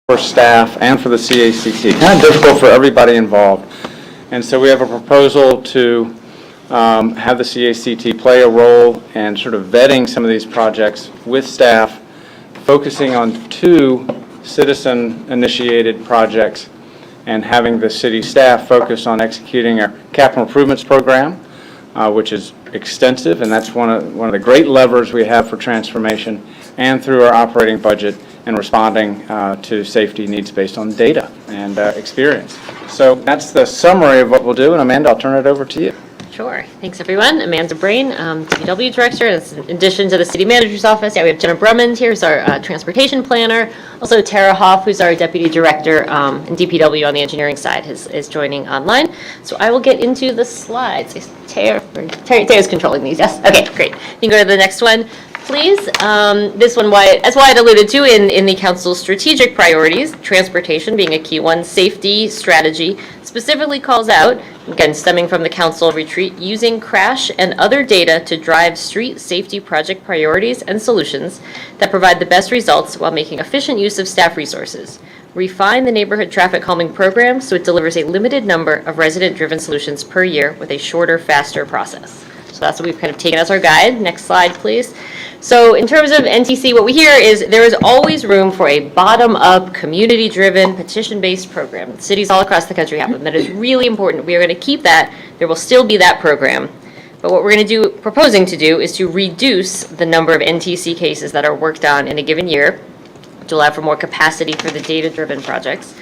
for staff and for the CACT, kind of difficult for everybody involved. And so we have a proposal to have the CACT play a role in sort of vetting some of these projects with staff, focusing on 2 citizen-initiated projects, and having the city staff focus on executing our capital improvements program, which is extensive, and that's one of the great levers we have for transformation, and through our operating budget and responding to safety needs based on data and experience. So that's the summary of what we'll do, and Amanda, I'll turn it over to you. Sure. Thanks, everyone. Amanda Brain, DPW Director. That's in addition to the City Manager's Office. Yeah, we have Jenna Brummond here, who's our Transportation Planner. Also, Tara Hoff, who's our Deputy Director in DPW on the engineering side, is joining online. So I will get into the slides. Tara's controlling these, yes? Okay, great. You can go to the next one, please. This one, as Wyatt alluded to in the Council's strategic priorities, transportation being a key one, safety strategy specifically calls out, again, stemming from the Council retreat, using crash and other data to drive street safety project priorities and solutions that provide the best results while making efficient use of staff resources. Refine the neighborhood traffic calming program so it delivers a limited number of resident-driven solutions per year with a shorter, faster process. So that's what we've kind of taken as our guide. Next slide, please. So in terms of NTC, what we hear is there is always room for a bottom-up, community-driven, petition-based program. Cities all across the country have them. That is really important. We are going to keep that. There will still be that program. But what we're going to proposing to do is to reduce the number of NTC cases that are worked on in a given year, to allow for more capacity for the data-driven projects,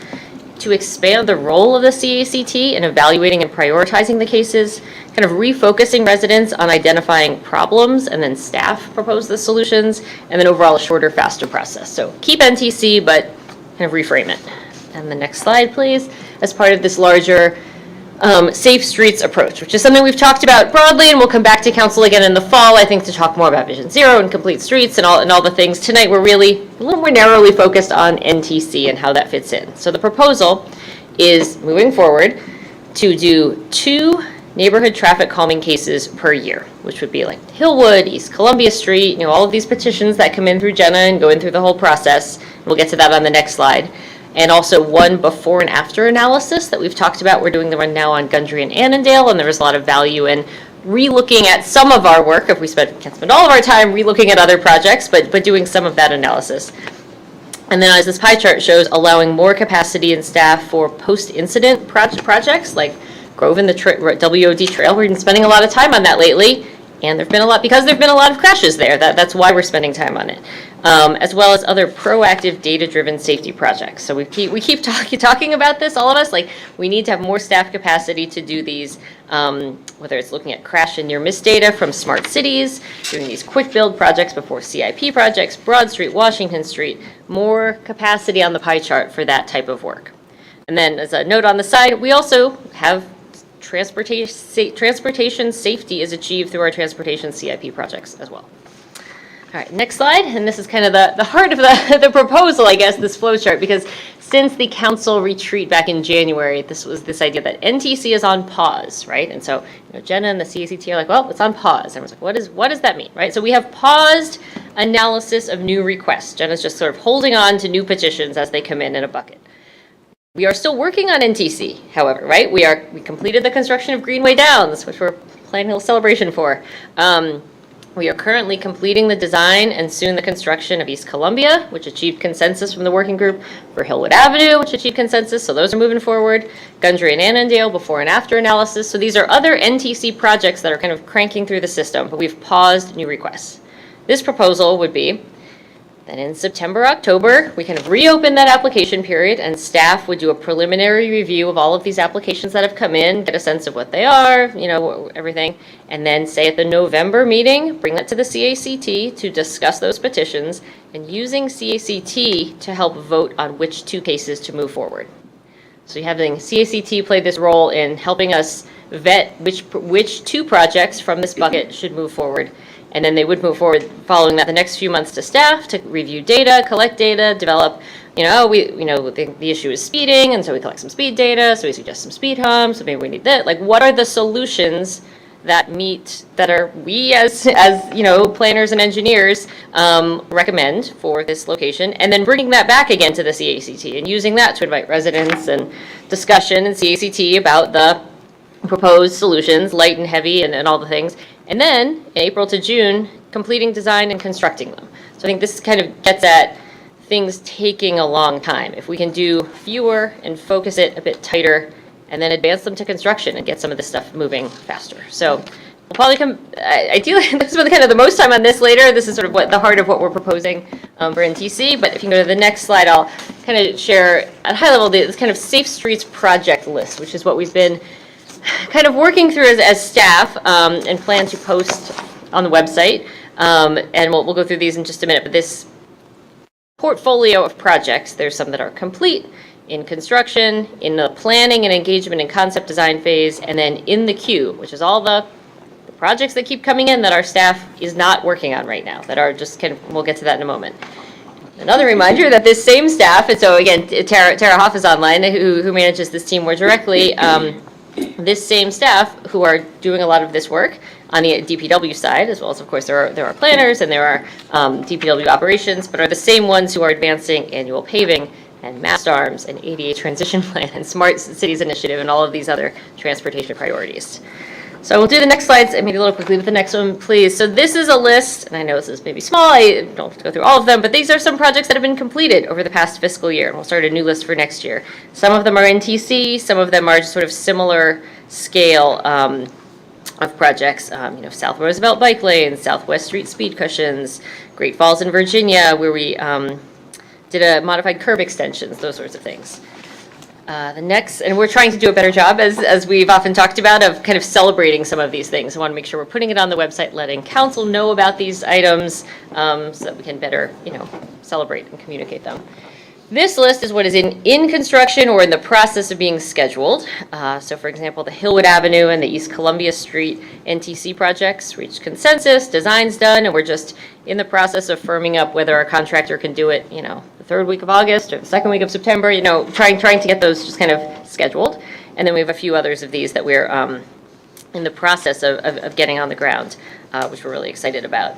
to expand the role of the CACT in evaluating and prioritizing the cases, kind of refocusing residents on identifying problems, and then staff propose the solutions, and then overall a shorter, faster process. So keep NTC, but kind of reframe it. And the next slide, please. As part of this larger safe streets approach, which is something we've talked about broadly, and we'll come back to council again in the fall, I think, to talk more about Vision Zero and complete streets and all the things. Tonight, we're really a little more narrowly focused on NTC and how that fits in. So the proposal is, moving forward, to do 2 neighborhood traffic calming cases per year, which would be like Hillwood, East Columbia Street, all of these petitions that come in through Jenna and go in through the whole process. We'll get to that on the next slide. And also 1 before and after analysis that we've talked about. We're doing the one now on Gundry and Annandale, and there was a lot of value in relooking at some of our work. If we can't spend all of our time relooking at other projects, but doing some of that analysis. And then as this pie chart shows, allowing more capacity and staff for post-incident projects like Grove and the WOD Trail. We've been spending a lot of time on that lately, and there've been a lot of crashes there. That's why we're spending time on it. As well as other proactive data-driven safety projects. So we keep talking about this, all of us, like we need to have more staff capacity to do these, whether it's looking at crash and near miss data from smart cities, doing these quick build projects before CIP projects, Broad Street, Washington Street, more capacity on the pie chart for that type of work. And then as a note on the side, we also have transportation safety is achieved through our transportation CIP projects as well. All right, next slide, and this is kind of the heart of the proposal, I guess, this flow chart, because since the council retreat back in January, this was this idea that NTC is on pause, right? And so Jenna and the CACT are like, well, it's on pause. And I was like, what does that mean, right? So we have paused analysis of new requests. Jenna's just sort of holding on to new petitions as they come in a bucket. We are still working on NTC, however, right? We completed the construction of Greenway Downs, which we're planning a little celebration for. We are currently completing the design and soon the construction of East Columbia, which achieved consensus from the working group, for Hillwood Avenue, which achieved consensus, so those are moving forward. Gundry and Annandale, before and after analysis. So these are other NTC projects that are kind of cranking through the system, but we've paused new requests. This proposal would be that in September, October, we kind of reopen that application period, and staff would do a preliminary review of all of these applications that have come in, get a sense of what they are, everything, and then say at the November meeting, bring that to the CACT to discuss those petitions, and using CACT to help vote on which 2 cases to move forward. So having CACT play this role in helping us vet which 2 projects from this bucket should move forward. And then they would move forward following that the next few months to staff to review data, collect data, develop, the issue is speeding, and so we collect some speed data, so we suggest some speed humps, so maybe we need that. Like, what are the solutions that we as planners and engineers recommend for this location, and then bringing that back again to the CACT and using that to invite residents and discussion in CACT about the proposed solutions, light and heavy and all the things. And then in April to June, completing design and constructing them. So I think this kind of gets at things taking a long time. If we can do fewer and focus it a bit tighter, and then advance them to construction and get some of this stuff moving faster. So we'll probably ideally, this is kind of the most time on this later. This is sort of the heart of what we're proposing for NTC. But if you can go to the next slide, I'll kind of share at a high level this kind of Safe Streets project list, which is what we've been kind of working through as staff and plan to post on the website. And we'll go through these in just a minute. But this portfolio of projects, there's some that are complete, in construction, in the planning and engagement and concept design phase, and then in the queue, which is all the projects that keep coming in that our staff is not working on right now, that are just we'll get to that in a moment. Another reminder that this same staff, and so again, Tara Hoff is online, who manages this team more directly, this same staff who are doing a lot of this work on the DPW side, as well as, of course, there are planners and there are DPW operations, but are the same ones who are advancing annual paving and mast arms and ADA transition plan and smart cities initiative and all of these other transportation priorities. So we'll do the next slides and maybe a little quickly with the next one, please. So this is a list, and I know this is maybe small, I don't have to go through all of them, but these are some projects that have been completed over the past fiscal year, and we'll start a new list for next year. Some of them are NTC, some of them are just sort of similar scale of projects, South Roosevelt Bike Lane, Southwest Street Speed Cushions, Great Falls in Virginia, where we did a modified curb extensions, those sorts of things. The next, and we're trying to do a better job, as we've often talked about, of kind of celebrating some of these things. I want to make sure we're putting it on the website, letting council know about these items, so that we can better, celebrate and communicate them. This list is what is in construction or in the process of being scheduled. So for example, the Hillwood Avenue and the East Columbia Street NTC projects reached consensus, design's done, and we're just in the process of firming up whether our contractor can do it, the third week of August or the second week of September, trying to get those just kind of scheduled. And then we have a few others of these that we're in the process of getting on the ground, which we're really excited about.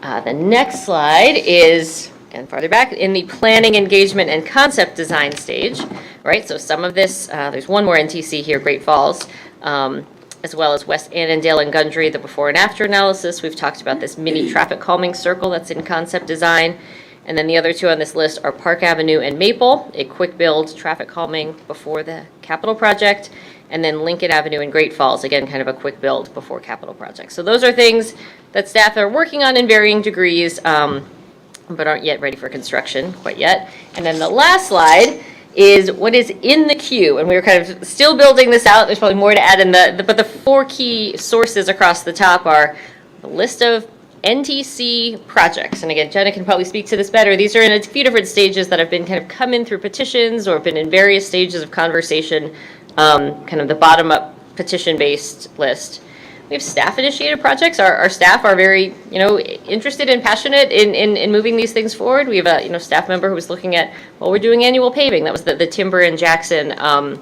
The next slide is, and farther back, in the planning, engagement, and concept design stage, right? So some of this, there's one more NTC here, Great Falls, as well as West Annandale and Gundry, the before and after analysis. We've talked about this mini traffic calming circle that's in concept design. And then the other two on this list are Park Avenue and Maple, a quick build traffic calming before the capital project. And then Lincoln Avenue and Great Falls, again, kind of a quick build before capital project. So those are things that staff are working on in varying degrees, but aren't yet ready for construction quite yet. And then the last slide is what is in the queue, and we were kind of still building this out. There's probably more to add in but the four key sources across the top are the list of NTC projects. And again, Jenna can probably speak to this better. These are in a few different stages that have been kind of come in through petitions or been in various stages of conversation, kind of the bottom-up petition-based list. We have staff-initiated projects. Our staff are very, interested and passionate in moving these things forward. We have a, staff member who was looking at, we're doing annual paving. That was the Timber and Jackson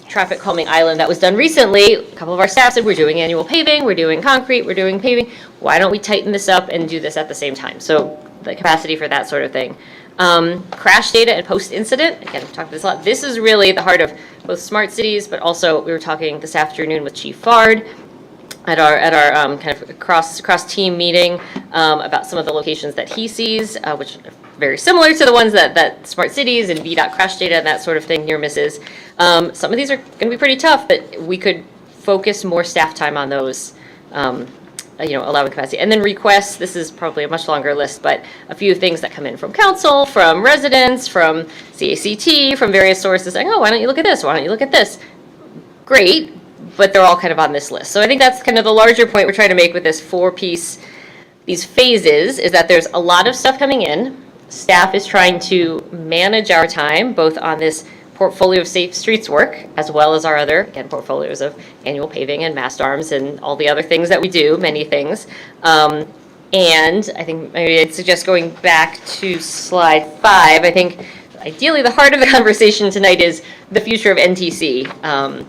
traffic calming island that was done recently. A couple of our staff said, we're doing annual paving, we're doing concrete, we're doing paving. Why don't we tighten this up and do this at the same time? So the capacity for that sort of thing. Crash data and post-incident. Again, we've talked about this a lot. This is really the heart of both smart cities, but also we were talking this afternoon with Chief Fard at our kind of cross team meeting about some of the locations that he sees, which are very similar to the ones that smart cities and VDOT crash data and that sort of thing near misses. Some of these are going to be pretty tough, but we could focus more staff time on those, allowing capacity. And then requests, this is probably a much longer list, but a few things that come in from council, from residents, from CACT, from various sources saying, why don't you look at this? Why don't you look at this? Great. But they're all kind of on this list. So I think that's kind of the larger point we're trying to make with this these phases, is that there's a lot of stuff coming in. Staff is trying to manage our time, both on this portfolio of safe streets work, as well as our other, again, portfolios of annual paving and mast arms and all the other things that we do, many things. And I think maybe I'd suggest going back to slide 5. I think ideally the heart of the conversation tonight is the future of NTC.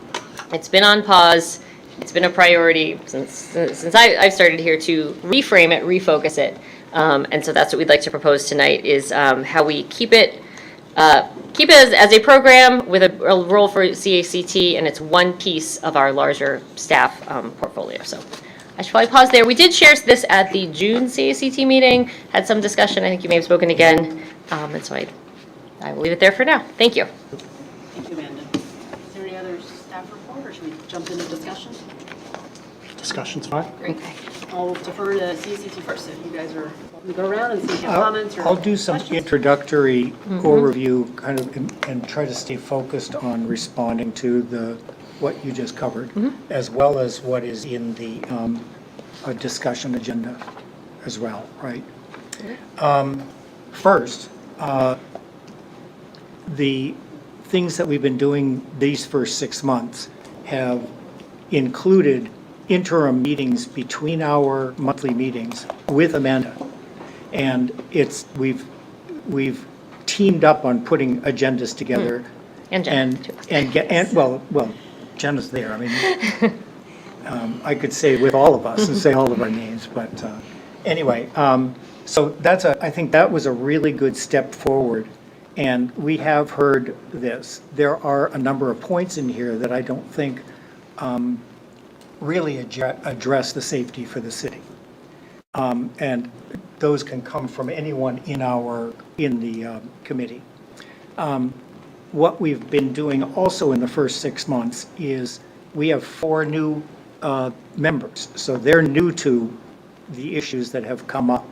It's been on pause. it's been a priority since I've started here to reframe it, refocus it. And so that's what we'd like to propose tonight is how we keep it as a program with a role for CACT, and it's one piece of our larger staff portfolio. So I should probably pause there. We did share this at the June CACT meeting, had some discussion. I think you may have spoken again. And so I will leave it there for now. Thank you. Thank you, Amanda. Is there any other staff report, or should we jump into discussion? Discussion's fine. Great. I'll defer to CACT first, so if you guys are welcome to go around and see if you have comments or I'll do some questions. introductory overview, kind of, and try to stay focused on responding to what you just covered, as well as what is in the discussion agenda as well, right? First, the things that we've been doing these first 6 months have included interim meetings between our monthly meetings with Amanda. And we've teamed up on putting agendas together. And Jenna, too. Well, Jenna's there. I mean, I could say with all of us and say all of our names, but anyway, so I think that was a really good step forward. And we have heard this. There are a number of points in here that I don't think really address the safety for the city. And those can come from anyone in the committee. What we've been doing also in the first 6 months is we have 4 new members. So they're new to the issues that have come up.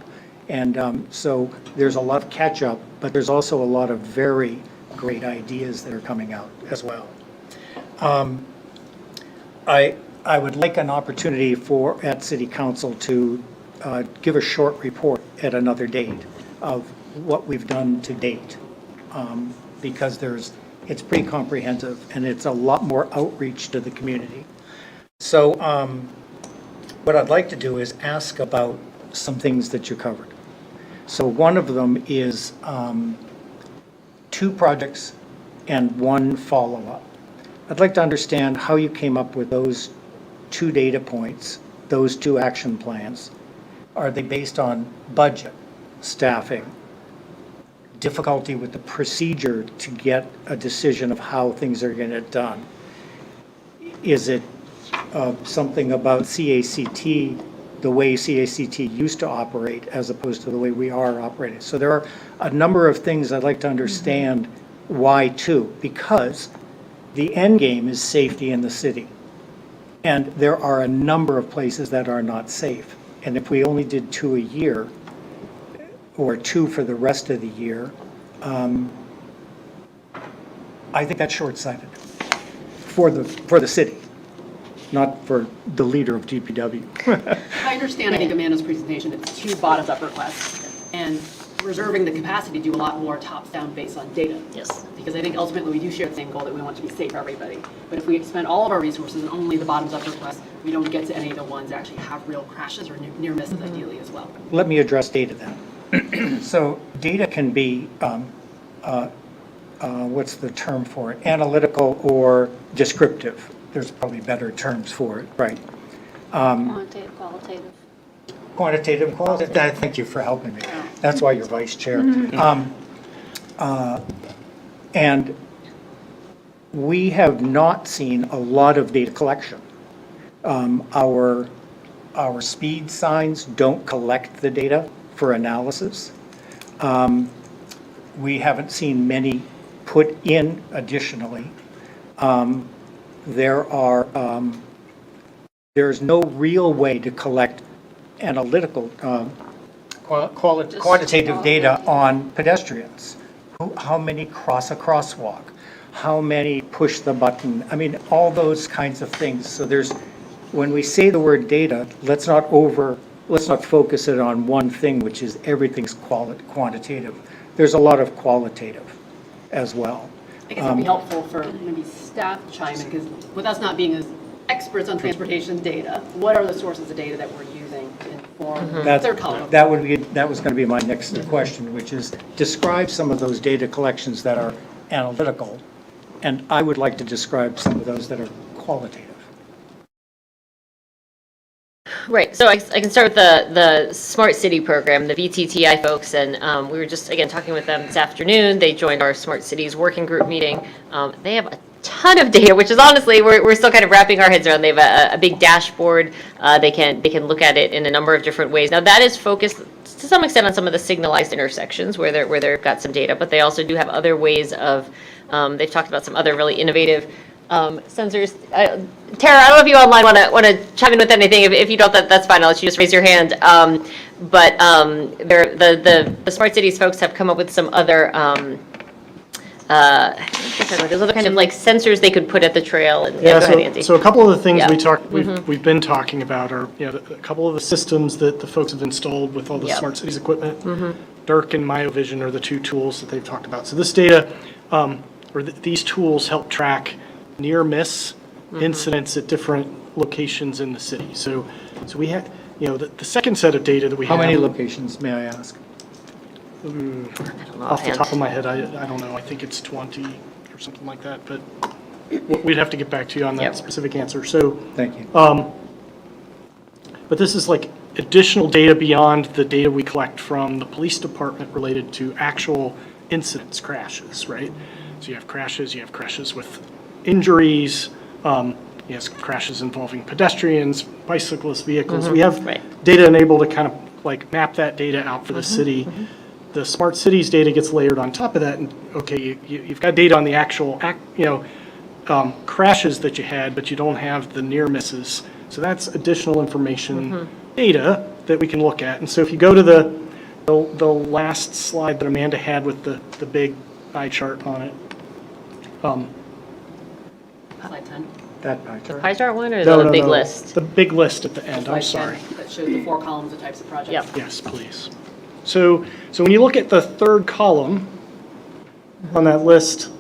And so there's a lot of catch up, but there's also a lot of very great ideas that are coming out as well. I would like an opportunity at City Council to give a short report at another date of what we've done to date. Because it's pretty comprehensive and it's a lot more outreach to the community. So what I'd like to do is ask about some things that you covered. So one of them is 2 projects and 1 follow-up. I'd like to understand how you came up with those 2 data points, those 2 action plans. Are they based on budget, staffing, difficulty with the procedure to get a decision of how things are going to get done? Is it something about CACT, the way CACT used to operate as opposed to the way we are operating? So there are a number of things I'd like to understand why 2, because the end game is safety in the city. And there are a number of places that are not safe. And if we only did 2 a year, or 2 for the rest of the year, I think that's short-sighted for the city, not for the leader of DPW. I understand, I think, Amanda's presentation, it's 2 bottoms-up requests, and reserving the capacity to do a lot more tops-down based on data. Yes. Because I think ultimately we do share the same goal that we want to be safe for everybody. But if we expend all of our resources on only the bottoms-up requests, we don't get to any of the ones that actually have real crashes or near misses ideally as well. Let me address data then. So data can be, what's the term for it? Analytical or descriptive. There's probably better terms for it, right? Quantitative, qualitative. Quantitative, qualitative. Thank you for helping me. That's why you're vice chair. And we have not seen a lot of data collection. Our speed signs don't collect the data for analysis. We haven't seen many put in additionally. There's no real way to collect analytical, quantitative data on pedestrians. How many cross a crosswalk? How many push the button? I mean, all those kinds of things. So when we say the word data, let's not focus it on one thing, which is everything's quantitative. There's a lot of qualitative as well. I guess it'd be helpful for maybe staff to chime in, because with us not being as experts on transportation data, what are the sources of data that we're using to inform their column? That was going to be my next question, which is describe some of those data collections that are analytical, and I would like to describe some of those that are qualitative. Right, so I can start with the Smart City program, the VTTI folks, and we were just, again, talking with them this afternoon. They joined our Smart Cities Working Group meeting. They have a ton of data, which is honestly, we're still kind of wrapping our heads around. They have a big dashboard. They can look at it in a number of different ways. Now, that is focused to some extent on some of the signalized intersections where they've got some data, but they also do have other ways of, they've talked about some other really innovative sensors. Tara, I don't know if you online want to chime in with anything. If you don't, that's fine. I'll let you just raise your hand. But the Smart Cities folks have come up with some other those other kind of like sensors they could put at the trail. And, Yeah, go ahead, Andy. so a couple of the things Yeah. we've been talking about are, a couple of the systems that the folks have installed with all the Yep. smart cities equipment. Dirk and MyoVision are the two tools that they've talked about. So this data, these tools help track near miss incidents at different locations in the city. So we had, the second set of data that we How have. many locations, may I ask? Off the top of my head, I don't know, I think it's 20 or something like that, but we'd have to get back to you on that Yep. specific answer. So, Thank you. but this is like additional data beyond the data we collect from the police department related to actual incidents, crashes, right? So you have crashes with injuries, yes, crashes involving pedestrians, bicyclists, vehicles. We have Right. data enabled to kind of like map that data out for the city. The smart cities data gets layered on top of that, and okay, you've got data on the actual crashes that you had, but you don't have the near misses. So that's additional information, data that we can look at. And so if you go to the last slide that Amanda had with the big eye chart on it. Slide 10. That pie chart. Pie chart one or No, the no, big no, list? The big list at the end, I'm Slide 10, sorry. that shows the 4 columns of types of projects. Yep. Yes, please. So when you look at the third column on that list,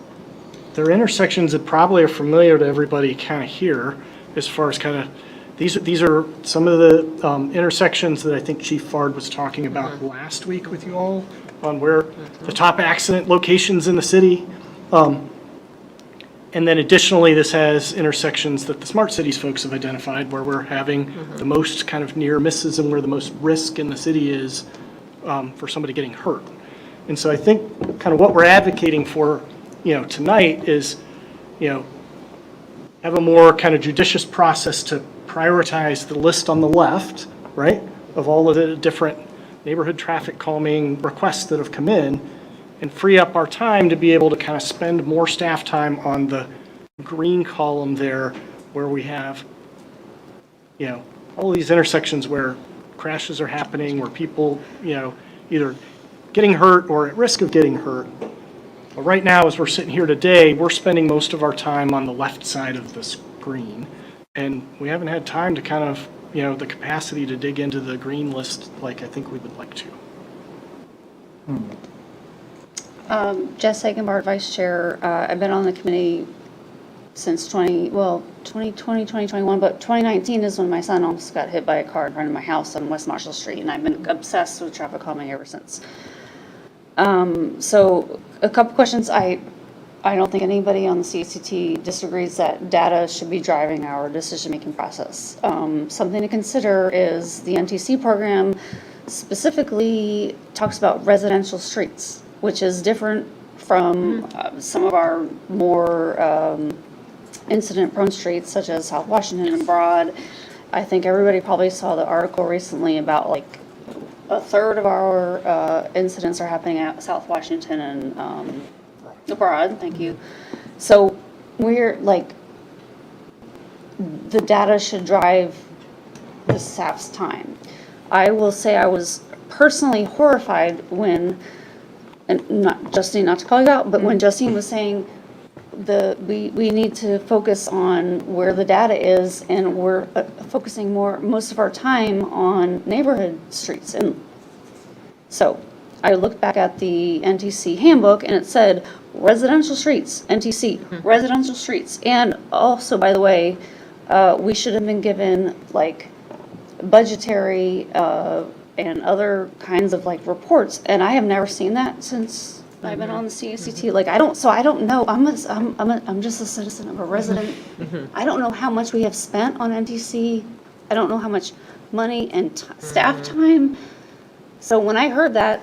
there are intersections that probably are familiar to everybody kind of here, as far as kind of, these are some of the intersections that I think Chief Fard was talking about last week with you all, on where the top accident locations in the city. And then additionally, this has intersections that the Smart Cities folks have identified where we're having the most kind of near misses and where the most risk in the city is for somebody getting hurt. And so I think kind of what we're advocating for, tonight is, have a more kind of judicious process to prioritize the list on the left, right, of all of the different neighborhood traffic calming requests that have come in, and free up our time to be able to kind of spend more staff time on the green column there where we have, all these intersections where crashes are happening, where people, either getting hurt or at risk of getting hurt. But right now, as we're sitting here today, we're spending most of our time on the left side of the screen. And we haven't had time to kind of, the capacity to dig into the green list like I think we would like to. Jess Hagenbart, Vice Chair. I've been on the committee since 2020, 2021, but 2019 is when my son almost got hit by a car in front of my house on West Marshall Street, and I've been obsessed with traffic calming ever since. So a couple questions. I don't think anybody on the CACT disagrees that data should be driving our decision-making process. Something to consider is the NTC program specifically talks about residential streets, which is different from some of our more incident-prone streets, such as South Washington and Broad. I think everybody probably saw the article recently about like a third of our incidents are happening at South Washington and Broad. Thank you. So we're like, the data should drive the staff's time. I will say I was personally horrified when, and not Justine, not to call you out, but when Justine was saying we need to focus on where the data is, and we're focusing most of our time on neighborhood streets. And so I looked back at the NTC handbook and it said residential streets, NTC, residential streets. And also, by the way, we should have been given like budgetary and other kinds of like reports, and I have never seen that since I've been on the CACT. Like I don't know. I'm just a citizen of a resident. I don't know how much we have spent on NTC. I don't know how much money and staff time. So when I heard that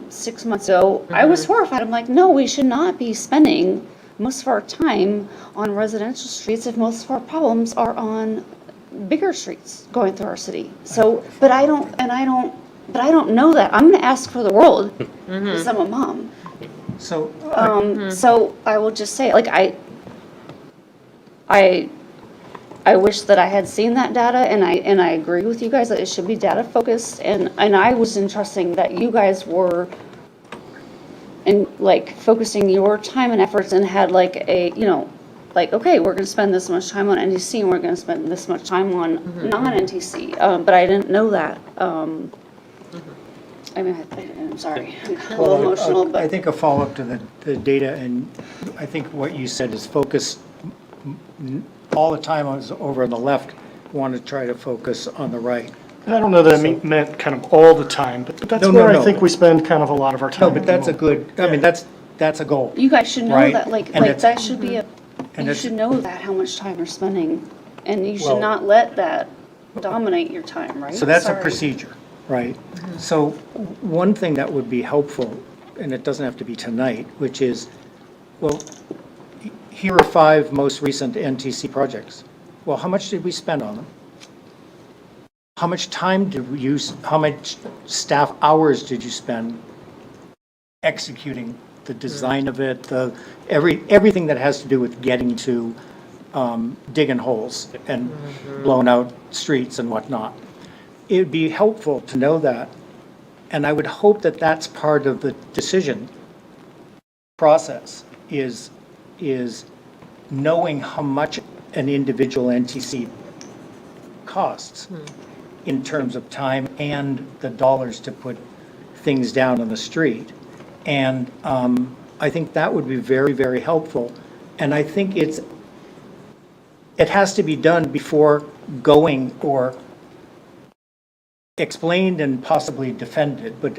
6 months ago, I was horrified. I'm like, no, we should not be spending most of our time on residential streets if most of our problems are on bigger streets going through our city. So, but I don't know that. I'm gonna ask for the world, because I'm a mom. So, So I will just say, like, I wish that I had seen that data, and I agree with you guys that it should be data focused, and I was entrusting that you guys were like focusing your time and efforts and had like a, like, okay, we're gonna spend this much time on NTC and we're gonna spend this much time on non-NTC, but I didn't know that. I mean, I'm sorry, I'm a little emotional, I but think a follow-up to the data, and I think what you said is focus all the time I was over on the left, want to try to focus on the right. And I don't know that I meant kind of all the time, but that's No, where I no. think we spend kind of a lot of our time. No, but that's a good, I mean, that's a goal. you guys should know Right. that, like, And it's- that should be a, And you it's- should know that, how much time you're spending, and you Well- should not let that dominate your time, right? So that's a Sorry. procedure, right? So one thing that would be helpful, and it doesn't have to be tonight, which is, well, here are 5 most recent NTC projects. Well, how much did we spend on them? How much time did we use, how much staff hours did you spend executing the design of it, everything that has to do with getting to digging holes and blowing out streets and whatnot? It'd be helpful to know that, and I would hope that that's part of the decision process, is knowing how much an individual NTC costs in terms of time and the dollars to put things down on the street. And I think that would be very, very helpful. And I think it has to be done before going, or explained and possibly defended, but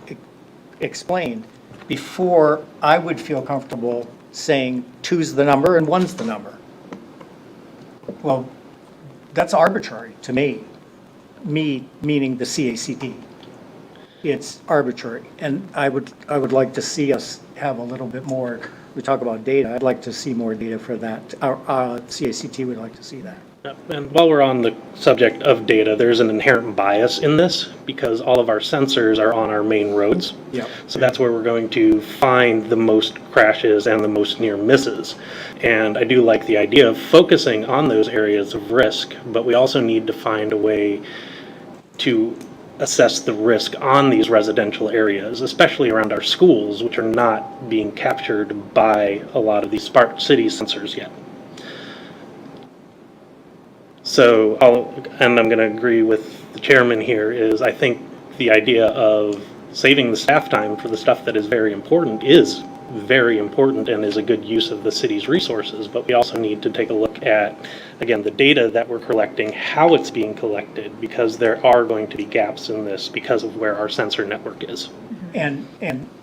explained before I would feel comfortable saying 2's the number and 1's the number. Well, that's arbitrary to me. Me meaning the CACT. It's arbitrary, and I would like to see us have a little bit more. We talk about data. I'd like to see more data for that. Our CACT would like to see that. And while we're on the subject of data, there's an inherent bias in this because all of our sensors are on our main roads. Yep. So that's where we're going to find the most crashes and the most near misses. And I do like the idea of focusing on those areas of risk, but we also need to find a way to assess the risk on these residential areas, especially around our schools, which are not being captured by a lot of these smart city sensors yet. So, I'm going to agree with the chairman here, is I think the idea of saving the staff time for the stuff that is very important is very important and is a good use of the city's resources, but we also need to take a look at, again, the data that we're collecting, how it's being collected, because there are going to be gaps in this because of where our sensor network is. And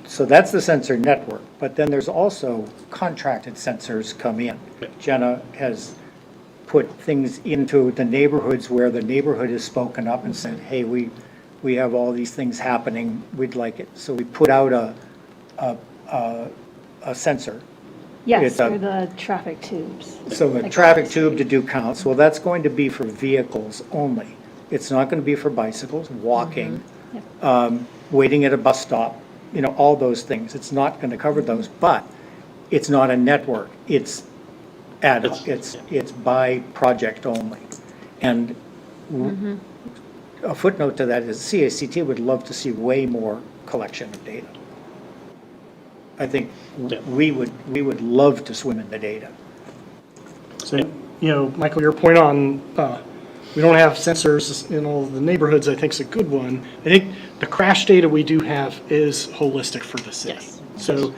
so that's the sensor network, but then there's also contracted sensors come in. Jenna has put things into the neighborhoods where the neighborhood has spoken up and said, hey, we have all these things happening, we'd like it. So we put out a sensor. Yes, It's a- through the traffic tubes. So a Like traffic that. tube to do counts, well, that's going to be for vehicles only. It's not going to be for bicycles, walking, waiting at a bus stop, all those things. It's not going to cover those, but it's not a network. It's ad hoc. It's by project only. And a footnote to that is CACT would love to see way more collection of data. I think we would love to swim in the data. So, Michael, your point on, we don't have sensors in all the neighborhoods, I think is a good one. I think the crash data we do have is holistic for the city. Yes. So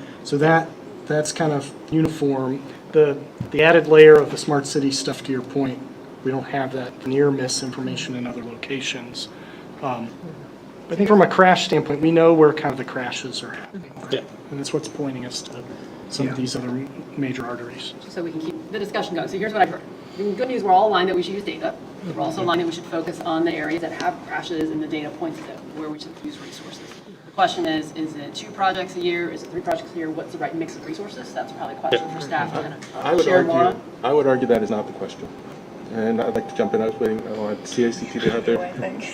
that's kind of uniform. The added layer of the smart city stuff, to your point, we don't have that near miss information in other locations. I think from a crash standpoint, we know where kind of the crashes are happening. Yeah. And that's what's pointing us to some of these other major arteries. So we can keep the discussion going. So here's what I've heard. The good news, we're all aligned that we should use data. We're also aligned that we should focus on the areas that have crashes and the data points to where we should use resources. The question is it 2 projects a year? Is it 3 projects a year? What's the right mix of resources? That's probably a question for staff to kind I of would share more argue, on. I would argue that is not the question. And I'd like to jump in. I was waiting, I want CACT to have their.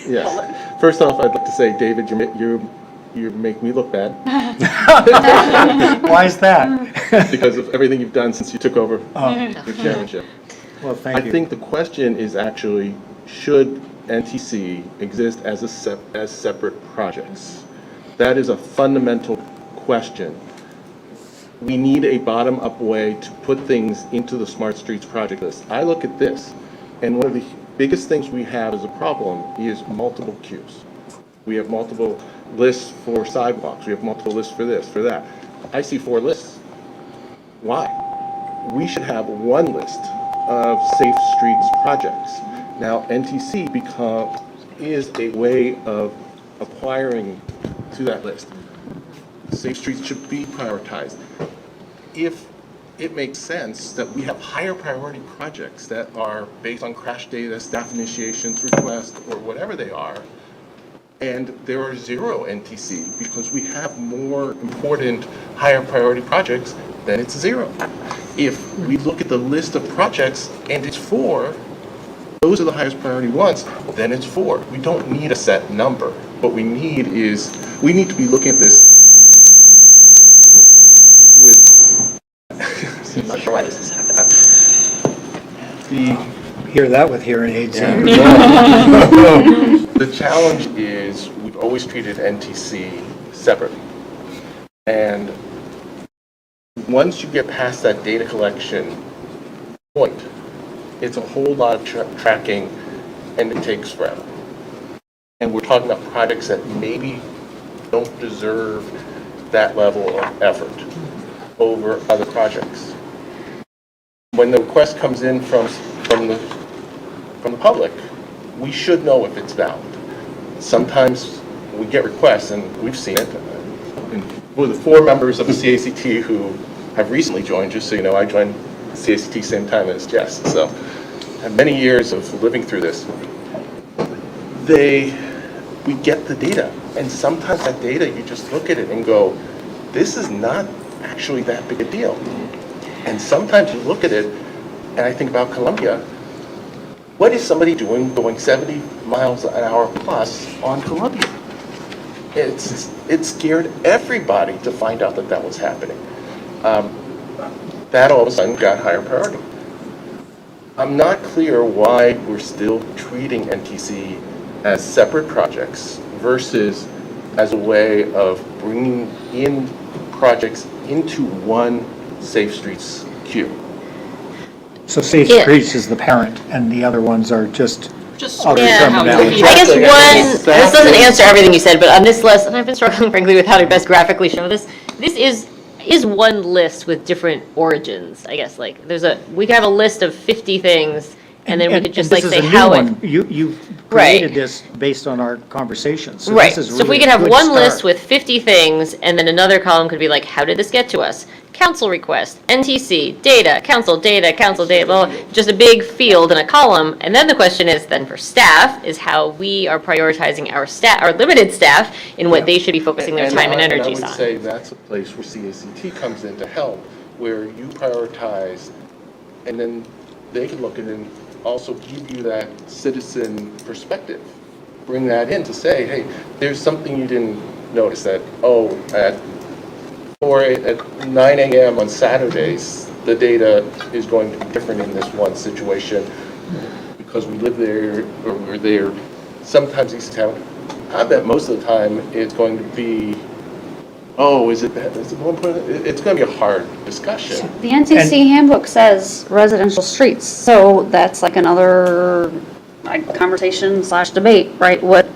Yes. First off, I'd like to say, David, you make me look bad Why is that? because of everything you've done since you took over your chairmanship. Well, thank you. I think the question is actually, should NTC exist as as separate projects? That is a fundamental question. We need a bottom-up way to put things into the Smart Streets project list. I look at this, and one of the biggest things we have as a problem is multiple queues. We have multiple lists for sidewalks, we have multiple lists for this, for that. I see 4 lists. Why? We should have one list of Safe Streets projects. Now, NTC is a way of acquiring to that list. Safe Streets should be prioritized. If it makes sense that we have higher priority projects that are based on crash data, staff initiations, requests, or whatever they are, and there are 0 NTC because we have more important, higher priority projects, then it's 0. If we look at the list of projects and it's 4, those are the highest priority ones, then it's 4. We don't need a set number. What we need to be looking at this with, I'm not sure why this is happening. Hear that with hearing aids. The challenge is we've always treated NTC separately. And once you get past that data collection point, it's a whole lot of tracking and it takes forever. And we're talking about projects that maybe don't deserve that level of effort over other projects. When the request comes in from the public, we should know if it's valid. Sometimes we get requests, and we've seen it. We're the 4 members of the CACT who have recently joined, just so you know, I joined CACT same time as Jess, so I have many years of living through this. We get the data, and sometimes that data, you just look at it and go, this is not actually that big a deal. And sometimes you look at it, and I think about Columbia. What is somebody doing going 70 miles an hour plus on Columbia? It scared everybody to find out that was happening. That all of a sudden got higher priority. I'm not clear why we're still treating NTC as separate projects versus as a way of bringing in projects into one Safe Streets queue. So Safe Yeah. Streets is the parent, and the other ones are just Just Yeah. how Yeah. you I guess this doesn't answer everything you said, but on this list, and I've been struggling frankly with how to best graphically show this, this is one list with different origins, I guess, like, we could have a list of 50 things, and then we could just like say how it. You Right. created this based on our conversations. So Right, this is so if we really could a have good one list start. with 50 things, and then another column could be like, how did this get to us? Council request, NTC, data, council, well, just a big field in a column. And then the question is, then for staff, is how we are prioritizing our limited staff in what they should be focusing their time and energies I would on. say that's a place where CACT comes in to help, where you prioritize, and then they can look at it and also give you that citizen perspective. Bring that in to say, hey, there's something you didn't notice that, at 9 a.m. on Saturdays, the data is going to be different in this one situation because we live there or we're there. Sometimes East Town, I bet most of the time it's going to be, is it 1.0? It's going to be a hard discussion. The NTC handbook says residential streets, so that's like another conversation / debate, right? What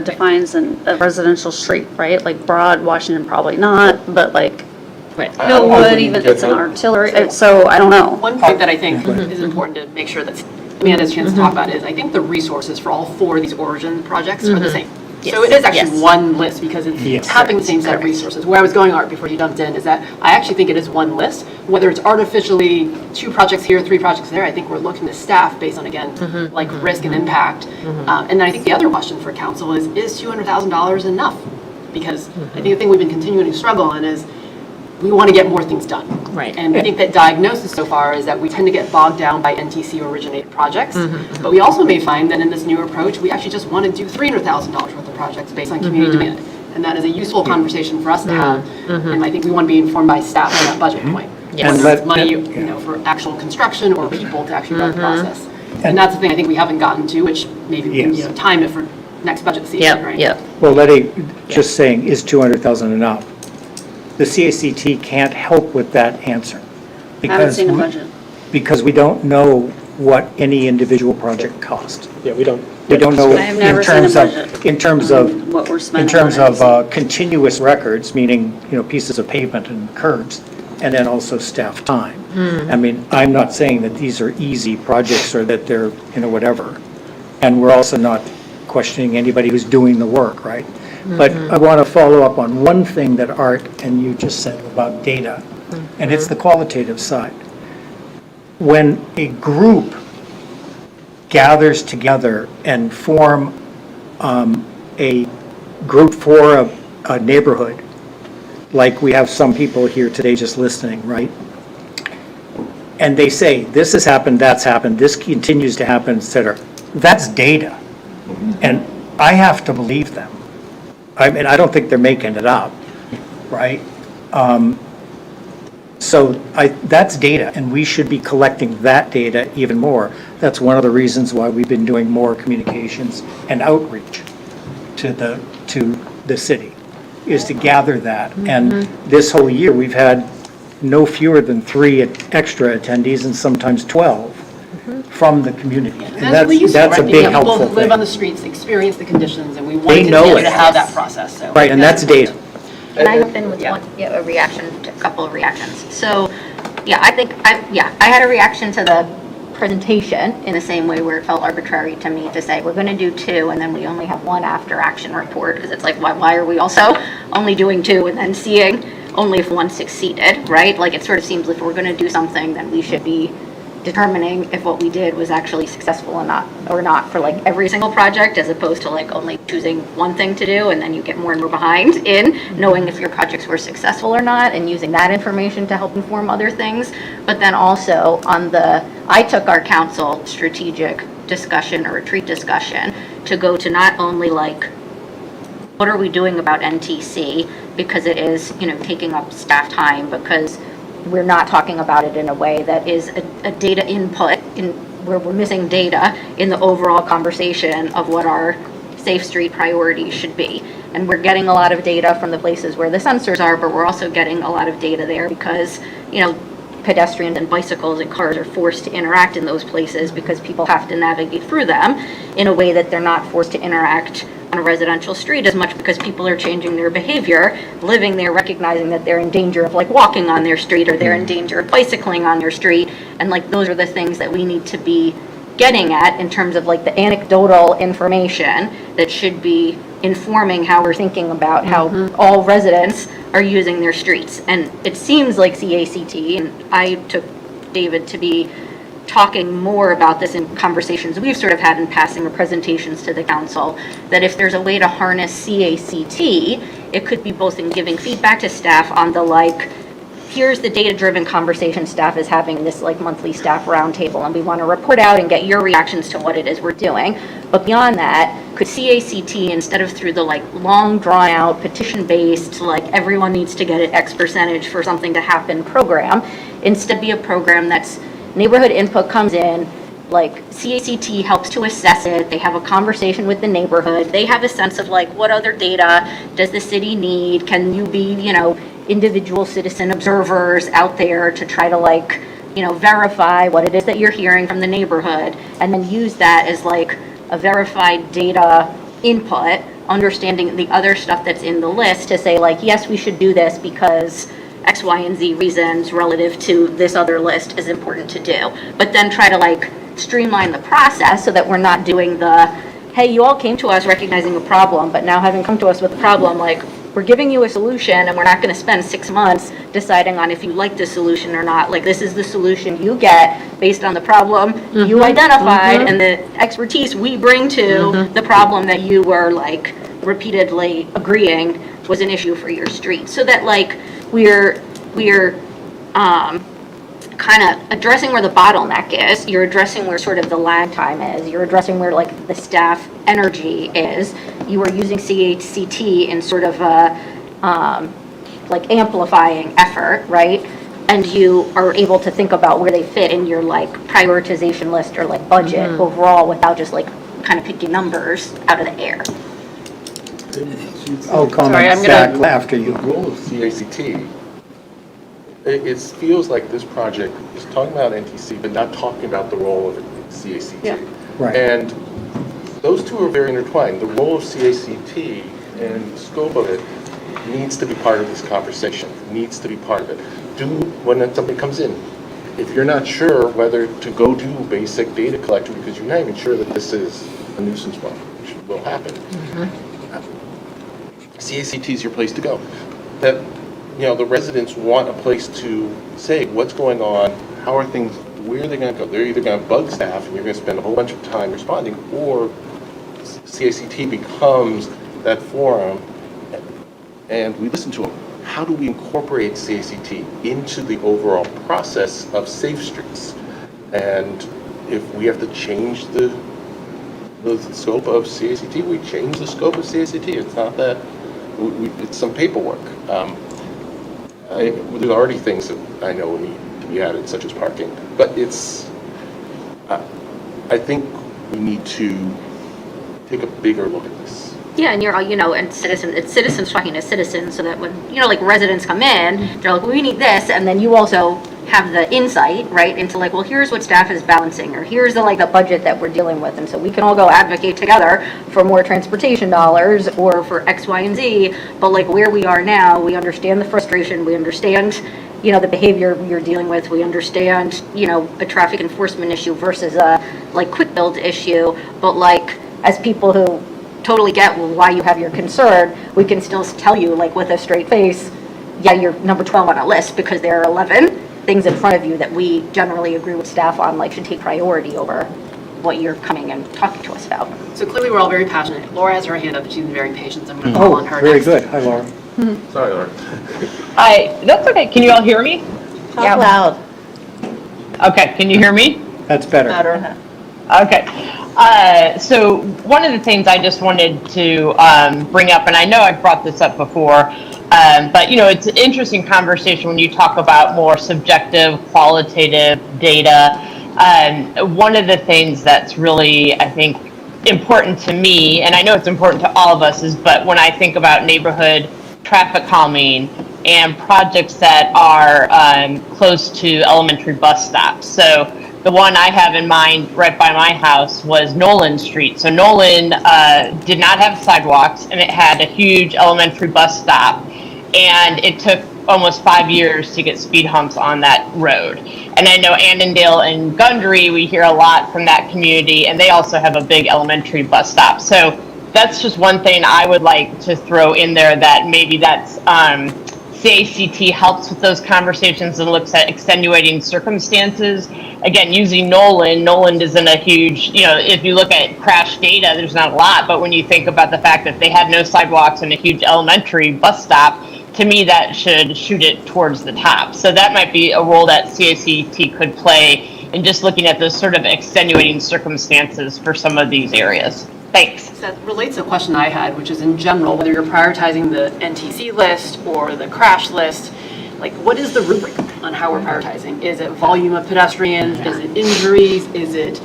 defines a residential street, right? Like Broad, Washington, probably not, but like Right. I don't know if Millwood, we even get it's an that. artillery, so I don't know. One point that I think is important to make sure that Amanda has a chance to talk about is I think the resources for all 4 of these origin projects are the same. So it is actually Yes. one list because it's Yes. tapping the same set of resources. Where I was going, Art, before you jumped in, is that I actually think it is one list. Whether it's artificially 2 projects here, 3 projects there, I think we're looking to staff based on, again, like risk and impact. And then I think the other question for council is $200,000 enough? Because I think the thing we've been continuing to struggle on is we want to get more things done. Right. And I think that diagnosis so far is that we tend to get bogged down by NTC originated projects. But we also may find that in this new approach, we actually just want to do $300,000 worth of projects based on community demand. And that is a useful conversation for us to have. And I think we want to be informed by staff on that budget point. Yes. Whether it's money, you know, for actual construction or people to actually run the process. And that's the thing I think we haven't gotten to, which maybe we can, Yes. time it for next budget season, right? Yep. Well, Letty, just saying, is 200,000 enough? The CACT can't help with that answer. I haven't because seen a we- budget. Because we don't know what any individual project cost. Yeah, we don't. We don't know I have never in seen a terms budget of, in terms of, what we're in spending terms on of continuous records, meaning, you know, pieces of pavement and curbs, and then also staff time. I mean, I'm not saying that these are easy projects or that they're, you know, whatever. And we're also not questioning anybody who's doing the work, right? But I want to follow up on one thing that Art and you just said about data, and it's the qualitative side. When a group gathers together and form a group for a neighborhood, like we have some people here today just listening, right? And they say, this has happened, that's happened, this continues to happen, et cetera. That's data. And I have to believe them. I mean, I don't think they're making it up, right? So that's data, and we should be collecting that data even more. That's one of the reasons why we've been doing more communications and outreach to the city, is to gather that. And this whole year, we've had no fewer than 3 extra attendees and sometimes 12 from the community. And That's what we used to, that's a right? big People helpful who live on thing. the streets, experience the conditions, and we want They to know continue it. to have that process, so. Right, and that's data. Can I hop in with Yeah. a reaction, to a couple of reactions? So, yeah, I had a reaction to the presentation in the same way where it felt arbitrary to me to say, we're going to do 2, and then we only have 1 after action report, because it's like, why are we also only doing 2 and then seeing only if 1 succeeded, right? Like, it sort of seems if we're going to do something, then we should be determining if what we did was actually successful or not for like every single project, as opposed to like only choosing one thing to do and then you get more and more behind in knowing if your projects were successful or not and using that information to help inform other things. But then also I took our council strategic discussion or retreat discussion to go to not only like, what are we doing about NTC, because it is, taking up staff time, because we're not talking about it in a way that is a data input where we're missing data in the overall conversation of what our safe street priorities should be. And we're getting a lot of data from the places where the sensors are, but we're also getting a lot of data there because, pedestrians and bicycles and cars are forced to interact in those places because people have to navigate through them in a way that they're not forced to interact on a residential street as much, because people are changing their behavior, living there, recognizing that they're in danger of like walking on their street or they're in danger of bicycling on their street. And like, those are the things that we need to be getting at in terms of like the anecdotal information that should be informing how we're thinking about how all residents are using their streets. And it seems like CACT, and I took David to be talking more about this in conversations we've sort of had in passing or presentations to the council, that if there's a way to harness CACT, it could be both in giving feedback to staff on the like, here's the data-driven conversation staff is having, this like monthly staff roundtable, and we want to report out and get your reactions to what it is we're doing. But beyond that, could CACT, instead of through the like long drawn-out petition-based, like everyone needs to get an X percentage for something to happen program, instead be a program that's neighborhood input comes in, like CACT helps to assess it, they have a conversation with the neighborhood, they have a sense of like, what other data does the city need? Can you be, individual citizen observers out there to try to like, verify what it is that you're hearing from the neighborhood, and then use that as like a verified data input, understanding the other stuff that's in the list to say like, yes, we should do this because X, Y, and Z reasons relative to this other list is important to do. But then try to like streamline the process so that we're not doing the hey, you all came to us recognizing a problem, but now having come to us with a problem, like, we're giving you a solution and we're not going to spend 6 months deciding on if you like the solution or not. Like, this is the solution you get based on the problem you identified and the expertise we bring to the problem that you were like repeatedly agreeing was an issue for your street. So that like we're kind of addressing where the bottleneck is, you're addressing where sort of the lag time is, you're addressing where like the staff energy is, you are using CHCT in sort of a like amplifying effort, right? And you are able to think about where they fit in your like prioritization list or like budget overall without just like kind of picking numbers out of the air. I'll comment, Zach, after you. The role of CACT, it feels like this project is talking about NTC, but not talking about the role of CACT. Yeah. Right. And those two are very intertwined. The role of CACT and the scope of it needs to be part of this conversation, needs to be part of it. When something comes in, if you're not sure whether to go do basic data collection because you're not even sure that this is a nuisance one, which will happen, CACT is your place to go. That, you know, the residents want a place to say what's going on, how are things, where are they going to go? They're either going to bug staff and you're going to spend a whole bunch of time responding, or CACT becomes that forum and we listen to them. How do we incorporate CACT into the overall process of safe streets? And if we have to change the scope of CACT, we change the scope of CACT. It's not that, it's some paperwork. There's already things that I know need to be added, such as parking. But it's, I think we need to take a bigger look at this. Yeah, and you're, you know, and it's citizens talking to citizens, so that when, you know, like residents come in, they're like, well, we need this, and then you also have the insight, right, into like, well, here's what staff is balancing, or here's the like the budget that we're dealing with, and so we can all go advocate together for more transportation dollars or for X, Y, and Z, but like where we are now, we understand the frustration, we understand, you know, the behavior you're dealing with, we understand, you know, a traffic enforcement issue versus a like quick build issue, but like as people who totally get why you have your concern, we can still tell you like with a straight face, yeah, you're number 12 on a list because there are 11 things in front of you that we generally agree with staff on, like should take priority over what you're coming and talking to us about. So clearly, we're all very passionate. Laura has her hand up, she's very patient, so I'm going to call on her Very next. good. Hi, Laura. Sorry, Laura. Hi, that's okay. Can you all hear me? Talk loud. Okay, can you hear me? That's better. Okay. So one of the things I just wanted to bring up, and I know I've brought this up before, but you know, it's an interesting conversation when you talk about more subjective, qualitative data. One of the things that's really, I think, important to me, and I know it's important to all of us, is but when I think about neighborhood traffic calming and projects that are close to elementary bus stops. So the one I have in mind right by my house was Nolan Street. So Nolan did not have sidewalks, and it had a huge elementary bus stop. And it took almost 5 years to get speed humps on that road. And I know Annandale and Gundry, we hear a lot from that community, and they also have a big elementary bus stop. So that's just one thing I would like to throw in there, that maybe that's CACT helps with those conversations and looks at extenuating circumstances. Again, using Nolan isn't a huge, you know, if you look at crash data, there's not a lot, but when you think about the fact that they had no sidewalks and a huge elementary bus stop, to me, that should shoot it towards the top. So that might be a role that CACT could play in just looking at those sort of extenuating circumstances for some of these areas. Thanks. So that relates to a question I had, which is in general, whether you're prioritizing the NTC list or the crash list, like what is the rubric on how we're prioritizing? Is it volume of pedestrians? Is it injuries? Is it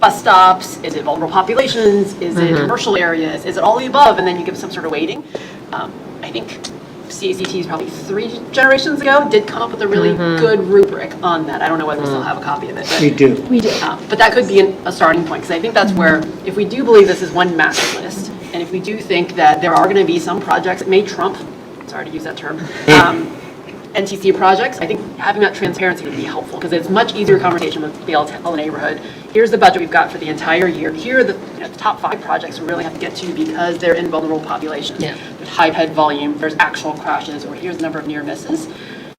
bus stops? Is it vulnerable populations? Is it commercial areas? Is it all the above? And then you give some sort of weighting. I think CACT probably 3 generations ago did come up with a really good rubric on that. I don't know whether we still have a copy of it. But, We do. but that could be a starting point, because I think that's where, if we do believe this is one master list, and if we do think that there are going to be some projects that may trump, sorry to use that term, NTC projects, I think having that transparency would be helpful, because it's much easier conversation with the LTL neighborhood. Here's the budget we've got for the entire year. Here are the the top 5 projects we really have to get to because they're in vulnerable populations. Yeah. There's high head volume, there's actual crashes, or here's the number of near misses.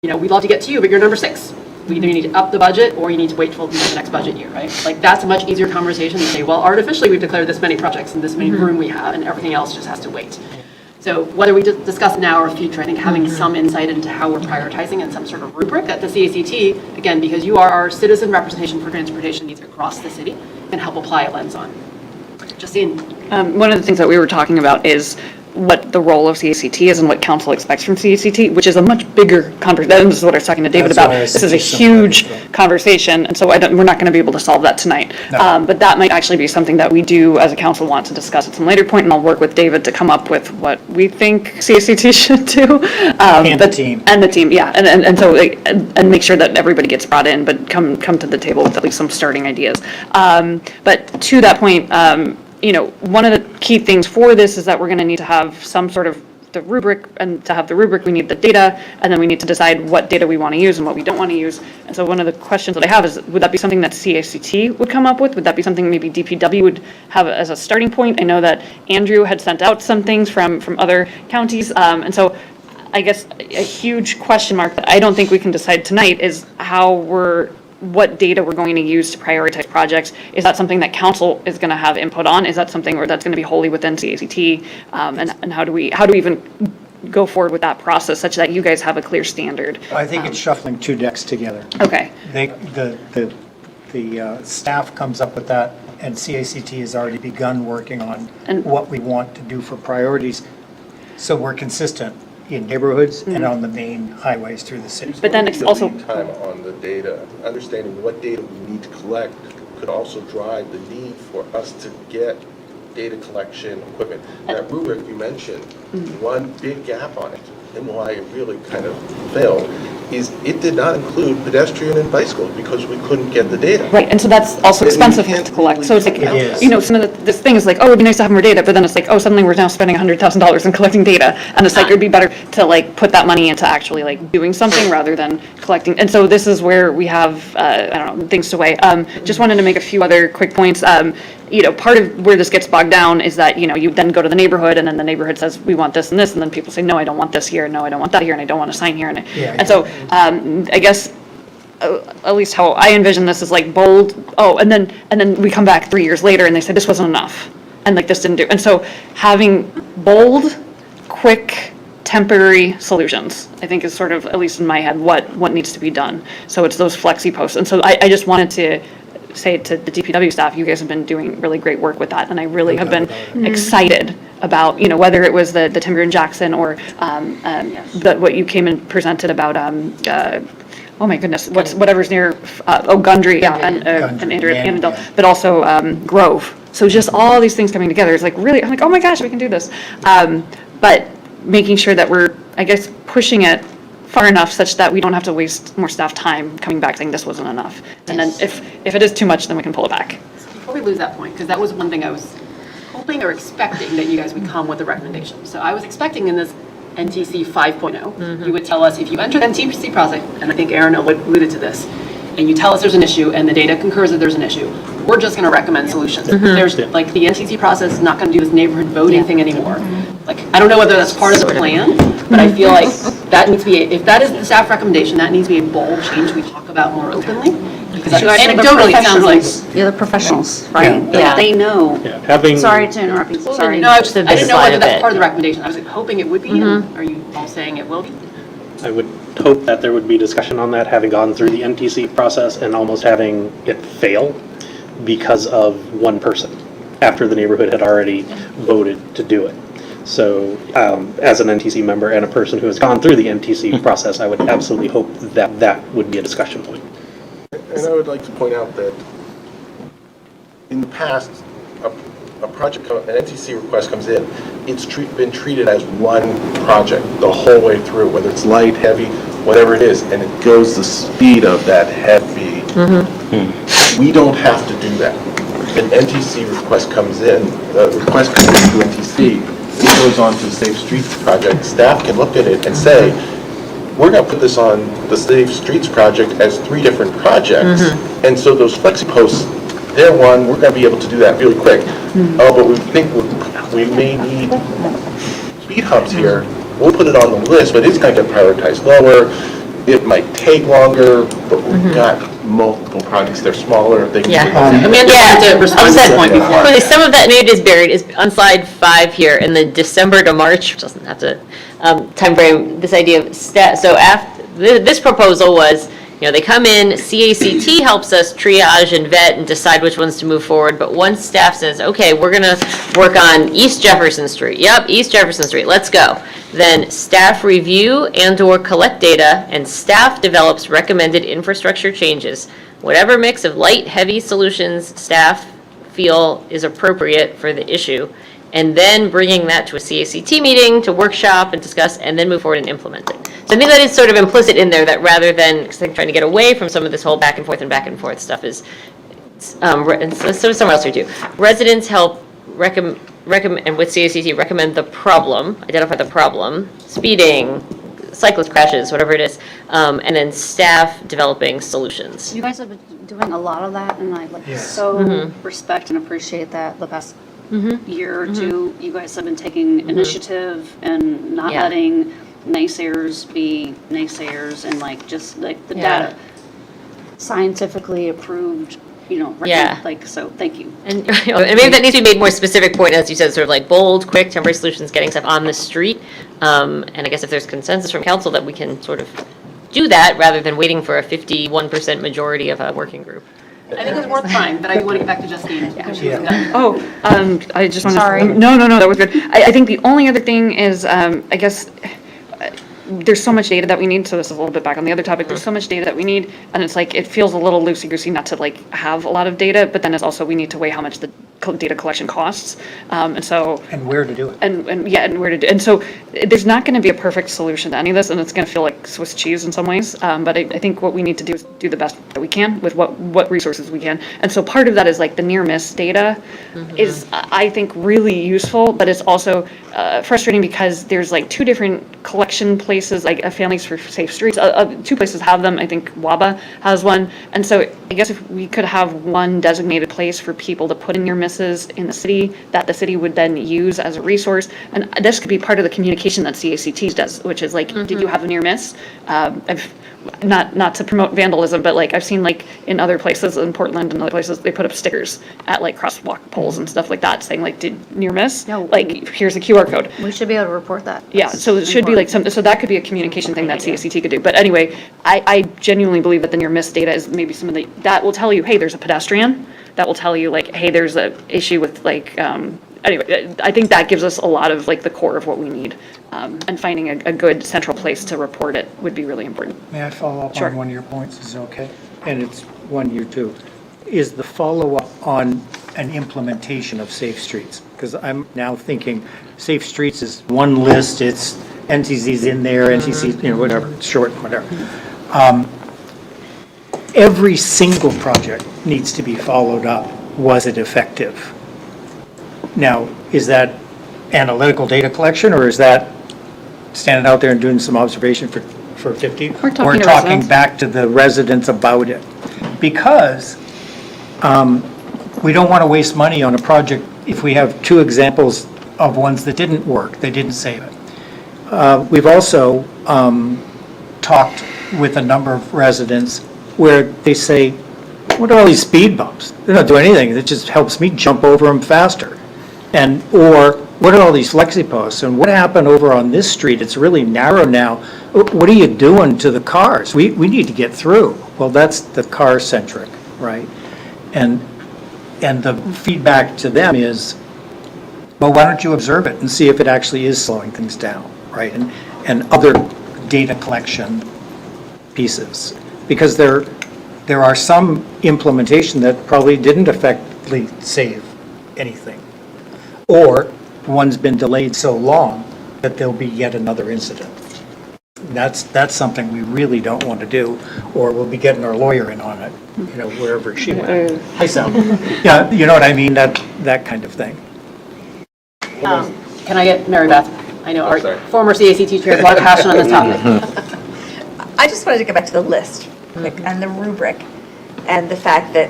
We'd love to get to you, but you're number 6. We either need to up the budget or you need to wait till the next budget year, right? Like, that's a much easier conversation than say, well, artificially we've declared this many projects and this many room we have and everything else just has to wait. So whether we discuss now or future, I think having some insight into how we're prioritizing and some sort of rubric at the CACT, again, because you are our citizen representation for transportation needs across the city, can help apply a lens on. Justine? One of the things that we were talking about is what the role of CACT is and what council expects from CACT, which is a much bigger conversation. This is what I was talking to David That's about. why I was This is a thinking something huge like that. conversation, and so we're not going to be able to solve that tonight. No. But that might actually be something that we do as a council want to discuss at some later point, and I'll work with David to come up with what we think CACT should do. And the team. And the team, yeah, and so, and make sure that everybody gets brought in, but come to the table with at least some starting ideas. But to that point, one of the key things for this is that we're going to need to have some sort of the rubric, and to have the rubric, we need the data, and then we need to decide what data we want to use and what we don't want to use. And so one of the questions that I have is, would that be something that CACT would come up with? Would that be something maybe DPW would have as a starting point? I know that Andrew had sent out some things from other counties, and so I guess a huge question mark that I don't think we can decide tonight is what data we're going to use to prioritize projects. Is that something that council is going to have input on? Is that something where that's going to be wholly within CACT? And how do we even go forward with that process such that you guys have a clear standard? I think it's shuffling 2 decks together. Okay. The staff comes up with that, and CACT has already begun working on And- what we want to do for priorities, so we're consistent in neighborhoods and on the main highways through the city. But then it's also, Lead time on the data, understanding what data we need to collect could also drive the need for us to get data collection equipment. That rubric you mentioned, one big gap on it, and why it really kind of failed, is it did not include pedestrian and bicycle because we couldn't get the data. right, and so that's also And we expensive can't to collect. So it's like, really count is. some of this thing is like, oh, it'd be nice to have more data, but then it's like, oh, suddenly we're now spending $100,000 in collecting data. And it's like, it'd be better to like put that money into actually like doing something rather than collecting. And so this is where we have, things to weigh. Just wanted to make a few other quick points. Part of where this gets bogged down is that, you then go to the neighborhood and then the neighborhood says, we want this and this. And then people say, no, I don't want this here. No, I don't want that here. And I don't want to sign here. And so I guess at least how I envision this is like bold. Oh, and then we come back 3 years later and they say this wasn't enough. And like this didn't do. And so having bold, quick, temporary solutions, I think is sort of, at least in my head, what needs to be done. So it's those flexi posts. And so I just wanted to say to the DPW staff, you guys have been doing really great work with that. And I really have been excited about, whether it was the Timber and Jackson or what you came and presented about, oh my goodness, whatever's near, Gundry, yeah, and Gundry, Annandale, yeah. but also Grove. So just all these things coming together is like really, I'm like, oh my gosh, we can do this. But making sure that we're, I guess, pushing it far enough such that we don't have to waste more staff time coming back saying this wasn't enough. And then if it is too much, then we can pull it back. Before we lose that point, because that was one thing I was hoping or expecting that you guys would come with a recommendation. So I was expecting in this NTC 5.0, you would tell us if you enter the NTC project, and I think Aaron alluded to this, and you tell us there's an issue and the data concurs that there's an issue, we're just going to recommend solutions. There's like the NTC process is not going to do this neighborhood voting thing anymore. Like, I don't know whether that's part of the plan, but I feel like that needs to be, if that is the staff recommendation, that needs to be a bold change we talk about more openly. Because anecdotally, it sounds like. You're the professionals, right? Yeah. They know. Yeah, having. Sorry to interrupt you, sorry. No, I The didn't know slide whether of that's it. part of the recommendation. I was hoping it would be. Are you all saying it will be? I would hope that there would be discussion on that, having gone through the NTC process and almost having it fail because of one person after the neighborhood had already voted to do it. So as an NTC member and a person who has gone through the NTC process, I would absolutely hope that that would be a discussion point. And I would like to point out that in the past, a project, an NTC request comes in, it's been treated as one project the whole way through, whether it's light, heavy, whatever it is, and it goes the speed of that heavy. We don't have to do that. An NTC request comes in, request comes into NTC, it goes on to the Safe Streets project, staff can look at it and say, we're going to put this on the Safe Streets project as 3 different projects. And so those flexi posts they're one, we're gonna be able to do that really quick. Oh, but we think we may need speed humps here, we'll put it on the list, but it's gonna get prioritized lower. It might take longer, but we've got multiple projects, they're smaller, they can. Amanda wanted to respond to that point before. Well, some of that maybe is buried, is on slide 5 here, in the December to March, which doesn't have to, timeframe, this idea of so after, this proposal was, they come in, CACT helps us triage and vet and decide which ones to move forward, but once staff says, okay, we're gonna work on East Jefferson Street, yep, East Jefferson Street, let's go. Then staff review and/or collect data, and staff develops recommended infrastructure changes. Whatever mix of light, heavy solutions staff feel is appropriate for the issue, and then bringing that to a CACT meeting to workshop and discuss, and then move forward and implement it. So I think that is sort of implicit in there, that rather than, because I'm trying to get away from some of this whole back and forth stuff is, and so somewhere else we do. Residents help recommend, and with CACT, recommend the problem, identify the problem, speeding, cyclist crashes, whatever it is, and then staff developing solutions. You guys have been doing a lot of that, and I so respect and appreciate that the past year or two. You guys have been taking initiative and not Yeah. letting naysayers be naysayers, and just the data scientifically approved, so thank you. And, and maybe that needs to be made more specific point, as you said, sort of like bold, quick, temporary solutions, getting stuff on the street. And I guess if there's consensus from council that we can sort of do that, rather than waiting for a 51% majority of a working group. I think it's worth trying, but I want to get back to Justine because she wasn't done. Oh, I just want to. Sorry. No, that was good. I think the only other thing is, I guess, there's so much data that we need, so this is a little bit back on the other topic, there's so much data that we need, and it's it feels a little loosey-goosey not to have a lot of data, but then it's also, we need to weigh how much the data collection costs, and so. And where to do it. And where to do, and so there's not gonna be a perfect solution to any of this, and it's gonna feel like Swiss cheese in some ways, but I think what we need to do is do the best that we can with what resources we can, and so part of that is the near miss data is, I think, really useful, but it's also frustrating because there's 2 different collection places, Families for Safe Streets, 2 places have them, I think WABA has one, and so I guess if we could have one designated place for people to put in near misses in the city, that the city would then use as a resource, and this could be part of the communication that CACT does, which is did you have a near miss? I've not to promote vandalism, but I've seen in other places in Portland and other places, they put up stickers at crosswalk poles and stuff like that saying did near miss? No. Here's a QR code. We should be able to report that. Yeah, so it should be so that could be a communication thing that CACT could do. But anyway, I genuinely believe that the near miss data is maybe some of that will tell you, hey, there's a pedestrian. That will tell you hey, there's an issue with anyway, I think that gives us a lot of the core of what we need. And finding a good central place to report it would be really important. May I follow up Sure. on one of your points? Is it okay? And it's one you too. Is the follow-up on an implementation of Safe Streets? Because I'm now thinking Safe Streets is one list, it's NTZ's in there, NTC, whatever, short, whatever. Every single project needs to be followed up. Was it effective? Now, is that analytical data collection, or is that standing out there and doing some observation for 50? We're talking Or to talking residents. back to the residents about it? Because we don't want to waste money on a project if we have 2 examples of ones that didn't work, they didn't save it. We've also talked with a number of residents where they say, what are all these speed bumps? They're not doing anything, it just helps me jump over them faster. Or what are all these flexi posts, and what happened over on this street? It's really narrow now. What are you doing to the cars? We need to get through. Well, that's the car centric, right? And the feedback to them is, well, why don't you observe it and see if it actually is slowing things down, right? And other data collection pieces, because there are some implementation that probably didn't effectively save anything. Or one's been delayed so long that there'll be yet another incident. That's something we really don't want to do, or we'll be getting our lawyer in on it, wherever she went. Hi, Sal. Yeah, you know what I mean, that kind of thing. Can I get Mary Beth? I know our former CAC teacher has a lot of passion on this topic. I just wanted to go back to the list and the rubric and the fact that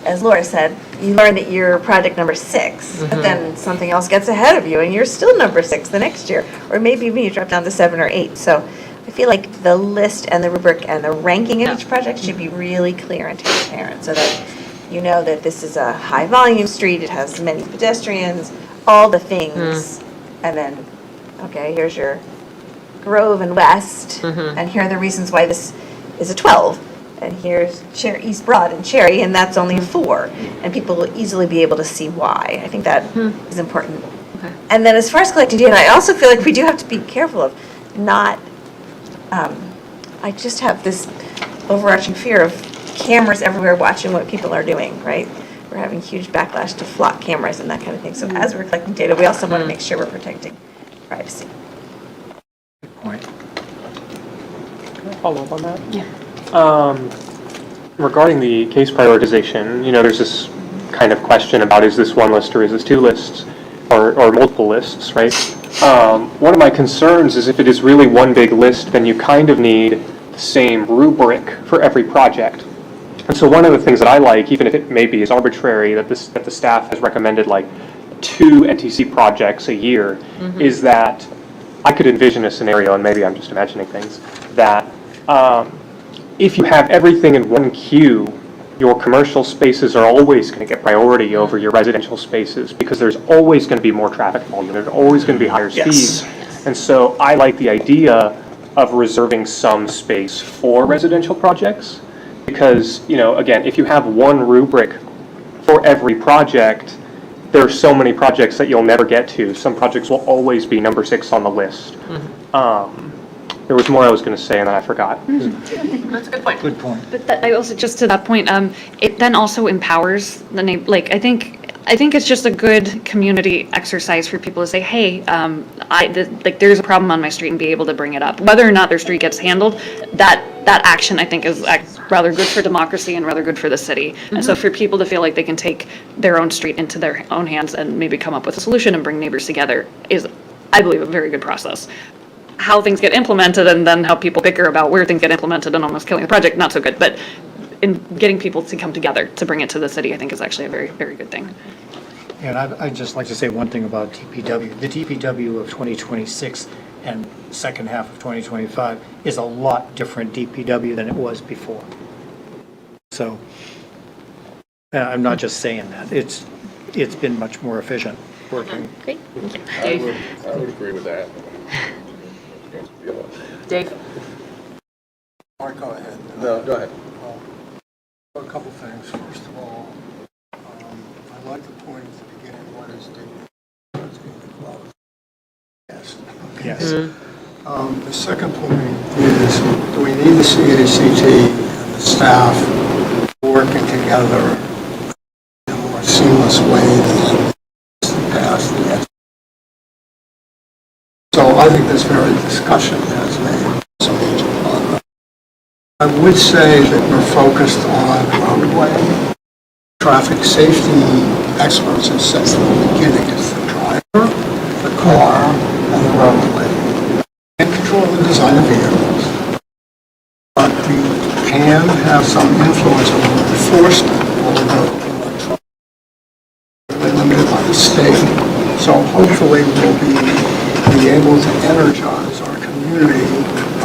as Laura said, you learn that you're project number 6, but then something else gets ahead of you and you're still number 6 the next year, or maybe you drop down to 7 or 8. So I feel like the list and the rubric and the ranking of each project should be really clear and transparent so that you know that this is a high volume street, it has many pedestrians, all the things. And then, okay, here's your Grove and West, and here are the reasons why this is a 12. And here's East Broad and Cherry, and that's only a 4. And people will easily be able to see why. I think that is important. Okay. And then as far as collecting data, I also feel like we do have to be careful of not, I just have this overarching fear of cameras everywhere watching what people are doing, right? We're having huge backlash to flock cameras and that kind of thing. So as we're collecting data, we also want to make sure we're protecting privacy. Good point. Follow up on that? Regarding the case prioritization, there's this kind of question about is this one list or is this 2 lists or multiple lists, right? One of my concerns is if it is really one big list, then you kind of need the same rubric for every project. And so one of the things that I like, even if it maybe is arbitrary, that the staff has recommended like 2 NTC projects a year, is that I could envision a scenario, and maybe I'm just imagining things, that if you have everything in one queue, your commercial spaces are always going to get priority over your residential spaces because there's always going to be more traffic volume. There's always going to be higher speeds. And so I like the idea of reserving some space for residential projects because, again, if you have one rubric for every project, there are so many projects that you'll never get to. Some projects will always be number 6 on the list. There was more I was going to say, and then I forgot. That's a good point. Good point. But I also, just to that point, it then also empowers the name, I think it's just a good community exercise for people to say, hey, there's a problem on my street and be able to bring it up. Whether or not their street gets handled, that action I think is rather good for democracy and rather good for the city. And so for people to feel like they can take their own street into their own hands and maybe come up with a solution and bring neighbors together is, I believe, a very good process. How things get implemented and then how people bicker about where things get implemented and almost killing the project, not so good. But in getting people to come together to bring it to the city, I think is actually a very, very good thing. And I'd just like to say one thing about DPW. The DPW of 2026 and second half of 2025 is a lot different DPW than it was before. So I'm not just saying that. It's been much more efficient working. Great. Thank you. I would agree with that. Dave? Mark, go ahead. No, go ahead. A couple things. First of all, I like the point at the beginning, what is data? It's going to be closed. Yes. Okay. Yes. The second point is, do we need the CACT and the staff working together in a more seamless way than the past? So I think this very discussion has made some major progress. I would say that we're focused on roadway. Traffic safety experts have said from the beginning it's the driver, the car, and the roadway. And control the design of vehicles. But we can have some influence on enforcement, although we're limited by the state. So hopefully we'll be able to energize our community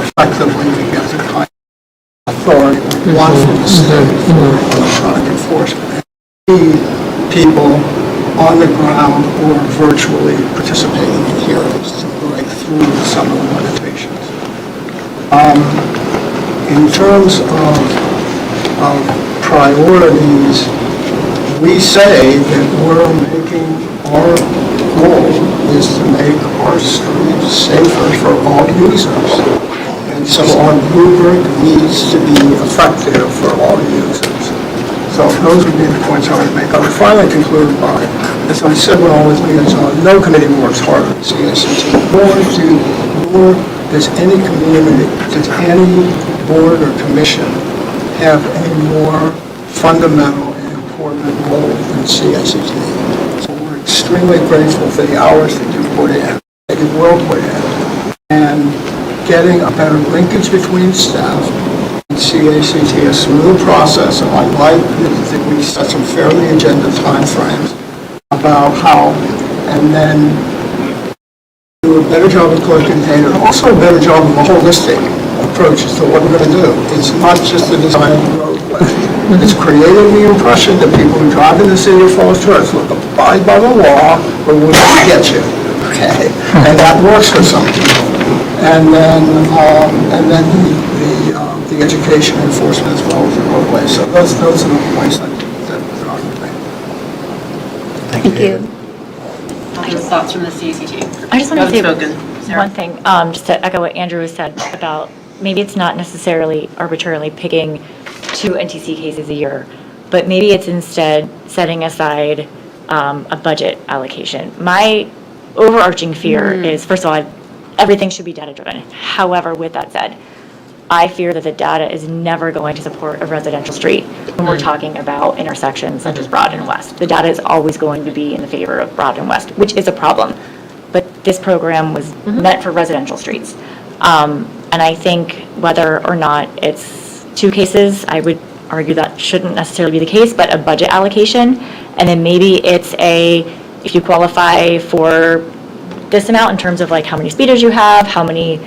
effectively to get the kind of authority we want from the state for electronic enforcement. And people on the ground or virtually participating in hearings to break through some of the limitations. In terms of priorities, we say that we're making our goal is to make our streets safer for all users. And so our rubric needs to be effective for all users. So those would be the points I would make. I would finally conclude by, as I said when I was liaison, no committee works harder than CACT. Nor does any community, does any board or commission have a more fundamental and important role than CACT. So we're extremely grateful for the hours that you put in, that you will put in, and getting a better linkage between staff and CACT a smooth process, and I'd like that we set some fairly agenda timeframes about how, and then do a better job of collecting data, and also a better job of a holistic approach as to what we're going to do. It's not just the design of the roadway. It's creating the impression that people who drive in the city of Falls Church look, abide by the law, or we'll get you. Okay? And that works for some people. And then the education enforcement as well as the roadway. So those are the points that I would make. Thank you. Just thoughts from the CACT. I just want to say Spoken. Sarah? one thing, just to echo what Andrew has said about maybe it's not necessarily arbitrarily picking 2 NTC cases a year, but maybe it's instead setting aside a budget allocation. My overarching fear is, first of all, everything should be data-driven. However, with that said, I fear that the data is never going to support a residential street when we're talking about intersections such as Broad and West. The data is always going to be in the favor of Broad and West, which is a problem. But this program was meant for residential streets. And I think whether or not it's 2 cases, I would argue that shouldn't necessarily be the case, but a budget allocation. And then maybe it's if you qualify for this amount in terms of like how many speeders you have, how many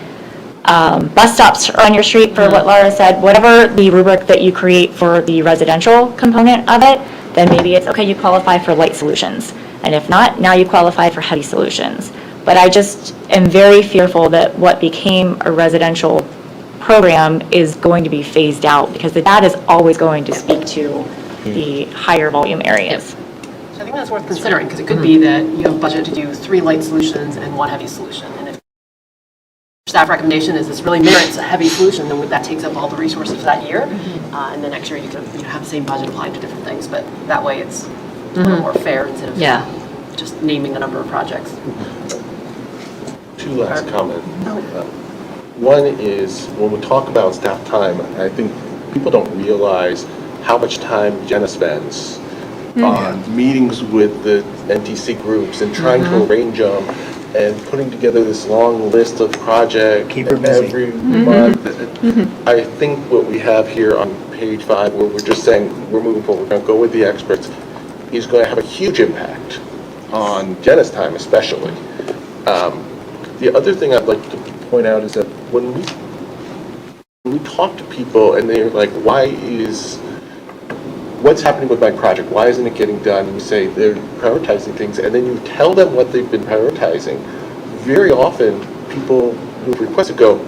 bus stops are on your street, for what Laura said, whatever the rubric that you create for the residential component of it, then maybe it's, okay, you qualify for light solutions. And if not, now you qualify for heavy solutions. But I just am very fearful that what became a residential program is going to be phased out, because the data is always going to speak to the higher volume areas. So I think that's worth considering, because it could be that you have budget to do 3 light solutions and 1 heavy solution. And if staff recommendation is this really merits a heavy solution, then that takes up all the resources for that year. And the next year you could have the same budget applied to different things, but that way it's a little more fair instead of just naming the number of projects. 2 last comments. One is, when we talk about staff time, I think people don't realize how much time Jenna spends on meetings with the NTC groups and trying to arrange them and putting together this long list of projects every month. I think what we have here on page 5, where we're just saying we're moving forward, we're going to go with the experts, is going to have a huge impact on Jenna's time especially. The other thing I'd like to point out is that when we talk to people and they're like, what's happening with my project? Why isn't it getting done? And you say they're prioritizing things, and then you tell them what they've been prioritizing. Very often, people who've requested go,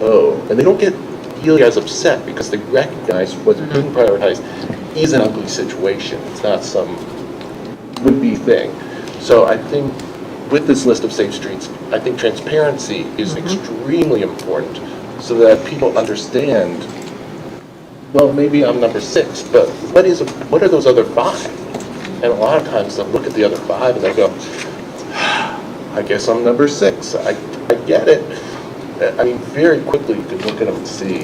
oh, and they don't get really as upset because they recognize what's being prioritized is an ugly situation. It's not some would-be thing. So I think with this list of safe streets, I think transparency is extremely important so that people understand, well, maybe I'm number 6, but what are those other 5? And a lot of times they'll look at the other 5 and they'll go, I guess I'm number 6. I get it. I mean, very quickly you can look at them and see,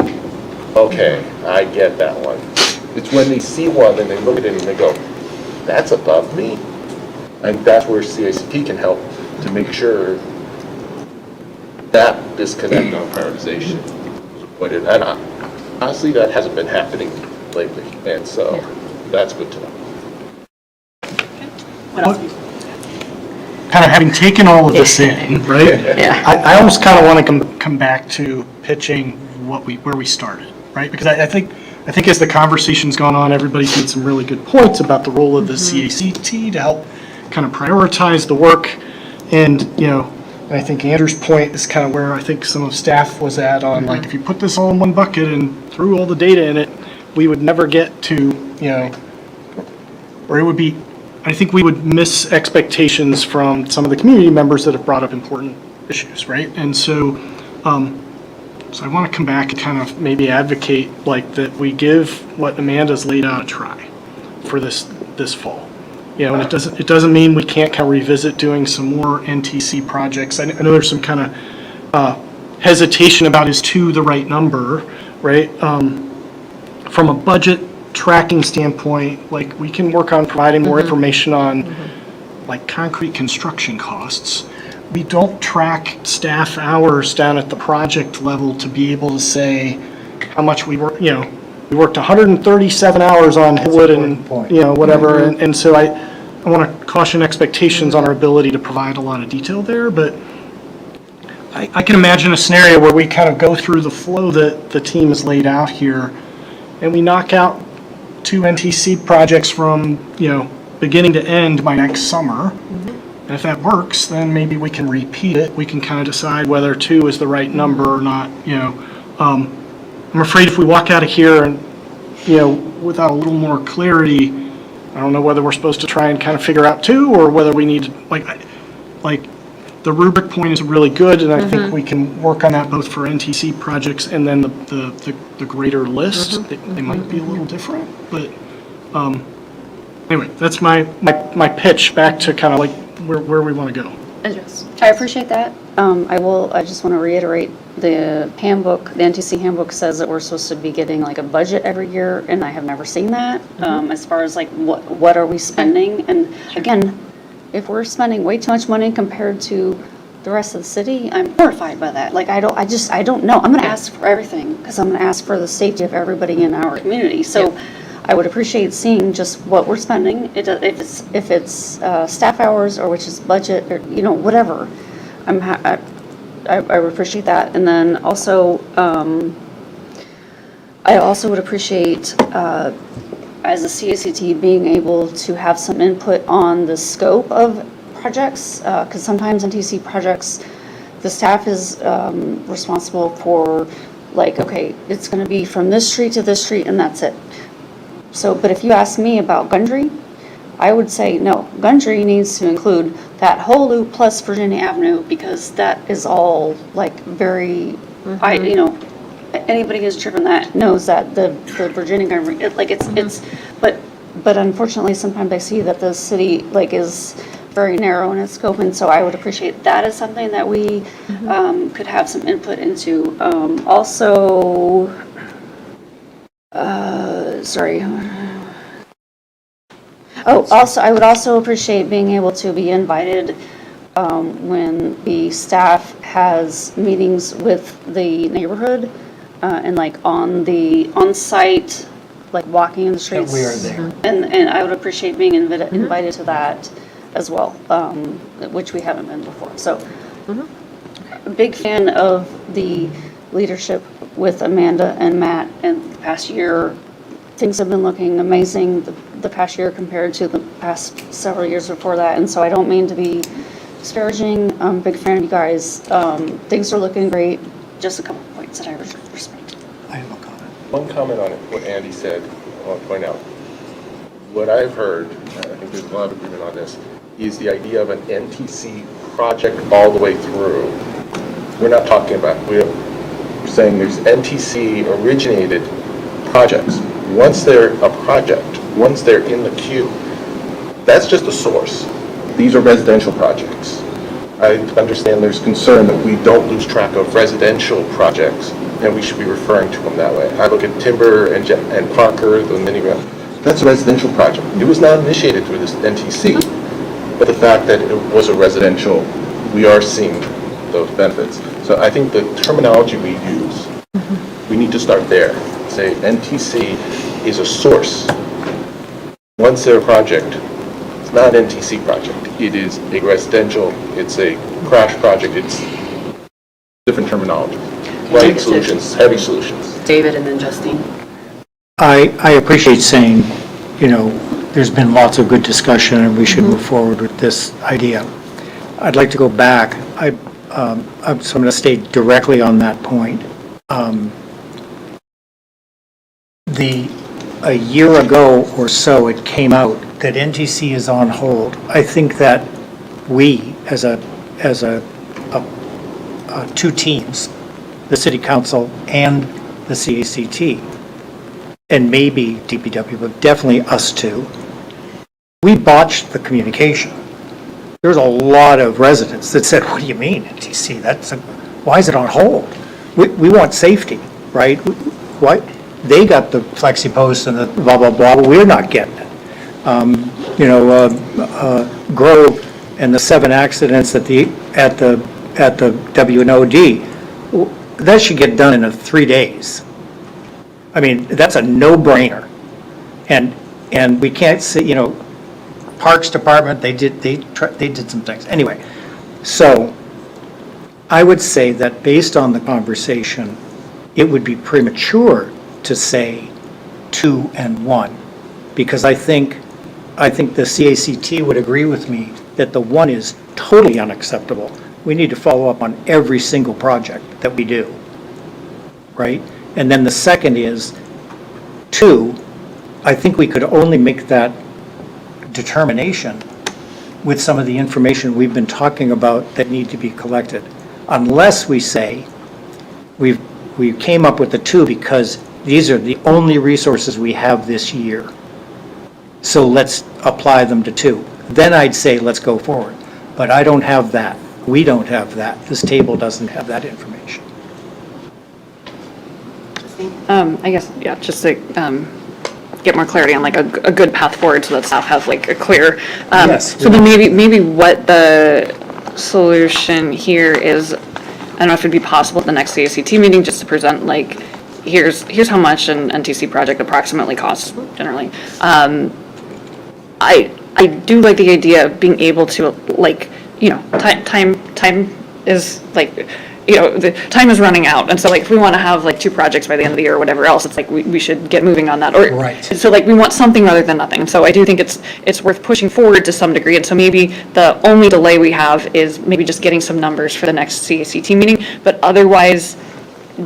okay, I get that one. It's when they see one and they look at it and they go, that's above me. And that's where CACT can help to make sure that disconnect on prioritization is avoided. And honestly, that hasn't been happening lately, and so that's good to know. What else? Kind of having taken all of this in, right? I almost kind of want to come back to pitching where we started, right? Because I think as the conversation's gone on, everybody's made some really good points about the role of the CACT to help kind of prioritize the work. And, and I think Andrew's point is kind of where I think some of staff was at on, like, if you put this all in one bucket and threw all the data in it, we would never get to, or it would be, I think we would miss expectations from some of the community members that have brought up important issues, right? And so, so I want to come back and kind of maybe advocate like that we give what Amanda's laid out a try for this fall. And it doesn't mean we can't kind of revisit doing some more NTC projects. I know there's some kind of hesitation about is 2 the right number, right? From a budget tracking standpoint, like we can work on providing more information on like concrete construction costs. We don't track staff hours down at the project level to be able to say, how much we work, we worked 137 hours on Hillwood and, whatever. And so I want to caution expectations on our ability to provide a lot of detail there, but I can imagine a scenario where we kind of go through the flow that the team has laid out here, and we knock out 2 NTC projects from, beginning to end by next summer. And if that works, then maybe we can repeat it. We can kind of decide whether 2 is the right number or not, I'm afraid if we walk out of here and, without a little more clarity, I don't know whether we're supposed to try and kind of figure out 2 or whether we need, like the rubric point is really good, and I think we can work on that both for NTC projects and then the greater list. They might be a little different, but anyway, that's my pitch back to kind of like where we want to go. I appreciate that. I just want to reiterate, the handbook, the NTC handbook says that we're supposed to be getting like a budget every year, and I have never seen that. As far as like, what are we spending? And again, if we're spending way too much money compared to the rest of the city, I'm horrified by that. Like, I don't know. I'm going to ask for everything, because I'm going to ask for the safety of everybody in our community. So I would appreciate seeing just what we're spending, if it's staff hours or which is budget or, whatever. I would appreciate that. And then also, I also would appreciate, as a CACT, being able to have some input on the scope of projects, because sometimes NTC projects, the staff is responsible for, like, okay, it's going to be from this street to this street and that's it. So, but if you ask me about Gundry, I would say, no, Gundry needs to include that whole loop plus Virginia Avenue, because that is all like very, anybody who's driven that knows that the Virginia Gundry, but unfortunately sometimes I see that the city like is very narrow in its scope, and so I would appreciate that as something that we could have some input into. I would also appreciate being able to be invited when the staff has meetings with the neighborhood and like on-site, like walking in the streets. That we are there. And I would appreciate being invited to that as well, which we haven't been before. So, a big fan of the leadership with Amanda and Matt in the past year. Things have been looking amazing the past year compared to the past several years before that, and so I don't mean to be disparaging. I'm a big fan of you guys. Things are looking great. Just a couple points that I respect. I have a comment. One comment on what Andy said, I want to point out. What I've heard, and I think there's a lot of agreement on this, is the idea of an NTC project all the way through. We're not talking about, we're saying there's NTC originated projects. Once they're a project, once they're in the queue, that's just a source. These are residential projects. I understand there's concern that we don't lose track of residential projects, and we should be referring to them that way. I look at Timber and Parker, the mini rail. That's a residential project. It was not initiated through this NTC, but the fact that it was a residential, we are seeing those benefits. So I think the terminology we use, we need to start there. Say NTC is a source. Once they're a project, it's not an NTC project. It is a residential, it's a crash project, it's different terminology. Light solutions, heavy solutions. David and then Justine. I appreciate saying, there's been lots of good discussion and we should move forward with this idea. I'd like to go back. So I'm going to stay directly on that point. A year ago or so, it came out that NTC is on hold. I think that we, as two teams, the City Council and the CACT, and maybe DPW, but definitely us two, we botched the communication. There's a lot of residents that said, what do you mean, NTC? Why is it on hold? We want safety, right? Why? They got the flexi posts and the blah, blah, blah, but we're not getting it. Grove and the 7 accidents at the WNOD, that should get done in 3 days. I mean, that's a no-brainer. And we can't say, you know, Parks Department, they did some things. Anyway, so I would say that based on the conversation, it would be premature to say 2 and 1, because I think the CACT would agree with me that the 1 is totally unacceptable. We need to follow up on every single project that we do, right? And then the second is 2, I think we could only make that determination with some of the information we've been talking about that need to be collected. Unless we say, we came up with the 2 because these are the only resources we have this year. So let's apply them to 2. Then I'd say, let's go forward. But I don't have that. We don't have that. This table doesn't have that information. I guess, yeah, just to get more clarity on like a good path forward so that staff has like a clear. Yes. So then maybe what the solution here is, I don't know if it'd be possible at the next CACT meeting just to present like, here's how much an NTC project approximately costs generally. I do like the idea of being able to like, you know, time is like, you know, the time is running out. And so like, if we want to have like 2 projects by the end of the year or whatever else, it's like, we should get moving on that. Or, Right. So like, we want something rather than nothing. So I do think it's worth pushing forward to some degree. And so maybe the only delay we have is maybe just getting some numbers for the next CACT meeting, but otherwise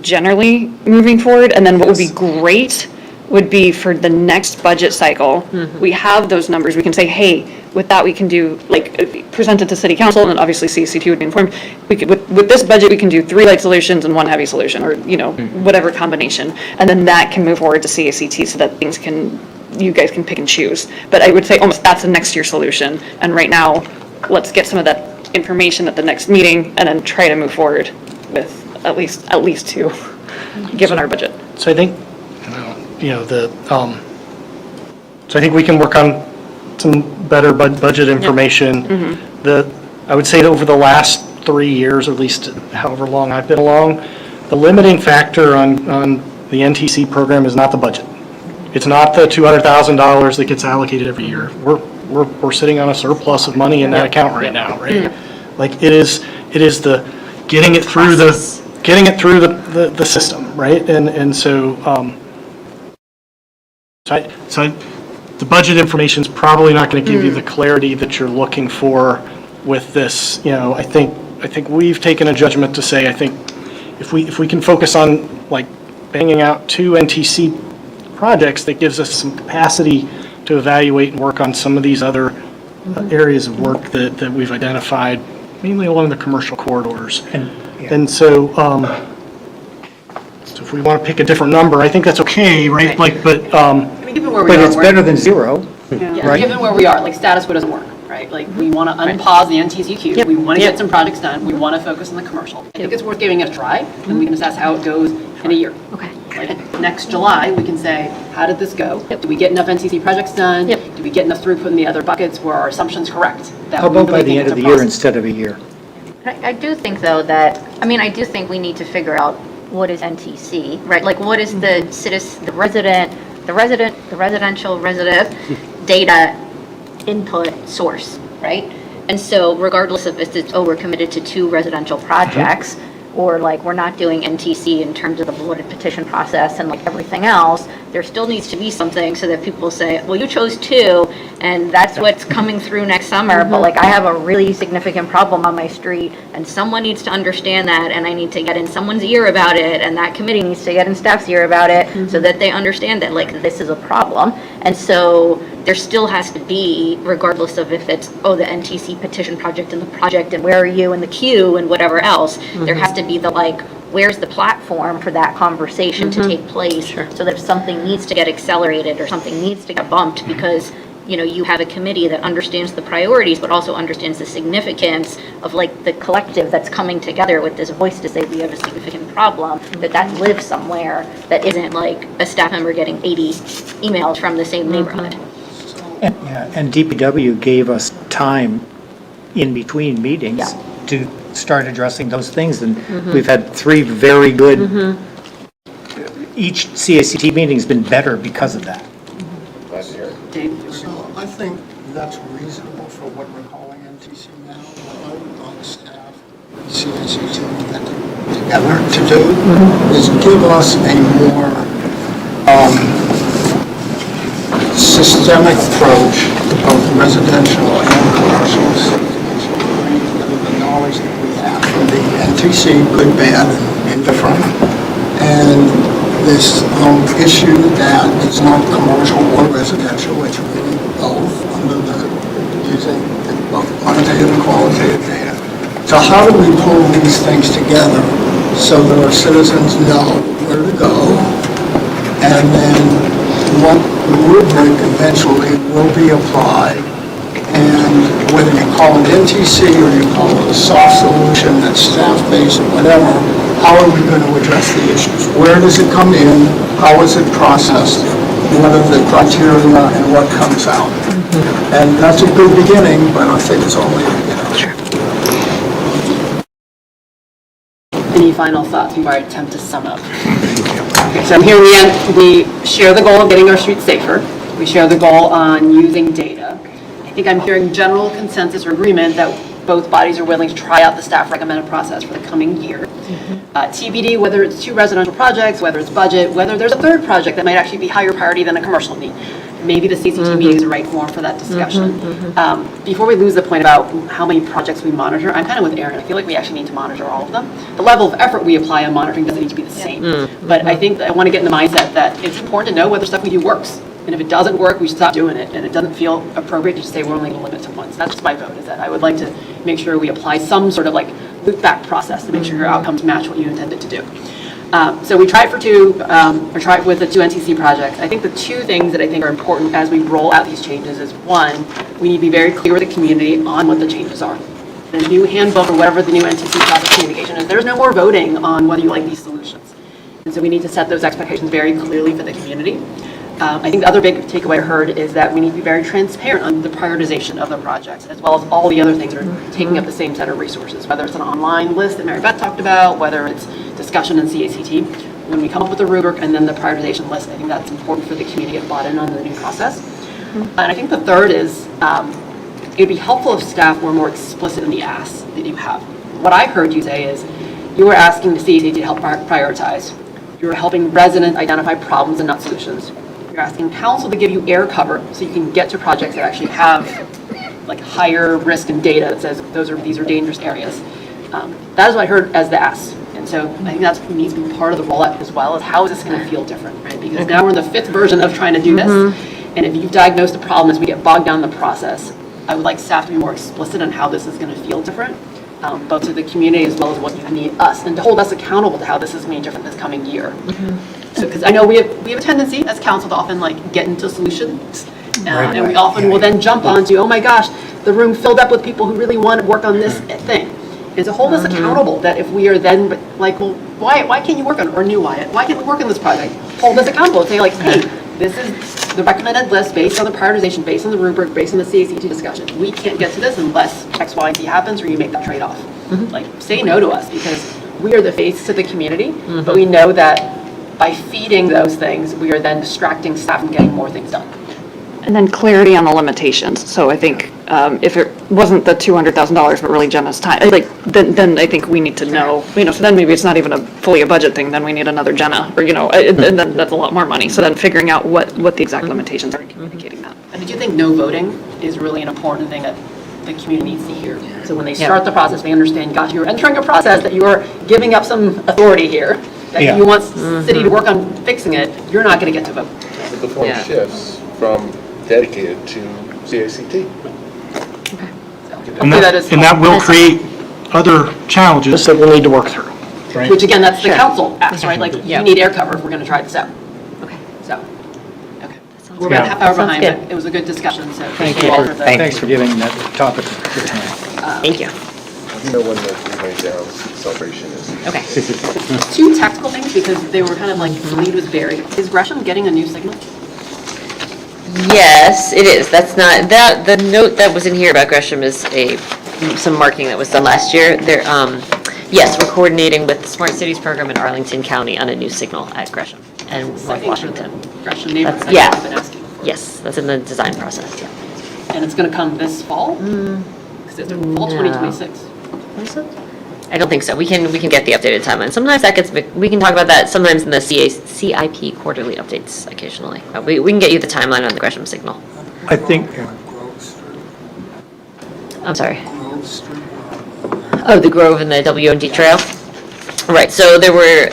generally moving forward. And then what would be great would be for the next budget cycle, we have those numbers, we can say, hey, with that we can do, like, present it to city council, and then obviously CACT would be informed. We could, with this budget, we can do 3 light solutions and 1 heavy solution, or, you know, whatever combination. And then that can move forward to CACT so that things can, you guys can pick and choose. But I would say almost that's a next year solution. And right now, let's get some of that information at the next meeting and then try to move forward with at least 2, given our budget. So I think, you know, so I think we can work on some better budget information. I would say that over the last 3 years, or at least however long I've been along, the limiting factor on the NTC program is not the budget. It's not the $200,000 that gets allocated every year. We're sitting on a surplus of money in that account right now, right? Like it is the getting it through the system, right? And so the budget information is probably not going to give you the clarity that you're looking for with this. You know, I think we've taken a judgment to say, I think if we can focus on like banging out 2 NTC projects, that gives us some capacity to evaluate and work on some of these other areas of work that we've identified, mainly along the commercial corridors. And so, so if we want to pick a different number, I think that's okay, right? Like, but Given where we But are, it's better than 0. Yeah, right? given where we are, like status quo doesn't work, right? Like we want to unpause the NTCQ. We want to get some projects done. We want to focus on the commercial. I think it's worth giving it a try, and we can assess how it goes in a year. Okay. Like next July, we can say, how did this go? Do we get enough NTC projects done? Do we get enough throughput in the other buckets? Were our assumptions correct? That How we about by really the think end it's of a the year process. instead of a year? I do think, though, that, I do think we need to figure out what is NTC, right? Like, what is the citizen, the residential resident data input source, right? And so regardless of if it's, oh, we're committed to 2 residential projects, or like we're not doing NTC in terms of the voted petition process and like everything else, there still needs to be something so that people say, well, you chose 2, and that's what's coming through next summer, but like I have a really significant problem on my street, and someone needs to understand that, and I need to get in someone's ear about it, and that committee needs to get in staff's ear about it, so that they understand that like this is a problem. And so there still has to be, regardless of if it's, oh, the NTC petition project and the project, and where are you in the queue and whatever else, there has to be the like, where's the platform for that conversation to take place, so that if something needs to get accelerated or something needs to get bumped, because you know, you have a committee that understands the priorities, but also understands the significance of like the collective that's coming together with this voice to say we have a significant problem, that lives somewhere, that isn't like a staff member getting 80 emails from the same neighborhood. And DPW gave us time in between meetings to start addressing those things, and we've had 3 very good each CACT meeting's been better because of that. Glad to hear it. Dave? So I think that's reasonable for what we're calling NTC now. What I would like staff, CACT, get together to do is give us a more systemic approach to both residential and commercial seasons, given the knowledge that we have from the NTC, good, bad, and indifferent, and this issue that it's not commercial or residential, it's really both under the using both quantitative and qualitative data. So how do we pull these things together so that our citizens know where to go, and then what rubric eventually will be applied, and whether you call it NTC or you call it a soft solution that's staff-based or whatever, how are we going to address the issues? Where does it come in? How is it processed? What are the criteria and what comes out? And that's a good beginning, but I think it's only, Any final thoughts before I attempt to sum up? Okay, so here in the end, we share the goal of getting our streets safer. We share the goal on using data. I think I'm hearing general consensus or agreement that both bodies are willing to try out the staff recommended process for the coming year. TBD, whether it's 2 residential projects, whether it's budget, whether there's a third project that might actually be higher priority than a commercial need. Maybe the CCT meeting is the right forum for that discussion. Before we lose the point about how many projects we monitor, I'm kind of with Erin. I feel like we actually need to monitor all of them. The level of effort we apply on monitoring doesn't need to be the same. But I think that I want to get in the mindset that it's important to know whether stuff we do works. And if it doesn't work, we should stop doing it. And it doesn't feel appropriate to just say we're only going to limit to once. That's just my vote, is that I would like to make sure we apply some sort of like loop back process to make sure your outcomes match what you intended to do. So we tried for 2, or tried with the 2 NTC projects. I think the 2 things that I think are important as we roll out these changes is, 1, we need to be very clear with the community on what the changes are. The new handbook or whatever the new NTC process communication is, there's no more voting on whether you like these solutions. And so we need to set those expectations very clearly for the community. I think the other big takeaway I heard is that we need to be very transparent on the prioritization of the projects, as well as all the other things that are taking up the same set of resources, whether it's an online list that Mary Beth talked about, whether it's discussion in CACT. When we come up with the rubric and then the prioritization list, I think that's important for the community to get bought in on the new process. And I think the third is, it'd be helpful if staff were more explicit in the asks that you have. What I heard you say is, you were asking the CACT to help prioritize. You were helping residents identify problems and not solutions. You're asking council to give you air cover so you can get to projects that actually have like higher risk and data that says these are dangerous areas. That is what I heard as the ask. And so I think that needs to be part of the rollout as well, is how is this going to feel different, right? Because now we're in the 5th version of trying to do this. And if you've diagnosed the problem as we get bogged down in the process, I would like staff to be more explicit on how this is going to feel different, both to the community as well as what you need us, and to hold us accountable to how this is going to be different this coming year. So, because I know we have a tendency as council to often like get into solutions, and we often will then jump onto, oh my gosh, the room filled up with people who really want to work on this thing. And to hold us accountable that if we are then like, well, why can't you work on, or new Wyatt, why can't we work on this project? Hold us accountable and say like, hey, this is the recommended list based on the prioritization, based on the rubric, based on the CACT discussion. We can't get to this unless X, Y, and Z happens, or you make that trade-off. Like, say no to us, because we are the face to the community, but we know that by feeding those things, we are then distracting staff from getting more things done. And then clarity on the limitations. So I think if it wasn't the $200,000, but really Jenna's time, like, then I think we need to know, so then maybe it's not even fully a budget thing, then we need another Jenna, or, and then that's a lot more money. So then figuring out what the exact limitations are and communicating that. And I do think no voting is really an important thing that the community needs to hear. So when they start the process, they understand, gosh, you're entering a process that you are giving up some authority here, that you want city to work on fixing it, you're not going to get to vote. But the form shifts from dedicated to CACT. And that will create other challenges that we'll need to work through, right? Which again, that's the council asks, right? Like, you need air cover if we're going to try this out. Okay. So, okay. We're about a half hour behind, but it was a good discussion, so thank you all for the. Thanks for giving that topic your time. Thank you. You know when the 3 down celebration is. Okay. 2 tactical things, because they were kind of like, the lead was buried. Is Gresham getting a new signal? Yes, it is. That's not, the note that was in here about Gresham is some marking that was done last year. Yes, we're coordinating with the Smart Cities program in Arlington County on a new signal at Gresham. and North Second for the Washington. Gresham neighborhood. That's- yeah. I've been asking for. Yes, that's in the design process, yeah. And it's going to come this fall? Because it's fall 2026. Is it? I don't think so. We can get the updated timeline. Sometimes that gets, we can talk about that sometimes in the CIP quarterly updates occasionally. We can get you the timeline on the Gresham signal. I think, I'm sorry. Oh, the Grove and the WND Trail? Right, so there were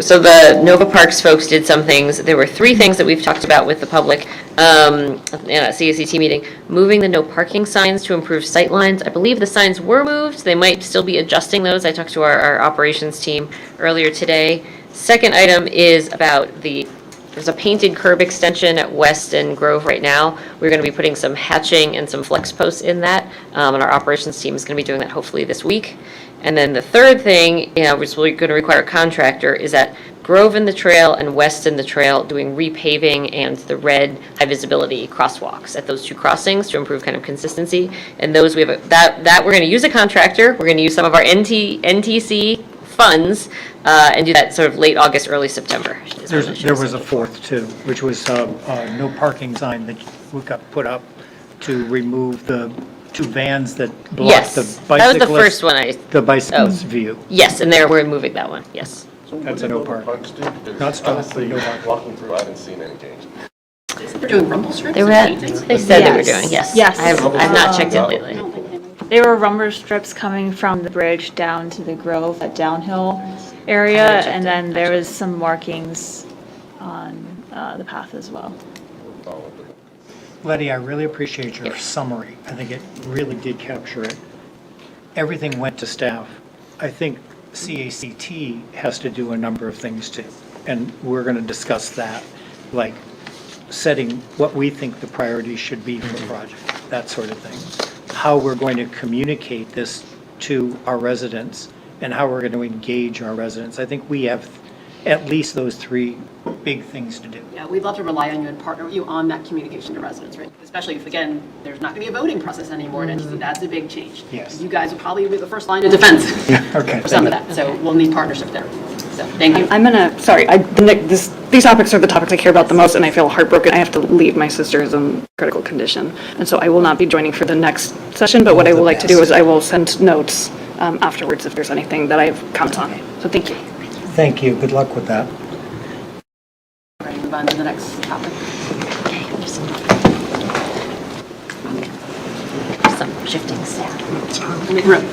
so the Nova Parks folks did some things. There were 3 things that we've talked about with the public in a CACT meeting. Moving the no parking signs to improve sight lines. I believe the signs were moved. They might still be adjusting those. I talked to our operations team earlier today. Second item is about there's a painted curb extension at West and Grove right now. We're going to be putting some hatching and some flex posts in that, and our operations team is going to be doing that hopefully this week. And then the third thing, which we're going to require a contractor, is at Grove in the Trail and West in the Trail doing repaving and the red high visibility crosswalks at those 2 crossings to improve kind of consistency. And those we have that we're going to use a contractor. We're going to use some of our NTC funds and do that sort of late August, early September. there was a fourth too, which was a no parking sign that we got put up to remove the 2 vans that block Yes, the that was the first one the bicyclist view. Yes, and we're moving that one, yes. That's a no park. Not stop, Honestly, no park. walking through, I haven't seen any change. They're doing rumble strips They and were at, paintings? they said they were Yes. doing, yes. Yes. I've not checked it lately. There were rumble strips coming from the bridge down to the Grove, that downhill area, and then there was some markings on the path as well. Letty, I really appreciate your summary. I think it really did capture it. Everything went to staff. I think CACT has to do a number of things too, and we're going to discuss that, like setting what we think the priorities should be for the project, that sort of thing. How we're going to communicate this to our residents and how we're going to engage our residents. I think we have at least those 3 big things to do. Yeah, we'd love to rely on you and partner with you on that communication to residents, right? Especially if, again, there's not going to be a voting process anymore at NTC. That's a big change. Yes. You guys will probably be the first line of defense Okay. for some of that. So we'll need partnership there. So thank you. I'm gonna, sorry, these topics are the topics I care about the most, and I feel heartbroken. I have to leave. My sister is in critical condition, and so I will not be joining for the next session, but what I would like to do is I will send notes afterwards if there's anything that I have comments on. So thank you. Thank you. Good luck with that. Ready to move on to the next topic. Okay, there's some shifting staff. Make room.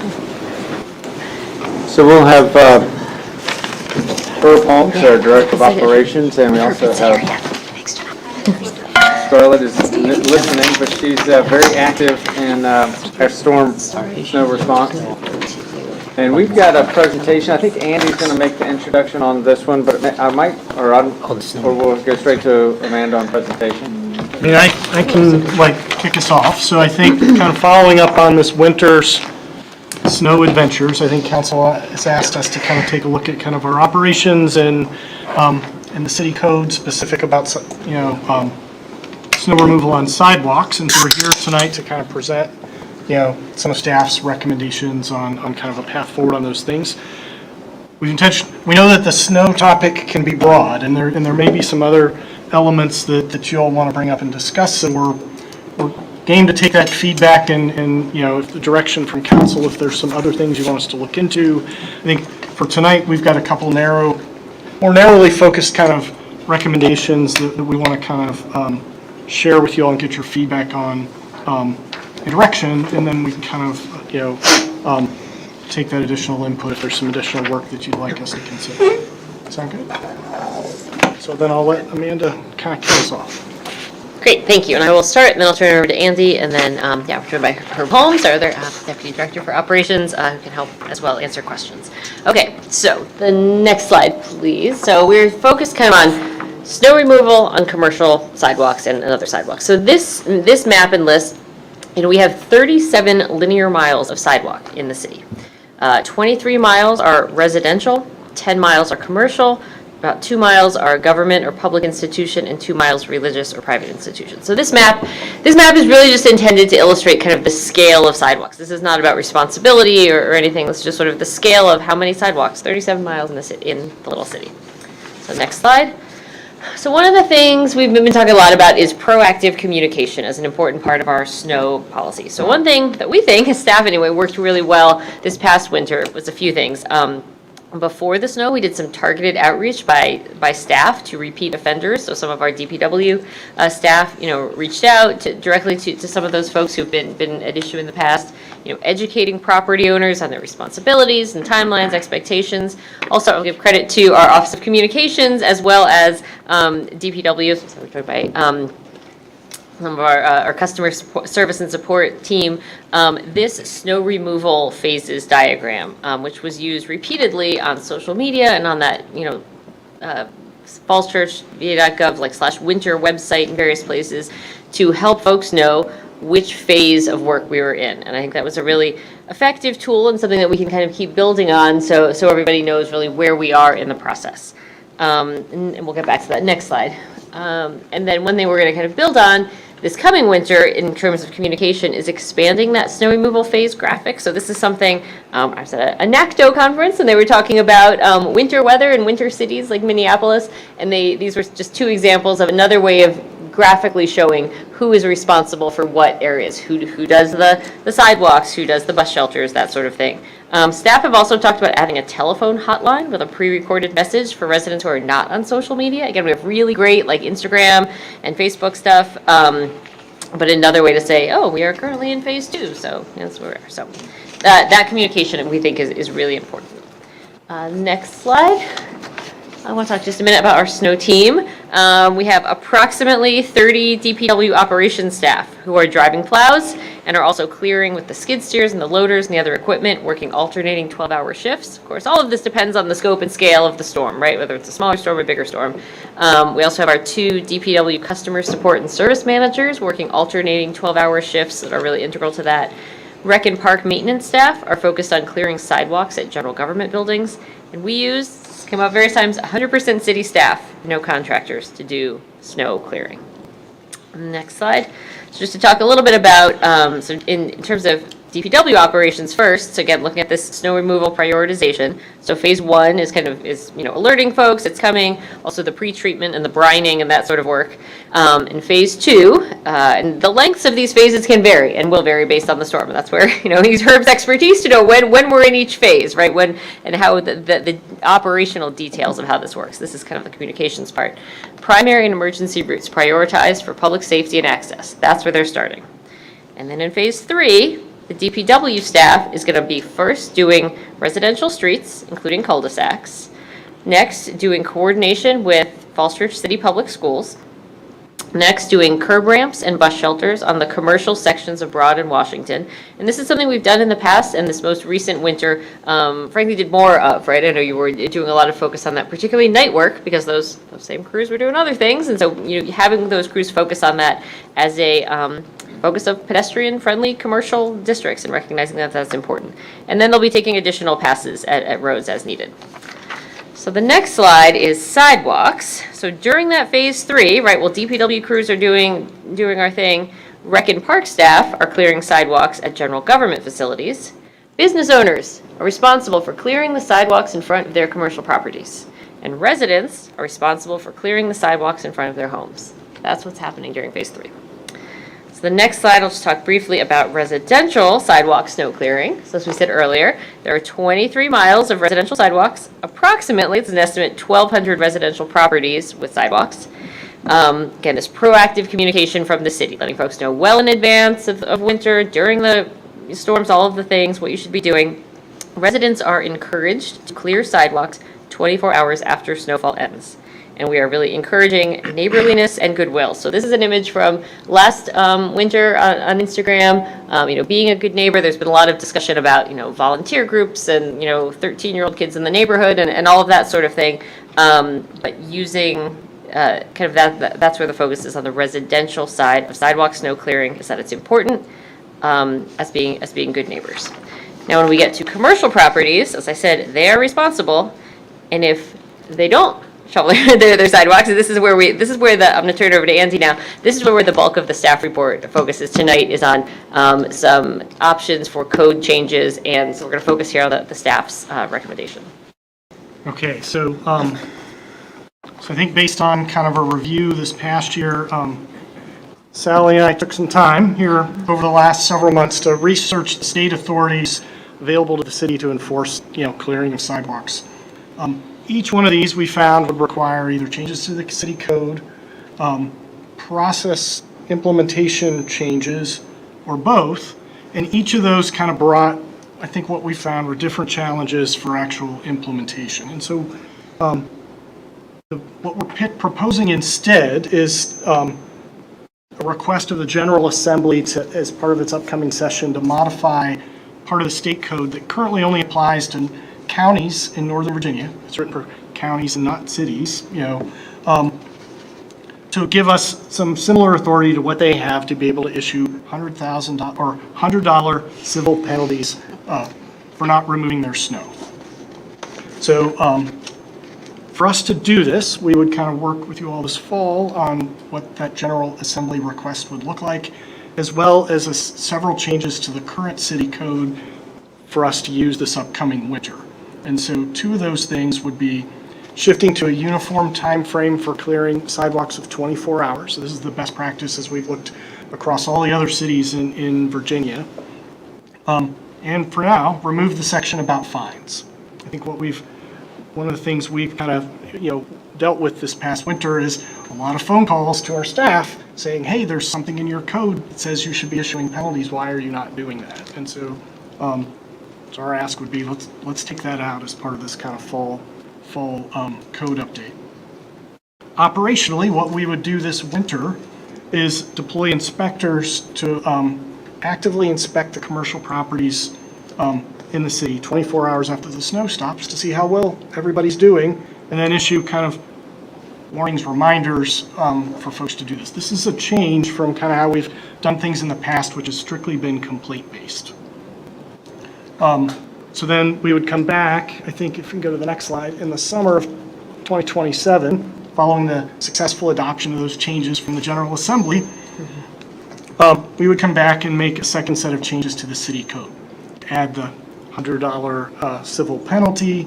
So we'll have Herb Holmes, our Director of Operations, and we also have Scarlett is listening, but she's very active in our storm snow response. And we've got a presentation. I think Andy's going to make the introduction on this one, but I might, or we'll go straight to Amanda on presentation. I mean, I can kick us off. So I think kind of following up on this winter's snow adventures, I think council has asked us to kind of take a look at kind of our operations and the city code specific about, snow removal on sidewalks. And so we're here tonight to kind of present, some of staff's recommendations on kind of a path forward on those things. We know that the snow topic can be broad, and there may be some other elements that you all want to bring up and discuss, and we're game to take that feedback and if the direction from council, if there's some other things you want us to look into. I think for tonight, we've got a couple more narrowly focused kind of recommendations that we want to kind of share with you all and get your feedback on the direction, and then we can kind of, take that additional input if there's some additional work that you'd like us to consider. Sound good? So then I'll let Amanda kind of kick us off. Great, thank you. And I will start, and then I'll turn it over to Andy, and then, we're joined by Herb Holmes, our other Deputy Director for Operations, who can help as well answer questions. Okay, so the next slide, please. So we're focused kind of on snow removal on commercial sidewalks and other sidewalks. So this map and list, we have 37 linear miles of sidewalk in the city. 23 miles are residential, 10 miles are commercial, about 2 miles are government or public institution, and 2 miles religious or private institution. So this map is really just intended to illustrate kind of the scale of sidewalks. This is not about responsibility or anything. This is just sort of the scale of how many sidewalks, 37 miles in the little city. So next slide. So one of the things we've been talking a lot about is proactive communication as an important part of our snow policy. So one thing that we think, as staff anyway, worked really well this past winter was a few things. Before the snow, we did some targeted outreach by staff to repeat offenders. So some of our DPW staff, reached out directly to some of those folks who've been at issue in the past. Educating property owners on their responsibilities and timelines, expectations. Also, I'll give credit to our Office of Communications as well as DPW, so we're joined by some of our customer service and support team, this snow removal phases diagram, which was used repeatedly on social media and on that, fallschurchva.gov/winter website in various places to help folks know which phase of work we were in. And I think that was a really effective tool and something that we can kind of keep building on so everybody knows really where we are in the process. And we'll get back to that next slide. And then one thing we're going to kind of build on this coming winter in terms of communication is expanding that snow removal phase graphic. So this is something, I was at a NACTO conference and they were talking about winter weather in winter cities like Minneapolis. And these were just two examples of another way of graphically showing who is responsible for what areas, who does the sidewalks, who does the bus shelters, that sort of thing. Staff have also talked about adding a telephone hotline with a pre-recorded message for residents who are not on social media. Again, we have really great like Instagram and Facebook stuff, but another way to say, oh, we are currently in phase 2, so that's where we are. So that communication we think is really important. Next slide. I want to talk just a minute about our snow team. We have approximately 30 DPW operations staff who are driving plows and are also clearing with the skid steers and the loaders and the other equipment, working alternating 12-hour shifts. Of course, all of this depends on the scope and scale of the storm, right? Whether it's a smaller storm or a bigger storm. We also have our 2 DPW customer support and service managers working alternating 12-hour shifts that are really integral to that. Rec and park maintenance staff are focused on clearing sidewalks at general government buildings. And we use, came up various times, 100% city staff, no contractors, to do snow clearing. Next slide. So just to talk a little bit about, so in terms of DPW operations first, so again, looking at this snow removal prioritization. So phase 1 is alerting folks it's coming, also the pre-treatment and the brining and that sort of work. In phase 2, and the lengths of these phases can vary and will vary based on the storm. And that's where, he's Herb's expertise to know when we're in each phase, right? When and how the operational details of how this works. This is kind of the communications part. Primary and emergency routes prioritized for public safety and access. That's where they're starting. And then in phase 3, the DPW staff is going to be first doing residential streets, including cul-de-sacs. Next, doing coordination with Falls Church City Public Schools. Next, doing curb ramps and bus shelters on the commercial sections of Broad and Washington. And this is something we've done in the past, and this most recent winter, frankly, did more of, right? I know you were doing a lot of focus on that, particularly night work, because those same crews were doing other things. And so, having those crews focus on that as a focus of pedestrian-friendly commercial districts and recognizing that that's important. And then they'll be taking additional passes at roads as needed. So the next slide is sidewalks. So during that phase 3, right, while DPW crews are doing our thing, rec and park staff are clearing sidewalks at general government facilities. Business owners are responsible for clearing the sidewalks in front of their commercial properties. And residents are responsible for clearing the sidewalks in front of their homes. That's what's happening during phase 3. So the next slide, I'll just talk briefly about residential sidewalk snow clearing. So as we said earlier, there are 23 miles of residential sidewalks. Approximately, it's an estimate, 1,200 residential properties with sidewalks. Again, this proactive communication from the city, letting folks know well in advance of winter, during the storms, all of the things, what you should be doing. Residents are encouraged to clear sidewalks 24 hours after snowfall ends. And we are really encouraging neighborliness and goodwill. So this is an image from last winter on Instagram. Being a good neighbor, there's been a lot of discussion about, volunteer groups and, 13-year-old kids in the neighborhood and all of that sort of thing. But using kind of that's where the focus is on the residential side of sidewalk snow clearing, is that it's important as being good neighbors. Now, when we get to commercial properties, as I said, they are responsible. And if they don't shovel their sidewalks, and this is where I'm going to turn it over to Andy now. This is where the bulk of the staff report focuses tonight, is on some options for code changes, and so we're going to focus here on the staff's recommendation. Okay, so So I think based on kind of a review this past year, Sally and I took some time here over the last several months to research the state authorities available to the city to enforce, clearing of sidewalks. Each one of these we found would require either changes to the city code, process implementation changes, or both. And each of those kind of brought, I think what we found were different challenges for actual implementation. And so what we're proposing instead is a request of the General Assembly to, as part of its upcoming session, to modify part of the state code that currently only applies to counties in Northern Virginia. It's written for counties and not cities, to give us some similar authority to what they have to be able to issue $100,000 or $100 civil penalties for not removing their snow. So for us to do this, we would kind of work with you all this fall on what that General Assembly request would look like, as well as several changes to the current city code for us to use this upcoming winter. And so two of those things would be shifting to a uniform time frame for clearing sidewalks of 24 hours. So this is the best practice as we've looked across all the other cities in Virginia. And for now, remove the section about fines. I think one of the things we've kind of, dealt with this past winter is a lot of phone calls to our staff saying, hey, there's something in your code that says you should be issuing penalties. Why are you not doing that? And so, so our ask would be, let's take that out as part of this kind of fall code update. Operationally, what we would do this winter is deploy inspectors to actively inspect the commercial properties in the city 24 hours after the snow stops to see how well everybody's doing, and then issue kind of warnings, reminders for folks to do this. This is a change from kind of how we've done things in the past, which has strictly been complaint-based. So then we would come back, I think if we can go to the next slide, in the summer of 2027, following the successful adoption of those changes from the General Assembly, we would come back and make a second set of changes to the city code. Add the $100 civil penalty.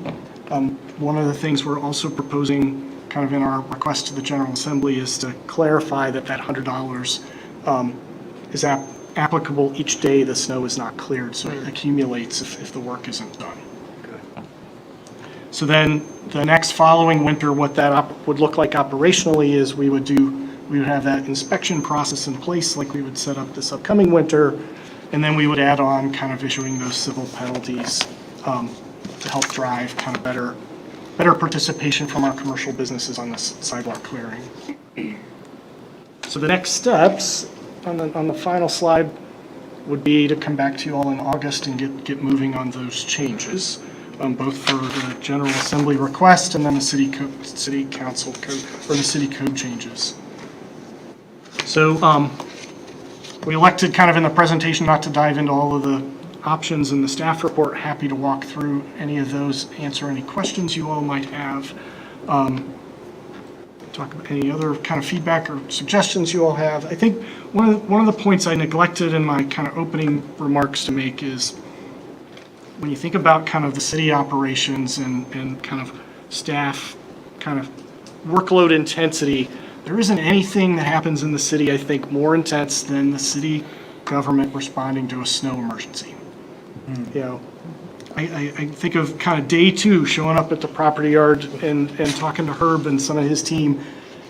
One of the things we're also proposing kind of in our request to the General Assembly is to clarify that $100 is applicable each day the snow is not cleared, so it accumulates if the work isn't done. So then the next following winter, what that would look like operationally is we would have that inspection process in place like we would set up this upcoming winter, and then we would add on kind of issuing those civil penalties to help drive kind of better participation from our commercial businesses on this sidewalk clearing. So the next steps on the final slide would be to come back to you all in August and get moving on those changes, both for the General Assembly request and then the city council code or the city code changes. So we elected kind of in the presentation not to dive into all of the options in the staff report. Happy to walk through any of those, answer any questions you all might have. Talk about any other kind of feedback or suggestions you all have. I think one of the points I neglected in my kind of opening remarks to make is when you think about kind of the city operations and kind of staff kind of workload intensity, there isn't anything that happens in the city, I think, more intense than the city government responding to a snow emergency. I think of kind of day two, showing up at the property yard and talking to Herb and some of his team.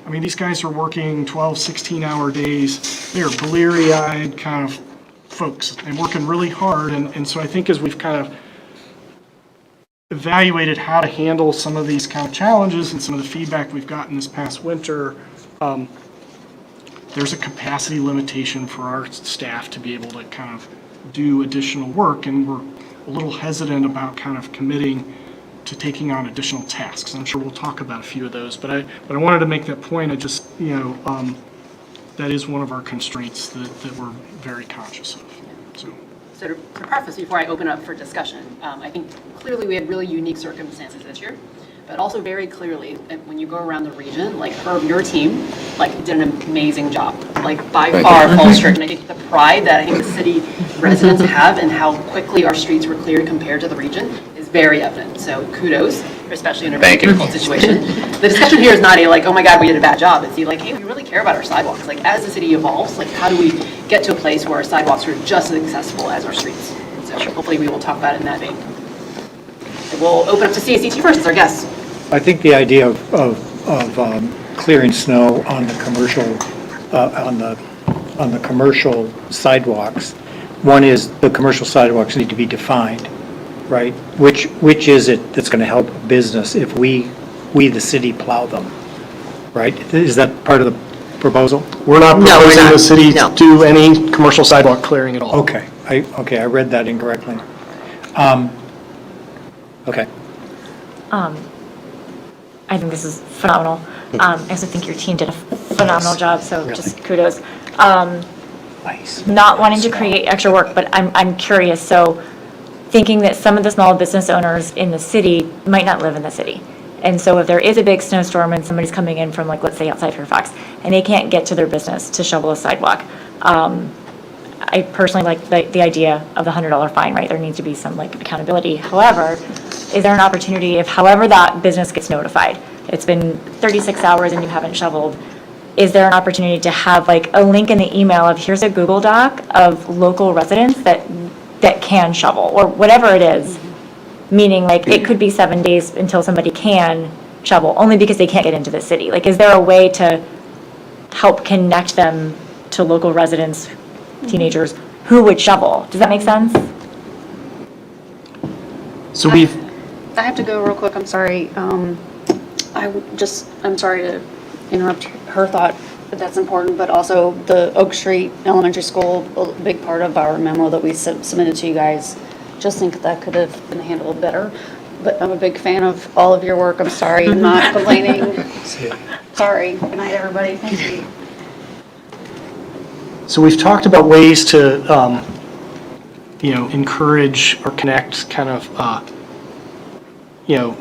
I mean, these guys are working 12, 16-hour days. They're bleary-eyed kind of folks and working really hard. And so I think as we've kind of evaluated how to handle some of these kind of challenges and some of the feedback we've gotten this past winter, there's a capacity limitation for our staff to be able to kind of do additional work, and we're a little hesitant about kind of committing to taking on additional tasks. I'm sure we'll talk about a few of those, but I wanted to make that point. I just, that is one of our constraints that we're very conscious of. So to preface before I open up for discussion, I think clearly we had really unique circumstances this year, but also very clearly when you go around the region, like Herb, your team, did an amazing job, by far Falls Church. And I think the pride that I think the city residents have and how quickly our streets were cleared compared to the region is very evident. So kudos, especially in a very difficult situation. the discussion here is not a like, oh my God, we did a bad job. It's like, hey, we really care about our sidewalks. Like, as the city evolves, like, how do we get to a place where our sidewalks are just as accessible as our streets? So hopefully we will talk about it in that vein. We'll open up to CACT first as our guest. I think the idea of clearing snow on the commercial, on the commercial sidewalks, one is the commercial sidewalks need to be defined, right? Which is it that's going to help business if we, the city, plow them, right? Is that part of the proposal? We're not proposing the city No. to do any commercial sidewalk clearing at all. Okay, I read that incorrectly. Okay. I think this is phenomenal. I also think your team did a phenomenal job, so just kudos. Nice. Not wanting to create extra work, but I'm curious, so thinking that some of the small business owners in the city might not live in the city. And so if there is a big snowstorm and somebody's coming in from, like, let's say outside Fairfax, and they can't get to their business to shovel a sidewalk, I personally like the idea of the $100 fine, right? There needs to be some, like, accountability. However, is there an opportunity if, however that business gets notified, it's been 36 hours and you haven't shoveled, is there an opportunity to have, like, a link in the email of here's a Google Doc of local residents that can shovel, or whatever it is? Meaning, like, it could be 7 days until somebody can shovel, only because they can't get into the city. Like, is there a way to help connect them to local residents, teenagers, who would shovel? Does that make sense? So we've, I have to go real quick, I'm sorry. I'm sorry to interrupt her thought, but that's important, but also the Oak Street Elementary School, a big part of our memo that we submitted to you guys, just think that could have been handled better. But I'm a big fan of all of your work, I'm sorry, I'm not complaining. Sorry, good night, everybody, thank you. so we've talked about ways to, encourage or connect kind of,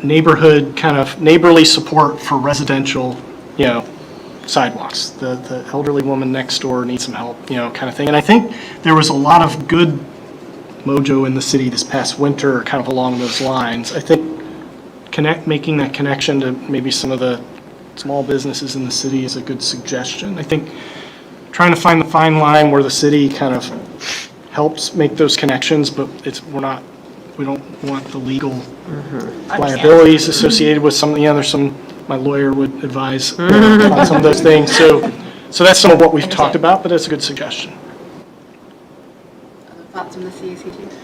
neighborhood, kind of neighborly support for residential, sidewalks. The elderly woman next door needs some help, kind of thing. And I think there was a lot of good mojo in the city this past winter, kind of along those lines. I think making that connection to maybe some of the small businesses in the city is a good suggestion. I think trying to find the fine line where the city kind of helps make those connections, but we don't want the legal liabilities associated with some, there's some, my lawyer would advise on some of those things. So that's some of what we've talked about, but it's a good suggestion. Other thoughts from the CACT?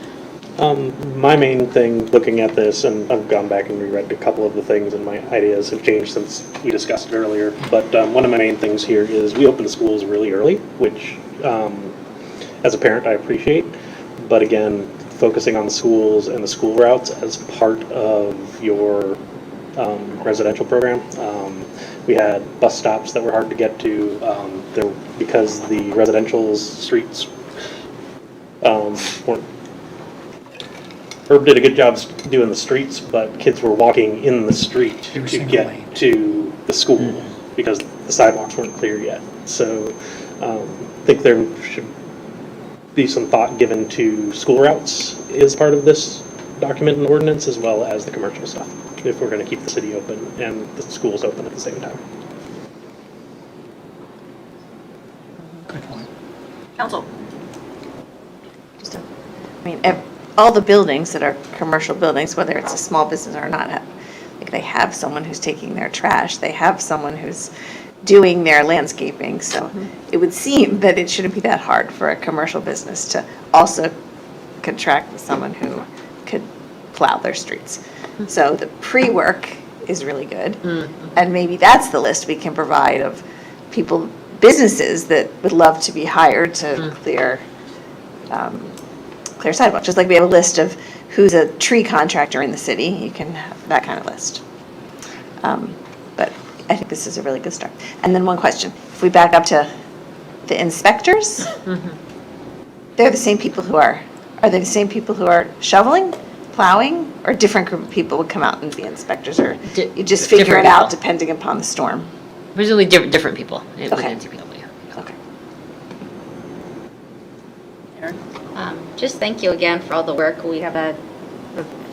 My main thing, looking at this, and I've gone back and reread a couple of the things, and my ideas have changed since we discussed it earlier, but one of my main things here is we open the schools really early, which as a parent I appreciate, but again, focusing on the schools and the school routes as part of your residential program. We had bus stops that were hard to get to because the residential streets weren't. Herb did a good job doing the streets, but kids were walking in the street to get to the school because the sidewalks weren't clear yet. So I think there should be some thought given to school routes as part of this document and ordinance, as well as the commercial stuff, if we're going to keep the city open and the schools open at the same time. Council? All the buildings that are commercial buildings, whether it's a small business or not, like they have someone who's taking their trash, they have someone who's doing their landscaping, so it would seem that it shouldn't be that hard for a commercial business to also contract with someone who could plow their streets. So the pre-work is really good, and maybe that's the list we can provide of businesses that would love to be hired to clear sidewalks, just like we have a list of who's a tree contractor in the city. You can have that kind of list. But I think this is a really good start. And then one question, if we back up to the inspectors, they're the same people who are they the same people who are shoveling, plowing, or a different group of people would come out and be inspectors, or you just figure it Different out people. depending upon the storm? Usually different people within Okay. DPW. Okay. Just thank you again for all the work. We have a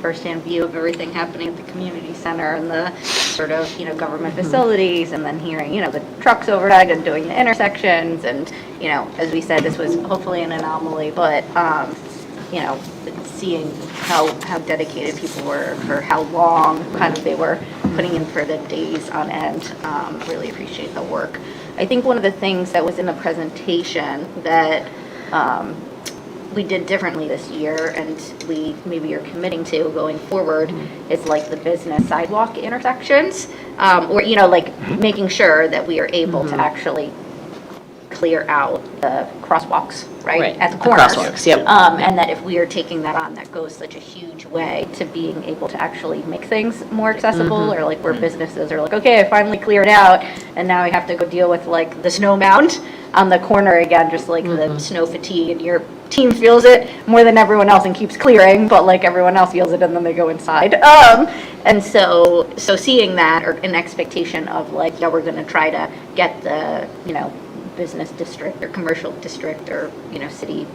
firsthand view of everything happening at the community center and the sort of, government facilities, and then hearing, the trucks overhead and doing the intersections, and, as we said, this was hopefully an anomaly, but, seeing how dedicated people were, for how long kind of they were putting in for the days on end. Really appreciate the work. I think one of the things that was in the presentation that we did differently this year, and we maybe are committing to going forward, is like the business sidewalk intersections, or, making sure that we are able to actually clear out the crosswalks, right? At the corners. Crosswalks, yep. And that if we are taking that on, that goes such a huge way to being able to actually make things more accessible, or like where businesses are like, okay, I finally cleared out, and now I have to go deal with like the snow mound on the corner again, just like the snow fatigue, and your team feels it more than everyone else and keeps clearing, but like everyone else feels it and then they go inside. And so seeing that, or an expectation of like, yeah, we're gonna try to get the, business district or commercial district or, city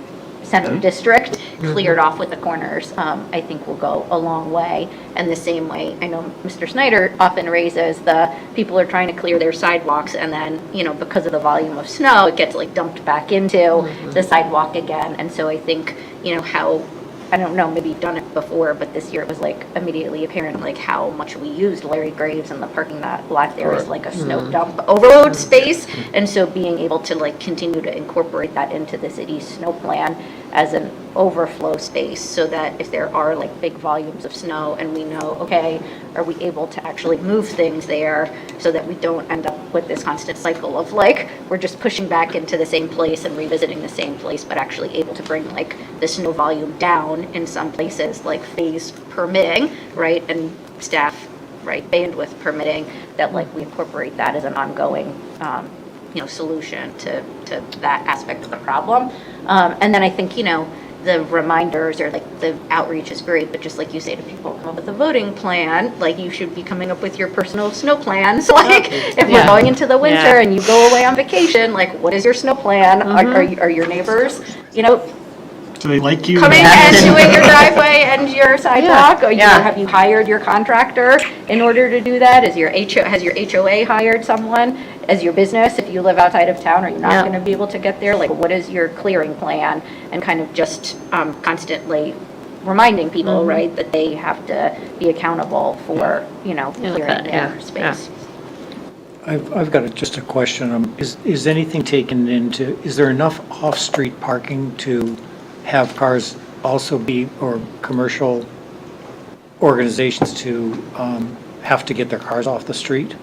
center district cleared off with the corners, I think will go a long way. And the same way, I know Mr. Snyder often raises the people are trying to clear their sidewalks, and then, because of the volume of snow, it gets like dumped back into the sidewalk again. And so I think, how, I don't know, maybe you've done it before, but this year it was like immediately apparent like how much we used Larry Graves and the parking lot there as like a snow dump overload space. And so being able to like continue to incorporate that into the city's snow plan as an overflow space, so that if there are like big volumes of snow and we know, okay, are we able to actually move things there so that we don't end up with this constant cycle of like, we're just pushing back into the same place and revisiting the same place, but actually able to bring like the snow volume down in some places, like phase permitting, right? And staff, right, bandwidth permitting, that like we incorporate that as an ongoing, solution to that aspect of the problem. And then I think, the reminders or like the outreach is great, but just like you say to people, come up with a voting plan, like you should be coming up with your personal snow plans. Like if we're going into the winter and you go away on vacation, like what is your snow plan? Are your neighbors, Do they like you? coming and doing your driveway and your sidewalk? Or have you hired your contractor in order to do that? Has your HOA hired someone as your business? If you live outside of town, are you not going to be able to get there? Like, what is your clearing plan? And kind of just constantly reminding people, right, that they have to be accountable for, clearing their space. I've got just a question. Is anything taken into, is there enough off-street parking to have cars also be, or commercial organizations to have to get their cars off the street?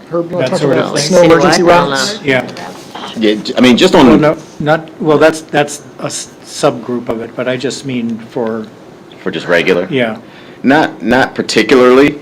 Herb, you want That to talk sort of about thing. snow emergency routes? Yeah. Yeah, I mean, just Well, on, no, that's a subgroup of it, but I just mean for, just regular? yeah. Not particularly.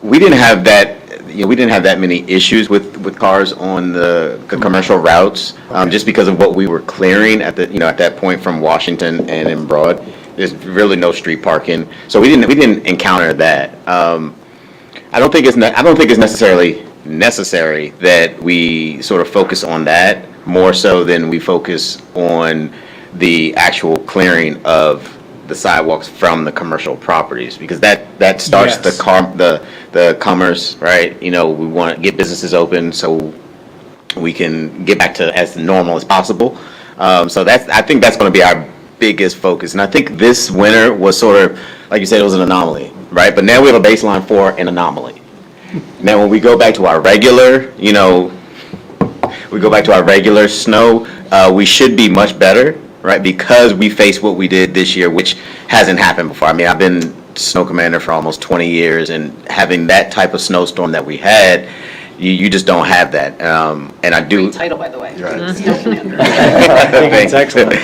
We didn't have that, we didn't have that many issues with cars on the commercial routes, just because of what we were clearing at the, at that point from Washington and in Broad. There's really no street parking, so we didn't encounter that. I don't think it's necessarily necessary that we sort of focus on that more so than we focus on the actual clearing of the sidewalks from the commercial properties, because that starts Yes. the commerce, right? We want to get businesses open so we can get back to as normal as possible. So I think that's going to be our biggest focus. And I think this winter was sort of, like you said, it was an anomaly, right? But now we have a baseline for an anomaly. Now, when we go back to our regular, snow, we should be much better, right? Because we faced what we did this year, which hasn't happened before. I mean, I've been snow commander for almost 20 years, and having that type of snowstorm that we had, you just don't have that. And I do. Great title, by the way. Snow Commander. I think it's excellent.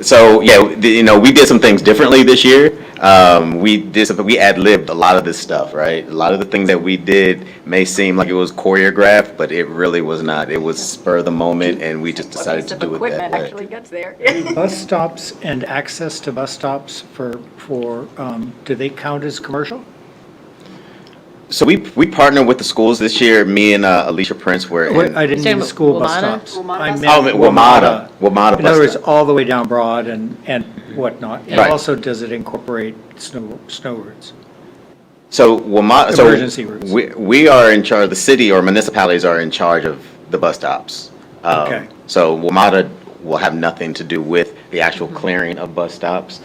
So yeah, we did some things differently this year. We ad-libbed a lot of this stuff, right? A lot of the things that we did may seem like it was choreographed, but it really was not. It was spur of the moment, and we just decided to do it that way. Actually gets there. Bus stops and access to bus stops do they count as commercial? So we partnered with the schools this year. Me and Alicia Prince were in. I didn't Saying mean school bus WMATA? stops. WMATA I bus meant Oh, WMATA In bus other words, stop. all the way down Broad and whatnot. And Right. also, does it incorporate snow routes? So WMATA. So Emergency routes. we are in charge. The city or municipalities are in charge of the bus stops. Okay. So WMATA will have nothing to do with the actual clearing of bus stops.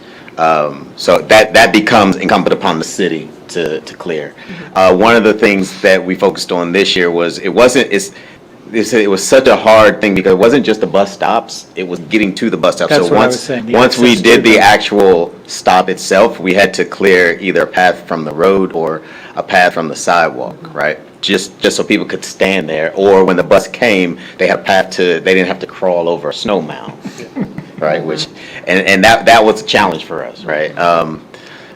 So that becomes incumbent upon the city to clear. One of the things that we focused on this year was it was such a hard thing because it wasn't just the bus stops, it was getting to the bus stops. That's So what I once was saying, the once we access did to the them. actual stop itself, we had to clear either a path from the road or a path from the sidewalk, right? Just so people could stand there, or when the bus came, they didn't have to crawl over a snow mound, right? Which, and that was a challenge for us, right?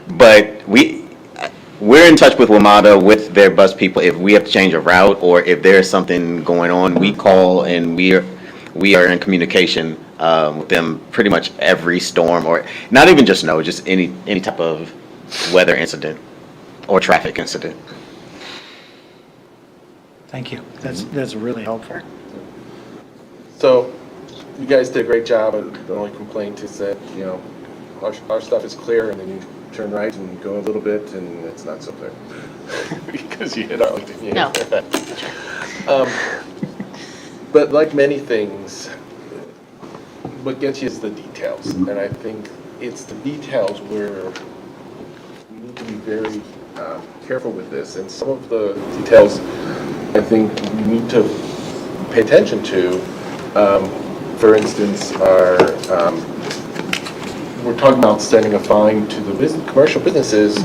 But we're in touch with WMATA, with their bus people. If we have to change a route or if there's something going on, we call and we are in communication with them pretty much every storm, or not even just snow, just any type of weather incident or traffic incident. Thank you. That's really helpful. So, you guys did a great job. The only complaint is that, our stuff is clear, and then you turn right and go a little bit, and it's not so clear. Because you hit Arlington. No. But like many things, what gets you is the details. And I think it's the details where we need to be very careful with this. And some of the details, I think we need to pay attention to. For instance, we're talking about sending a fine to the commercial businesses,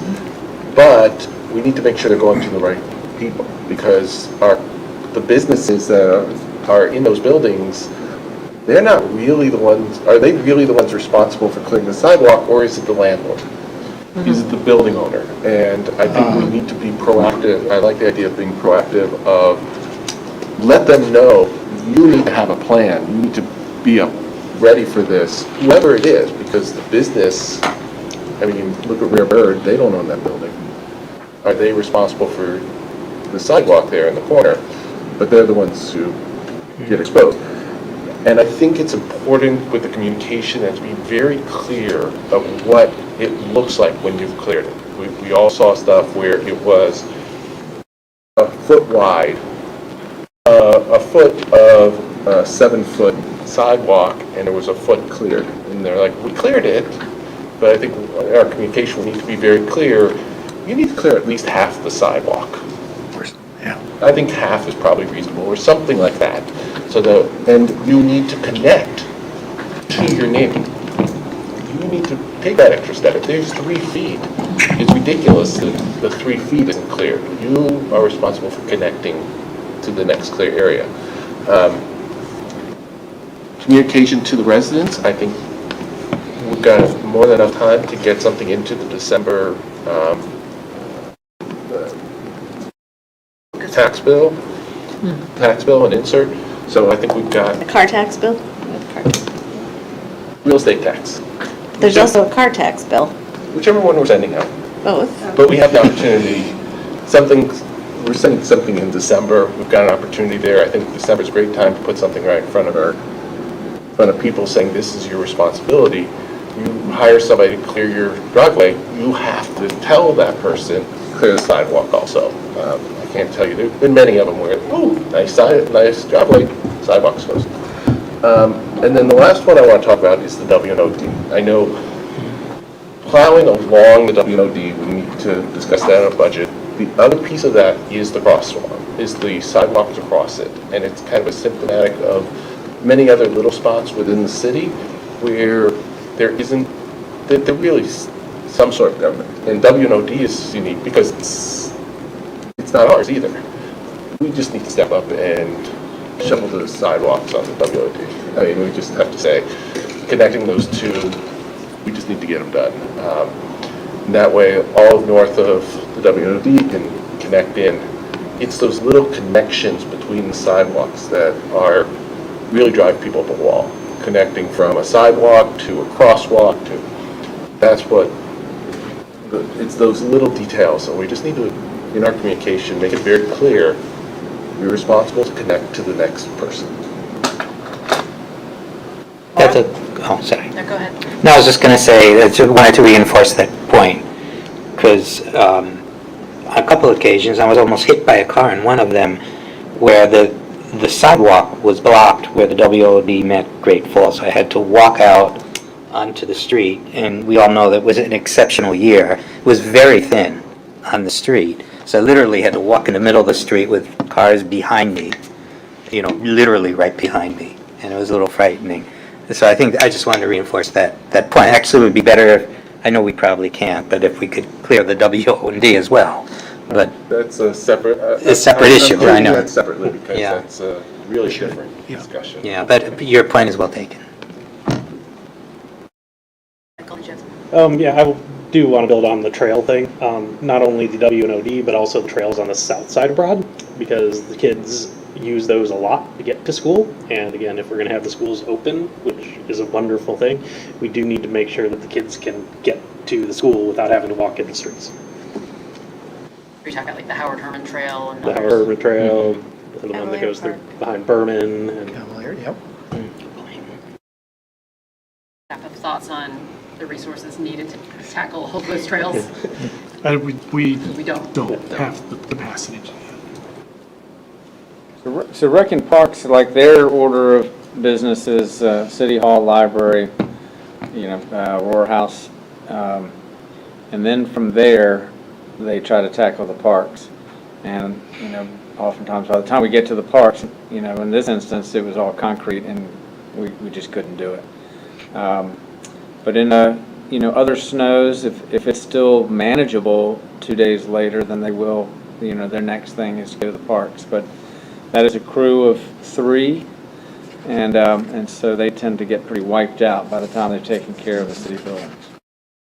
but we need to make sure they're going to the right people, because the businesses that are in those buildings, they're not really the ones. Are they really the ones responsible for clearing the sidewalk, or is it the landlord? Is it the building owner? And I think we need to be proactive. I like the idea of being proactive, of let them know you need to have a plan. You need to be ready for this, whoever it is, because the business, look at Rare Bird, they don't own that building. Are they responsible for the sidewalk there in the corner? But they're the ones who get exposed. And I think it's important with the communication and to be very clear of what it looks like when you've cleared it. We all saw stuff where it was a foot wide, a foot of a 7-foot sidewalk, and there was a foot cleared. And they're like, we cleared it, but I think our communication will need to be very clear. You need to clear at least half the sidewalk. Yeah. I think half is probably reasonable, or something like that. And you need to connect to your neighbor. You need to take that extra step. If there's 3 feet, it's ridiculous that the 3 feet isn't cleared. You are responsible for connecting to the next clear area. Communication to the residents, I think we've got more than enough time to get something into the December tax bill and insert. So I think we've got The car tax bill? real estate tax, There's also a car tax bill. whichever one we're sending out. Both. But we have the opportunity, we're sending something in December. We've got an opportunity there. I think December's a great time to put something right in front of people, saying this is your responsibility. You hire somebody to clear your driveway, you have to tell that person, clear the sidewalk also. I can't tell you, there's been many of them where, nice driveway, sidewalk's closed. And then the last one I want to talk about is the WNOD. I know plowing along the WNOD, we need to discuss that in a budget. The other piece of that is the crosswalk, is the sidewalks across it. And it's kind of a symptomatic of many other little spots within the city where there really some sort of government. And WNOD is unique because it's not ours either. We just need to step up and shovel the sidewalks on the WNOD. We just have to say, connecting those two, we just need to get them done. And that way, all north of the WNOD can connect in. It's those little connections between the sidewalks that really drive people up the wall. Connecting from a sidewalk to a crosswalk it's those little details. So we just need to in our communication, make it very clear, we're responsible to connect to the next person. That's a, oh, sorry. No, go ahead. No, I was just going to say, I just wanted to reinforce that point, because on a couple of occasions, I was almost hit by a car in one of them, where the sidewalk was blocked where the WOD met Great Falls. So I had to walk out onto the street, and we all know that it was an exceptional year. It was very thin on the street, so I literally had to walk in the middle of the street with cars behind me, you know, literally right behind me, and it was a little frightening. So I think I just wanted to reinforce that point. Actually, it would be better if, I know we probably can't, but if we could clear the WOD as well. But That's a separate. A separate issue, I'm putting I know. that separately because Yeah. that's a really different discussion. yeah, but your point is well taken. Yeah, I do want to build on the trail thing. Not only the WNOD, but also the trails on the south side of Broad, because the kids use those a lot to get to school. And again, if we're going to have the schools open, which is a wonderful thing, we do need to make sure that the kids can get to the school without having to walk in the streets. You're talking about like the Howard Herman Trail and The others. Howard Herman Trail, and the one that Cavalier goes through Park. behind Berman. And Cavalier, yep. Have thoughts on the resources needed to tackle all those trails? We We don't. don't have the capacity to do that. So Rec and Parks, like their order of business is City Hall, Library, Roar House. And then from there, they try to tackle the parks. And, oftentimes by the time we get to the parks, in this instance, it was all concrete and we just couldn't do it. But in, other snows, if it's still manageable 2 days later, then they will, their next thing is to go to the parks. But that is a crew of 3, and so they tend to get pretty wiped out by the time they've taken care of the city buildings.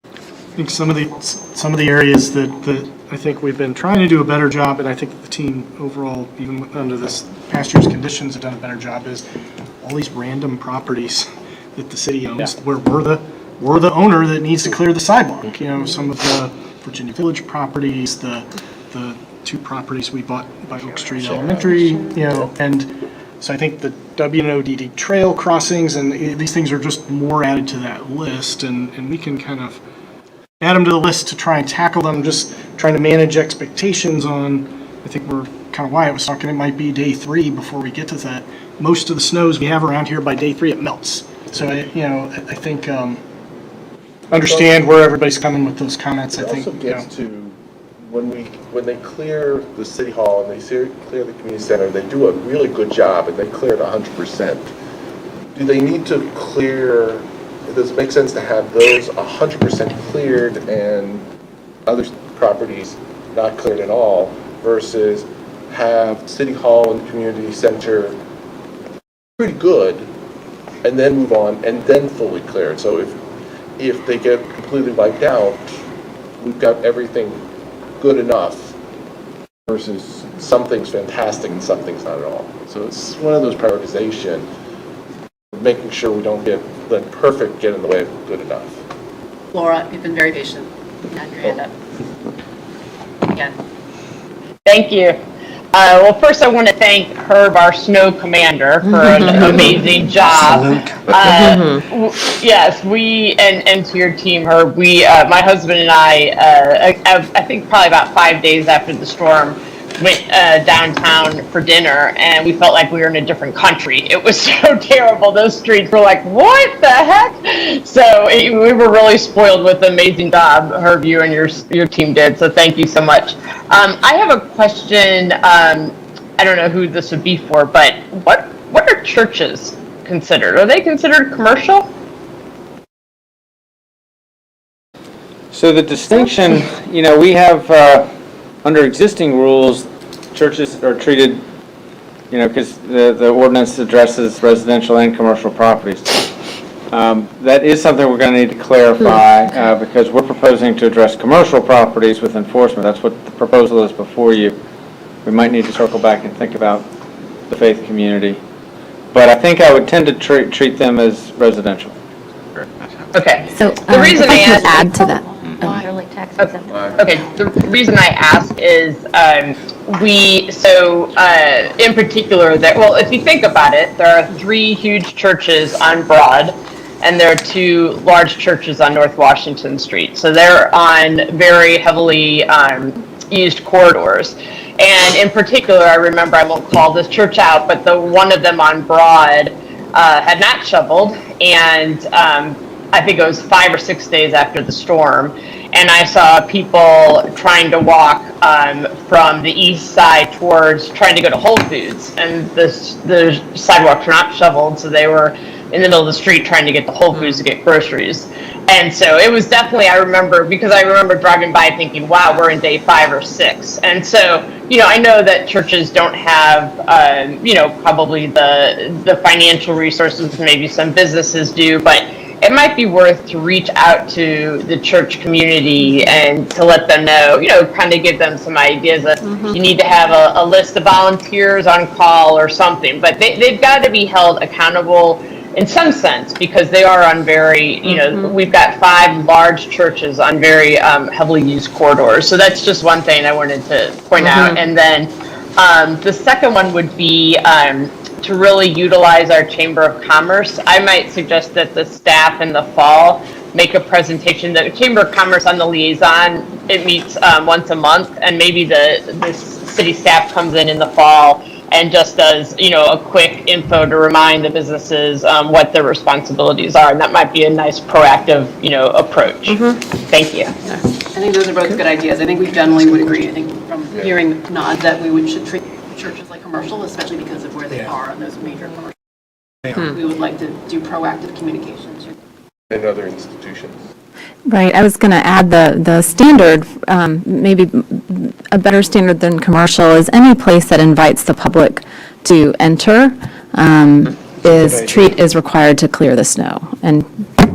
I think some of the areas that I think we've been trying to do a better job, and I think the team overall, even under this past year's conditions, have done a better job, is all these random properties that the city owns, where we're the owner that needs to clear the sidewalk. Some of the Virginia Village properties, the 2 properties we bought by Oak Street Elementary, and so I think the WNODD trail crossings and these things are just more added to that list, and we can kind of add them to the list to try and tackle them, just trying to manage expectations on, I think we're kind of Wyatt was talking, it might be day 3 before we get to that. Most of the snows we have around here, by day 3, it melts. So, I think, understand where everybody's coming with those comments, I think. It also gets to, when they clear the city hall and they clear the community center, they do a really good job and they clear it 100%. Do they need to clear, does it make sense to have those 100% cleared and other properties not cleared at all versus have city hall and community center pretty good and then move on and then fully clear it? So if they get completely wiped out, we've got everything good enough versus something's fantastic and something's not at all. So it's one of those prioritization, making sure we don't let perfect get in the way of good enough. Laura, you've been very patient. You had your hand up. Again. Thank you. Well, first I want to thank Herb, our snow commander, for an amazing job. Yes, and to your team, Herb, my husband and I think probably about 5 days after the storm, went downtown for dinner, and we felt like we were in a different country. It was so terrible. Those streets were like, what the heck? So we were really spoiled with the amazing job, Herb, you and your team did. So thank you so much. I have a question. I don't know who this would be for, but what are churches considered? Are they considered commercial? So the distinction, we have, under existing rules, churches are treated, because the ordinance addresses residential and commercial properties. That is something we're going to need to clarify, because we're proposing to address commercial properties with enforcement. That's what the proposal is before you. We might need to circle back and think about the faith community. But I think I would tend to treat them as residential. Okay. So The reason if I I can asked- add to that. Water, like tax exempt. Okay, the reason I ask is, in particular, well, if you think about it, there are 3 huge churches on Broad, and there are 2 large churches on North Washington Street. So they're on very heavily used corridors. And in particular, I remember, I won't call this church out, but the one of them on Broad had not shoveled, and I think it was 5 or 6 days after the storm, and I saw people trying to walk from the east side towards trying to go to Whole Foods, and the sidewalks were not shoveled, so they were in the middle of the street trying to get to Whole Foods to get groceries. And so it was definitely, I remember driving by thinking, wow, we're in day 5 or 6. And so, I know that churches don't have, probably the financial resources maybe some businesses do, but it might be worth to reach out to the church community and to let them know, kind of give them some ideas that you need to have a list of volunteers on call or something. But they've got to be held accountable in some sense, because they are on very, we've got 5 large churches on very heavily used corridors. So that's just one thing I wanted to point out. And then the second one would be to really utilize our Chamber of Commerce. I might suggest that the staff in the fall make a presentation. The Chamber of Commerce on the liaison, it meets once a month, and maybe the city staff comes in the fall and just does, a quick info to remind the businesses what their responsibilities are. And that might be a nice proactive, approach. Thank you. I think those are both good ideas. I think we generally would agree, I think from hearing nods, that should treat churches like commercial, especially because of where they are on those major commercial. We would like to do proactive communications. And other institutions. Right, I was going to add the standard, maybe a better standard than commercial is any place that invites the public to enter is required to clear the snow, and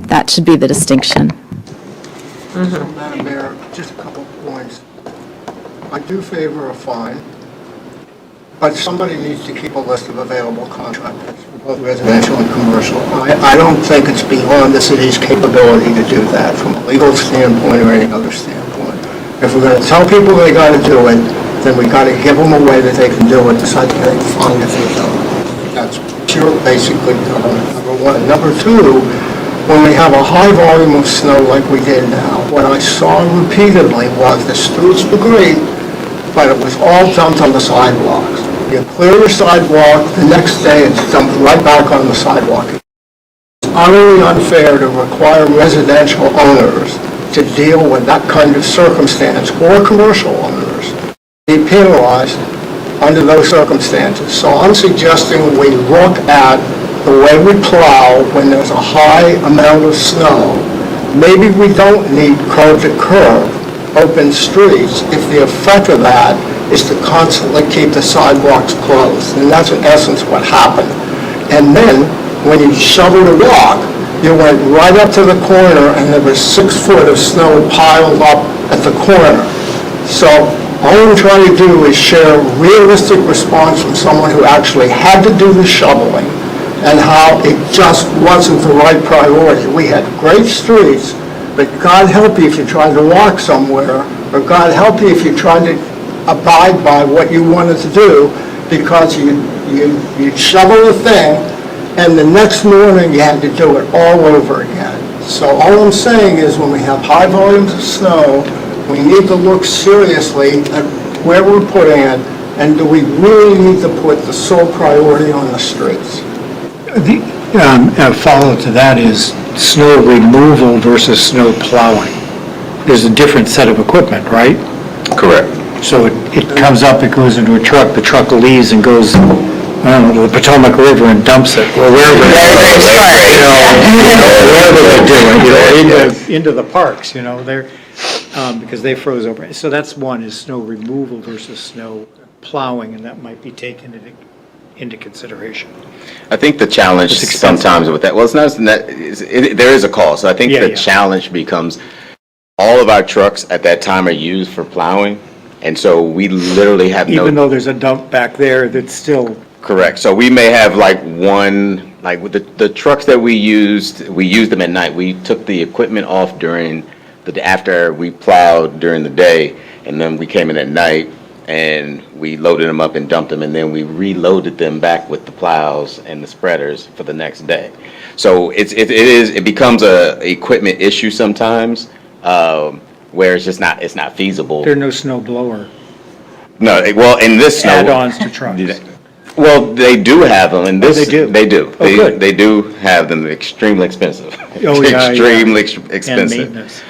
that should be the distinction. So, Madam Mayor, just a couple of points. I do favor a fine, but somebody needs to keep a list of available contractors, both residential and commercial. I don't think it's beyond the city's capability to do that from a legal standpoint or any other standpoint. If we're going to tell people they got to do it, then we got to give them a way that they can do it besides getting fined if they don't. That's pure, basically, number one. Number two, when we have a high volume of snow like we did now, what I saw repeatedly was the streets were great, but it was all dumped on the sidewalks. You clear the sidewalk, the next day it's dumped right back on the sidewalk. It's utterly unfair to require residential owners to deal with that kind of circumstance, or commercial owners be penalized under those circumstances. So I'm suggesting we look at the way we plow when there's a high amount of snow. Maybe we don't need curb-to-curb open streets if the effect of that is to constantly keep the sidewalks closed. And that's in essence what happened. And then when you shoveled a walk, you went right up to the corner and there was 6 foot of snow piled up at the corner. So all I'm trying to do is share a realistic response from someone who actually had to do the shoveling and how it just wasn't the right priority. We had great streets, but God help you if you're trying to walk somewhere, or God help you if you're trying to abide by what you wanted to do, because you shovel the thing, and the next morning you had to do it all over again. So all I'm saying is when we have high volumes of snow, we need to look seriously at where we're putting it, and do we really need to put the sole priority on the streets? A follow to that is snow removal versus snow plowing. There's a different set of equipment, right? Correct. So it comes up, it goes into a truck, the truck leaves and goes, I don't know, to the Potomac River and dumps it, or wherever they're doing, into the parks, they're, because they froze over. So that's one, is snow removal versus snow plowing, and that might be taken into consideration. I think the challenge sometimes with that, well, it's not that, there is a cost. So I think the challenge becomes all of our trucks at that time are used for plowing. And so we literally have Even though there's a dump back there that's still. Correct. So we may have with the trucks that we used them at night. We took the equipment off during after we plowed during the day, and then we came in at night, and we loaded them up and dumped them, and then we reloaded them back with the plows and the spreaders for the next day. So it becomes a equipment issue sometimes, where it's not feasible. There's no snow blower No, well, in this snow. add-ons to trucks. Well, they do have them, and this. they do? They do. Oh, good. They do have them, extremely expensive. Oh, yeah, Extremely And expensive. maintenance.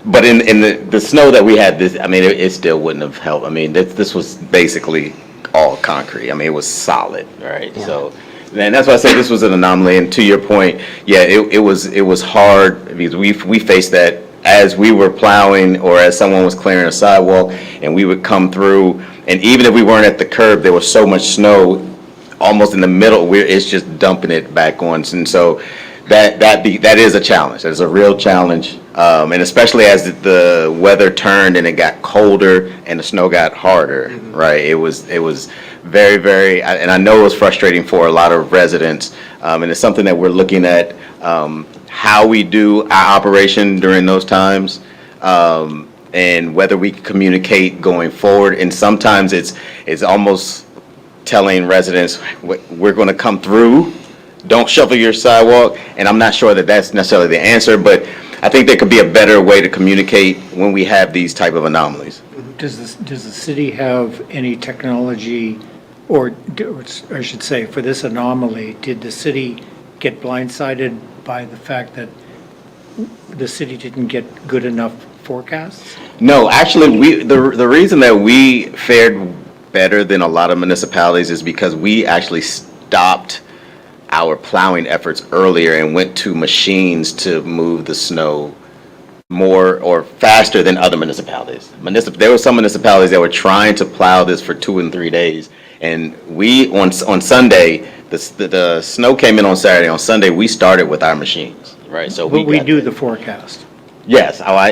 But in the snow that we had, this, I mean, it still wouldn't have helped. I mean, this was basically all concrete. I mean, it was solid, right? So, and that's why I say this was an anomaly. And to your point, yeah, it was hard because we faced that as we were plowing or as someone was clearing a sidewalk, and we would come through, and even if we weren't at the curb, there was so much snow almost in the middle where it's just dumping it back on. And so that is a challenge. That is a real challenge. And especially as the weather turned and it got colder and the snow got harder, right? It was very, very, and I know it was frustrating for a lot of residents. And it's something that we're looking at, how we do our operation during those times, and whether we communicate going forward. And sometimes it's almost telling residents, we're going to come through, don't shovel your sidewalk. And I'm not sure that that's necessarily the answer, but I think there could be a better way to communicate when we have these type of anomalies. Does the city have any technology, or I should say, for this anomaly, did the city get blindsided by the fact that the city didn't get good enough forecasts? No, actually, the reason that we fared better than a lot of municipalities is because we actually stopped our plowing efforts earlier and went to machines to move the snow more or faster than other municipalities. There were some municipalities that were trying to plow this for 2 and 3 days, and we on Sunday, the snow came in on Saturday. On Sunday, we started with our machines, right? So But we do the forecast. Yes, I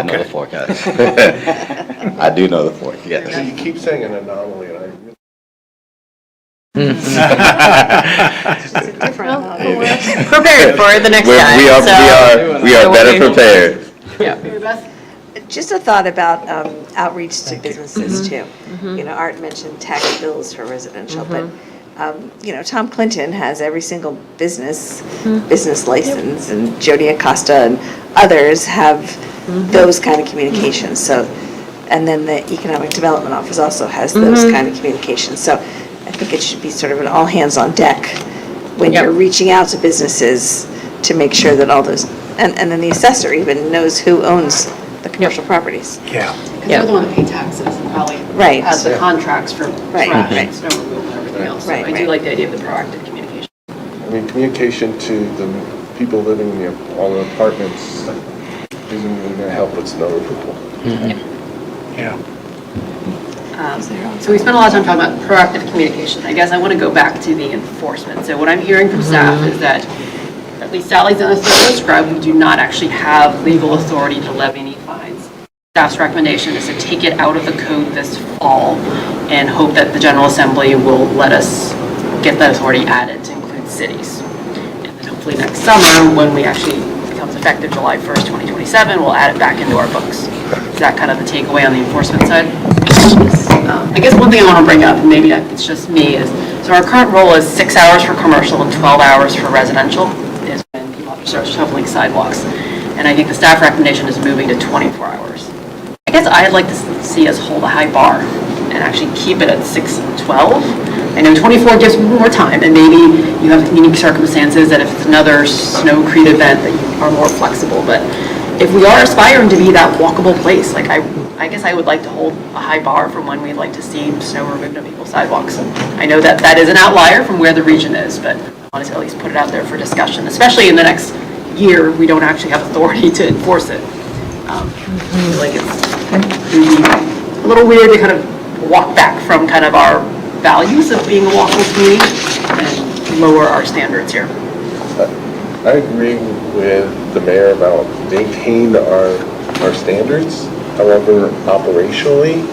know Okay. the forecast. I do know the forecast. So Yes. you keep saying an anomaly, and I really Prepared for the next time. We are better prepared. Mary Beth? Just a thought about outreach to businesses too. You know, Art mentioned tax bills for residential, but, you know, Tom Clinton has every single business license, and Jody Acosta and others have those kind of communications. So, and then the Economic Development Office also has those kind of communications. So I think it should be sort of an all hands on deck when you're reaching out to businesses to make sure that all those, and then the assessor even knows who owns the commercial properties. Yeah. Because they're the one that pay taxes and probably Right. has the contracts for Right, trash right. and snow removal and everything else. So Right, I do right. like the idea of the proactive communication. I mean, communication to the people living in all the apartments isn't really going to help with snow removal. Yeah. So we spent a lot of time talking about proactive communication. I guess I want to go back to the enforcement. So what I'm hearing from staff is that, at least Sally's done a thorough scrub, we do not actually have legal authority to levy any fines. Staff's recommendation is to take it out of the code this fall and hope that the General Assembly will let us get that authority added to include cities. And then hopefully next summer, when we actually becomes effective July 1st, 2027, we'll add it back into our books. Is that kind of the takeaway on the enforcement side? I guess one thing I want to bring up, and maybe it's just me, is so our current rule is 6 hours for commercial and 12 hours for residential is when people have to start shoveling sidewalks. And I think the staff recommendation is moving to 24 hours. I guess I'd like to see us hold a high bar and actually keep it at 6 and 12. I know 24 gives more time, and maybe you have unique circumstances that if it's another snowcrete event that you are more flexible. But if we are aspiring to be that walkable place, like I guess I would like to hold a high bar from when we'd like to see snow removed on people's sidewalks. I know that that is an outlier from where the region is, but I wanted to at least put it out there for discussion, especially in the next year, we don't actually have authority to enforce it. I feel like it's a little weird to kind of walk back from kind of our values of being a walkable community and lower our standards here. I agree with the mayor about maintain our standards. However, operationally,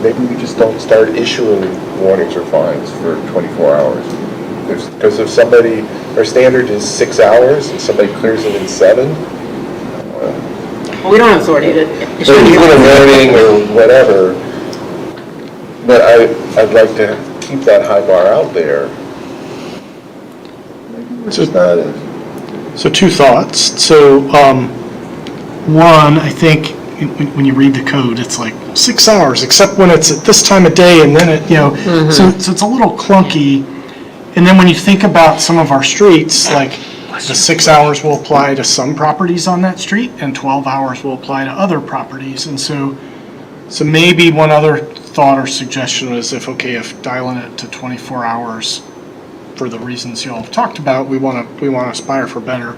maybe we just don't start issuing warnings or fines for 24 hours. Because if somebody, our standard is 6 hours and somebody clears it in 7, Well, we don't have authority to issue. So even a voting or whatever, but I'd like to keep that high bar out there. It's just not, So two thoughts. So, one, I think when you read the code, it's like 6 hours, except when it's at this time of day, and then it, so it's a little clunky. And then when you think about some of our streets, like the 6 hours will apply to some properties on that street, and 12 hours will apply to other properties. And so maybe one other thought or suggestion was if dialing it to 24 hours for the reasons you all have talked about, we want to aspire for better.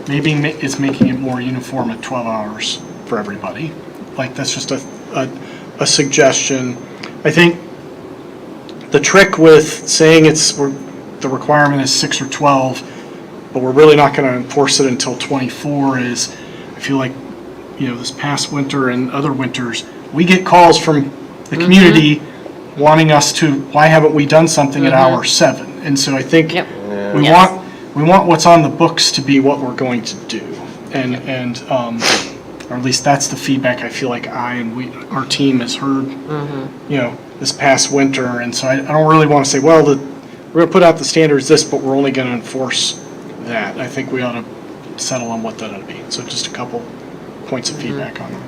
Maybe it's making it more uniform at 12 hours for everybody. Like, that's just a suggestion. I think the trick with saying the requirement is 6 or 12, but we're really not going to enforce it until 24 is, I feel like, this past winter and other winters, we get calls from the community wanting us to, why haven't we done something at hour 7? And so I think we want what's on the books to be what we're going to do. And or at least that's the feedback I feel like our team has heard, this past winter. And so I don't really want to say, well, we're going to put out the standards this, but we're only going to enforce that. I think we ought to settle on what that ought to be. So just a couple points of feedback on that.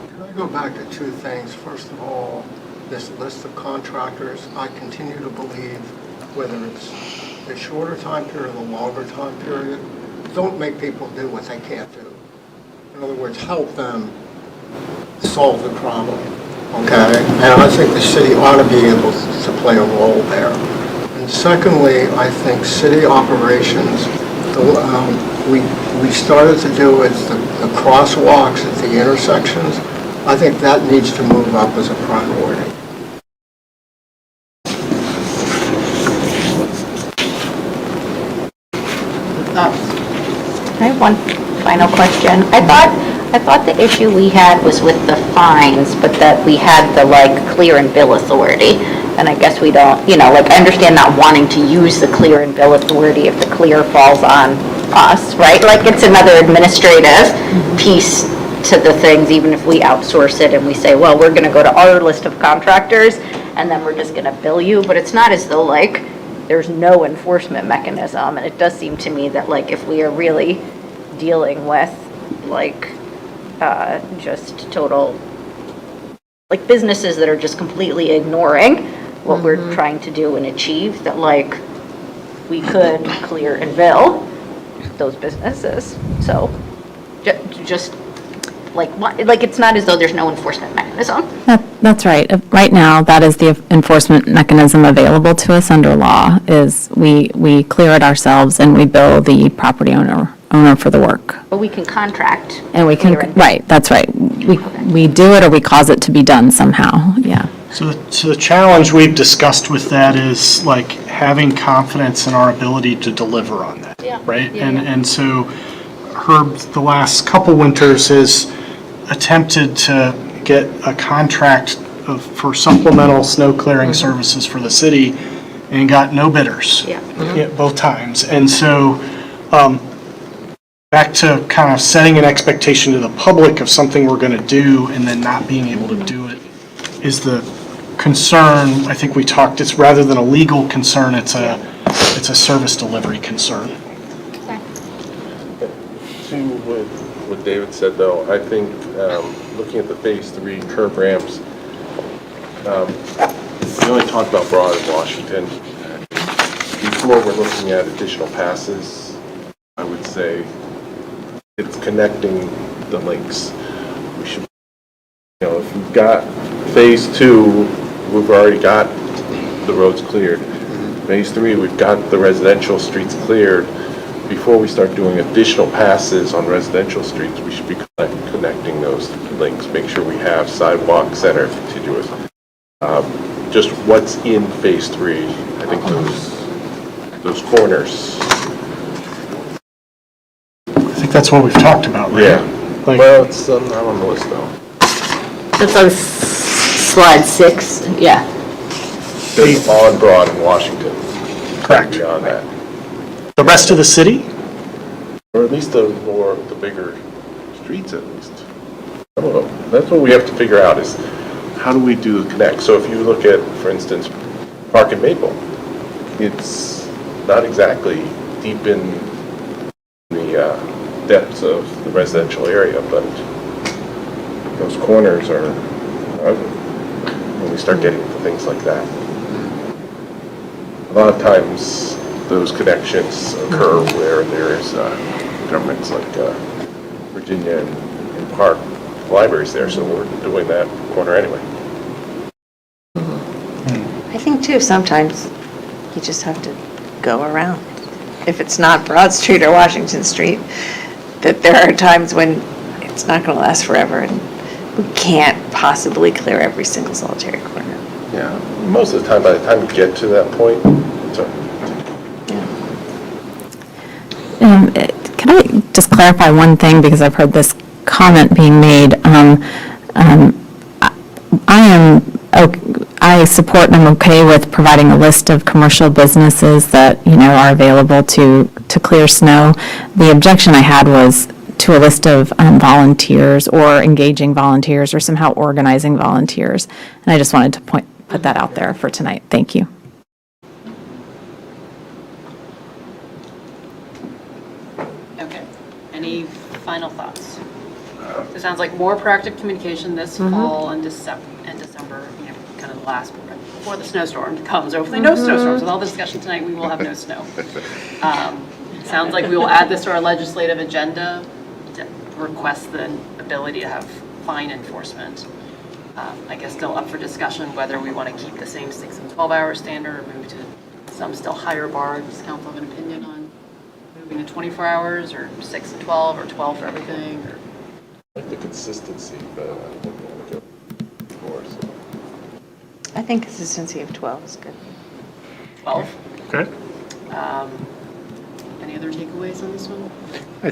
Can I go back to two things? First of all, this list of contractors, I continue to believe, whether it's the shorter time period or the longer time period, don't make people do what they can't do. In other words, help them solve the problem, okay? And I think the city ought to be able to play a role there. And secondly, I think city operations, we started to do it, the crosswalks at the intersections. I think that needs to move up as a priority. I have one final question. I thought the issue we had was with the fines, but that we had the clear and bill authority. And I guess we don't, I understand not wanting to use the clear and bill authority if the clear falls on us, right? It's another administrative piece to the things, even if we outsource it and we say, well, we're going to go to our list of contractors and then we're just going to bill you. But it's not as though there's no enforcement mechanism. And it does seem to me that if we are really dealing with just total businesses that are just completely ignoring what we're trying to do and achieve, that we could clear and bill those businesses. So just it's not as though there's no enforcement mechanism. That's right. Right now, that is the enforcement mechanism available to us under law, is we clear it ourselves and we bill the property owner for the work. But we can contract. And we can, right, that's right. We do it or we cause it to be done somehow, yeah. So the challenge we've discussed with that is having confidence in our ability to deliver on that, right? And so Herb, the last couple winters, has attempted to get a contract for supplemental snow clearing services for the city and got no bidders both times. And so back to kind of setting an expectation to the public of something we're going to do and then not being able to do it is the concern. I think we talked, it's rather than a legal concern, it's a service delivery concern. to what David said, though, I think looking at the Phase 3 curb ramps, we only talked about Broad and Washington. Before we're looking at additional passes, I would say it's connecting the links. We should, if we've got Phase 2, we've already got the roads cleared. Phase 3, we've got the residential streets cleared. Before we start doing additional passes on residential streets, we should be connecting those links, make sure we have sidewalks that are contiguous. Just what's in Phase 3, I think those corners. I think that's what we've talked about, right? Yeah. Well, it's not on the list, though. It's on slide 6, yeah. It's on Broad in Washington. Correct. Beyond that. The rest of the city? Or at least the bigger streets, at least. I don't know. That's what we have to figure out is how do we do the connect? So if you look at, for instance, Park and Maple, it's not exactly deep in the depths of the residential area, but those corners are ugly when we start getting into things like that. A lot of times those connections occur where there is governments like Virginia and Park libraries there, so we're doing that corner anyway. I think too, sometimes you just have to go around. If it's not Broad Street or Washington Street, that there are times when it's not going to last forever and we can't possibly clear every single solitary corner. Yeah, most of the time, by the time you get to that point, it's Can I just clarify one thing, because I've heard this comment being made? I support and I'm okay with providing a list of commercial businesses that, are available to clear snow. The objection I had was to a list of volunteers or engaging volunteers or somehow organizing volunteers. And I just wanted to put that out there for tonight. Thank you. Okay. Any final thoughts? It sounds like more proactive communication this fall and December, kind of the last, before the snowstorm comes. Hopefully no snowstorms. With all the discussion tonight, we will have no snow. Sounds like we will add this to our legislative agenda, to request the ability to have fine enforcement. I guess still up for discussion whether we want to keep the same 6 and 12-hour standard or move to some still higher bar. Does council have an opinion on moving to 24 hours or 6 and 12 or 12 for everything? Or? I like the consistency, but I don't think we want to go more. So. I think consistency of 12 is good. 12? Okay. Any other takeaways on this one? I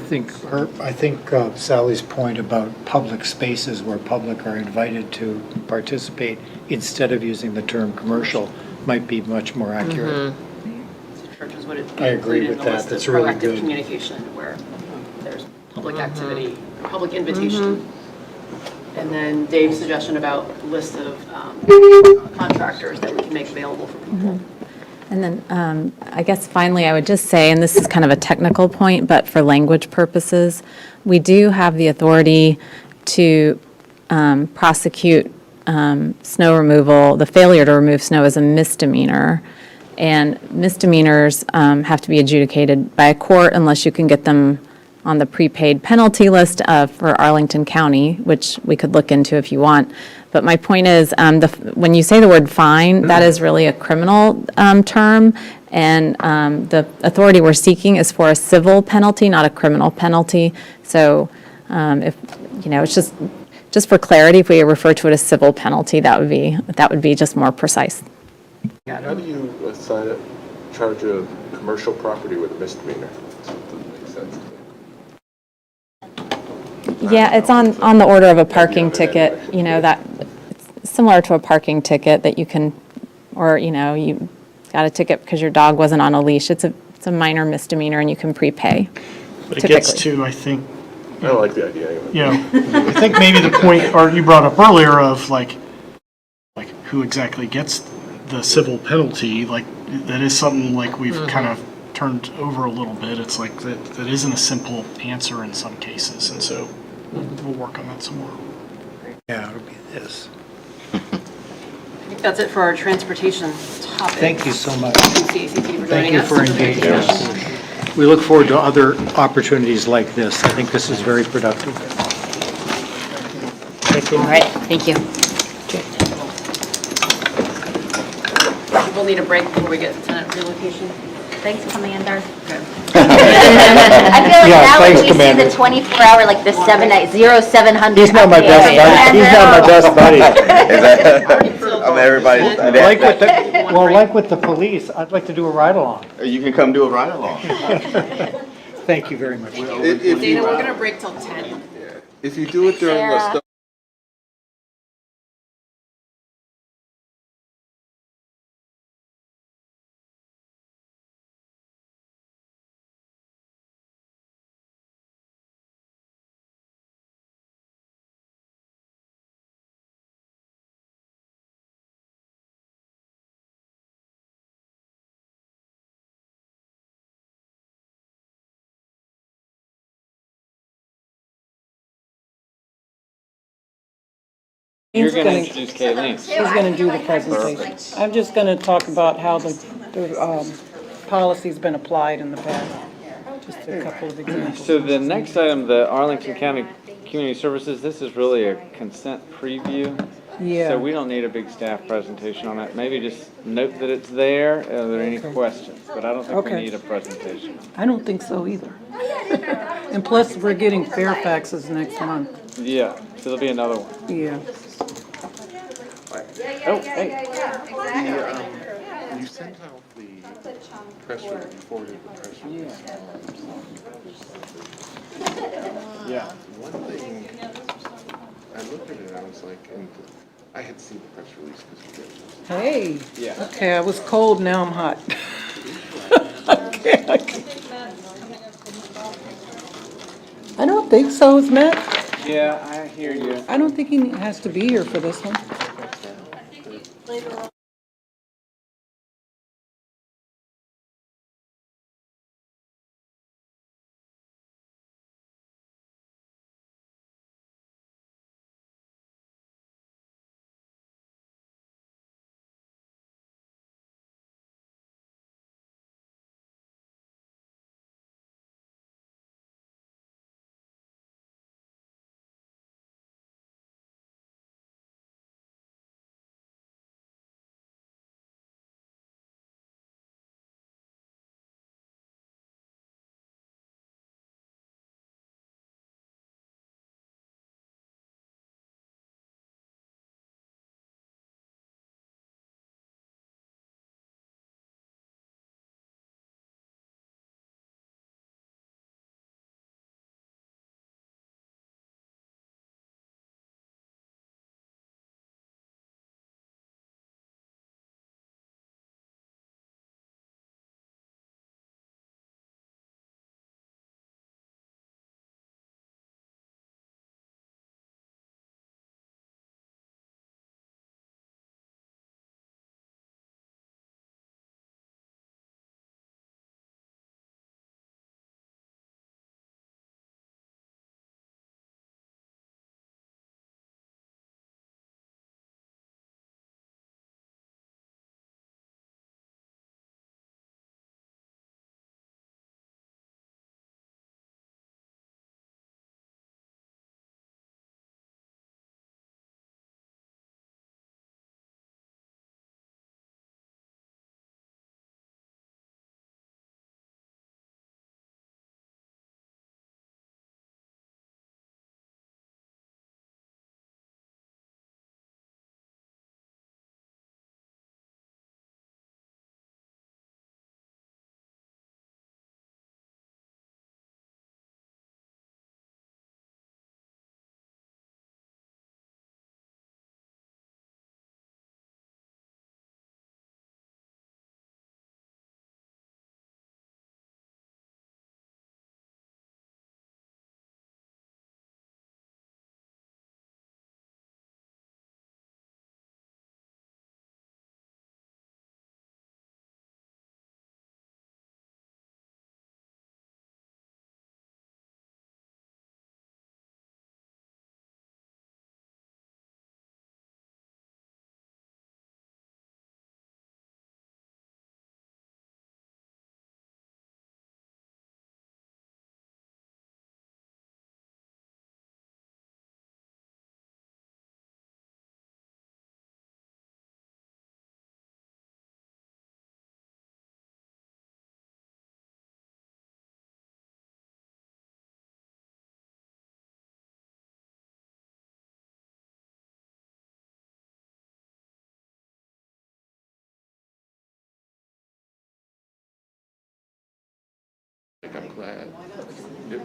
think Sally's point about public spaces where public are invited to participate instead of using the term commercial might be much more accurate. So churches would I agree with that. That's really proactive good. communication where there's public activity, public invitation. And then Dave's suggestion about list of contractors that we can make available for people. And then I guess finally, I would just say, and this is kind of a technical point, but for language purposes, we do have the authority to prosecute snow removal, the failure to remove snow as a misdemeanor. And misdemeanors have to be adjudicated by a court unless you can get them on the prepaid penalty list for Arlington County, which we could look into if you want. But my point is, when you say the word fine, that is really a criminal term, and the authority we're seeking is for a civil penalty, not a criminal penalty. So if, it's just for clarity, if we refer to it as civil penalty, that would be just more precise. How do you charge a commercial property with a misdemeanor? It doesn't make sense to me. Yeah, it's on the order of a parking ticket, that, it's similar to a parking ticket that you can, or, you got a ticket because your dog wasn't on a leash. It's a minor misdemeanor and you can prepay. But it gets to, I think, I don't like the idea anyway. I think maybe the point, or you brought up earlier of like who exactly gets the civil penalty, that is something we've kind of turned over a little bit. It's that isn't a simple answer in some cases, and so we'll work on that some more. Yeah, it'll be this. I think that's it for our transportation topic. Thank you so much. Thank you, CACT, for Thank joining you us. for engaging us. We look forward to other opportunities like this. I think this is very productive. Thank you. All right, thank you. We'll need a break before we get to tenant relocation. Thanks, Commander. Okay. I feel like Yeah, now when thanks, you Commander. see the 24-hour, like the 0700. He's not my best buddy. He's not my best buddy. Is that, I'm everybody's. Like with the police, I'd like to do a ride-along. You can come do a ride along. Thank you very much. Dana, we're going to break till 10. If you do it during the Sarah. You're going to introduce Kayleen. She's going to do the presentation. I'm just going to talk about how the policy's been applied in the past. Just a couple of examples. So the next item, the Arlington County Community Services, this is really a consent preview. Yeah. So we don't need a big staff presentation on it. Maybe just note that it's there. Are there any questions? But I don't think we Okay. need a presentation. I don't think so either. And plus, we're getting Fairfax's next month. Yeah, so there'll be another one. Yeah. Oh, hey. You sent out the press release, you forwarded the press release. Yeah. One thing, I looked at it and I was like, and I had seen the press release because you did. Hey. Yeah. Okay, I was cold, now I'm hot. I don't think so, is Matt? Yeah, I hear you. I don't think he has to be here for this one. Like,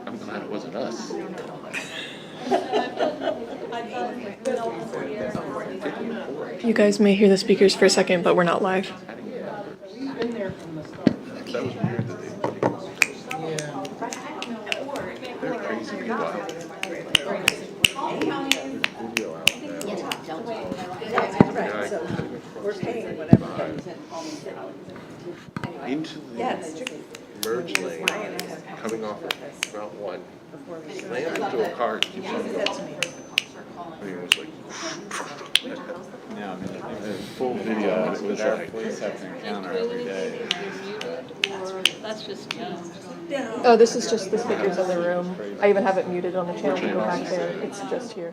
I'm glad it wasn't us. You guys may hear the speakers for a second, but we're not live. That was weird that they put it. They're crazy people out there. Video out there. We're paying whatever. Into the merge lane, coming off of Route 1, slammed into a car, keeps on going. Yeah, I mean, there's full video, it was like. Police have to encounter every day. That's just me. Oh, this is just the speakers in the room. I even have it muted on the channel to go back there. It's just here.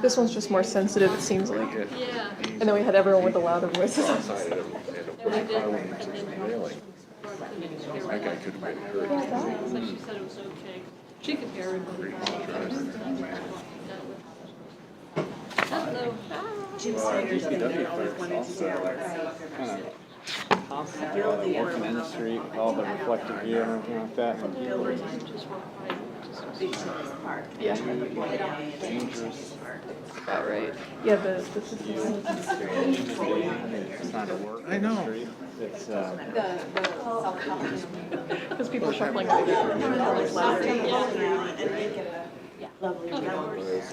This one's just more sensitive, it seems like. And then we had everyone with the louder voices. That guy could have been hurt. She said it was okay. She could hear everybody. Constantly walking in the street with all the reflective view and everything like that. And people are Yeah. dangerous. About right. Yeah, the Trying to work. I know. It's, because people are shuffling over there.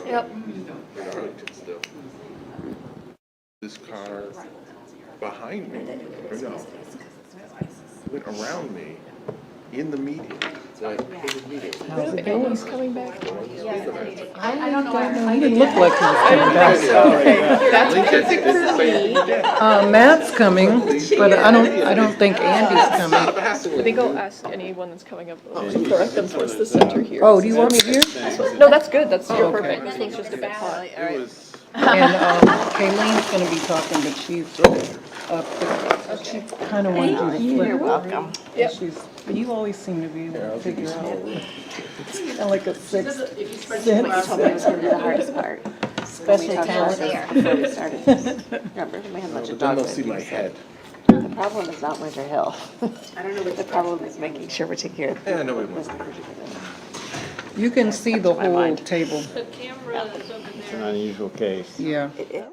Yep. This car behind me, or no, went around me in the meeting. Andy's coming back. I don't know. He didn't look like he was coming back. Okay, that's perfect for me. Matt's coming, but I don't think Andy's coming. I think I'll ask anyone that's coming up, direct them towards the center here. Oh, do you want me here? No, that's good, that's, you're okay. perfect. This one's just a bit hot. And Kayleen's gonna be talking, but she's she kind of wanted you to flip. You're welcome. Yep. But you always seem to be able to figure out. Kind of like a sixth But you sense. told me it was gonna be the hardest part. Special talent. talent. Before we started this. Remember, we had a bunch But of then they'll dogs. see my head. The problem is not Winter Hill. I don't know what the problem is, making sure we're taking care of. Yeah, nobody wants You can see the whole table. The camera is over there. it's an unusual case. Yeah. It is.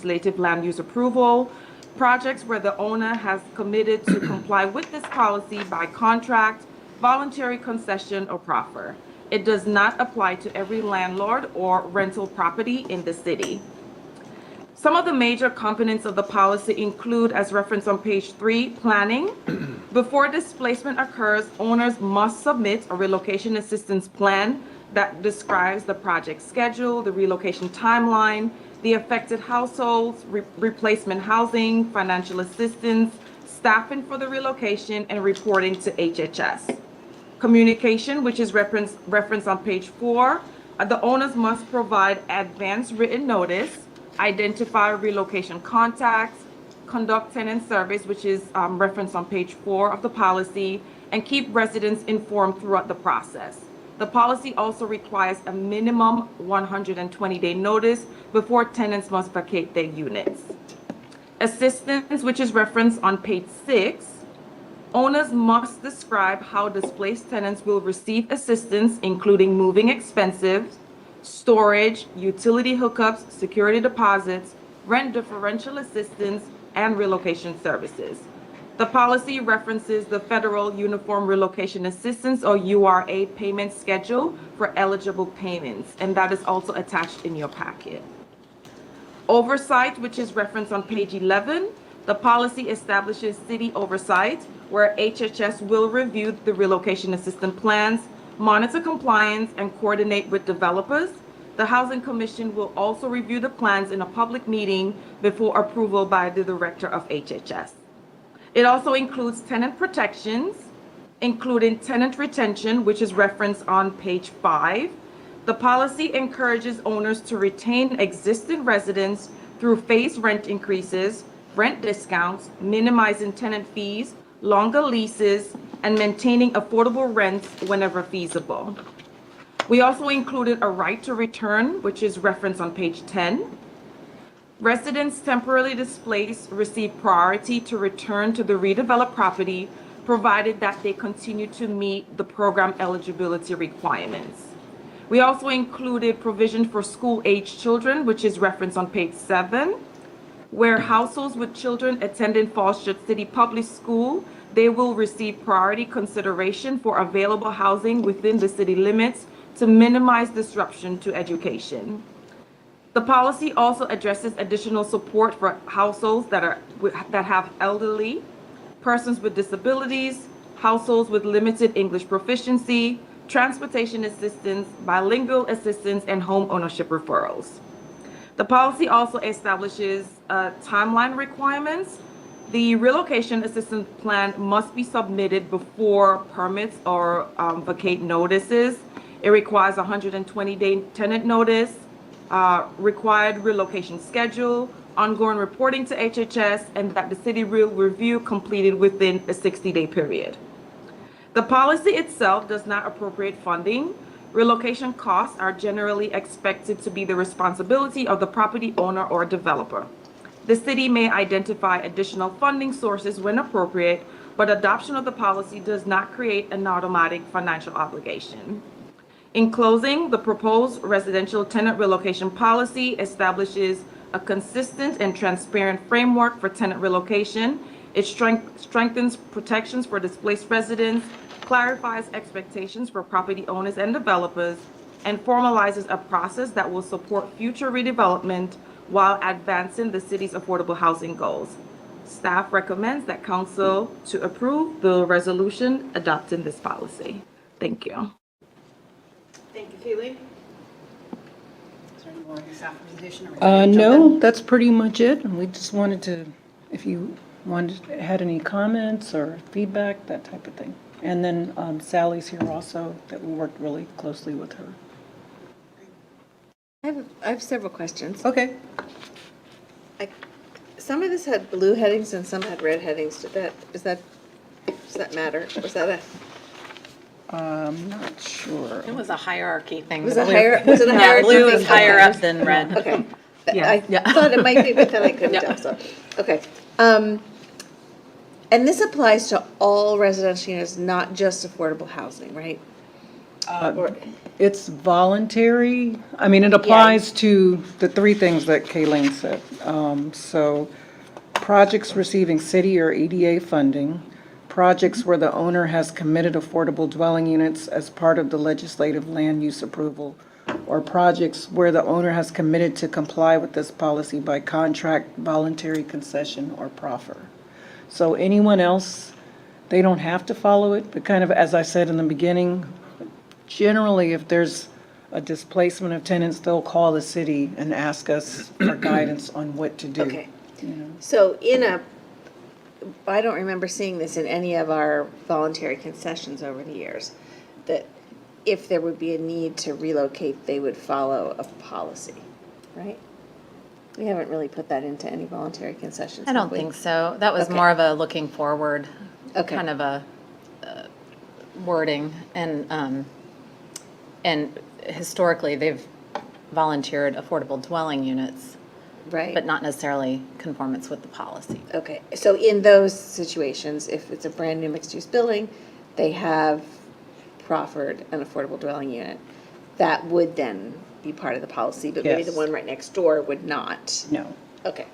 legislative land use approval, projects where the owner has committed to comply with this policy by contract, voluntary concession, or proffer. It does not apply to every landlord or rental property in the city. Some of the major components of the policy include, as referenced on page 3, planning. Before displacement occurs, owners must submit a relocation assistance plan that describes the project schedule, the relocation timeline, the affected households, replacement housing, financial assistance, staffing for the relocation, and reporting to HHS. Communication, which is referenced on page 4, the owners must provide advance written notice, identify relocation contacts, conduct tenant service, which is referenced on page 4 of the policy, and keep residents informed throughout the process. The policy also requires a minimum 120-day notice before tenants must vacate their units. Assistance, which is referenced on page 6, owners must describe how displaced tenants will receive assistance, including moving expenses, storage, utility hookups, security deposits, rent differential assistance, and relocation services. The policy references the Federal Uniform Relocation Assistance, or URA, payment schedule for eligible payments, and that is also attached in your packet. Oversight, which is referenced on page 11, the policy establishes city oversight, where HHS will review the relocation assistance plans, monitor compliance, and coordinate with developers. The Housing Commission will also review the plans in a public meeting before approval by the director of HHS. It also includes tenant protections, including tenant retention, which is referenced on page 5. The policy encourages owners to retain existing residents through phased rent increases, rent discounts, minimizing tenant fees, longer leases, and maintaining affordable rents whenever feasible. We also included a right to return, which is referenced on page 10. Residents temporarily displaced receive priority to return to the redeveloped property, provided that they continue to meet the program eligibility requirements. We also included provision for school-aged children, which is referenced on page 7, where households with children attending Falls Church City Public School, they will receive priority consideration for available housing within the city limits to minimize disruption to education. The policy also addresses additional support for households that have elderly, persons with disabilities, households with limited English proficiency, transportation assistance, bilingual assistance, and home ownership referrals. The policy also establishes timeline requirements. The relocation assistance plan must be submitted before permits or vacate notices. It requires a 120-day tenant notice, required relocation schedule, ongoing reporting to HHS, and that the city will review completed within a 60-day period. The policy itself does not appropriate funding. Relocation costs are generally expected to be the responsibility of the property owner or developer. The city may identify additional funding sources when appropriate, but adoption of the policy does not create an automatic financial obligation. In closing, the proposed residential tenant relocation policy establishes a consistent and transparent framework for tenant relocation. It strengthens protections for displaced residents, clarifies expectations for property owners and developers, and formalizes a process that will support future redevelopment while advancing the city's affordable housing goals. Staff recommends that council to approve the resolution adopting this policy. Thank you. Thank you, Kaylee. Is there any more staff presentation? Or we can jump No, in? that's pretty much it. And we just wanted to, if you had any comments or feedback, that type of thing. And then Sally's here also, that we worked really closely with her. I have several questions. Okay. Some of this had blue headings and some had red headings. Does that matter? Was that a? I'm not sure. It was a hierarchy thing. Was it a hierarchy Blue is thing? higher up than red. Okay. I thought it might be, but then I couldn't tell, so, okay. And this applies to all residential units, not just affordable housing, right? It's voluntary. I mean, it applies to the three things that Kayleen said. So projects receiving city or EDA funding, projects where the owner has committed affordable dwelling units as part of the legislative land use approval, or projects where the owner has committed to comply with this policy by contract, voluntary concession, or proffer. So anyone else, they don't have to follow it, but kind of, as I said in the beginning, generally, if there's a displacement of tenants, they'll call the city and ask us for guidance on what to do. Okay. you know. So I don't remember seeing this in any of our voluntary concessions over the years, that if there would be a need to relocate, they would follow a policy, right? We haven't really put that into any voluntary concessions. I don't have we? think so. That was Okay. more of a looking forward, Okay. kind of a wording. And historically, they've volunteered affordable dwelling units, Right. but not necessarily conformance with the policy. Okay, so in those situations, if it's a brand-new mixed-use building, they have proffered an affordable dwelling unit, that would then be part of the policy, but maybe the Yes. one right next door would not. No. Okay.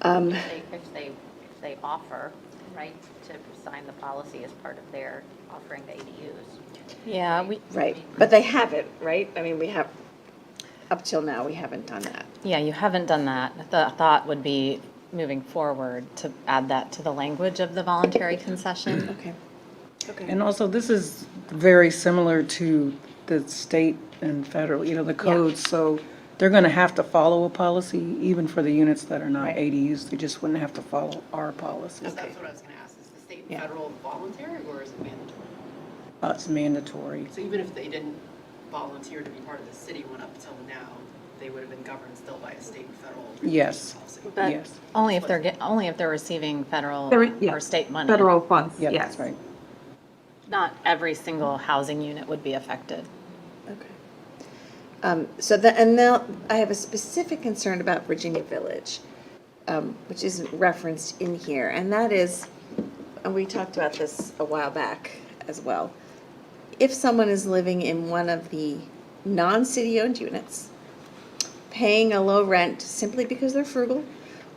If they offer, right, to sign the policy as part of their offering the ADUs. Yeah, Right, but they haven't, right? I mean, we have, up till now, we haven't done that. Yeah, you haven't done that. The thought would be moving forward to add that to the language of the voluntary concession. Okay. Okay. And also, this is very similar to the state and federal, the codes, so they're gonna have to follow a policy, even for the units that are not ADUs, they just wouldn't have to follow our policy. That's what I was gonna ask, is the state and Yeah. federal voluntary, or is it mandatory? It's mandatory. So even if they didn't volunteer to be part of the city one up until now, they would have been governed still by a state and federal Yes, policy? yes. Only if they're receiving federal or state money. Federal funds, Yeah, yes. that's right. Not every single housing unit would be affected. And now I have a specific concern about Virginia Village, which isn't referenced in here, and that is, and we talked about this a while back as well. If someone is living in one of the non-city owned units, paying a low rent simply because they're frugal,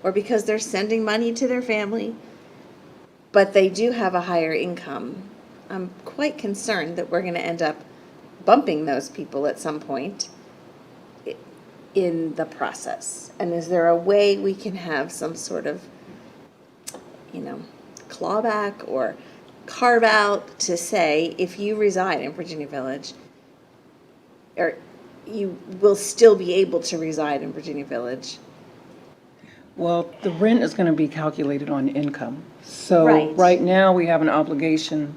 or because they're sending money to their family, but they do have a higher income, I'm quite concerned that we're gonna end up bumping those people at some point in the process. And is there a way we can have some sort of, clawback or carve out to say, if you reside in Virginia Village, or you will still be able to reside in Virginia Village? Well, the rent is gonna be calculated on income. So Right. right now, we have an obligation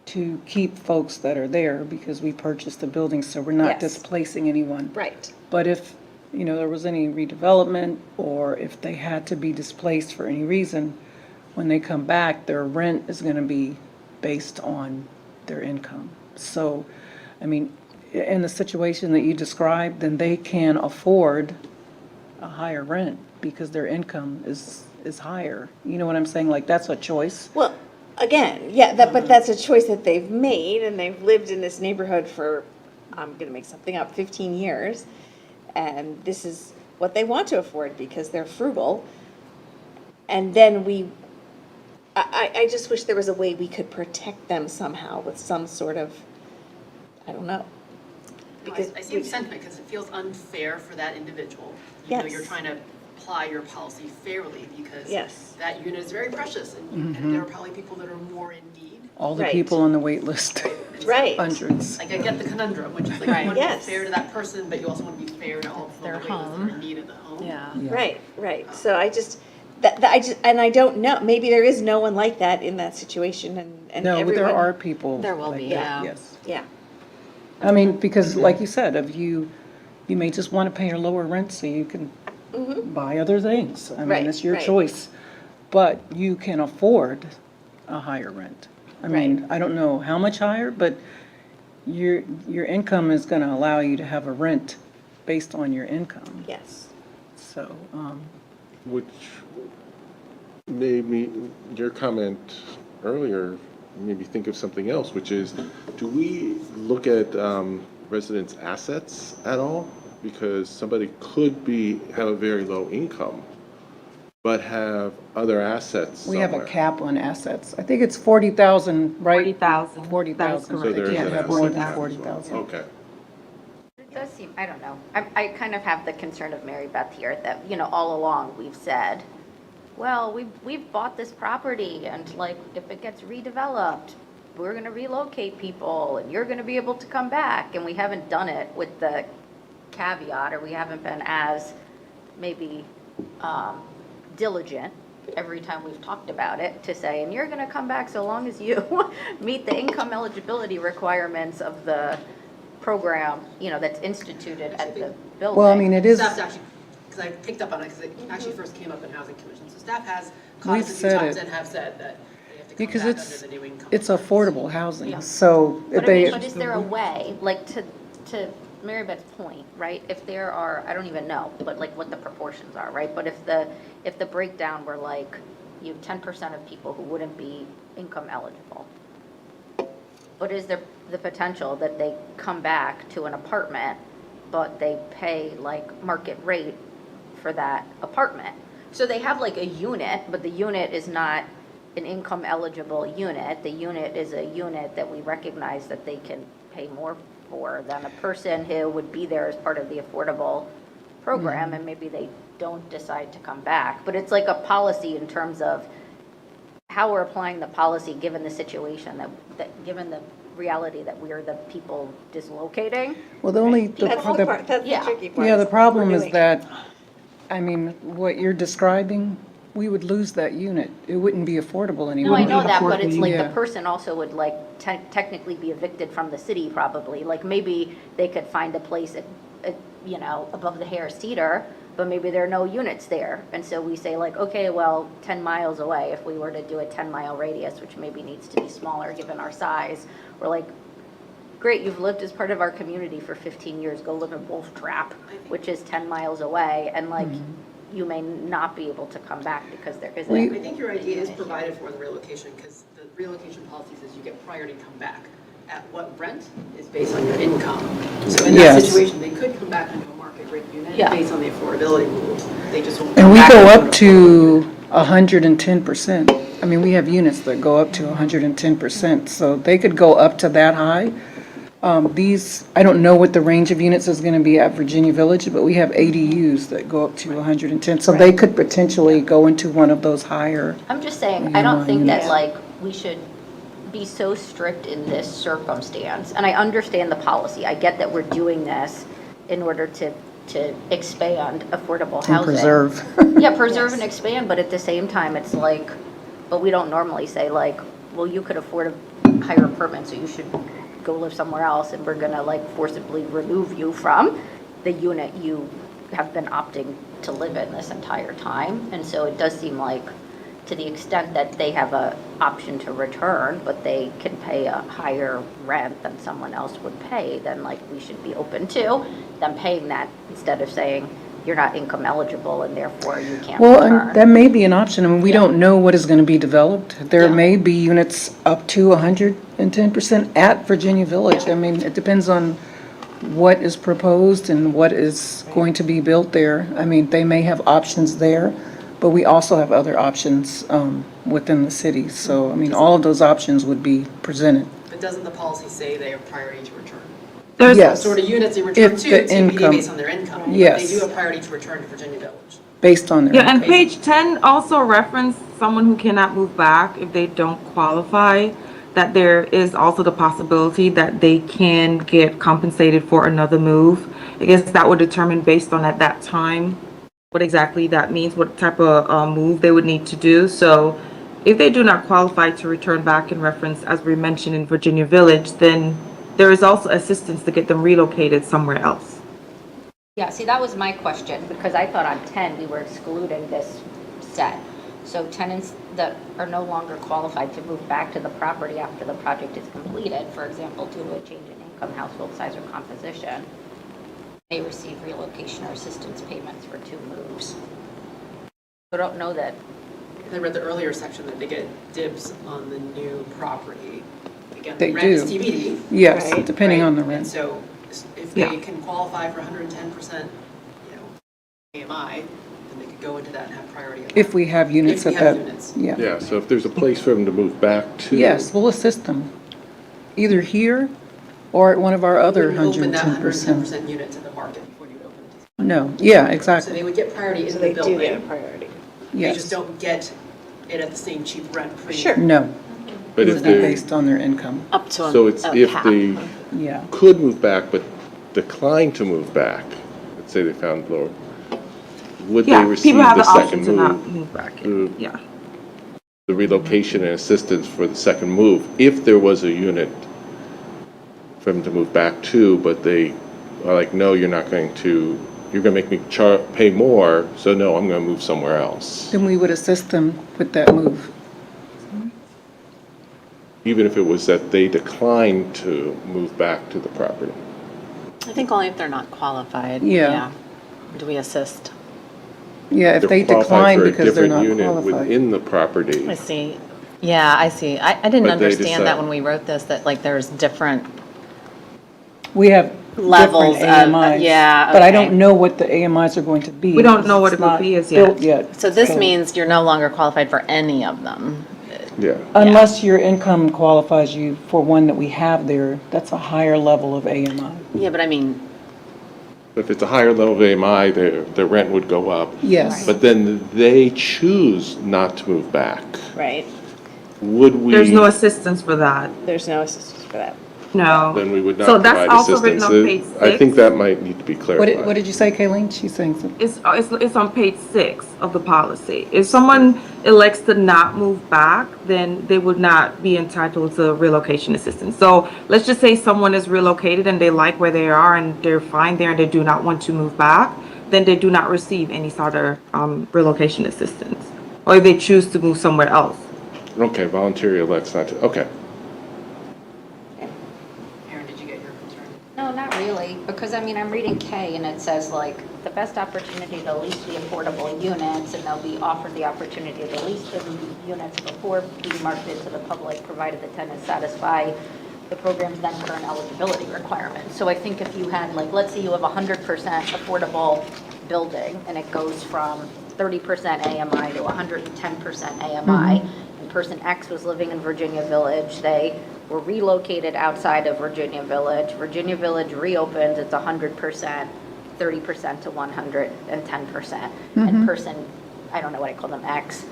to keep folks that are there because we purchased the building, so we're not Yes. displacing anyone. Right. But if, there was any redevelopment, or if they had to be displaced for any reason, when they come back, their rent is gonna be based on their income. So, in the situation that you described, then they can afford a higher rent because their income is higher. You know what I'm saying? Like, that's a choice. Well, again, yeah, but that's a choice that they've made, and they've lived in this neighborhood for, I'm gonna make something up, 15 years. And this is what they want to afford because they're frugal. And then I just wish there was a way we could protect them somehow with some sort of, I don't know. Because I see the sentiment, because it feels unfair for that individual. You know, Yes. you're trying to apply your policy fairly, because Yes. that unit is very precious, and there are probably people that are more in need. All the Right. people on the wait list. Right. Hundreds. Like, I get the conundrum, which is like, Right. you want to be Yes. fair to that person, but you also want to be fair to all the Their people that home. are in need of the home. Yeah. Right. So I just, and I don't know, maybe there is no one like that in that situation, and No, everyone. there are people. There will like be, that, yeah. Yes. Yeah. Because like you said, if you may just want to pay a lower rent so you can buy other things. Right, It's your right. choice. But you can afford a higher rent. I don't know how much higher, but your income is going to allow you to have a rent based on your income. Yes. So, Which made me, your comment earlier maybe think of something else, which is, do we look at residents' assets at all? Because somebody could have a very low income, but have other assets We have a somewhere. cap on assets. I think it's 40,000, right? 40,000. 40,000. So there is They can't an have more asset than cap as well. 40,000. Okay. It does seem, I don't know, I kind of have the concern of Mary Beth here that, all along we've said, well, we've bought this property and like, if it gets redeveloped, we're gonna relocate people and you're gonna be able to come back. And we haven't done it with the caveat, or we haven't been as maybe diligent every time we've talked about it to say, and you're gonna come back so long as you meet the income eligibility requirements of the program, that's instituted at the building. Well, I mean, it is, Staff's actually, because I picked up on it, because it actually first came up in Housing Commission. So staff has caught We've us a few said times it. and have said that they have to come because back under the new income. it's affordable housing, Yeah. so if But I mean, they, but is there a way, like to Mary Beth's point, right? If there are, I don't even know, but like what the proportions are, right? But if the breakdown were like, you have 10% of people who wouldn't be income eligible, but is there the potential that they come back to an apartment, but they pay like market rate for that apartment? So they have like a unit, but the unit is not an income eligible unit. The unit is a unit that we recognize that they can pay more for than a person who would be there as part of the affordable program, and maybe they don't decide to come back. But it's like a policy in terms of how we're applying the policy, given the situation that given the reality that we're the people dislocating. well, the only, That's the part, that's the Yeah. tricky part. yeah, the is problem we're is doing it. that, I mean, what you're describing, we would lose that unit. It wouldn't be affordable No, I anymore. know that, but it's like the Yeah. person also would like technically be evicted from the city probably. Like maybe they could find a place at above the Harris Teeter, but maybe there are no units there. And so we say like, okay, well, 10 miles away, if we were to do a 10-mile radius, which maybe needs to be smaller given our size, we're like, great, you've lived as part of our community for 15 years, go live in Wolf Trap, which is 10 miles away, and like, you may not be able to come back because there isn't. I think your idea is provided for in the relocation, because the relocation policy says you get priority to come back. At what rent is based on your income. So in that Yes. situation, they could come back into a market rate unit Yeah. based on the affordability rules. They just won't And come we back go into up an to 110%. I mean, we have units that go up to 110%, so they could go up to that high. I don't know what the range of units is going to be at Virginia Village, but we have ADUs that go up to 110, so they could potentially go into one of those higher. I'm just saying, I don't think that Yeah. like, we should be so strict in this circumstance. And I understand the policy. I get that we're doing this in order to expand affordable housing. And preserve. Yeah, preserve and expand, but at the same time, it's like, but we don't normally say like, well, you could afford a higher apartment, so you should go live somewhere else, and we're gonna like forcibly remove you from the unit you have been opting to live in this entire time. And so it does seem like, to the extent that they have a option to return, but they can pay a higher rent than someone else would pay, then like we should be open to them paying that instead of saying, you're not income eligible and therefore you can't Well, return. and that may be an option. I mean, we don't know what is going to be developed. There may be units up to 110% at Virginia Village. I mean, it depends on what is proposed and what is going to be built there. I mean, they may have options there, but we also have other options within the city. So, I mean, all of those options would be presented. But doesn't the policy say they have priority to return? There's- Yes. Sort of units they return If to, the TBD income- based on their income. but Yes. They do have priority to return to Virginia Village. Based on their. Yeah, and page 10 also referenced someone who cannot move back if they don't qualify, that there is also the possibility that they can get compensated for another move. I guess that would determine based on at that time what exactly that means, what type of move they would need to do. So if they do not qualify to return back in reference, as we mentioned in Virginia Village, then there is also assistance to get them relocated somewhere else. Yeah, see, that was my question, because I thought on 10, we were excluding this set. So tenants that are no longer qualified to move back to the property after the project is completed, for example, due to a change in income, household size, or composition, may receive relocation or assistance payments for 2 moves. I don't know that I read the earlier section that they get dibs on the new property. Again, They the rent is do. TBD. Yes, right? depending on the And rent. so if they can qualify for 110%, AMI, then they could go into that and have priority. on If that. we have units If we at have that, units. yeah. Yeah, so if there's a place for them to move back to. Yes, we'll assist them, either here or at one of our other You wouldn't open that 110%. 110% unit to the market before you open it to. No, yeah, So exactly, they would get priority in So the they do building. get a priority. They yes. just don't get it at the same cheap rent. Sure. No, But it if would be they're, based on their income, Up to so it's if they yeah. could move back but decline to move back, let's say they found lower, would they Yeah, receive people have the the option second to not move? move back. the- Yeah. The relocation and assistance for the second move, if there was a unit for them to move back to, but they are like, no, you're not going to, you're gonna make me pay more, so no, I'm gonna move somewhere else. Then we would assist them with that move. Even if it was that they declined to move back to the property. I think only if they're not qualified. Yeah. Do we assist? Yeah, if They're they qualified decline for a because they're different not unit qualified. within the property. I see. Yeah, I see. I didn't But they understand that decide. when we wrote this, that like there's different We have levels different of, AMIs. yeah, But I okay. don't know what the AMIs are going to be. We don't know what It's it will not be as yet. built yet. So this means you're no longer qualified for any of them. Yeah. Unless your income qualifies you for one that we have there, that's a higher level of AMI. Yeah, but I mean, If it's a higher level of AMI, their rent would go up. Yes. But then they choose not to move back. Right. Would we? There's no assistance for that. There's no assistance for that. No. Then we would not So that's provide also written assistance. on page I think 6. that might need to be What clarified. did you say, Kayleen? She's saying something. It's on page 6 of the policy. If someone elects to not move back, then they would not be entitled to relocation assistance. So let's just say someone is relocated and they like where they are and they're fine there and they do not want to move back, then they do not receive any sort of relocation assistance. Or if they choose to move somewhere else. Okay, voluntary elects not to, okay. Aaron, did you get your concern? No, not really, because I mean, I'm reading K and it says like, the best opportunity to lease the affordable units, and they'll be offered the opportunity to lease the units before being marketed to the public, provided the tenants satisfy the program's then current eligibility requirements. So I think if you had, like, let's say you have 100% affordable building, and it goes from 30% AMI to 110% AMI, and person X was living in Virginia Village, they were relocated outside of Virginia Village. Virginia Village reopens, it's 100%, 30% to 110%. And person, I don't know what I call them, X,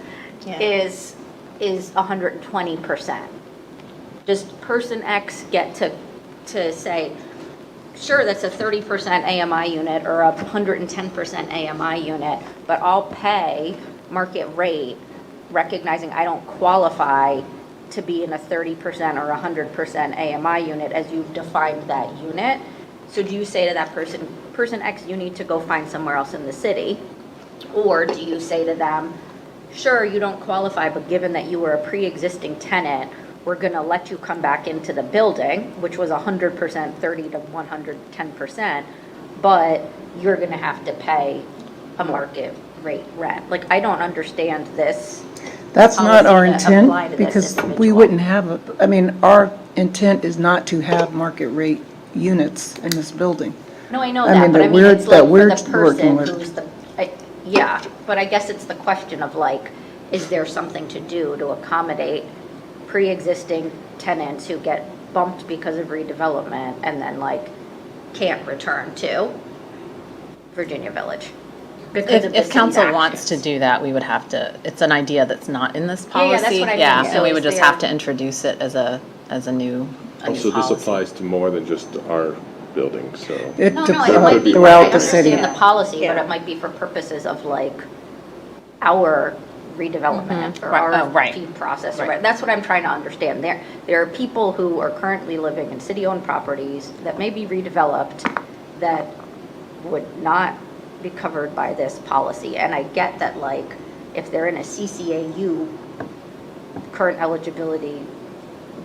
is 120%. Does person X get to say, sure, that's a 30% AMI unit or a 110% AMI unit, but I'll pay market rate, recognizing I don't qualify to be in a 30% or 100% AMI unit as you've defined that unit? So do you say to that person X, you need to go find somewhere else in the city? Or do you say to them, sure, you don't qualify, but given that you were a pre-existing tenant, we're going to let you come back into the building, which was 100%, 30 to 110%, but you're going to have to pay a market rate rent. Like, I don't understand this. That's not our policy to apply intent to this because we individual. wouldn't have, I mean, our intent is not to have market rate units in this building. No, I know I that, mean, but I that mean, we're- it's that like we're for the working person with. who's the, yeah, but I guess it's the question of like, is there something to do to accommodate pre-existing tenants who get bumped because of redevelopment and then like can't return to Virginia Village? Because of the if council city's wants actions. to do that, we would have to, it's an idea that's not in this Yeah, policy. yeah, that's what I mean. Yeah, So and we is would just there- have to introduce it as a new Also, this policy. applies to more than just our building, so. No, no, it might be, throughout I the city. understand the policy, but it might be for purposes of like our redevelopment or Right, our oh, right. RFP process. Right. Right. That's what I'm trying to understand. There are people who are currently living in city-owned properties that may be redeveloped that would not be covered by this policy. And I get that, like, if they're in a CCAU, current eligibility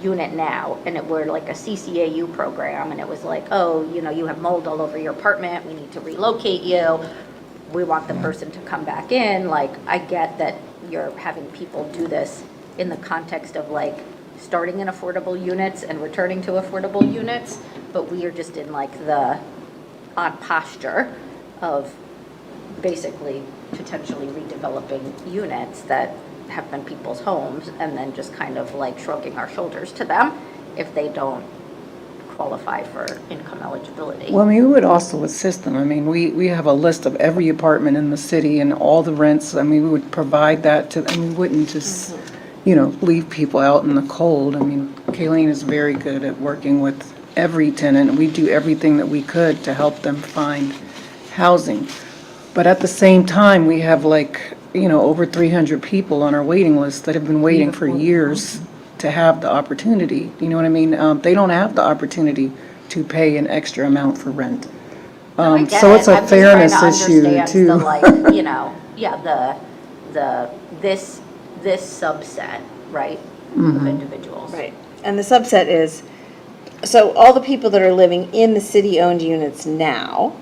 unit now, and it were like a CCAU program, and it was like, oh, you know, you have mold all over your apartment, we need to relocate you, we want the person to come back in, like, I get that you're having people do this in the context of like starting in affordable units and returning to affordable units, but we are just in like the odd posture of basically potentially redeveloping units that have been people's homes and then just kind of like shrugging our shoulders to them if they don't qualify for income eligibility. Well, I mean, we would also assist them. I mean, we have a list of every apartment in the city and all the rents. I mean, we would provide that to, I mean, we wouldn't just, you know, leave people out in the cold. I mean, Kayleen is very good at working with every tenant, and we do everything that we could to help them find housing. But at the same time, we have like, you know, over 300 people on our waiting list that have been waiting for years to have the opportunity. You know what I mean? They don't have the opportunity to pay an extra amount for rent. I get So it. it's a I'm just trying fairness to issue understand too. the, like, you know, yeah, this subset, right, of individuals. Right. And the subset is, so all the people that are living in the city-owned units now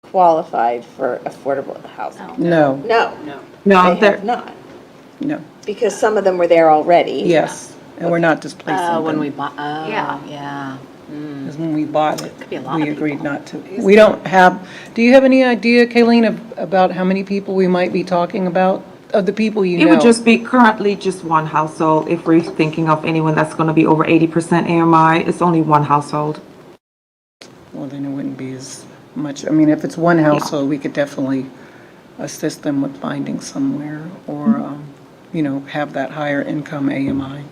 qualified for affordable housing? No. No. No, They they're have not, No, because some of them were there already. yes, and we're not displacing them. When we bought, Yeah. yeah. Because when we bought it, be a lot we of agreed not to. We don't have, do you have any idea, Kayleen, about how many people we might be talking about? Of the people you It know? would just be currently just one household. If we're thinking of anyone that's going to be over 80% AMI, it's only one household. Well, then it wouldn't be as much. I mean, if it's one household, we could definitely assist them with finding somewhere or, you know, have that higher income AMI.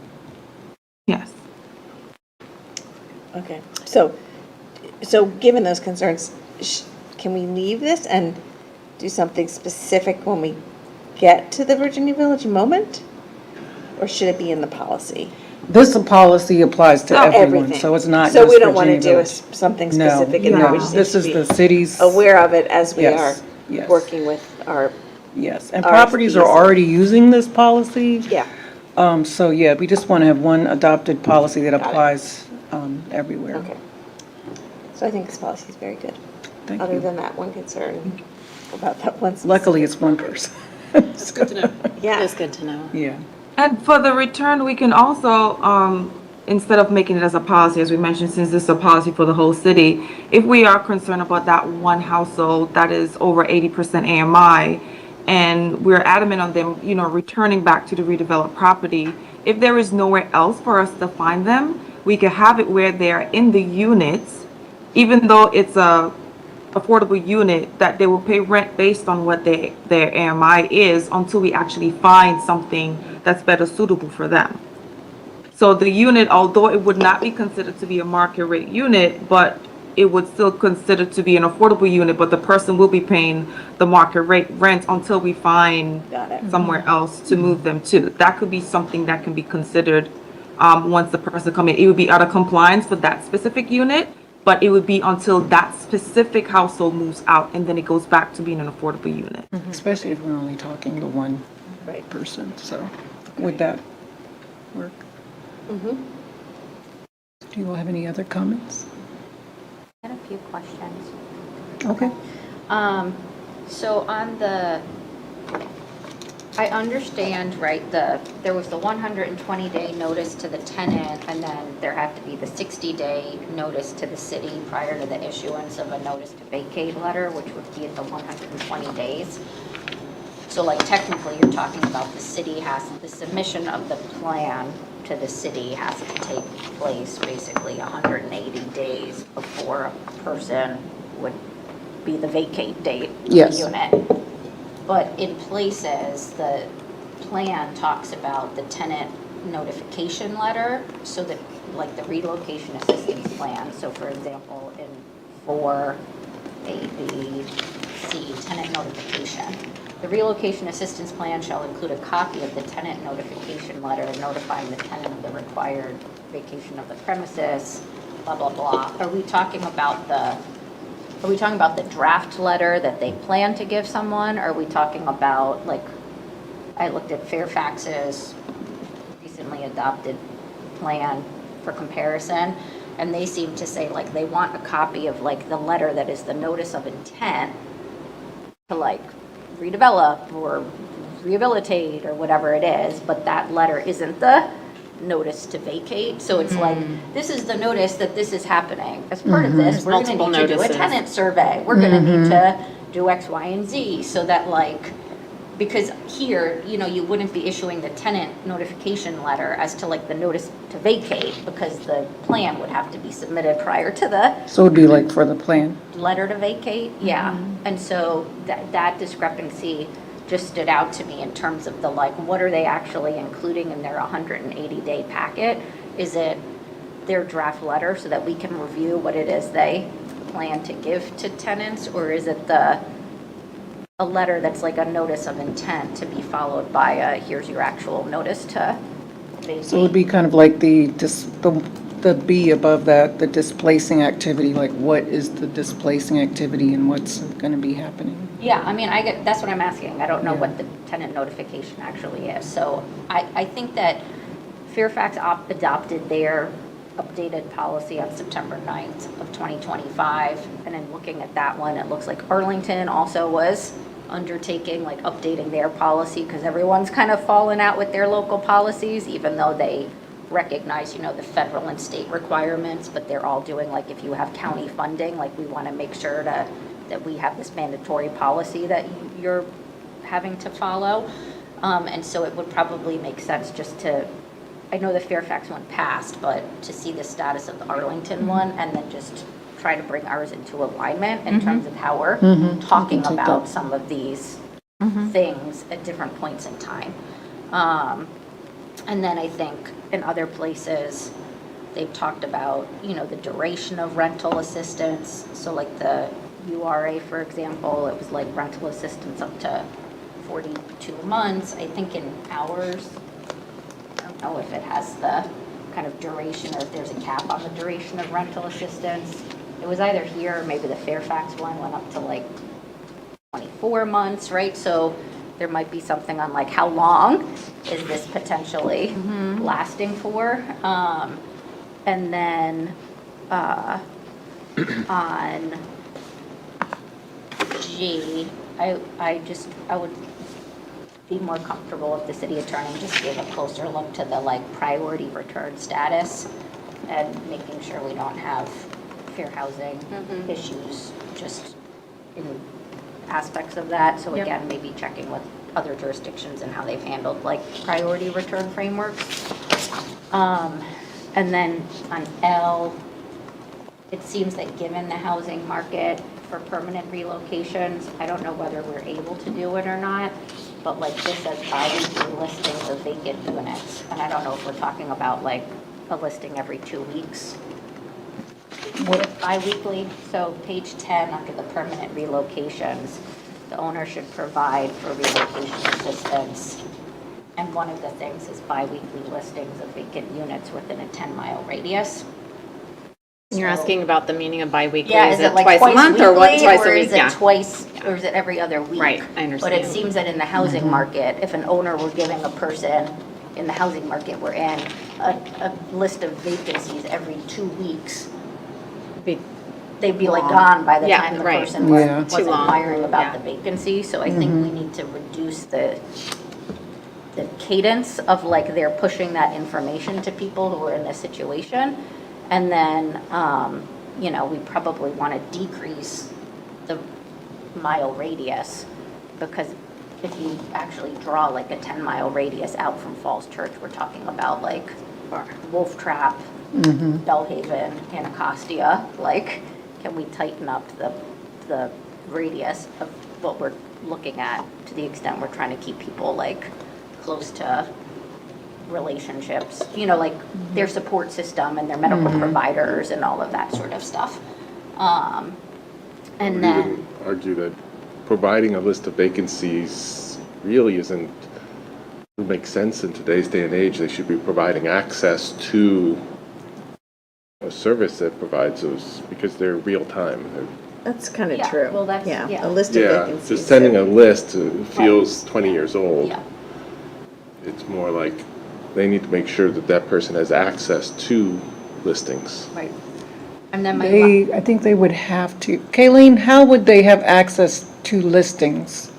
Yes. Okay, so given those concerns, can we leave this and do something specific when we get to the Virginia Village moment? Or should it be in the policy? This policy applies to everyone, so it's not just So we don't want to Virginia do Village. something No, specific in there, we no. just need This to is be the city's. aware of it as we are Yes, yes. working with our. Yes, and properties are RFPs. already using this policy. Yeah. So yeah, we just want to have one adopted policy that applies everywhere. Okay. So I think this policy is very good. Thank Other you. than that one concern about that one. Luckily, it's one person. It's good to know. Yeah. It's good to know. Yeah. And for the return, we can also, instead of making it as a policy, as we mentioned, since this is a policy for the whole city, if we are concerned about that one household that is over 80% AMI, and we're adamant on them, you know, returning back to the redeveloped property, if there is nowhere else for us to find them, we could have it where they're in the units, even though it's a affordable unit, that they will pay rent based on what their AMI is until we actually find something that's better suitable for them. So the unit, although it would not be considered to be a market rate unit, but it would still consider to be an affordable unit, but the person will be paying the market rate rent until we find somewhere else to move them to. That could be something that can be considered once the person come in. It would be out of compliance for that specific unit, but it would be until that specific household moves out, and then it goes back to being an affordable unit. Especially if we're only talking to one person, so would that work? Mm-hmm. Do you all have any other comments? I had a few questions. Okay. So on the, I understand, right, there was the 120-day notice to the tenant, and then there had to be the 60-day notice to the city prior to the issuance of a notice to vacate letter, which would be at the 120 days. So like technically, you're talking about the submission of the plan to the city has to take place basically 180 days before a person would be the vacate date of the Yes. unit. But in places, the plan talks about the tenant notification letter, so that, like the relocation assistance plan, so for example, in 4A, B, C, tenant notification. The relocation assistance plan shall include a copy of the tenant notification letter notifying the tenant of the required vacation of the premises, blah, blah, blah. Are we talking about the draft letter that they plan to give someone? Are we talking about, like, I looked at Fairfax's recently adopted plan for comparison, and they seem to say, like, they want a copy of, like, the letter that is the notice of intent to, like, redevelop or rehabilitate or whatever it is, but that letter isn't the notice to vacate. So it's like, this is the notice that this is happening. As part of this, we're gonna Multiple need to do a notices. tenant survey. We're gonna need to do X, Y, and Z, so that like, because here, you know, you wouldn't be issuing the tenant notification letter as to like the notice to vacate, because the plan would have to be submitted prior to the So it'd be like for the plan. letter to vacate, yeah. And so that discrepancy just stood out to me in terms of the, like, what are they actually including in their 180-day packet? Is it their draft letter so that we can review what it is they plan to give to tenants? Or is it a letter that's like a notice of intent to be followed by a, here's your actual notice to vacate? So it'd be kind of like the B above that, the displacing activity, like what is the displacing activity and what's going to be happening? Yeah, I mean, that's what I'm asking. I don't know what the tenant notification actually is. So I think that Fairfax adopted their updated policy on September 9th of 2025. And in looking at that one, it looks like Arlington also was undertaking, like updating their policy, because everyone's kind of fallen out with their local policies, even though they recognize, you know, the federal and state requirements, but they're all doing, like, if you have county funding, like, we want to make sure that we have this mandatory policy that you're having to follow. And so it would probably make sense just to, I know the Fairfax one passed, but to see the status of the Arlington one, and then just try to bring ours into alignment in terms of how we're talking about some of these things at different points in time. And then I think in other places, they've talked about, you know, the duration of rental assistance. So like the URA, for example, it was like rental assistance up to 42 months. I think in ours, I don't know if it has the kind of duration or if there's a cap on the duration of rental assistance. It was either here or maybe the Fairfax one went up to like 24 months, right? So there might be something on like how long is this potentially lasting for? And then on G, I would be more comfortable if the city attorney just gave a closer look to the like priority return status and making sure we don't have fair housing issues just in aspects of that. So again, maybe checking with other jurisdictions and how they've handled like priority return frameworks. And then on L, it seems that given the housing market for permanent relocations, I don't know whether we're able to do it or not, but like this says bi-weekly listings of vacant units. And I don't know if we're talking about like a listing every 2 weeks. Bi-weekly, so page 10 under the permanent relocations, the owner should provide for relocation assistance. And one of the things is bi-weekly listings of vacant units within a 10-mile radius. You're asking about the meaning of bi-weekly? Yeah, is is it like twice a month or what? weekly, Twice a or week? is it twice, or is it every other week? Right, I understand. But it seems that in the housing market, if an owner were giving a person in the housing market we're in a list of vacancies every 2 weeks, they'd be like gone by the time the person was inquiring about the vacancy. So I think we need to reduce the cadence of like they're pushing that information to people who are in this situation. And then, you know, we probably want to decrease the mile radius, because if you actually draw like a 10-mile radius out from Falls Church, we're talking about like Wolf Trap, Bellhaven, Anacostia. Like, can we tighten up the radius of what we're looking at to the extent we're trying to keep people like close to relationships, you know, like their support system and their medical providers and all of that sort of stuff. And then argue that providing a list of vacancies really doesn't make sense in today's day and age. They should be providing access to a service that provides those, because they're real time. That's kind of Yeah, true. well, that's- yeah. A list of vacancies. Just sending a list feels 20 years old. Yeah. It's more like they need to make sure that that person has access to listings. Right. And then I think they would have to. Kayleen, how would they have access to listings?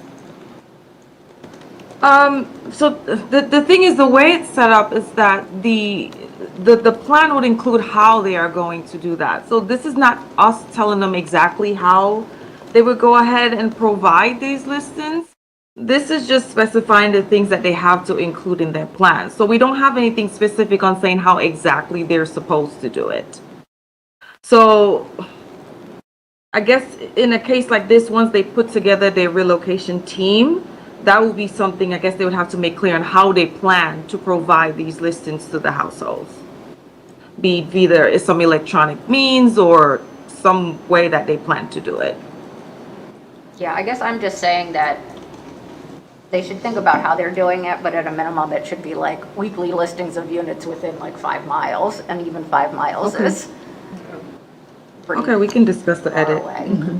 So the thing is, the way it's set up is that the plan would include how they are going to do that. So this is not us telling them exactly how they would go ahead and provide these listings. This is just specifying the things that they have to include in their plan. So we don't have anything specific on saying how exactly they're supposed to do it. So I guess in a case like this, once they put together their relocation team, that will be something I guess they would have to make clear on how they plan to provide these listings to the households. Be it either some electronic means or some way that they plan to do it. Yeah, I guess I'm just saying that they should think about how they're doing it, but at a minimum, it should be like weekly listings of units within like 5 miles, and even 5 miles Okay. is pretty Okay, we can discuss the far edit. away.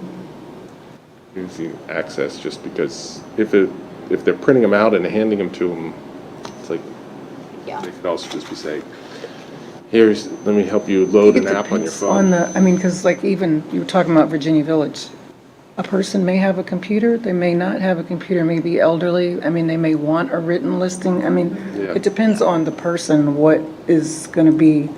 Easy access, just because if they're printing them out and handing them to them, it's like, Yeah. they could also just be saying, here's, let me help you load an app on your phone. I mean, because like even, you were talking about Virginia Village. A person may have a computer, they may not have a computer, may be elderly. I mean, they may want a written listing. I mean, Yeah. it depends on the person, what is going to be,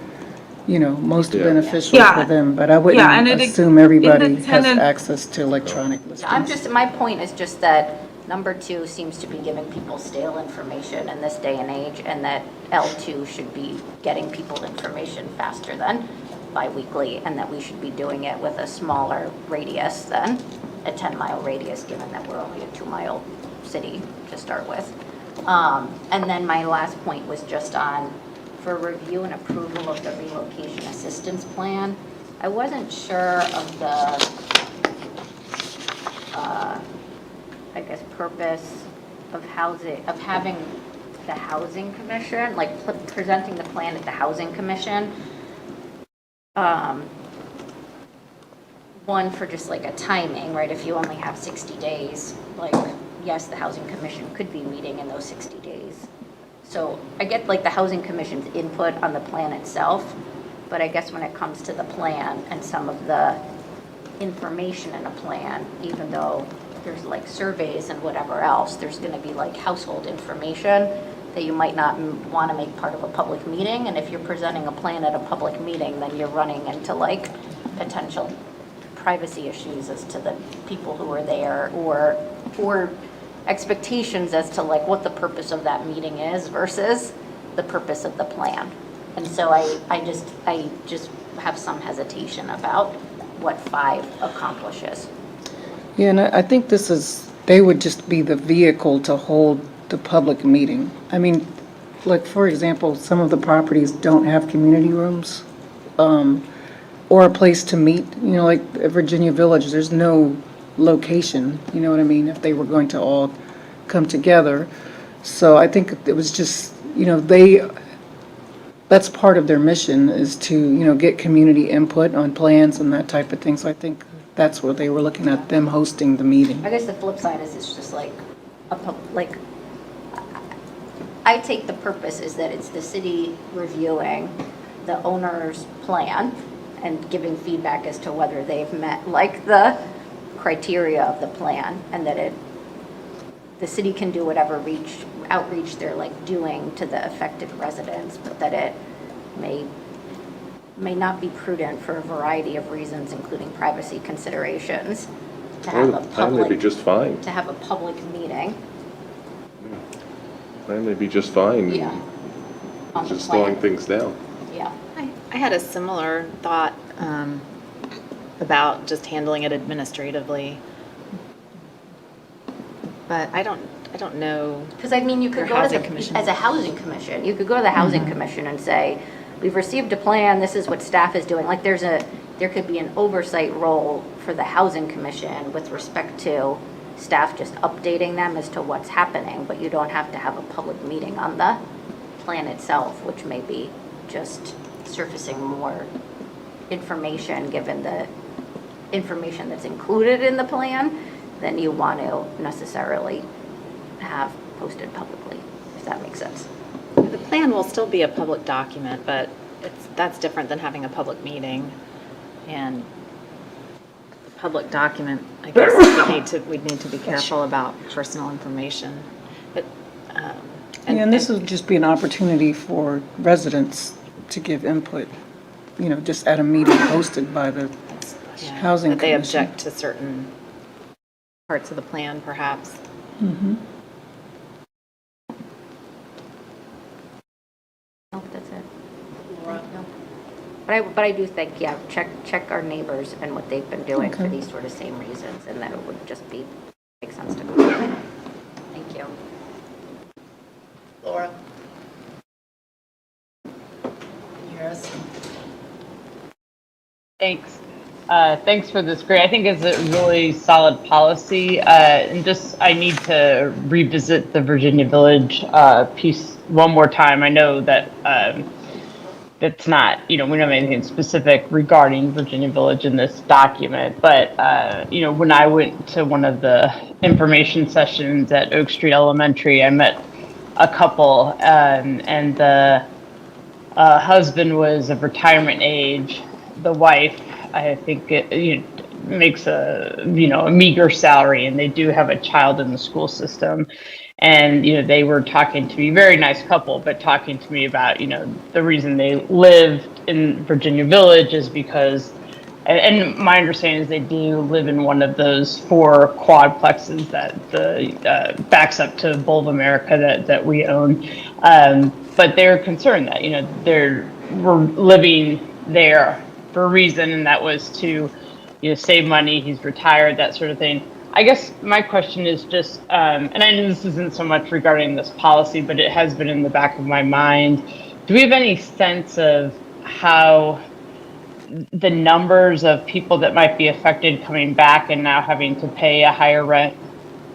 most Yeah. beneficial Yeah. for them. But I Yeah, and wouldn't it- assume in everybody the has tenant- access to electronic Yeah, I'm listings. just, my point is just that number 2 seems to be giving people stale information in this day and age, and that L2 should be getting people information faster than bi-weekly, and that we should be doing it with a smaller radius than a 10-mile radius, given that we're only a 2-mile city to start with. And then my last point was just on, for review and approval of the relocation assistance plan. I wasn't sure of the, I guess, purpose of housing, of having the housing commission, like presenting the plan at the housing commission. One, for just like a timing, right? If you only have 60 days, like, yes, the housing commission could be meeting in those 60 days. So I get like the housing commission's input on the plan itself, but I guess when it comes to the plan and some of the information in a plan, even though there's like surveys and whatever else, there's going to be like household information that you might not want to make part of a public meeting. And if you're presenting a plan at a public meeting, then you're running into like potential privacy issues as to the people who are there, or expectations as to like what the purpose of that meeting is versus the purpose of the plan. And so I just have some hesitation about what 5 accomplishes. Yeah, and I think they would just be the vehicle to hold the public meeting. I mean, like, for example, some of the properties don't have community rooms, or a place to meet, like at Virginia Village, there's no location, you know what I mean, if they were going to all come together. So I think it was just, that's part of their mission, is to, get community input on plans and that type of thing. So I think that's what they were looking at, them hosting the meeting. I guess the flip side is it's just like, I take the purpose is that it's the city reviewing the owner's plan and giving feedback as to whether they've met like the criteria of the plan, and that the city can do whatever outreach they're like doing to the affected residents, but that it may not be prudent for a variety of reasons, including privacy considerations, to have a Plan may be public, just fine. to have a public meeting. Plan may be just fine. Yeah. On the Just plan. slowing things down. Yeah. I had a similar thought about just handling it administratively. But I don't know. Because I mean, you could Your go to housing the, commission. as a housing commission, you could go to the housing commission and say, we've received a plan, this is what staff is doing. Like there could be an oversight role for the housing commission with respect to staff just updating them as to what's happening, but you don't have to have a public meeting on the plan itself, which may be just surfacing more information, given the information that's included in the plan, than you want to necessarily have posted publicly, if that makes sense. The plan will still be a public document, but that's different than having a public meeting. And the public document, I guess we'd need to be careful about personal information. But And this will just be an opportunity for residents to give input, just at a meeting hosted by the Housing That they Commission. object to certain parts of the plan, perhaps. Mhm. No, that's it. No. But I do think, yeah, check our neighbors and what they've been doing for Okay. these sort of same reasons, and that it would just make sense to go. Thank you. Laura? Can you hear us? Thanks. Thanks for this. Great. I think it's a really solid policy. And just, I need to revisit the Virginia Village piece one more time. I know that that's not, we don't have anything specific regarding Virginia Village in this document. But, when I went to one of the information sessions at Oak Street Elementary, I met a couple, and the husband was of retirement age. The wife, I think, makes a meager salary, and they do have a child in the school system. And they were talking to me, very nice couple, but talking to me about the reason they live in Virginia Village is because, and my understanding is they do live in one of those 4 quadplexes that backs up to Bowl of America that we own. But they're concerned that we're living there for a reason, and that was to save money. He's retired, that sort of thing. I guess my question is just, and I know this isn't so much regarding this policy, but it has been in the back of my mind. Do we have any sense of how the numbers of people that might be affected coming back and now having to pay a higher rent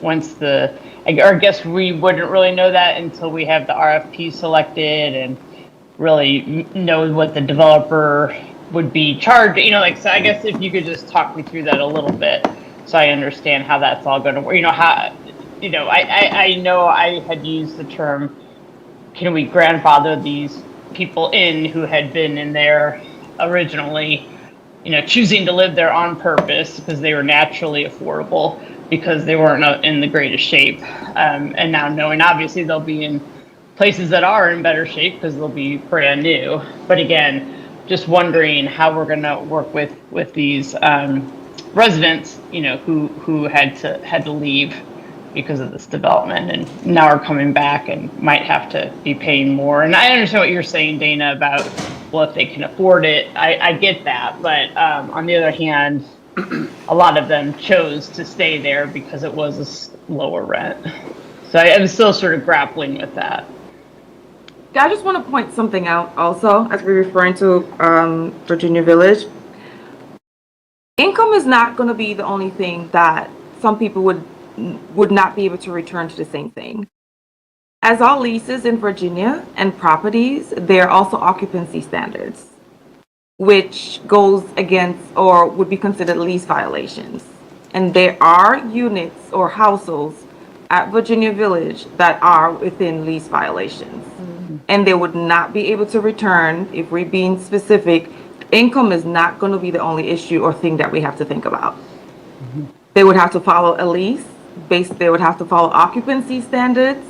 once or I guess we wouldn't really know that until we have the RFP selected and really know what the developer would be charged, so I guess if you could just talk me through that a little bit so I understand how that's all going to work, I know I had used the term, can we grandfather these people in who had been in there originally, choosing to live there on purpose because they were naturally affordable, because they weren't in the greatest shape, and now knowing obviously they'll be in places that are in better shape because they'll be brand new. But again, just wondering how we're going to work with these residents, who had to leave because of this development and now are coming back and might have to be paying more. And I understand what you're saying, Dana, about, well, if they can afford it, I get that. But on the other hand, a lot of them chose to stay there because it was a lower rent. So I'm still sort of grappling with that. I just want to point something out also as we're referring to Virginia Village. Income is not going to be the only thing that some people would not be able to return to the same thing. As all leases in Virginia and properties, there are also occupancy standards, which goes against or would be considered lease violations. And there are units or households at Virginia Village that are within lease violations. And they would not be able to return, if we're being specific. Income is not going to be the only issue or thing that we have to think about. They would have to follow a lease, they would have to follow occupancy standards,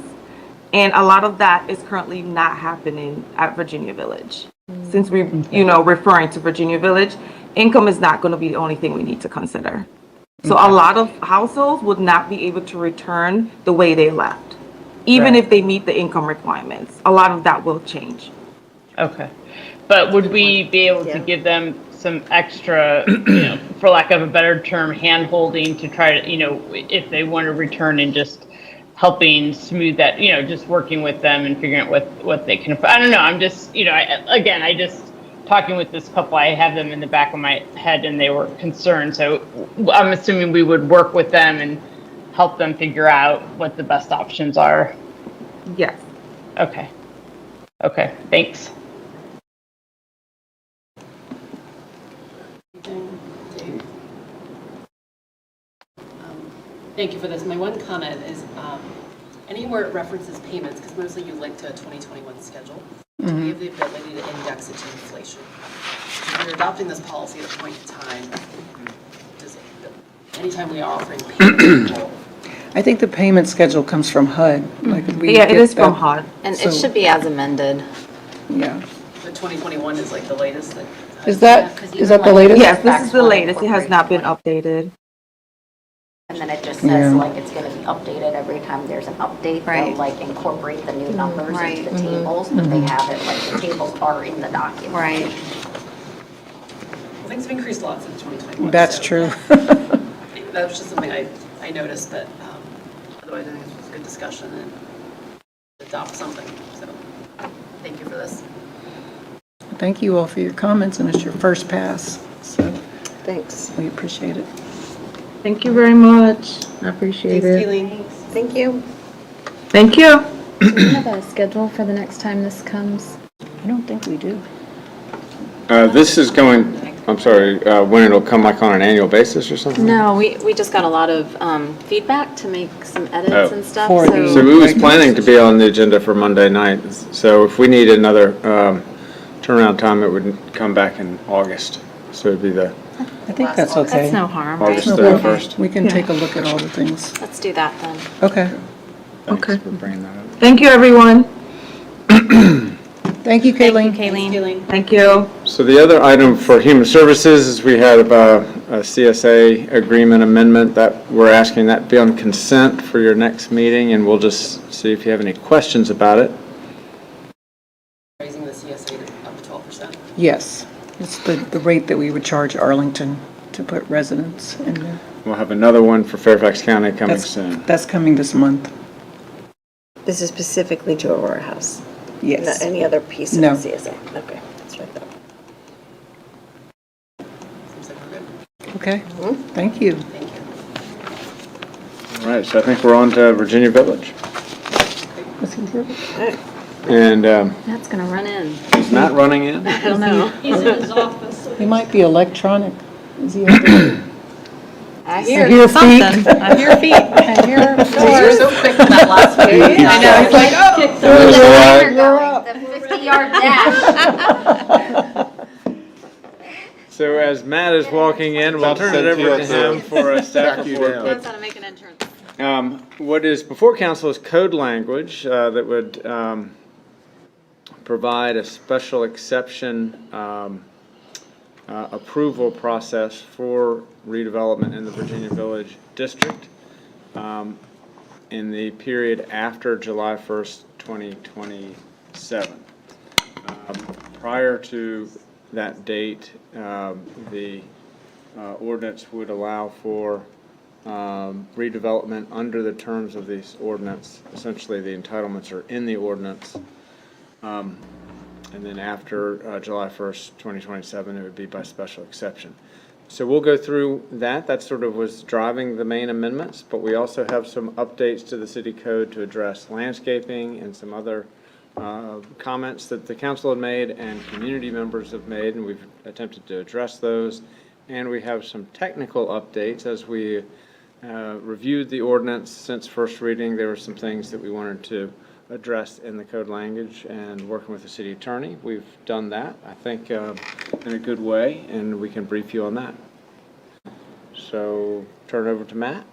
and a lot of that is currently not happening at Virginia Village. Since we're, referring to Virginia Village, income is not going to be the only thing we need to consider. So a lot of households would not be able to return the way they left, even if they meet the income requirements. A lot of that will change. Okay. But would we be able to give them some extra, for lack of a better term, hand-holding to try to, if they want to return and just helping smooth that, just working with them and figuring out what they can afford? I don't know. I'm just, I just talking with this couple, I have them in the back of my head and they were concerned. So I'm assuming we would work with them and help them figure out what the best options are. Yes. Okay. Okay. Thanks. Thank you for this. My one comment is anywhere it references payments, because mostly you link to a 2021 schedule, we have the ability to index it to inflation. If you're adopting this policy at a point in time, anytime we are offering payment, I think the payment schedule comes from HUD. Like, we Yeah, it get is from that- HUD. And so- it should be as amended. Yeah. The 2021 is like the latest that. Is that the latest? Yes, this is the latest. It has not been updated. And then it just Yeah. says like it's gonna be updated every time there's an update. They'll Right. like incorporate the new numbers Right. into the tables, but they have it, like the tables are in the document. Right. Well, things have increased a lot since 2021. That's so true. That was just something I noticed that, otherwise I think this was a good discussion and adopt something. So thank you for this. Thank you all for your comments, and it's your first pass, so Thanks. we appreciate it. Thank you very much. I appreciate Thanks, it. Keeling. Thank you. Thank you. Do we have a schedule for the next time this comes? I don't think we do. This is going, I'm sorry, when it'll come like on an annual basis or something? No, we just got a lot of feedback to make some edits Oh. and stuff, For the- So we was planning to be on the agenda for Monday night, so if we need another turnaround time, it would come back in August. So it'd be the I think that's okay. That's no harm, right? August 31st. We can take a look at all the things. Let's do that then. Okay. Thanks Okay. for bringing that up. Thank you, everyone. Thank you, Kayleen. Kayleen. Thank you. So the other item for Human Services is we had a CSA agreement amendment that we're asking that be on consent for your next meeting, and we'll just see if you have any questions about it. Raising the CSA to up to 12%. Yes, it's the rate that we would charge Arlington to put residents in there. We'll have another one for Fairfax County coming That's- soon. That's coming this month. This is specifically to Aurora House? Yes. Not any other piece of No. the CSA? Okay, that's right there. Seems like we're good. Okay, thank you. Thank you. All right, so I think we're on to Virginia Village. And Matt's gonna run in. is Matt running in? I don't know. He might be electronic. Is he out there? I hear hear feet. something. I hear feet. I hear You were doors. so quick with that last week. I know, it's like, oh. The 50-yard dash. So as Matt is walking in, we'll turn it over to him for a staff report. but- Knows how to make an entrance. What is before council is code language that would provide a special exception approval process for redevelopment in the Virginia Village District in the period after July 1st, 2027. Prior to that date, the ordinance would allow for redevelopment under the terms of this ordinance. Essentially, the entitlements are in the ordinance. And then after July 1st, 2027, it would be by special exception. So we'll go through that. That sort of was driving the main amendments, but we also have some updates to the city code to address landscaping and some other comments that the council had made and community members have made, and we've attempted to address those. And we have some technical updates as we reviewed the ordinance since first reading. There were some things that we wanted to address in the code language, and working with the city attorney, we've done that, I think, in a good way, and we can brief you on that. So turn it over to Matt.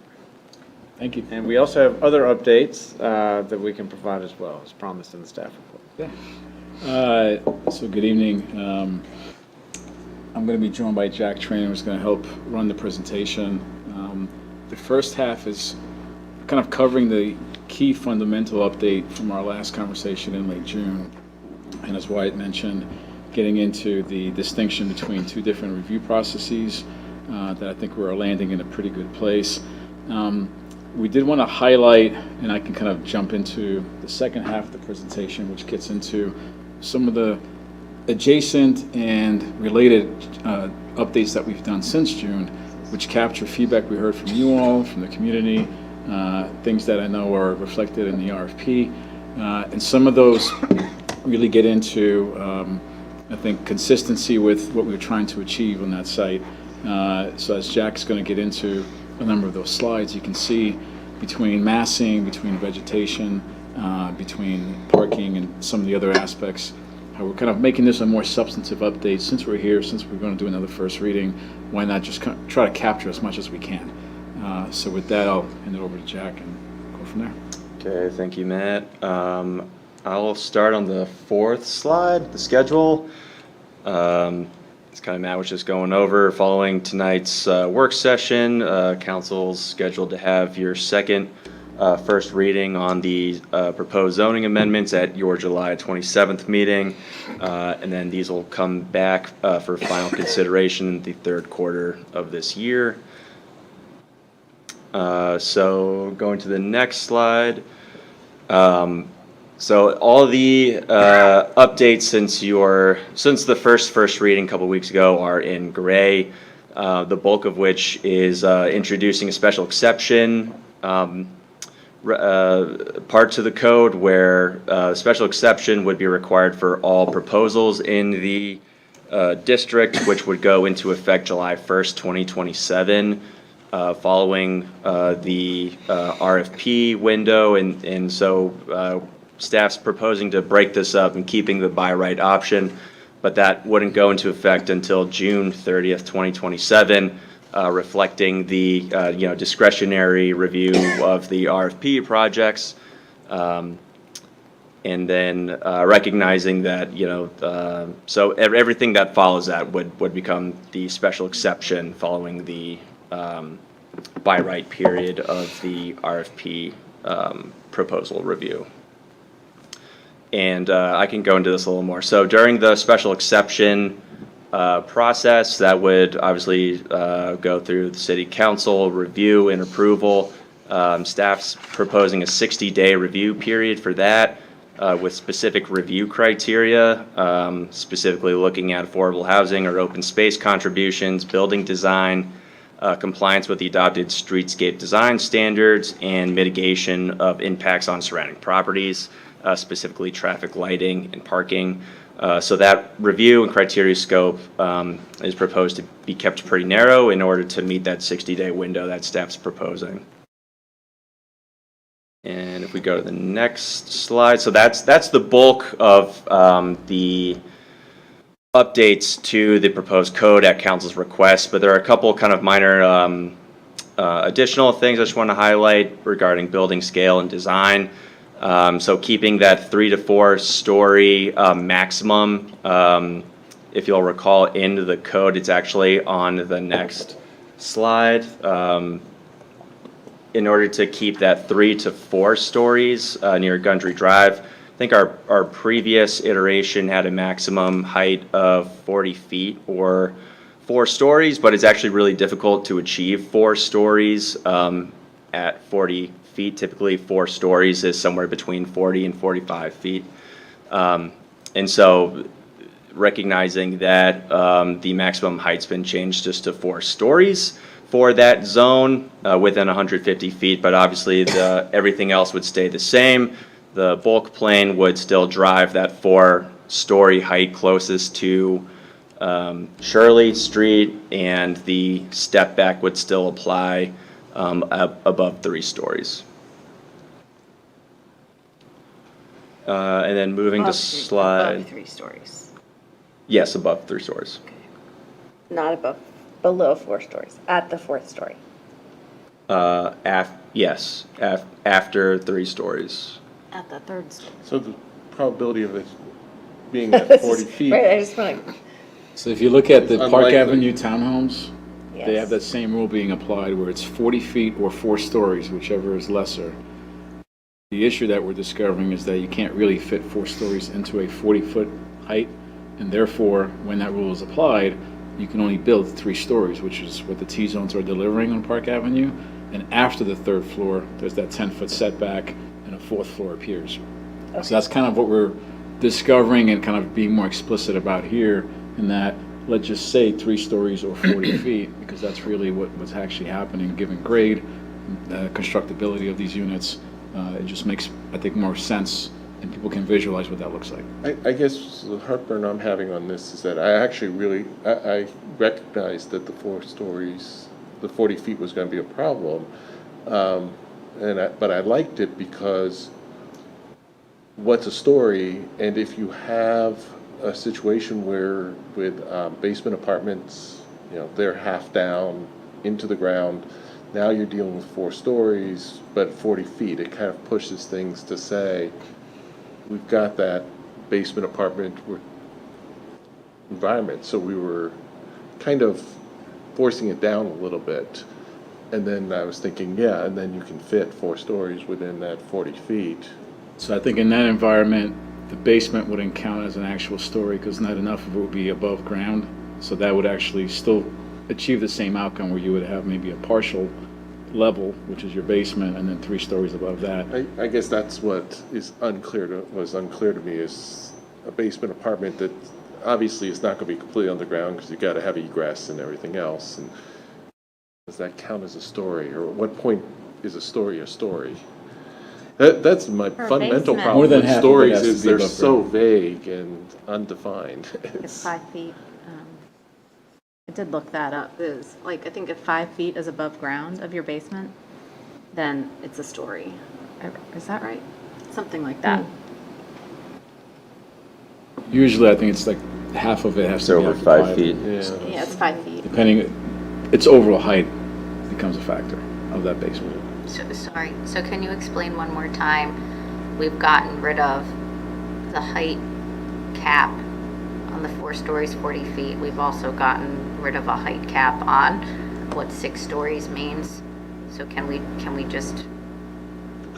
Thank you. And we also have other updates that we can provide as well, as promised in the staff report. So good evening. I'm going to be joined by Jack Trainer, who's going to help run the presentation. The first half is kind of covering the key fundamental update from our last conversation in late June. And as Wyatt mentioned, getting into the distinction between two different review processes that I think we're landing in a pretty good place. We did want to highlight, and I can kind of jump into the second half of the presentation, which gets into some of the adjacent and related updates that we've done since June, which capture feedback we heard from you all, from the community, things that I know are reflected in the RFP. And some of those really get into, I think, consistency with what we were trying to achieve on that site. So as Jack's going to get into a number of those slides, you can see between massing, between vegetation, between parking and some of the other aspects, how we're kind of making this a more substantive update. Since we're here, since we're going to do another first reading, why not just try to capture as much as we can? So with that, I'll hand it over to Jack and go from there. Okay, thank you, Matt. I'll start on the fourth slide, the schedule. It's kind of Matt was just going over. Following tonight's work session, council's scheduled to have your first reading on the proposed zoning amendments at your July 27th meeting. And then these will come back for final consideration in the third quarter of this year. So going to the next slide. So all the updates since the first reading a couple weeks ago are in gray. The bulk of which is introducing a special exception parts of the code where special exception would be required for all proposals in the district, which would go into effect July 1st, 2027. Following the RFP window, and so staff's proposing to break this up and keeping the by right option, but that wouldn't go into effect until June 30th, 2027, reflecting the discretionary review of the RFP projects, and then recognizing that so everything that follows that would become the special exception following the by right period of the RFP proposal review. And I can go into this a little more. So during the special exception process, that would obviously go through the city council review and approval. Staff's proposing a 60-day review period for that with specific review criteria, specifically looking at affordable housing or open space contributions, building design, compliance with the adopted streetscape design standards, and mitigation of impacts on surrounding properties, specifically traffic lighting and parking. So that review and criteria scope is proposed to be kept pretty narrow in order to meet that 60-day window that staff's proposing. And if we go to the next slide, so that's the bulk of the updates to the proposed code at council's request, but there are a couple kind of minor additional things I just want to highlight regarding building scale and design. So keeping that 3 to 4 story maximum, if you'll recall, into the code, it's actually on the next slide. In order to keep that 3 to 4 stories near Gundry Drive, I think our previous iteration had a maximum height of 40 feet or 4 stories, but it's actually really difficult to achieve 4 stories at 40 feet. Typically 4 stories is somewhere between 40 and 45 feet. And so recognizing that the maximum height's been changed just to 4 stories for that zone within 150 feet, but obviously everything else would stay the same. The bulk plane would still drive that 4-story height closest to Shirley Street, and the step back would still apply above 3 stories. And then moving to slide. Above 3 stories. Yes, above 3 stories. Not below 4 stories, at the 4th story. Yes, after 3 stories. At the 3rd story. So the probability of it being at 40 feet. Right, I just want to. So if you look at the Park Unlikely. Avenue townhomes, they Yes. have that same rule being applied where it's 40 feet or 4 stories, whichever is lesser. The issue that we're discovering is that you can't really fit 4 stories into a 40-foot height, and therefore, when that rule is applied, you can only build 3 stories, which is what the T-zones are delivering on Park Avenue. And after the 3rd floor, there's that 10-foot setback, and a 4th floor appears. Okay. So that's kind of what we're discovering and kind of being more explicit about here, in that, let's just say 3 stories or 40 feet, because that's really what's actually happening, given grade, constructability of these units. It just makes, I think, more sense, and people can visualize what that looks like. I guess the heartburn I'm having on this is that I actually I recognized that the 4 stories, the 40 feet was going to be a problem, but I liked it because what's a story, and if you have a situation where with basement apartments, they're half down into the ground, Now you're dealing with 4 stories, but 40 feet. It kind of pushes things to say, we've got that basement apartment environment, so we were kind of forcing it down a little bit. And then I was thinking, yeah, and then you can fit 4 stories within that 40 feet. So I think in that environment, the basement wouldn't count as an actual story because not enough of it would be above ground. So that would actually still achieve the same outcome where you would have maybe a partial level, which is your basement, and then 3 stories above that. I guess that's what was unclear to me is a basement apartment that obviously is not going to be completely underground because you got to have egress and everything else. And does that count as a story, or at what point is a story a story? That's my fundamental basement. problem More than with half of it stories has to is be they're above so ground. vague and undefined. It's 5 feet. I did look that up. Is like, I think if 5 feet is above ground of your basement, then it's a story. Is that right? Something like that. Usually, I think it's like half of it has to be over 5 occupied. feet. Yeah, it's 5 feet. Depending, its overall height becomes a factor of that basement. Sorry, so can you explain one more time? We've gotten rid of the height cap on the 4 stories, 40 feet. We've also gotten rid of a height cap on what 6 stories means. So can we just,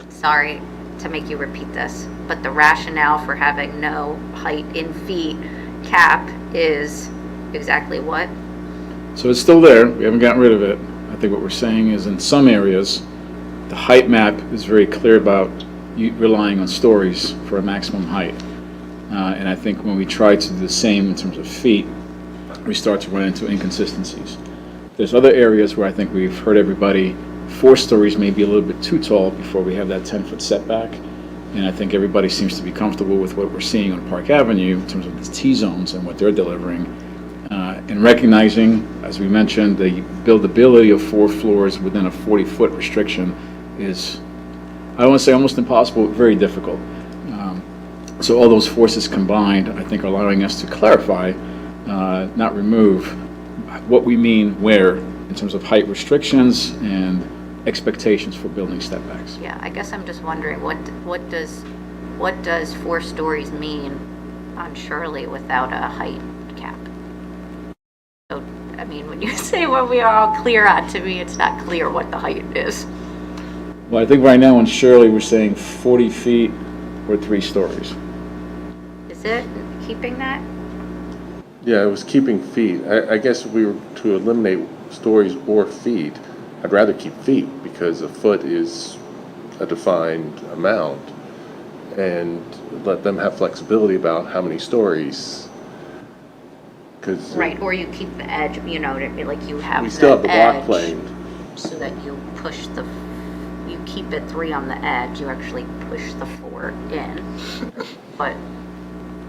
sorry to make you repeat this, but the rationale for having no height in feet cap is exactly what? So it's still there, we haven't gotten rid of it. I think what we're saying is in some areas, the height map is very clear about you relying on stories for a maximum height. And I think when we try to do the same in terms of feet, we start to run into inconsistencies. There's other areas where I think we've heard everybody, 4 stories may be a little bit too tall before we have that 10-foot setback. And I think everybody seems to be comfortable with what we're seeing on Park Avenue in terms of the T-zones and what they're delivering. And recognizing, as we mentioned, the buildability of 4 floors within a 40-foot restriction is, I don't want to say almost impossible, but very difficult. So all those forces combined, I think, are allowing us to clarify, not remove, what we mean where in terms of height restrictions and expectations for building stepbacks. Yeah, I guess I'm just wondering, what does 4 stories mean on Shirley without a height cap? So, I mean, when you say what we are all clear on, to me, it's not clear what the height is. Well, I think right now in Shirley, we're saying 40 feet or 3 stories. Is it keeping that? Yeah, it was keeping feet. I guess if we were to eliminate stories or feet, I'd rather keep feet because a foot is a defined amount and let them have flexibility about how many stories. Cause Right, or you keep the edge, you know, like you have we still have the block edge plane. so that you push you keep it 3 on the edge, you actually push the 4 in. But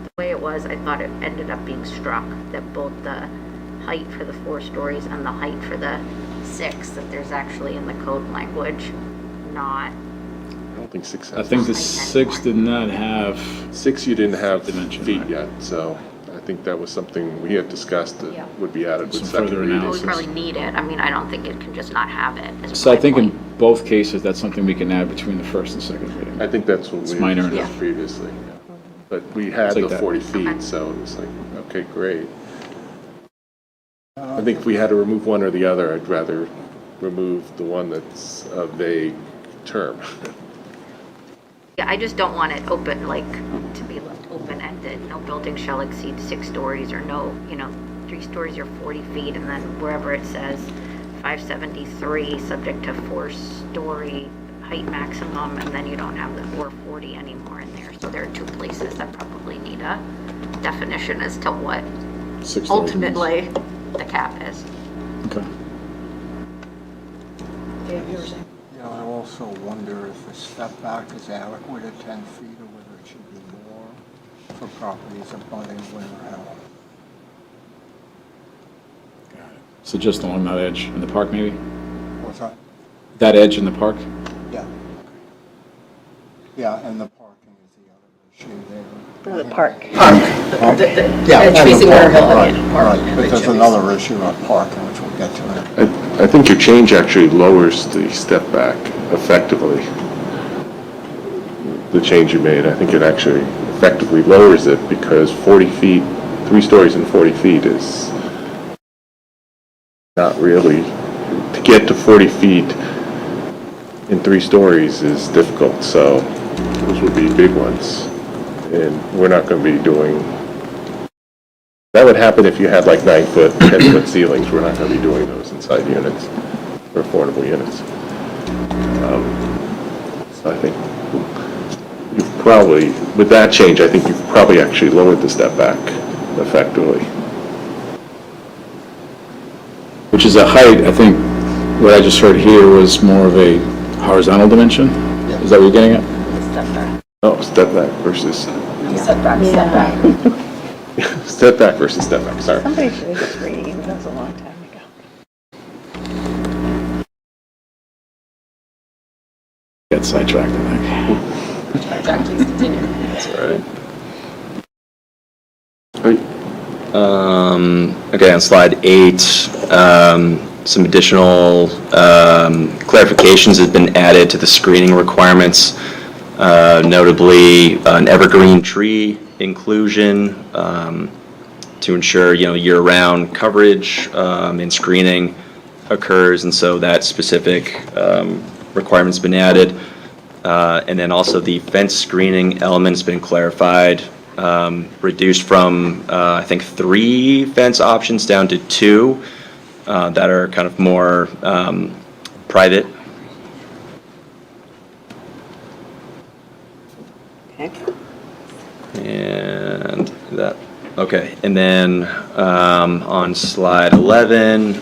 the way it was, I thought it ended up being struck, that both the height for the 4 stories and the height for the 6, that there's actually in the code language, not. I don't think 6 has. I think the 6 did not have. 6 you didn't have dimension, feet right. yet, so I think that was something we had discussed Yeah. that would be added with Some second further reading. Well, we analysis. probably need it. I mean, I don't think it can just not have it. is So I my think point. in both cases, that's something we can add between the first and second reading. I think that's what It's we minor discussed enough. previously. But we had It's like the that. 40 feet, so it was like, okay, great. I think if we had to remove one or the other, I'd rather remove the one that's a vague term. Yeah, I just don't want it open, like, to be left open-ended. No building shall exceed 6 stories, or no, 3 stories or 40 feet, and then wherever it says 573, subject to 4-story height maximum, and then you don't have the 440 anymore in there. So there are 2 places that probably need a definition as to what 6 stories. ultimately the cap is. Okay. Yeah, I also wonder if a step back is adequate at 10 feet or whether it should be more for properties abutting Winter Hill. So just along that edge in the park, maybe? What's that? That edge in the park? Yeah. Yeah, and the parking is the other issue there. The park. Yeah, edge and the facing park, Winter Hill, right, yeah, park, right, and but the there's Chili's. another issue on parking, which we'll get to in a I think your change actually lowers the step back effectively. The change you made, I think it actually effectively lowers it because 40 feet, 3 stories and 40 feet is not really, to get to 40 feet in 3 stories is difficult, so those would be big ones. And we're not going to be doing, that would happen if you had like 9-foot, 10-foot ceilings. We're not going to be doing those inside units or affordable units. So I think you've probably, with that change, I think you've probably actually lowered the step back effectively. Which is a height, I think, what I just heard here was more of a horizontal dimension? Is that what you're getting at? Oh, step back versus, Step back, step back. step back versus step back, sorry. Somebody should have agreed, that was a long time ago. Get sidetracked, I think. Jack, please continue. That's all right. Okay, on slide 8, some additional clarifications have been added to the screening requirements, notably an evergreen tree inclusion to ensure, year-round coverage and screening occurs, and so that specific requirement's been added. And then also the fence screening element's been clarified, reduced from, I think, 3 fence options down to 2 that are kind of more private. And that, okay, and then on slide 11.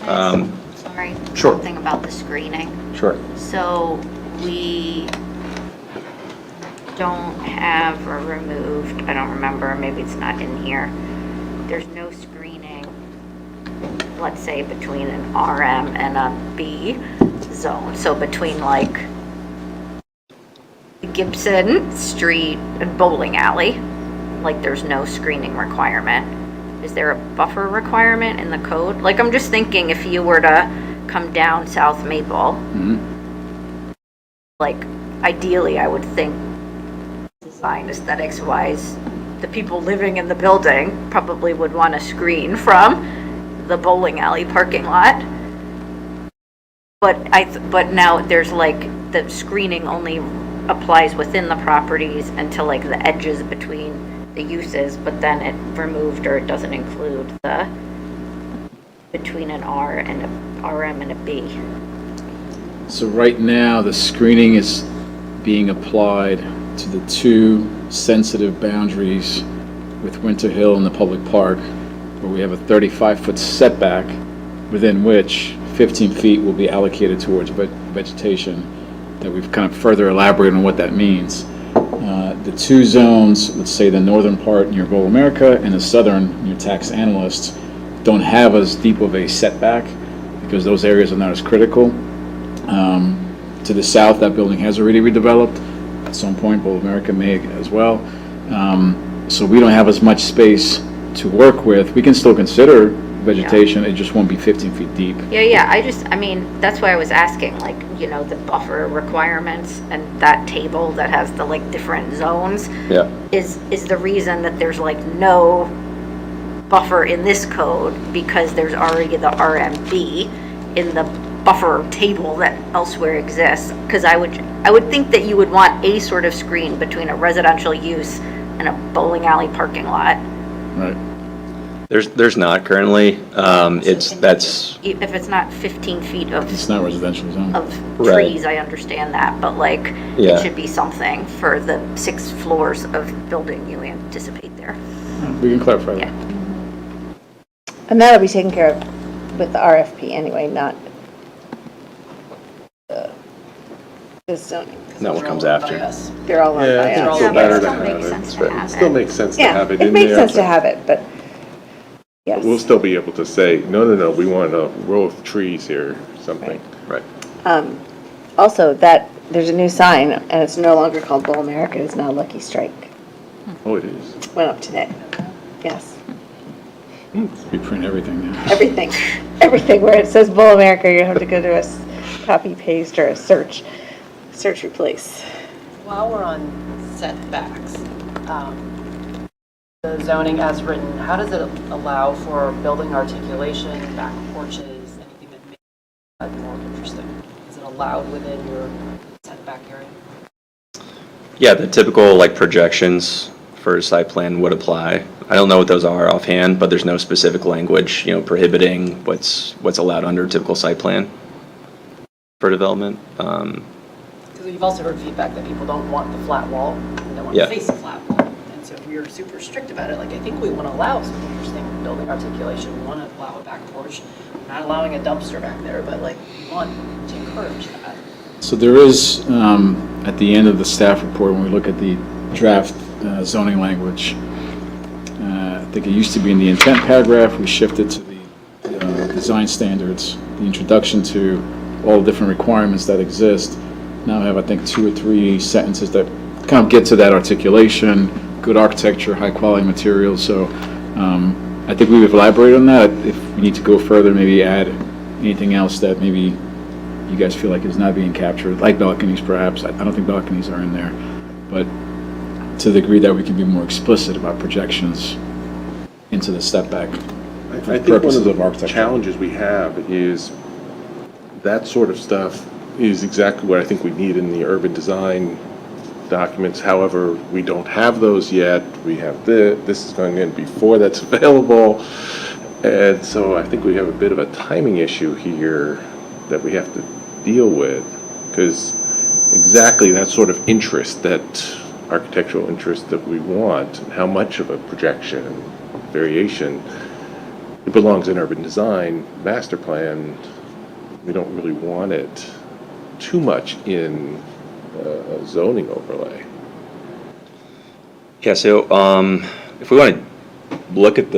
Sorry. Sure. Something about the screening. Sure. So we don't have or removed, I don't remember, maybe it's not in here. There's no screening, let's say, between an RM and a B zone. So between like Gibson Street and Bowling Alley, like there's no screening requirement. Is there a buffer requirement in the code? Like, I'm just thinking if you were to come down South Maple, like ideally I would think design aesthetics wise, the people living in the building probably would want to screen from the bowling alley parking lot. But now there's like the screening only applies within the properties and to like the edges between the uses, but then it removed or it doesn't include the between an R and a RM and a B. So right now, the screening is being applied to the 2 sensitive boundaries with Winter Hill and the public park, where we have a 35-foot setback within which 15 feet will be allocated towards vegetation, that we've kind of further elaborated on what that means. The 2 zones, let's say the northern part near Bowl America and the southern near Tax Analysts, don't have as deep of a setback because those areas are not as critical. To the south, that building has already redeveloped. At some point, Bowl America may as well. So we don't have as much space to work with. We can still consider vegetation, it just won't be 15 feet deep. Yeah, I mean, that's why I was asking, like, the buffer requirements and that table that has the like different zones. Yeah. Is the reason that there's like no buffer in this code because there's already the RMB in the buffer table that elsewhere exists? Because I would think that you would want a sort of screen between a residential use and a bowling alley parking lot. Right. There's not currently. That's If it's not 15 feet of It's not residential zone. Right. trees, I understand that, but like, Yeah. it should be something for the 6 floors of building you anticipate there. We can clarify that. And that'll be taken care of with the RFP anyway, not this zoning. not what comes after. They're all on by Yeah, us. it's still better to still have makes it. sense to have It still it. makes sense to Yeah, have it in there. it makes sense to but have it, but yes. We'll still be able to say, no, we want a row of trees here, something. Right. Also, there's a new sign, and it's no longer called Bowl America, it's now Lucky Strike. Oh, it is. Went up today. Yes. We print everything now. Everything where it says Bull America, you have to go to a copy paste or a search replace. While we're on setbacks, the zoning as written, how does it allow for building articulation, back porches, anything that makes that more interesting? Is it allowed within your setback area? Yeah, the typical like projections for a site plan would apply. I don't know what those are offhand, but there's no specific language, prohibiting what's allowed under a typical site plan for development. Because you've also heard feedback that people don't want the flat wall, they don't want Yeah. to face a flat wall. And so if we're super strict about it, like I think we want to allow some interesting building articulation. We want to allow a back porch. We're not allowing a dumpster back there, but like we want to encourage that. So there is, at the end of the staff report, when we look at the draft zoning language, I think it used to be in the intent paragraph, we shifted to the design standards, the introduction to all the different requirements that exist. Now I have, I think, 2 or 3 sentences that kind of get to that articulation, good architecture, high quality materials. So I think we've elaborated on that. If we need to go further, maybe add anything else that maybe you guys feel like is not being captured, like balconies perhaps. I don't think balconies are in there, but to the degree that we can be more explicit about projections into the step back I for think purposes one of of the architecture. challenges we have is that sort of stuff is exactly what I think we need in the urban design documents. However, we don't have those yet. We have this is going in before that's available. And so I think we have a bit of a timing issue here that we have to deal with, because exactly that sort of interest, that architectural interest that we want, and how much of a projection and variation, it belongs in urban design, master plan. We don't really want it too much in a zoning overlay. Yeah, so if we want to look at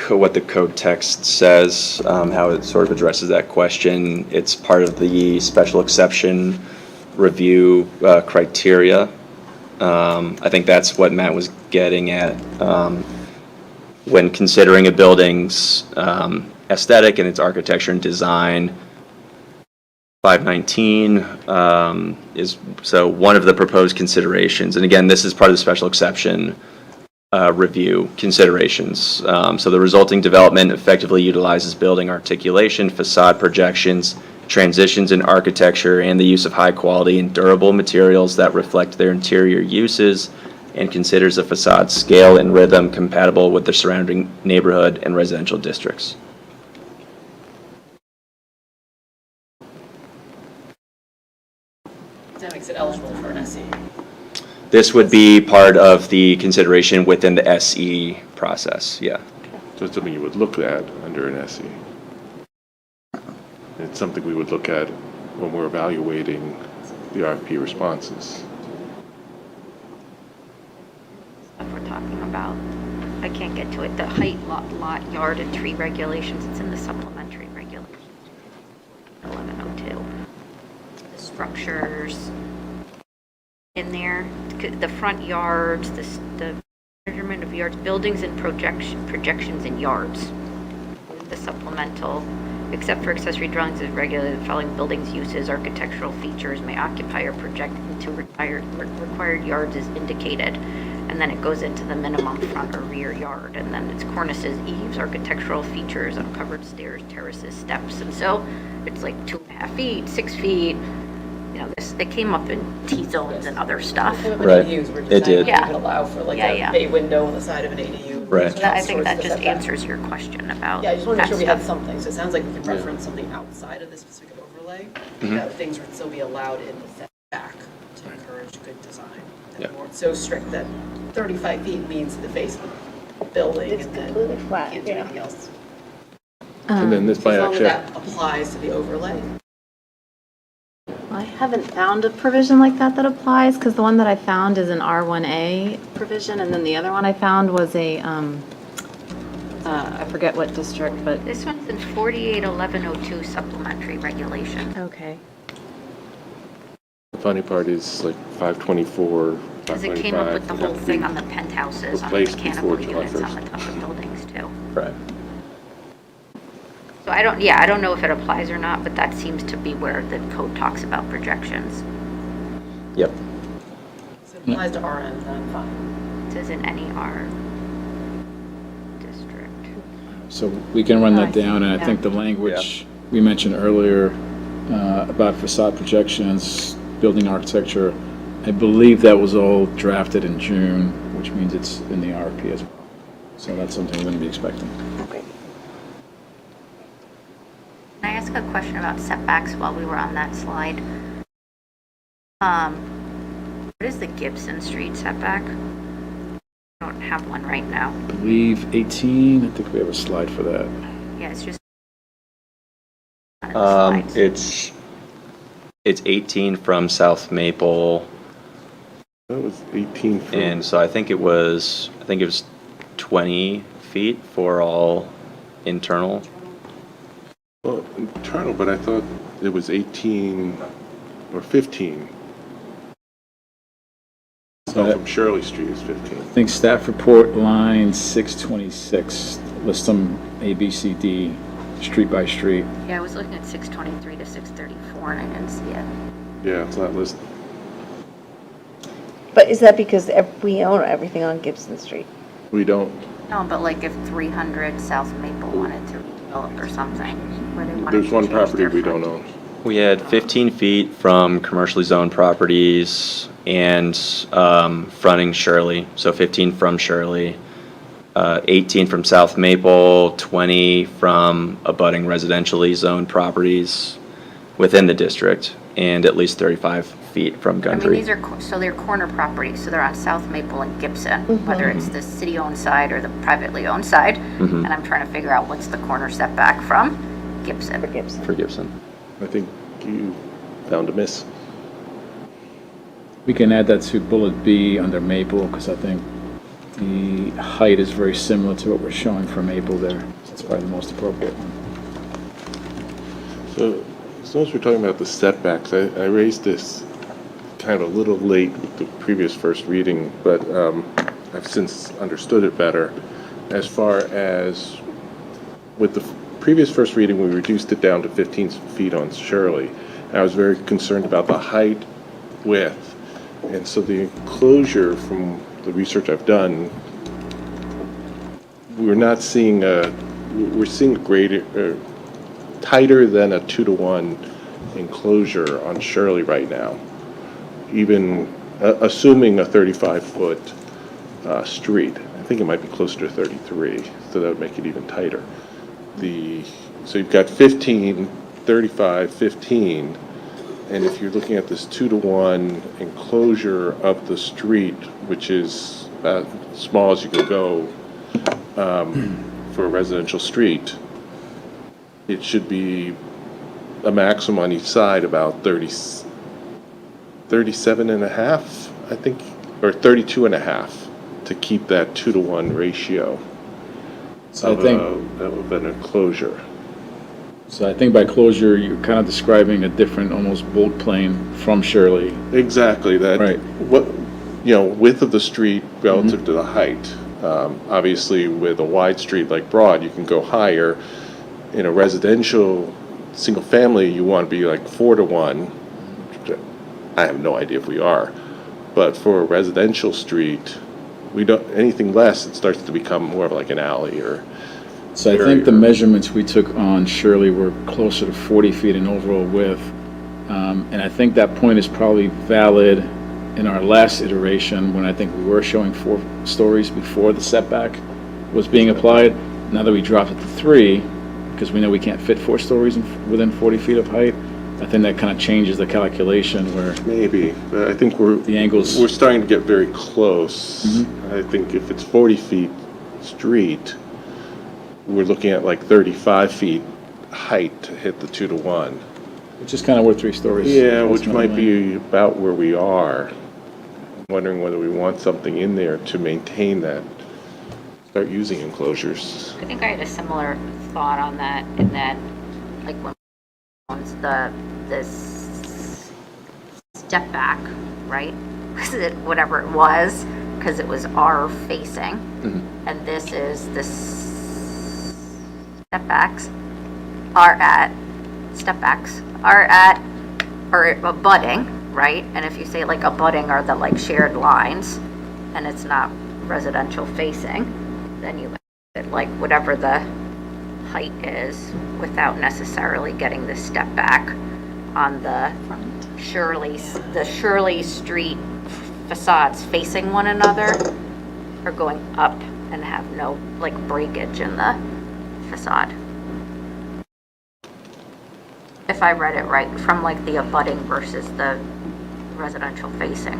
what the code text says, how it sort of addresses that question, it's part of the special exception review criteria. I think that's what Matt was getting at when considering a building's aesthetic and its architecture and design. 519 is so one of the proposed considerations, and again, this is part of the special exception review considerations. So the resulting development effectively utilizes building articulation, facade projections, transitions in architecture, and the use of high quality and durable materials that reflect their interior uses, and considers a facade scale and rhythm compatible with the surrounding neighborhood and residential districts. That makes it eligible for an SE. This would be part of the consideration within the SE process, yeah. So it's something you would look at under an SE. It's something we would look at when we're evaluating the RFP responses. Stuff we're talking about. I can't get to it. The height, lot, yard, and tree regulations, it's in the supplementary regulations. 1102. The structures in there, the front yards, the measurement of yards, buildings and projections in yards. The supplemental, except for accessory dwellings is regulated, the following buildings, uses, architectural features may occupy or project into required yards as indicated. And then it goes into the minimum front or rear yard, and then it's cornices, eaves, architectural features, uncovered stairs, terraces, steps, and so it's like 2.5 feet, 6 feet. You know, it came up in T-zones and other stuff. Right. It did. You could allow for like a bay window on the side of an ADU. Right. So I think that just answers your question about. Yeah, I just want to make sure we have stuff. something. So it sounds like we can reference something outside of the specific overlay, that things would still be allowed in the setback to encourage good design. Yeah. Or it's so strict that 35 feet means the face of the building and then you can't do anything else. And then this As might long as actually, that applies to the overlay. I haven't found a provision like that applies, because the one that I found is an R1A provision, and then the other one I found was a, I forget what district, but. This one's in 481102 supplementary regulation. Okay. the funny part is like 524, Because it came up with the 525, whole thing on the penthouses, on the replaced before mechanical July units on 1st. the top of buildings too. Correct. So I don't know if it applies or not, but that seems to be where the code talks about projections. Yep. If it applies to RN, then fine. It says in any R district. So we can run that down, and I think the language we mentioned earlier about facade projections, building architecture, I believe that was all drafted in June, which means it's in the RFP as well. So that's something we're going to be expecting. Can I ask a question about setbacks while we were on that slide? What is the Gibson Street setback? I don't have one right now. I believe 18, I think we have a slide for that. Yeah, it's just. One of the slides. It's 18 from South Maple. That was 18 from. And so I think it was 20 feet for all internal. Well, internal, but I thought it was 18 or 15. So from Shirley Street is 15. I think staff report line 626 lists them A, B, C, D, street by street. Yeah, I was looking at 623 to 634 and I didn't see it. Yeah, it's not listed. But is that because we own everything on Gibson Street? We don't. No, but like if 300 South Maple wanted to redevelop or something, where they wanted There's to one change property their we don't frontage. own. We had 15 feet from commercially zoned properties and fronting Shirley, so 15 from Shirley, 18 from South Maple, 20 from abutting residentially zoned properties within the district, and at least 35 feet from I mean, Gundry. these are, so they're corner properties, so they're on South Maple and Gibson, whether it's the city-owned side or the privately owned side. Mhm. And I'm trying to figure out what's the corner setback from Gibson. For Gibson. I think you found a miss. We can add that to bullet B under Maple, because I think the height is very similar to what we're showing for Maple there. That's probably the most appropriate one. So, as long as we're talking about the setbacks, I raised this kind of a little late with the previous first reading, but I've since understood it better. As far as with the previous first reading, we reduced it down to 15 feet on Shirley. I was very concerned about the height, width, and so the enclosure, from the research I've done, we're seeing a greater, tighter than a 2-to-1 enclosure on Shirley right now, even assuming a 35-foot street. I think it might be closer to 33, so that would make it even tighter. So you've got 15, 35, 15, and if you're looking at this 2-to-1 enclosure of the street, which is about as small as you could go for a residential street, it should be a maximum on each side about 37 and a half, I think, or 32 and a half to keep that 2-to-1 ratio So I think, of an enclosure. so I think by closure, you're kind of describing a different, almost bulk plane from Shirley. Exactly, that, Right. width of the street relative to the height. Obviously, with a wide street like Broad, you can go higher. In a residential, single family, you want to be like 4-to-1. I have no idea if we are, but for a residential street, we don't, anything less, it starts to become more of like an alley or. So I think the measurements we took on Shirley were closer to 40 feet in overall width. And I think that point is probably valid in our last iteration, when I think we were showing 4 stories before the setback was being applied. Now that we dropped it to 3, because we know we can't fit 4 stories within 40 feet of height, I think that kind of changes the calculation where. Maybe, but I think the angles. we're starting to get very close. I think if it's 40 feet street, we're looking at like 35 feet height to hit the 2-to-1. Which is kind of where 3 stories. Yeah, which might ultimately be about where we are. I'm wondering whether we want something in there to maintain that, start using enclosures. I think I had a similar thought on that, in that, like when this step back, right? Whatever it was, because it was R facing, and this is this stepbacks or abutting, right? And if you say like abutting are the like shared lines and it's not residential facing, then you add like whatever the height is without necessarily getting the step back on the Shirley Street facades facing one another or going up and have no like breakage in the facade. If I read it right, from like the abutting versus the residential facing.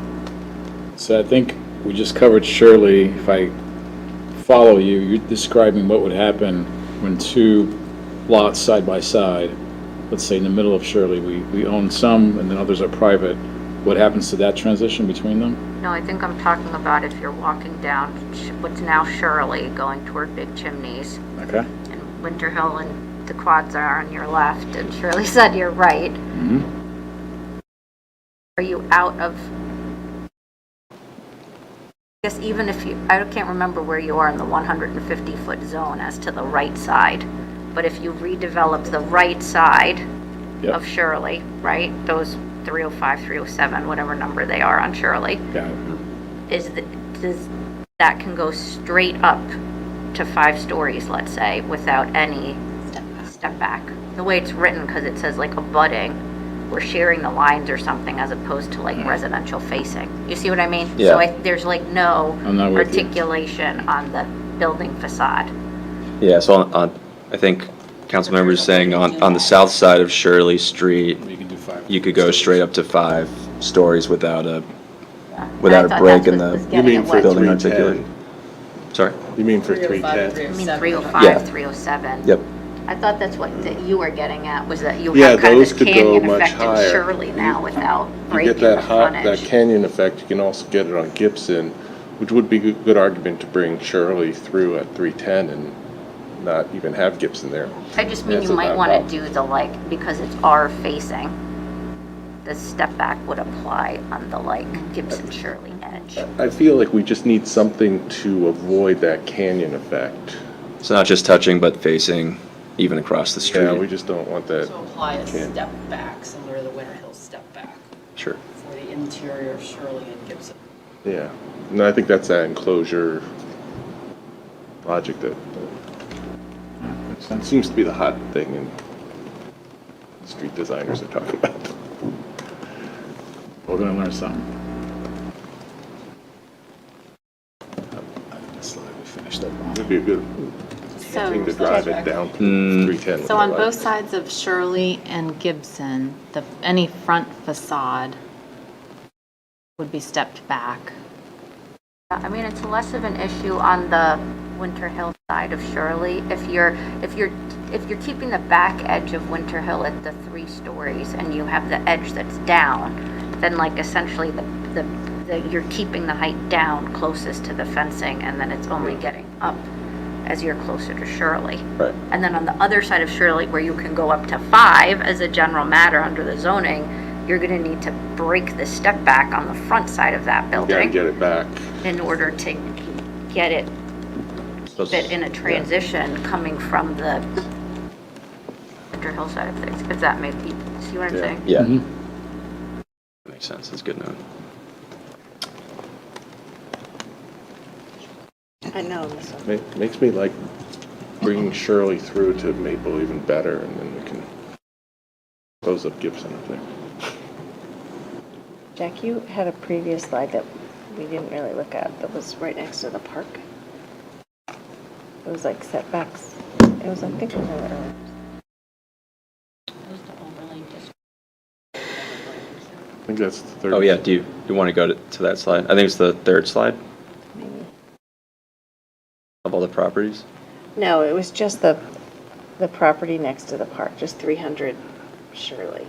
So I think we just covered Shirley. If I follow you, you're describing what would happen when two lots side by side, let's say in the middle of Shirley, we own some and then others are private. What happens to that transition between them? No, I think I'm talking about if you're walking down what's now Shirley, going toward Big Chimneys. Okay. And Winter Hill and the quads are on your left, and Shirley said you're right. Mm-hmm. Are you out of, I guess even if you, I can't remember where you are in the 150-foot zone as to the right side, but if you redevelop the right side of Shirley, right, those 305, 307, whatever number they are on Shirley, does that can go straight up to 5 stories, let's say, without any step back. The way it's written, because it says like abutting, we're sharing the lines or something as opposed to like residential facing. You see what I mean? Yeah. So there's like no articulation on the building facade. Yeah, so I think council members saying on the south side of Shirley Street, you could go straight up to 5 stories without a break in the building articulation. Sorry? You mean for 310? I mean 305, Yeah. 307. Yep. I thought that's what that you were getting at, was that you Yeah, have kind of those this could go canyon much effect in higher. Shirley now without You breaking get the that frontage. canyon effect, you can also get it on Gibson, which would be a good argument to bring Shirley through at 310 and not even have Gibson there. I just mean That's you might about want problem. to do the like, because it's R facing, the step back would apply on the like Gibson Shirley edge. I feel like we just need something to avoid that canyon effect. So not just touching, but facing even across the street. Yeah, we just don't want that. So apply a canyon. step back, similar to the Winter Hill step back Sure. for the interior of Shirley and Gibson. Yeah, and I think that's that enclosure logic that seems to be the hot thing and street designers are talking about. We're gonna learn something. Slide we finished up on. It'd be a good thing to drive it down to 310. So on both sides of Shirley and Gibson, any front facade would be stepped back. I mean, it's less of an issue on the Winter Hill side of Shirley. If you're keeping the back edge of Winter Hill at the 3 stories and you have the edge that's down, then like essentially you're keeping the height down closest to the fencing, and then it's only getting up as you're closer to Shirley. Right. And then on the other side of Shirley, where you can go up to 5 as a general matter under the zoning, you're going to need to break the step back on the front side of that Gotta building get it back. in order to get it, keep it in a transition coming from the Winter Hill side of things, if that makes, see what I'm saying? Yeah. Mm-hmm. That makes sense. That's good note. I know. Makes me like bringing Shirley through to Maple even better, and then we can close up Gibson up there. Jack, you had a previous slide that we didn't really look at that was right next to the park. It was like setbacks. It was, I think, it was earlier. I think that's the third. Oh, yeah. Do you want to go to that slide? I think it's the 3rd slide Maybe. of all the properties. No, it was just the property next to the park, just 300 Shirley.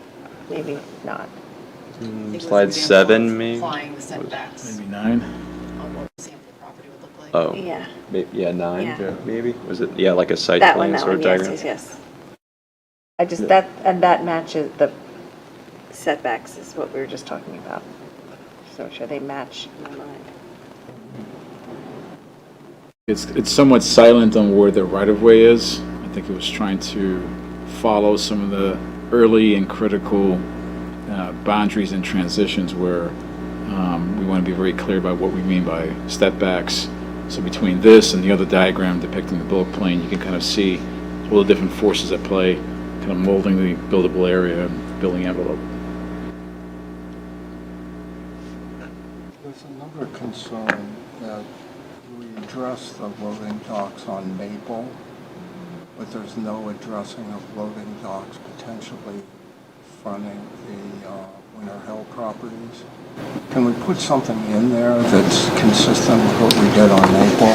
Maybe not. Slide 7, maybe? Applying the setbacks Maybe 9. on what the sample property would look like. Oh. Yeah. Yeah, 9, Yeah. maybe? Was it, yeah, like a site That plan one, sort of yes, diagram? yes. I just, that matches the setbacks is what we were just talking about. So sure they match in my mind. It's somewhat silent on where the right-of-way is. I think it was trying to follow some of the early and critical boundaries and transitions where we want to be very clear about what we mean by step backs. So between this and the other diagram depicting the bulk plane, you can kind of see all the different forces at play, kind of molding the buildable area and building envelope. There's another concern that we address the loading docks on Maple, but there's no addressing of loading docks potentially fronting the Winter Hill properties. Can we put something in there that's consistent with what we did on Maple?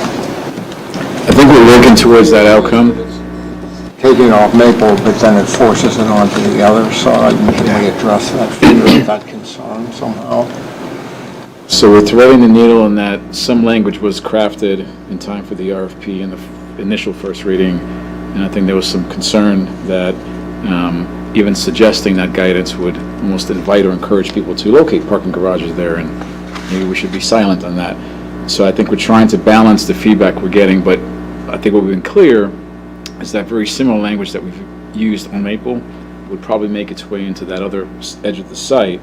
I think we're working towards that outcome. Taking off Maple, but then it forces it onto the other side, and can we address that fear, that concern somehow? So we're threading the needle in that some language was crafted in time for the RFP in the initial first reading, and I think there was some concern that even suggesting that guidance would almost invite or encourage people to locate parking garages there, and maybe we should be silent on that. So I think we're trying to balance the feedback we're getting, but I think what we've been clear is that very similar language that we've used on Maple would probably make its way into that other edge of the site.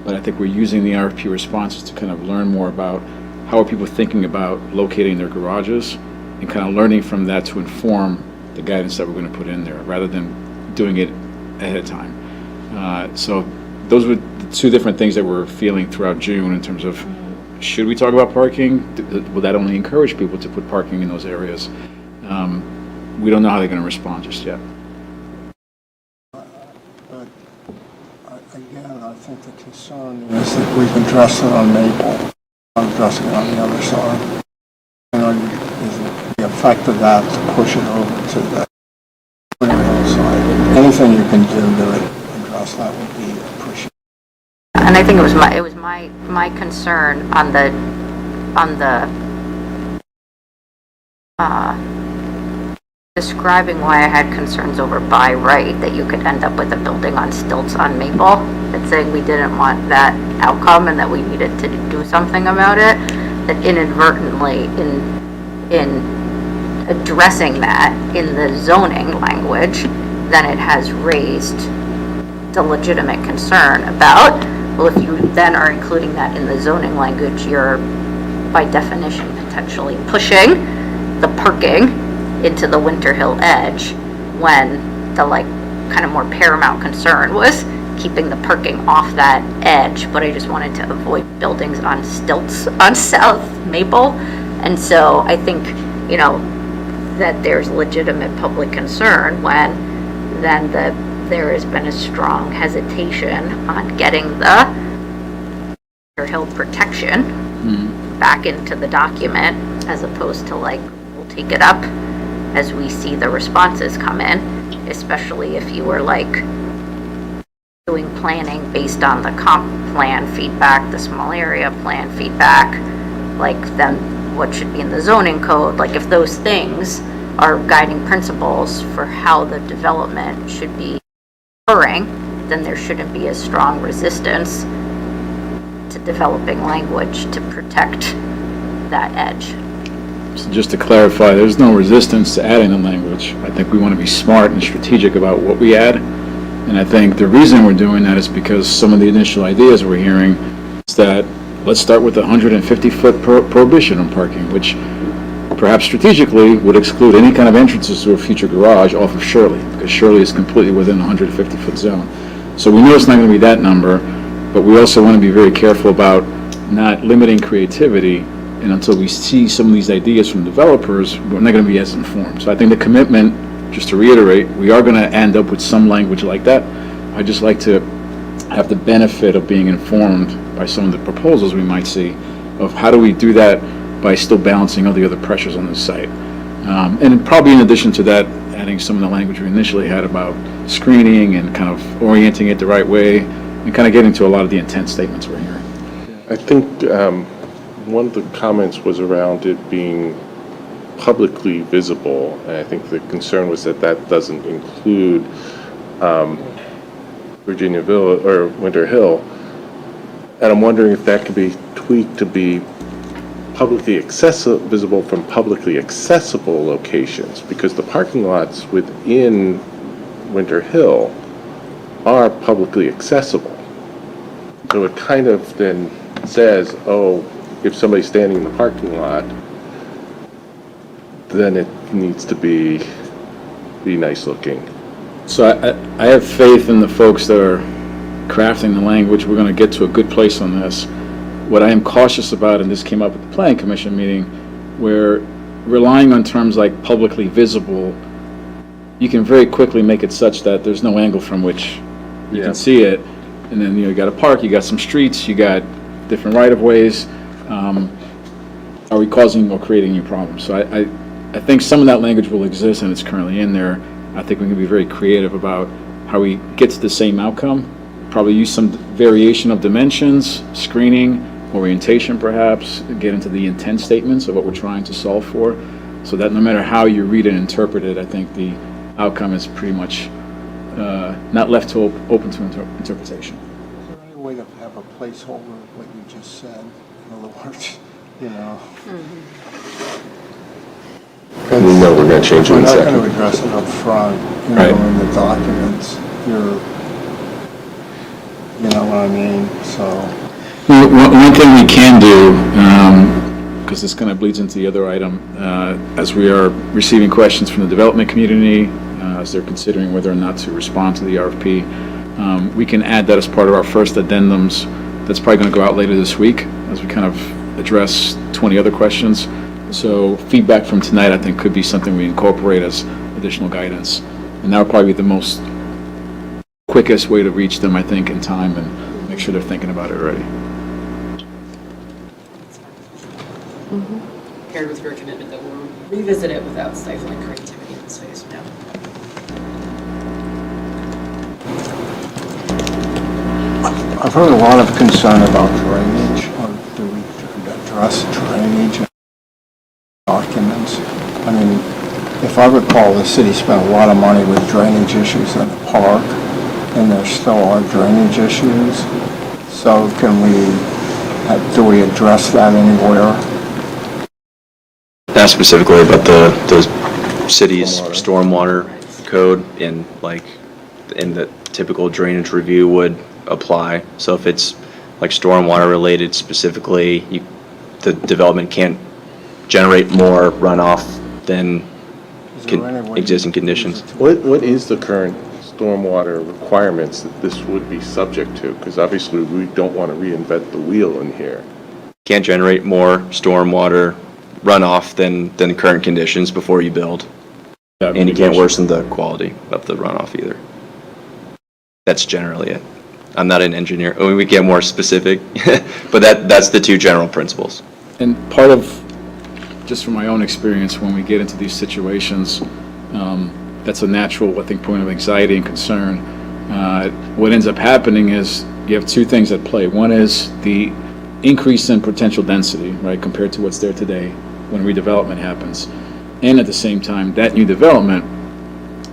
But I think we're using the RFP responses to kind of learn more about how are people thinking about locating their garages and kind of learning from that to inform the guidance that we're going to put in there rather than doing it ahead of time. So those were the two different things that we're feeling throughout June in terms of should we talk about parking? Will that only encourage people to put parking in those areas? We don't know how they're going to respond just yet. Again, I think the concern is that we've addressed it on Maple, not addressing it on the other side. Is it the effect of that to push it over to the Winter Hill side? Anything you can do to address that would be appreciated. And I think it was my concern on the describing why I had concerns over by right, that you could end up with a building on stilts on Maple, and saying we didn't want that outcome and that we needed to do something about it, that inadvertently in addressing that in the zoning language, then it has raised the legitimate concern about, well, if you then are including that in the zoning language, you're by definition potentially pushing the parking into the Winter Hill edge, when the kind of more paramount concern was keeping the parking off that edge, but I just wanted to avoid buildings on stilts on South Maple. And so I think, that there's legitimate public concern when then there has been a strong hesitation on getting the Winter Hill protection back into the document, as opposed to we'll take it up as we see the responses come in, especially if you were doing planning based on the comp plan feedback, the small area plan feedback, then what should be in the zoning code, if those things are guiding principles for how the development should be occurring, then there shouldn't be a strong resistance to developing language to protect that edge. So just to clarify, there's no resistance to adding the language. I think we want to be smart and strategic about what we add. And I think the reason we're doing that is because some of the initial ideas we're hearing is that let's start with the 150-foot prohibition on parking, which perhaps strategically would exclude any kind of entrances to a future garage off of Shirley, because Shirley is completely within the 150-foot zone. So we know it's not going to be that number, but we also want to be very careful about not limiting creativity. And until we see some of these ideas from developers, we're not going to be as informed. So I think the commitment, just to reiterate, we are going to end up with some language like that. I'd just like to have the benefit of being informed by some of the proposals we might see of how do we do that by still balancing all the other pressures on the site. And probably in addition to that, adding some of the language we initially had about screening and kind of orienting it the right way and kind of getting to a lot of the intent statements we're hearing. I think one of the comments was around it being publicly visible, and I think the concern was that that doesn't include Virginia Village or Winter Hill, and I'm wondering if that could be tweaked to be visible from publicly accessible locations, because the parking lots within Winter Hill are publicly accessible. So it kind of then says, oh, if somebody's standing in the parking lot, then it needs to be nice looking. So I have faith in the folks that are crafting the language. We're going to get to a good place on this. What I am cautious about, and this came up at the Planning Commission meeting, where relying on terms like publicly visible, you can very quickly make it such that there's no angle from which you can see it. And then, you got a park, you got some streets, you got different right-of-ways. Are we causing or creating new problems? So I think some of that language will exist, and it's currently in there. I think we can be very creative about how we get to the same outcome. Probably use some variation of dimensions, screening, orientation perhaps, get into the intent statements of what we're trying to solve for, so that no matter how you read and interpret it, I think the outcome is pretty much not left to open to interpretation. Is there any way to have a placeholder of what you just said? In other words, you know. We know we're going to change it in a We're not second. going to address it up front, Right. in the documents. You know what I mean? So. One thing we can do, because this kind of bleeds into the other item, as we are receiving questions from the development community, as they're considering whether or not to respond to the RFP, we can add that as part of our first addendums. That's probably going to go out later this week as we kind of address 20 other questions. So feedback from tonight, I think, could be something we incorporate as additional guidance. And that would probably be the most quickest way to reach them, I think, in time and make sure they're thinking about it already. Paired with your commitment that we'll revisit it without stifling creativity in the space. Yeah. I've heard a lot of concern about drainage, or do we address drainage documents? I mean, if I recall, the city spent a lot of money with drainage issues in the park, and there still are drainage issues. So do we address that anywhere? Not specifically, but the city's stormwater code in the typical drainage review would apply. So if it's like stormwater related specifically, the development can't generate more runoff than existing conditions. What is the current stormwater requirements that this would be subject to? Because obviously we don't want to reinvent the wheel in here. Can't generate more stormwater runoff than current conditions before you build. And you can't worsen the quality of the runoff either. That's generally it. I'm not an engineer. I mean, we get more specific, but that's the two general principles. And part of, just from my own experience, when we get into these situations, that's a natural, I think, point of anxiety and concern. What ends up happening is you have two things at play. One is the increase in potential density, right, compared to what's there today when redevelopment happens. And at the same time, that new development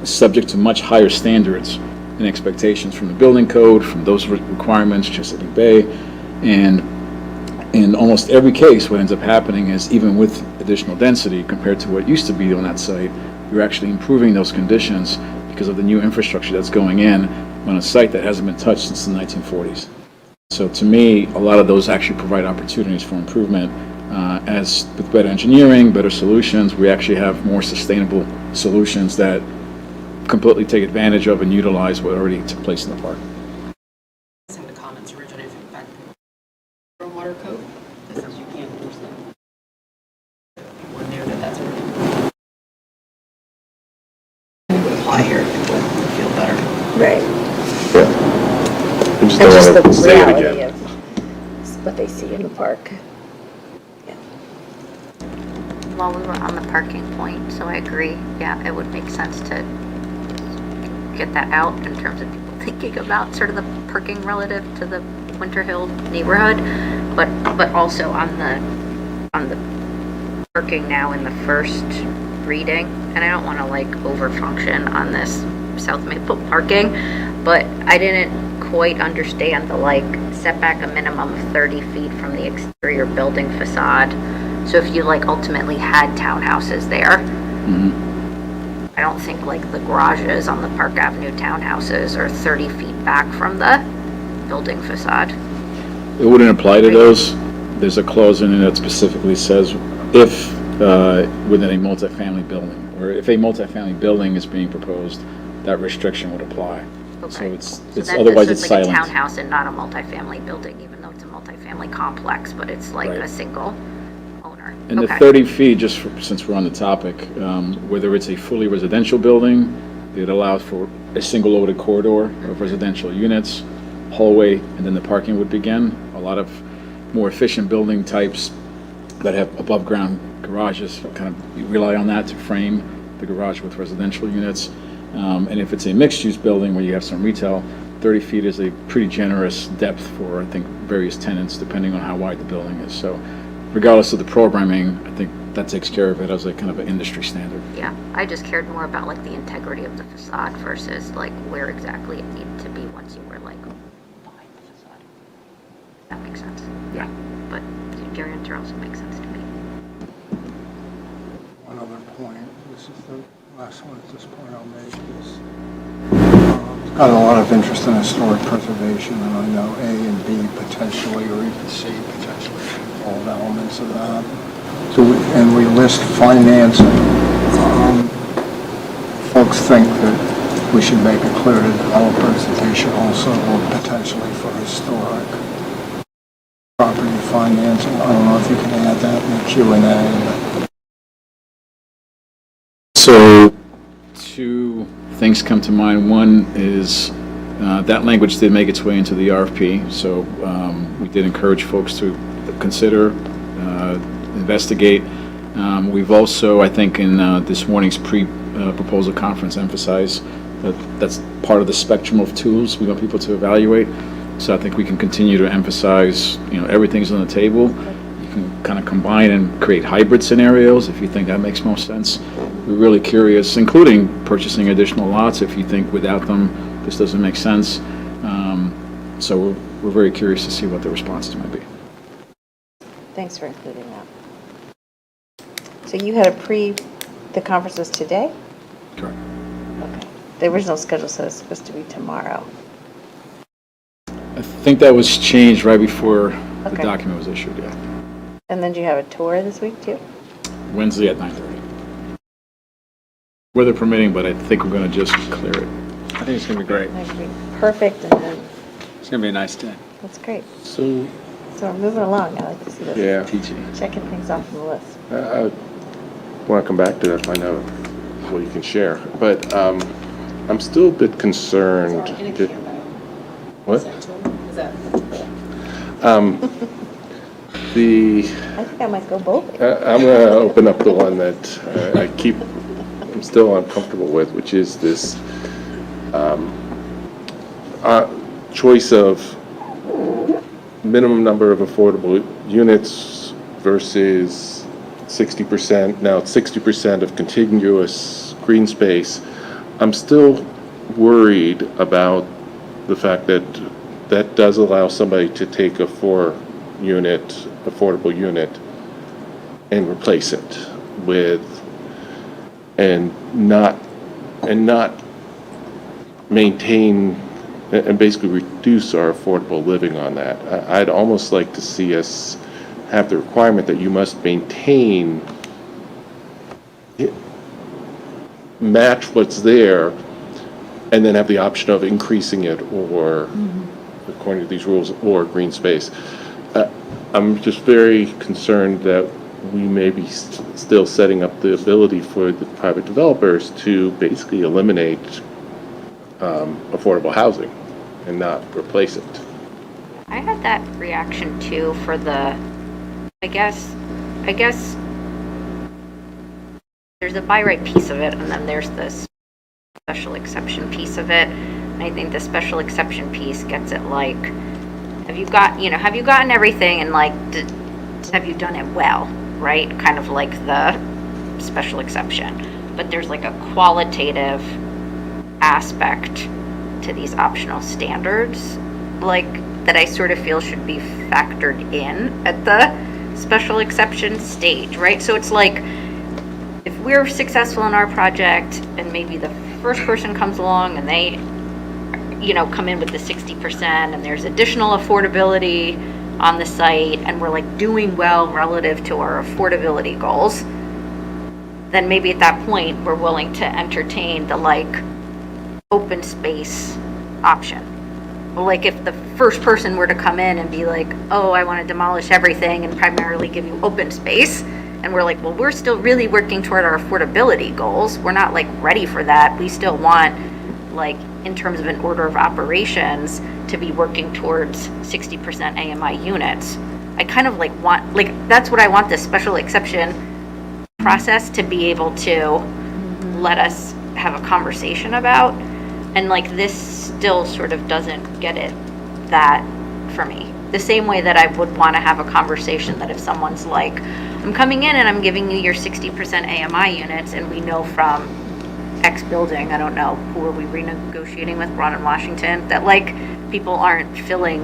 is subject to much higher standards and expectations from the building code, from those requirements, Chesapeake Bay. And in almost every case, what ends up happening is even with additional density compared to what used to be on that site, you're actually improving those conditions because of the new infrastructure that's going in on a site that hasn't been touched since the 1940s. So to me, a lot of those actually provide opportunities for improvement. As with better engineering, better solutions, we actually have more sustainable solutions that completely take advantage of and utilize what already took place in the park. Some of the comments originate from the stormwater code that says you can't enforce them. One there that's already. It would apply here, it would feel better. Right. Yeah. We just And don't just want to the say it reality again. of what they see in the park. While we were on the parking point, so I agree, yeah, it would make sense to get that out in terms of people thinking about sort of the parking relative to the Winter Hill neighborhood, but also on the parking now in the first reading, and I don't want to like overfunction on this South Maple parking, but I didn't quite understand the like setback a minimum of 30 feet from the exterior building facade. So if you like ultimately had townhouses there, Mhm. I don't think like the garages on the Park Avenue townhouses are 30 feet back from the building facade. It wouldn't apply to those. There's a clause in it that specifically says if within a multifamily building, or if a multifamily building is being proposed, that restriction would apply. So it's So otherwise so it's like silent. a townhouse and not a multifamily building, even though it's a multifamily complex, but it's like Right. a single owner. And the Okay. 30 feet, just since we're on the topic, whether it's a fully residential building, it allows for a single loaded corridor of residential units, hallway, and then the parking would begin. A lot of more efficient building types that have above-ground garages kind of rely on that to frame the garage with residential units. And if it's a mixed-use building where you have some retail, 30 feet is a pretty generous depth for, I think, various tenants, depending on how wide the building is. So regardless of the programming, I think that takes care of it as a kind of an industry standard. Yeah, I just cared more about like the integrity of the facade versus like where exactly it needed to be once you were like behind the facade. That makes sense. Yeah. But your answer also makes sense to me. One other point, this is the last one at this point I'll make, is got a lot of interest in historic preservation, and I know A and B potentially, or even C potentially, all elements of that. So and we list financing. Folks think that we should make it clear to developers that they should also look potentially for historic property financing. I don't know if you can add that in the Q&A. So two things come to mind. One is that language did make its way into the RFP, so we did encourage folks to consider, investigate. We've also, I think, in this morning's pre-proposal conference emphasized that that's part of the spectrum of tools we want people to evaluate. So I think we can continue to emphasize, everything's on the table. You can kind of combine and create hybrid scenarios if you think that makes most sense. We're really curious, including purchasing additional lots if you think without them this doesn't make sense. So we're very curious to see what the responses might be. Thanks for including that. So you had the conference was today? Correct. Okay. The original schedule said it's supposed to be tomorrow. I think that was changed right before the Okay. document was issued, yeah. And then do you have a tour this week too? Wednesday at 9:30. Weather permitting, but I think we're going to just clear it. I think it's going to be great. That could be perfect, and then, It's going to be a nice day. that's great. So, So we're moving along. I like to see this. yeah, Checking things off the list. I want to come back to that, find out what you can share. But I'm still a bit concerned. What? Is that? I think I might go both. I'm going to open up the one that I'm still uncomfortable with, which is this choice of minimum number of affordable units versus 60%. Now it's 60% of contiguous green space. I'm still worried about the fact that that does allow somebody to take a 4-unit affordable unit and replace it with and not maintain and basically reduce our affordable living on that. I'd almost like to see us have the requirement that you must maintain, match what's there, and then have the option of increasing it or, according to these rules, or green space. I'm just very concerned that we may be still setting up the ability for the private developers to basically eliminate affordable housing and not replace it. I had that reaction too for the, I guess there's a by right piece of it and then there's this special exception piece of it. And I think the special exception piece gets it like, have you gotten everything and like, have you done it well, right? Kind of like the special exception. But there's like a qualitative aspect to these optional standards, like that I sort of feel should be factored in at the special exception stage, right? So it's like, if we're successful in our project and maybe the first person comes along and they, come in with the 60% and there's additional affordability on the site and we're like doing well relative to our affordability goals, then maybe at that point we're willing to entertain the like open space option. Well, like if the first person were to come in and be like, oh, I want to demolish everything and primarily give you open space, and we're like, well, we're still really working toward our affordability goals. We're not like ready for that. We still want, like, in terms of an order of operations, to be working towards 60% AMI units. I kind of that's what I want this special exception process to be able to let us have a conversation about. And like this still sort of doesn't get it that for me. The same way that I would want to have a conversation that if someone's like, I'm coming in and I'm giving you your 60% AMI units, and we know from X building, I don't know, who are we renegotiating with, Ron in Washington, that like people aren't filling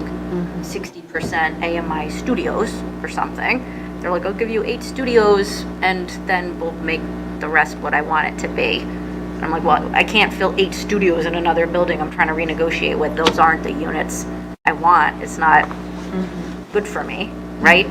60% AMI studios or something. They're like, I'll give you 8 studios and then we'll make the rest what I want it to be. And I'm like, well, I can't fill 8 studios in another building I'm trying to renegotiate with. Those aren't the units I want. It's not good for me, right?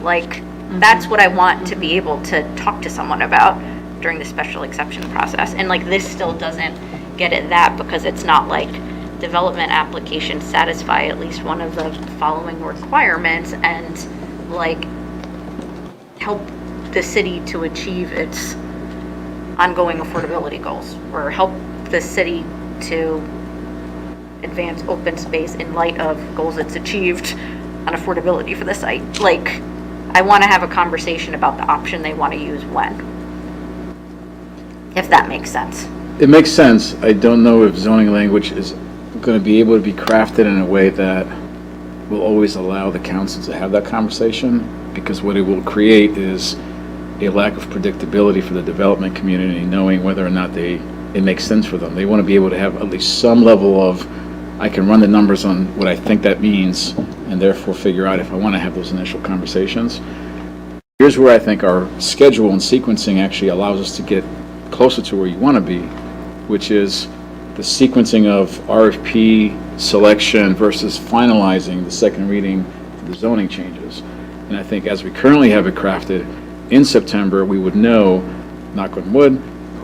Like, that's what I want to be able to talk to someone about during the special exception process. And like this still doesn't get at that because it's not like development applications satisfy at least one of the following requirements and like help the city to achieve its ongoing affordability goals, or help the city to advance open space in light of goals it's achieved on affordability for the site. Like, I want to have a conversation about the option they want to use when, if that makes sense. It makes sense. I don't know if zoning language is going to be able to be crafted in a way that will always allow the council to have that conversation, because what it will create is a lack of predictability for the development community, knowing whether or not it makes sense for them. They want to be able to have at least some level of, I can run the numbers on what I think that means, and therefore figure out if I want to have those initial conversations. Here's where I think our schedule and sequencing actually allows us to get closer to where you want to be, which is the sequencing of RFP selection versus finalizing the second reading for the zoning changes. And I think as we currently have it crafted, in September, we would know, knock on wood,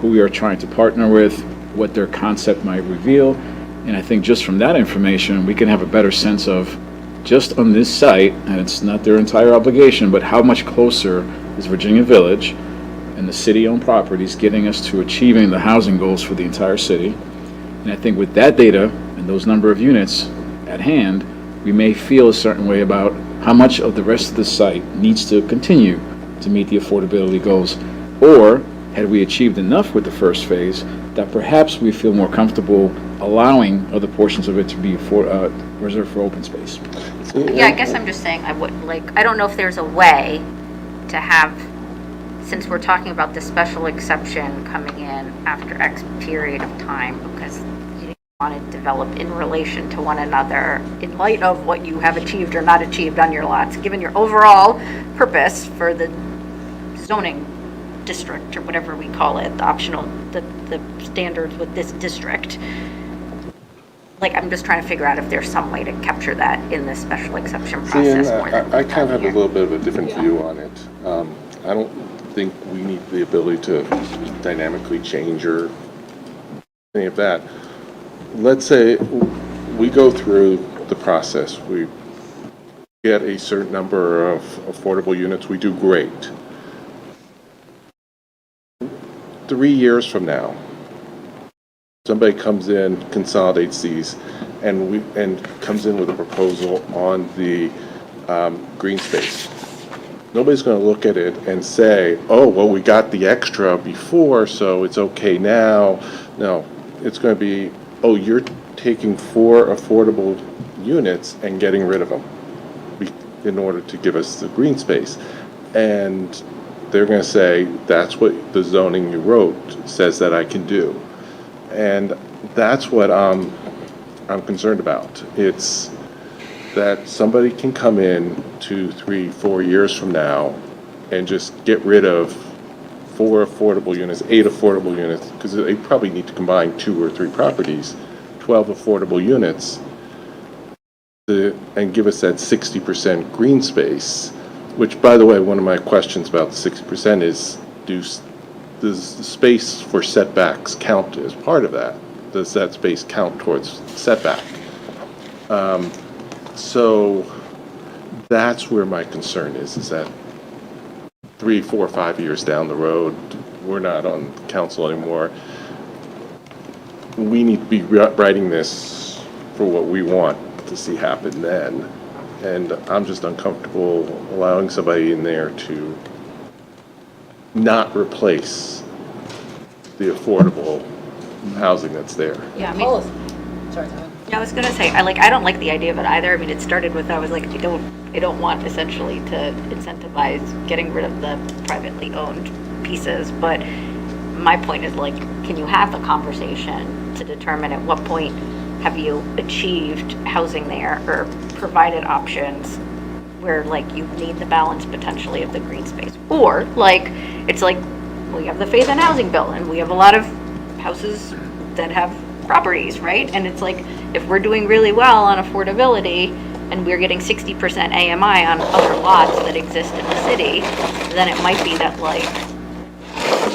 who we are trying to partner with, what their concept might reveal. And I think just from that information, we can have a better sense of, just on this site, and it's not their entire obligation, but how much closer is Virginia Village and the city-owned properties getting us to achieving the housing goals for the entire city. And I think with that data and those number of units at hand, we may feel a certain way about how much of the rest of the site needs to continue to meet the affordability goals, or had we achieved enough with the first phase that perhaps we feel more comfortable allowing other portions of it to be reserved for open space. Yeah, I guess I'm just saying, I don't know if there's a way to have, since we're talking about the special exception coming in after X period of time, because you want to develop in relation to one another in light of what you have achieved or not achieved on your lots, given your overall purpose for the zoning district, or whatever we call it, the optional, the standards with this district. Like, I'm just trying to figure out if there's some way to capture that in this special exception process. I kind of have a little bit of a different view on it. I don't think we need the ability to dynamically change or any of that. Let's say we go through the process. We get a certain number of affordable units. We do great. 3 years from now, somebody comes in, consolidates these, and comes in with a proposal on the green space. Nobody's going to look at it and say, oh, well, we got the extra before, so it's okay now. No, it's going to be, oh, you're taking 4 affordable units and getting rid of them in order to give us the green space. And they're going to say, that's what the zoning you wrote says that I can do. And that's what I'm concerned about. that somebody can come in 2, 3, 4 years from now and just get rid of 4 affordable units, 8 affordable units, because they probably need to combine 2 or 3 properties, 12 affordable units, and give us that 60% green space, which, by the way, one of my questions about the 60% is, does the space for setbacks count as part of that? Does that space count towards setback? So that's where my concern is that 3, 4, 5 years down the road, we're not on council anymore. We need to be writing this for what we want to see happen then. And I'm just uncomfortable allowing somebody in there to not replace the affordable housing that's there. Yeah, I mean, Sorry, Tyler. I was gonna say, I don't like the idea of it either. I mean, it started with, I was like, I don't want essentially to incentivize getting rid of the privately owned pieces, but my point is like, can you have the conversation to determine at what point have you achieved housing there or provided options where like you need the balance potentially of the green space? Or like, it's like, we have the Faith in Housing bill and we have a lot of houses that have properties, right? And it's like, if we're doing really well on affordability and we're getting 60% AMI on other lots that exist in the city, then it might be that like,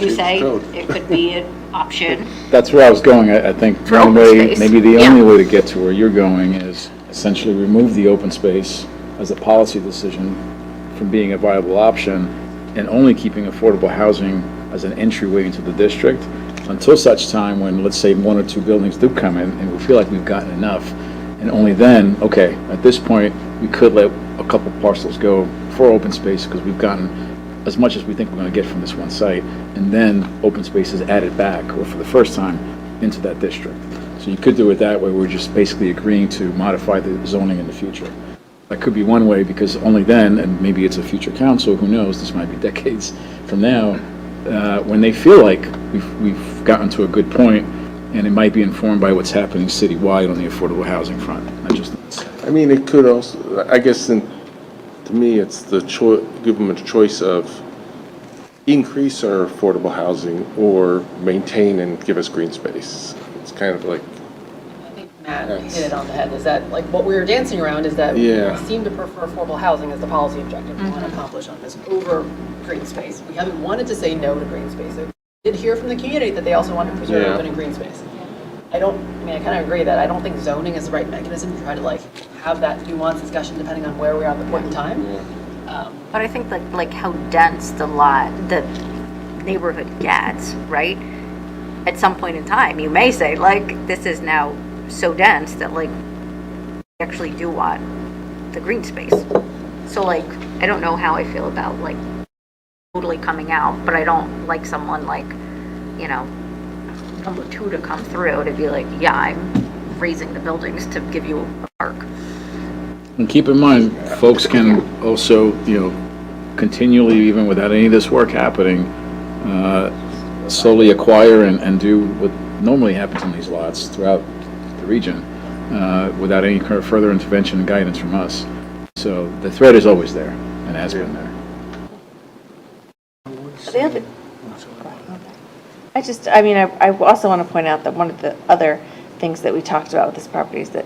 you say, it could be an option. That's where I was going. I think For one open way, space. maybe the Yeah. only way to get to where you're going is essentially remove the open space as a policy decision from being a viable option and only keeping affordable housing as an entryway into the district until such time when, let's say, 1 or 2 buildings do come in and we feel like we've gotten enough. And only then, okay, at this point, we could let a couple parcels go for open space because we've gotten as much as we think we're going to get from this one site. And then open space is added back, or for the first time, into that district. So you could do it that way. We're just basically agreeing to modify the zoning in the future. That could be one way, because only then, and maybe it's a future council, who knows, this might be decades from now, when they feel like we've gotten to a good point, and it might be informed by what's happening citywide on the affordable housing front. I mean, it could also, I guess, to me, it's the give them a choice of increase our affordable housing or maintain and give us green space. It's kind of like, Matt hit it on the head, is that, like, what we were dancing around is that we Yeah. seem to prefer affordable housing as the policy objective we want to accomplish on this over green space. We haven't wanted to say no to green space. I did hear from the community that they also want to preserve Yeah. open and green space. I kind of agree that I don't think zoning is the right mechanism to try to, like, have that nuanced discussion depending on where we are at the point in time. But I think that like how dense the neighborhood gets, right? At some point in time, you may say like, this is now so dense that like, we actually do want the green space. So like, I don't know how I feel about like totally coming out, but I don't like someone like, you know, number 2 to come through to be like, yeah, I'm raising the buildings to give you a park. And keep in mind, folks can also, continually, even without any of this work happening, slowly acquire and do what normally happens in these lots throughout the region, without any further intervention and guidance from us. So the threat is always there and has been there. The other, I also want to point out that one of the other things that we talked about with this property is that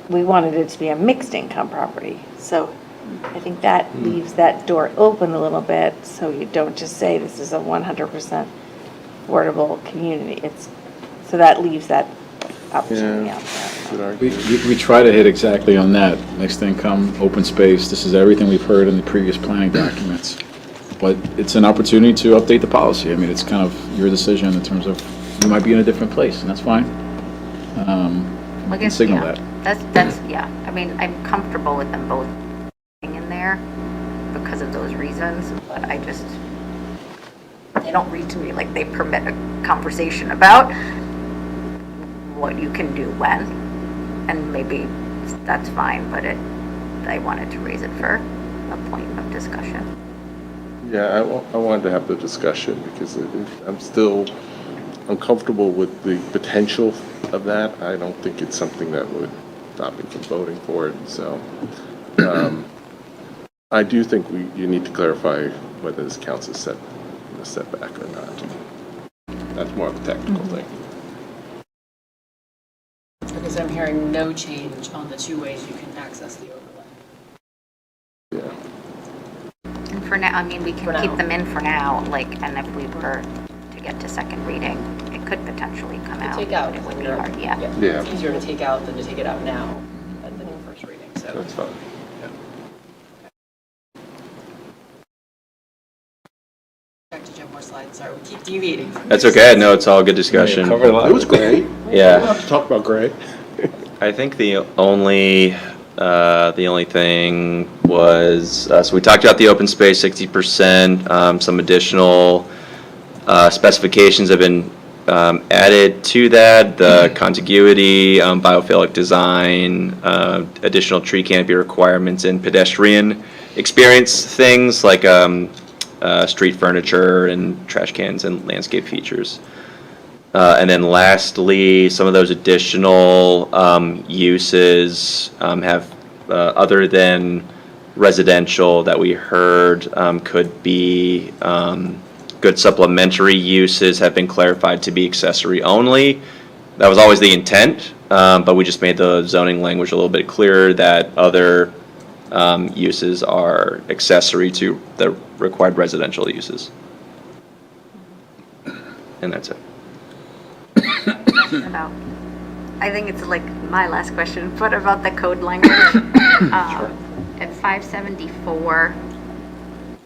we wanted it to be a mixed income property. So I think that leaves that door open a little bit, so you don't just say this is a 100% affordable community. So that leaves that opportunity out there. We try to hit exactly on that, mixed income, open space. This is everything we've heard in the previous planning documents. But it's an opportunity to update the policy. I mean, it's kind of your decision in terms of, you might be in a different place, and that's fine. I guess, signal yeah. That's, yeah. I mean, I'm comfortable with them both being in there because of those reasons, but they don't read to me like they permit a conversation about what you can do when, and maybe that's fine, but I wanted to raise it for a point of discussion. yeah, I wanted to have the discussion because I'm still uncomfortable with the potential of that. I don't think it's something that would stop me from voting for it. So I do think you need to clarify whether this counts as a setback or not. That's more of a technical thing. Because I'm hearing no change on the two ways you can access the overlay. Yeah. And for now, I mean, we For can keep now. them in for now, like, and if we were to get to second reading, it could potentially come out. Take out. It would be hard, yeah. Yeah. It's easier to take out than to take it out now at the new first reading, so. That's fine. Back to Jim, more slides, sorry, we keep deviating from That's this. okay. No, it's all good discussion. It was great. We Yeah. don't have to talk about Gray. I think the only thing was, so we talked about the open space, 60%, some additional specifications have been added to that, the contiguity, biophilic design, additional tree canopy requirements, and pedestrian experience things like street furniture and trash cans and landscape features. And then lastly, some of those additional uses have, other than residential that we heard, could be good supplementary uses have been clarified to be accessory only. That was always the intent, but we just made the zoning language a little bit clearer that other uses are accessory to the required residential uses. And that's it. About, I think it's like my last question, but about the code language. At 574,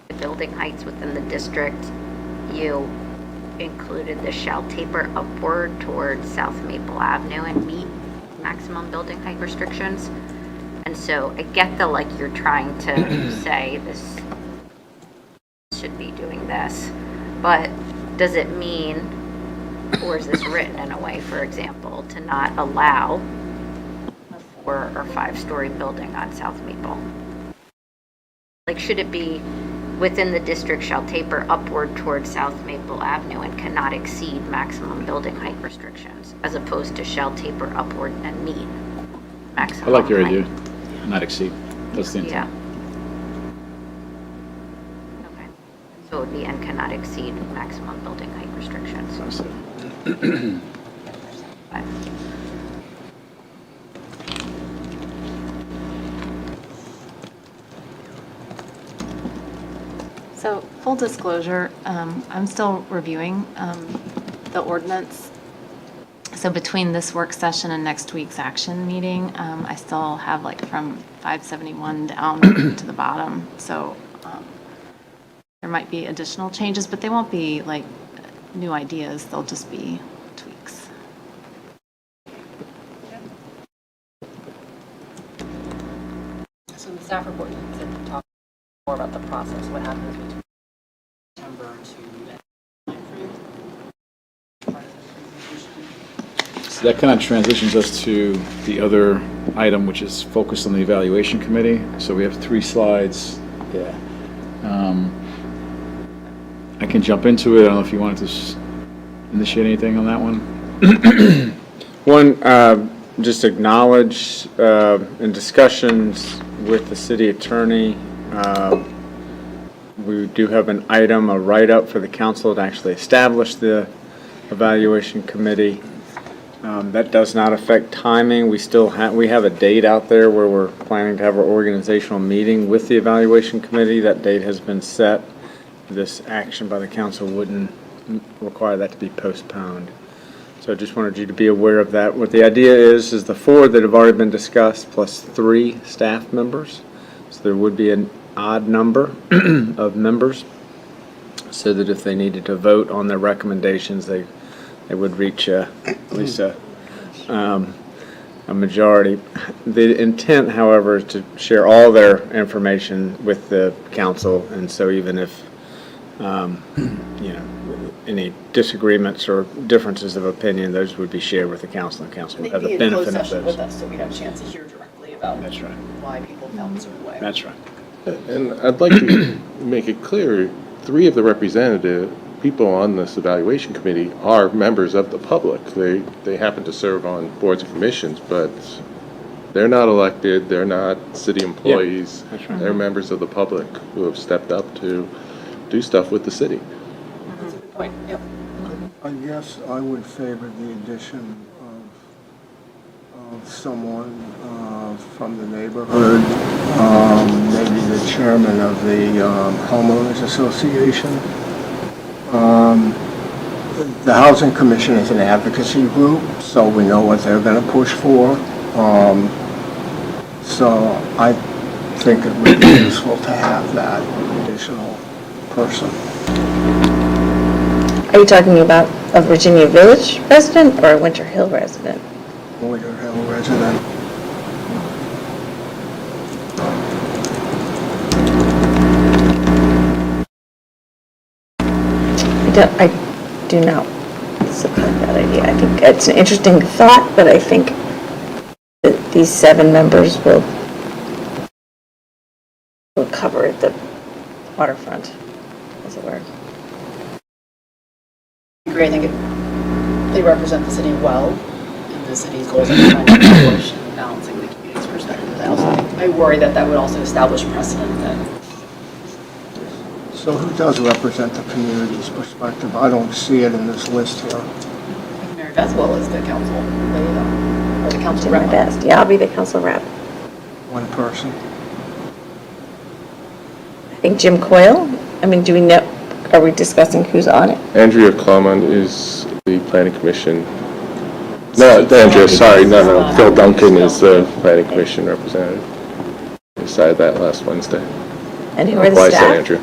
the building heights within the district, you included the shall taper upward towards South Maple Avenue and meet maximum building height restrictions. And so I get the, like, you're trying to say this should be doing this, but does it mean, or is this written in a way, for example, to not allow a 4 or 5-story building on South Maple? Like, should it be within the district shall taper upward towards South Maple Avenue and cannot exceed maximum building height restrictions, as opposed to shall taper upward and meet maximum I like your height? idea, not exceed. That's the Yeah. intent. Okay. So it would be and cannot exceed maximum building height restrictions. Fine. So, full disclosure, I'm still reviewing the ordinance. So between this work session and next week's action meeting, I still have like from 571 down to the bottom. So there might be additional changes, but they won't be like new ideas. They'll just be tweaks. So the staff report needs to talk more about the process, what happens between September to timeframe. So that kind of transitions us to the other item, which is focused on the evaluation committee. So we have 3 slides. Yeah. I can jump into it. I don't know if you wanted to initiate anything on that one. One, just acknowledge in discussions with the city attorney, we do have an item, a write-up for the council to actually establish the evaluation committee. That does not affect timing. We have a date out there where we're planning to have our organizational meeting with the evaluation committee. That date has been set. This action by the council wouldn't require that to be postponed. So I just wanted you to be aware of that. What the idea is the 4 that have already been discussed plus 3 staff members. So there would be an odd number of members so that if they needed to vote on their recommendations, they would reach at least a majority. The intent, however, is to share all their information with the council, and so even if any disagreements or differences of opinion, those would be shared with the council, and council would have the They'd be in benefit closed of session with those. us, so we'd have a chance to hear directly about That's right. why people felt a certain way. That's right. And I'd like to make it clear, 3 of the representative people on this evaluation committee are members of the public. They happen to serve on boards and commissions, but They're not elected, they're not city employees. that's right. They're members of the public who have stepped up to do stuff with the city. That's a good point, yep. I guess I would favor the addition of someone from the neighborhood, maybe the chairman of the homeowners association. The Housing Commission is an advocacy group, so we know what they're going to push for. So I think it would be useful to have that additional person. Are you talking about a Virginia Village resident or a Winter Hill resident? Winter Hill resident. I do not support that idea. I think it's an interesting thought, but I think that these 7 members will cover the waterfront, as it were. I agree, I think they represent the city well, and the city's goals are trying to accomplish and balancing the community's perspective. I worry that that would also establish precedent that. So who does represent the community's perspective? I don't see it in this list here. Mary Beth Will is the council liaison, or the council Do my rep. best. Yeah, I'll be the council rep. One person. I think Jim Coyle. I mean, do we know, are we discussing who's on it? Andrea Kloman is the planning commission. No, Andrea, sorry, no. Phil Duncan is the planning commission representative. We decided that last Wednesday. And who are the Why is staff? that, Andrea?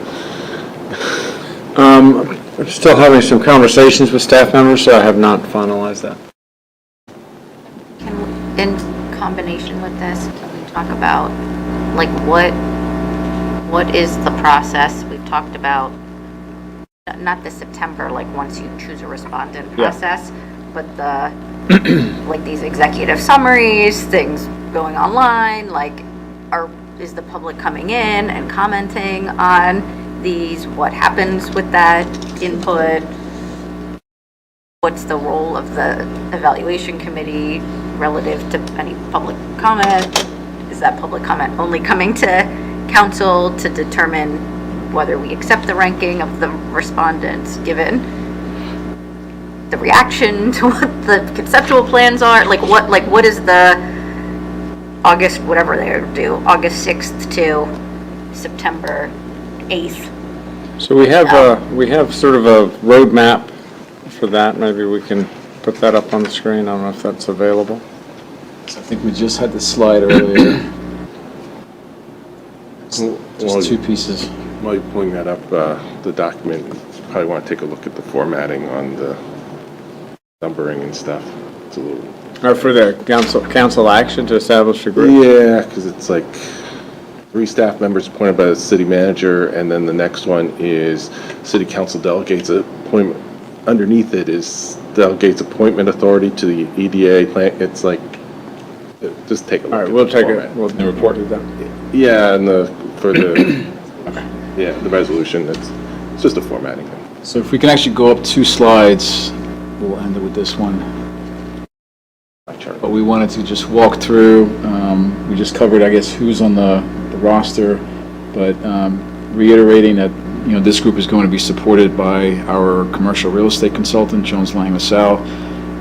I'm still having some conversations with staff members, so I have not finalized that. In combination with this, can we talk about, like, what is the process? We've talked about, not the September, like, once you choose a respondent process, but the, like, these executive summaries, things going online, like, is the public coming in and commenting on these? What happens with that input? What's the role of the evaluation committee relative to any public comment? Is that public comment only coming to council to determine whether we accept the ranking of the respondents, given the reaction to what the conceptual plans are? Like what is the August, whatever they're due, August 6th to September 8th? So we have sort of a roadmap for that. Maybe we can put that up on the screen. I don't know if that's available. So I think we just had the slide earlier. Just 2 pieces. While you're pulling that up, the document, you probably want to take a look at the formatting on the numbering and stuff. It's a little... Or for the council action to establish a group? Yeah, because it's like 3 staff members appointed by the city manager, and then the next one is city council delegates appointment. Underneath it is delegates appointment authority to the EDA plan. It's like, just take a look. All right, we'll take it. We'll report it down. Yeah, and the resolution, it's just a formatting thing. So if we can actually go up 2 slides, we'll end it with this one. But we wanted to just walk through, we just covered, I guess, who's on the roster, but reiterating that, this group is going to be supported by our commercial real estate consultant, Jones Lang LaSalle.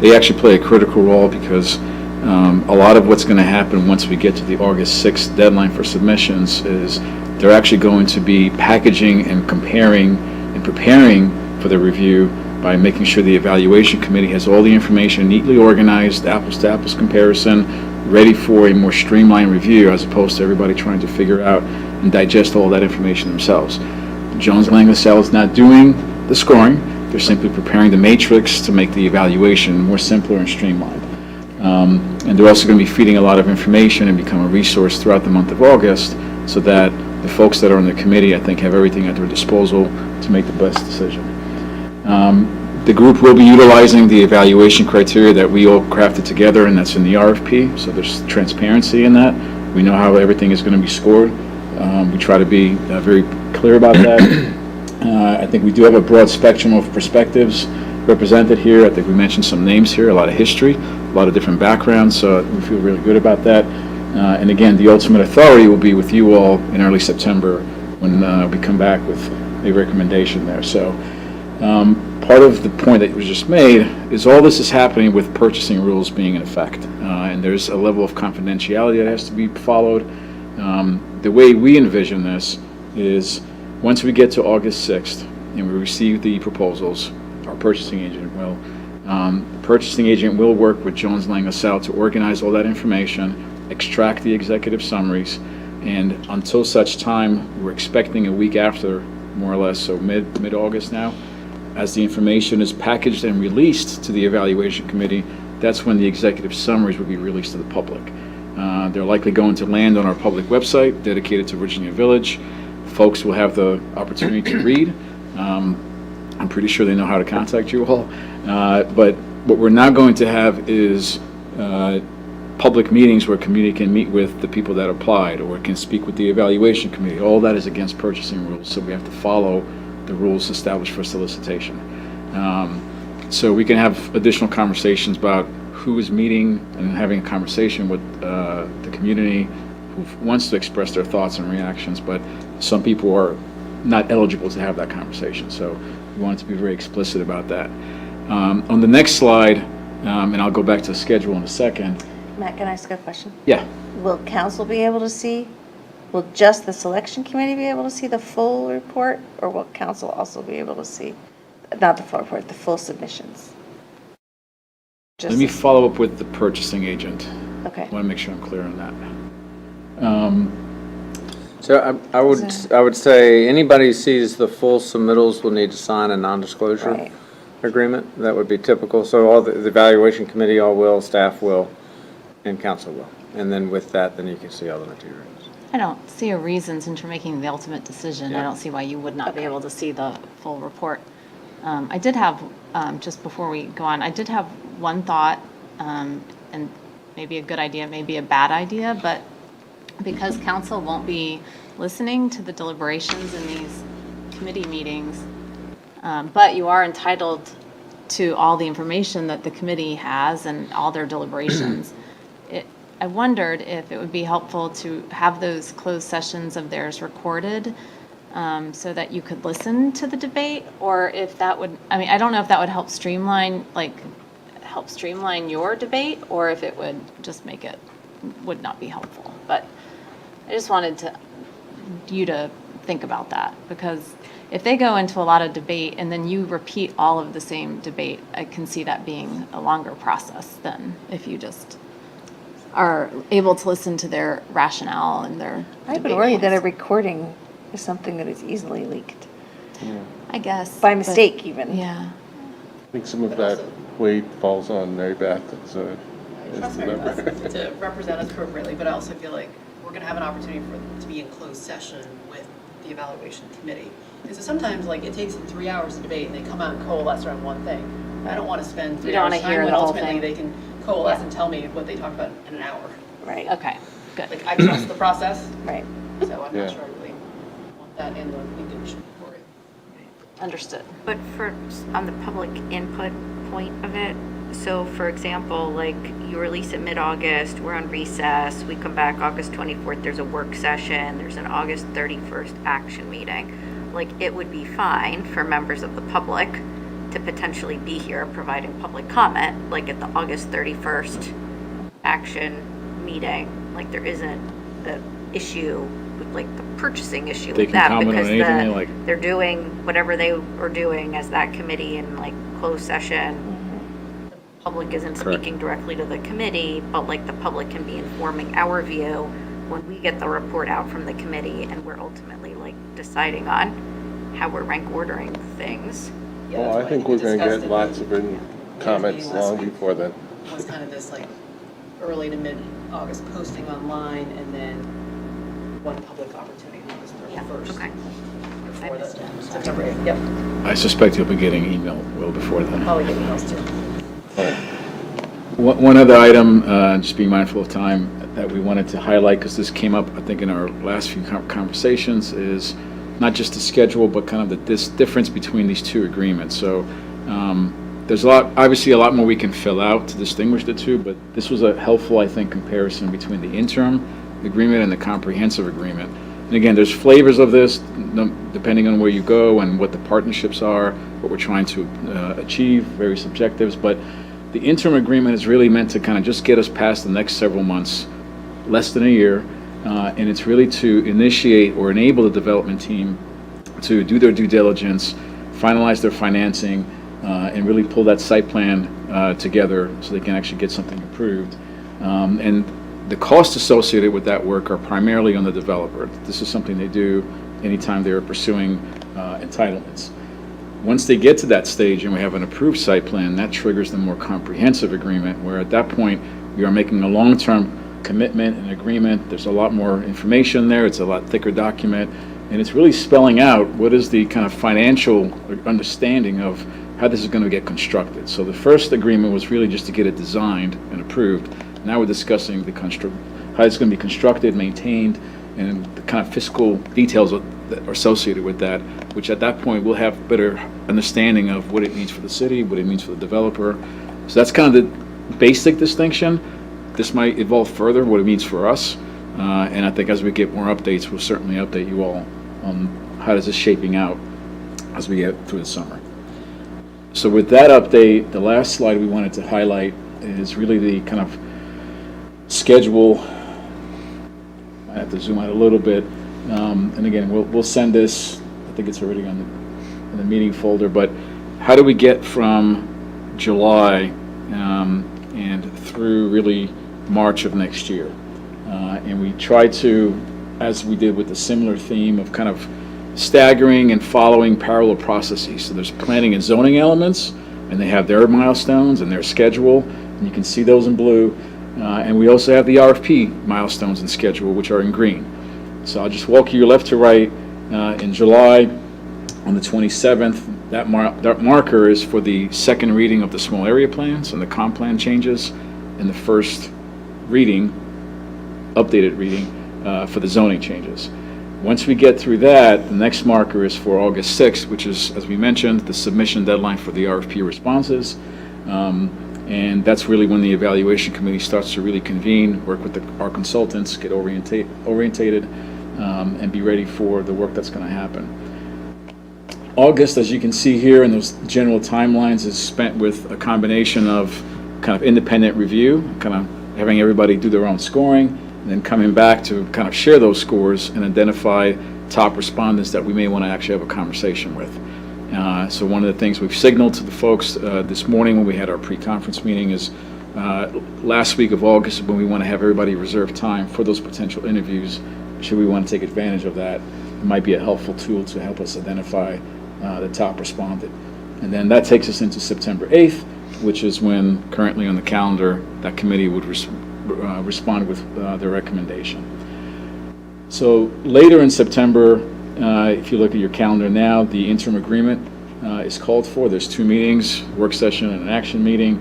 They actually play a critical role because a lot of what's going to happen once we get to the August 6th deadline for submissions is they're actually going to be packaging and comparing and preparing for the review by making sure the evaluation committee has all the information neatly organized, apples-to-apples comparison, ready for a more streamlined review as opposed to everybody trying to figure out and digest all that information themselves. Jones Lang LaSalle is not doing the scoring. They're simply preparing the matrix to make the evaluation more simpler and streamlined. And they're also going to be feeding a lot of information and become a resource throughout the month of August so that the folks that are on the committee, I think, have everything at their disposal to make the best decision. The group will be utilizing the evaluation criteria that we all crafted together, and that's in the RFP, so there's transparency in that. We know how everything is going to be scored. We try to be very clear about that. I think we do have a broad spectrum of perspectives represented here. I think we mentioned some names here, a lot of history, a lot of different backgrounds, so we feel really good about that. And again, the ultimate authority will be with you all in early September when we come back with a recommendation there. So part of the point that was just made is all this is happening with purchasing rules being in effect. And there's a level of confidentiality that has to be followed. The way we envision this is once we get to August 6th and we receive the proposals, our purchasing agent will work with Jones Lang LaSalle to organize all that information, extract the executive summaries, and until such time, we're expecting a week after, more or less, so mid-August now, as the information is packaged and released to the evaluation committee, that's when the executive summaries will be released to the public. They're likely going to land on our public website dedicated to Virginia Village. Folks will have the opportunity to read. I'm pretty sure they know how to contact you all. But what we're not going to have is public meetings where community can meet with the people that applied or can speak with the evaluation committee. All that is against purchasing rules, so we have to follow the rules established for solicitation. So we can have additional conversations about who is meeting and having a conversation with the community who wants to express their thoughts and reactions, but some people are not eligible to have that conversation. So we wanted to be very explicit about that. On the next slide, and I'll go back to the schedule in a second. Matt, can I ask a question? Yeah. Will council be able to see, will just the selection committee be able to see the full report? Or will council also be able to see, not the full report, the full submissions? Let me follow up with the purchasing agent. Okay. I want to make sure I'm clear on that. So I would say anybody who sees the full submittals will need to sign a non-disclosure agreement. That would be typical. So all the evaluation committee all will, staff will, and council will. And then with that, then you can see all the materials. I don't see a reason, since you're making the ultimate decision, I don't see why you would not be able to see the full report. I did have, just before we go on, I did have one thought, and maybe a good idea, maybe a bad idea, but because council won't be listening to the deliberations in these committee meetings, but you are entitled to all the information that the committee has and all their deliberations. I wondered if it would be helpful to have those closed sessions of theirs recorded so that you could listen to the debate, or if that would, I mean, I don't know if that would help streamline your debate, or if it would just make it, would not be helpful. But I just wanted you to think about that, because if they go into a lot of debate and then you repeat all of the same debate, I can see that being a longer process than if you just are able to listen to their rationale and their I've been debate worried that a points. recording is something that is easily leaked. I guess. By but- mistake even. Yeah. I think some of that weight falls on Mary Beth as the Trust Mary member. Beth to represent us appropriately, but I also feel like we're going to have an opportunity to be in closed session with the evaluation committee. And so sometimes, like, it takes them 3 hours to debate, and they come out and coalesce around one thing. I don't want to spend 3 You don't hours wanna hear time when the whole ultimately thing. they can coalesce and tell me what they talked about in an hour. Right. Okay, good. Like, I trust the process. Right. So I'm Yeah. not sure I really want that in the leakage for it. Understood. But on the public input point of it, so for example, like you release it mid-August, we're on recess, we come back August 24th, there's a work session, there's an August 31st action meeting. Like, it would be fine for members of the public to potentially be here providing public comment, like at the August 31st action meeting. Like, there isn't the issue with like the purchasing issue They with can that, comment on because anything they like. they're doing whatever they are doing as that committee in like closed session. The public isn't Correct. speaking directly to the committee, but like the public can be informing our view when we get the report out from the committee and we're ultimately like deciding on how we're rank ordering things. Well, I think we're going to get lots of written comments long before then. Was kind of this like early to mid-August posting online, and then one public opportunity on August 31st. Okay. Before the September 8th. Yep. I suspect you'll be getting email well before then. Probably get emails too. One other item, just being mindful of time, that we wanted to highlight, because this came up, I think, in our last few conversations, is not just the schedule, but kind of the difference between these two agreements. So there's obviously a lot more we can fill out to distinguish the two, but this was a helpful, I think, comparison between the interim agreement and the comprehensive agreement. And again, there's flavors of this, depending on where you go and what the partnerships are, what we're trying to achieve, various objectives, but the interim agreement is really meant to kind of just get us past the next several months, less than a year, and it's really to initiate or enable the development team to do their due diligence, finalize their financing, and really pull that site plan together so they can actually get something approved. And the costs associated with that work are primarily on the developer. This is something they do anytime they're pursuing entitlements. Once they get to that stage and we have an approved site plan, that triggers the more comprehensive agreement, where at that point we are making a long-term commitment and agreement. There's a lot more information there. It's a lot thicker document, and it's really spelling out what is the kind of financial understanding of how this is going to get constructed. So the first agreement was really just to get it designed and approved. Now we're discussing how it's going to be constructed, maintained, and the kind of fiscal details that are associated with that, which at that point we'll have better understanding of what it means for the city, what it means for the developer. So that's kind of the basic distinction. This might evolve further, what it means for us, and I think as we get more updates, we'll certainly update you all on how this is shaping out as we get through the summer. So with that update, the last slide we wanted to highlight is really the kind of schedule. I have to zoom out a little bit, and again, we'll send this. I think it's already in the meeting folder. But how do we get from July and through really March of next year? And we try to, as we did with the similar theme of kind of staggering and following parallel processes. So there's planning and zoning elements, and they have their milestones and their schedule, and you can see those in blue. And we also have the RFP milestones and schedule, which are in green. So I'll just walk you left to right. In July, on the 27th, that marker is for the second reading of the small area plans and the comp plan changes, and the first reading, updated reading, for the zoning changes. Once we get through that, the next marker is for August 6th, which is, as we mentioned, the submission deadline for the RFP responses. And that's really when the evaluation committee starts to really convene, work with our consultants, get orientated, and be ready for the work that's going to happen. August, as you can see here in those general timelines, is spent with a combination of kind of independent review, kind of having everybody do their own scoring, and then coming back to kind of share those scores and identify top respondents that we may want to actually have a conversation with. So one of the things we've signaled to the folks this morning when we had our pre-conference meeting is last week of August when we want to have everybody reserve time for those potential interviews. Should we want to take advantage of that, it might be a helpful tool to help us identify the top respondent. And then that takes us into September 8th, which is when currently on the calendar that committee would respond with their recommendation. So later in September, if you look at your calendar now, the interim agreement is called for. There's 2 meetings, work session and an action meeting.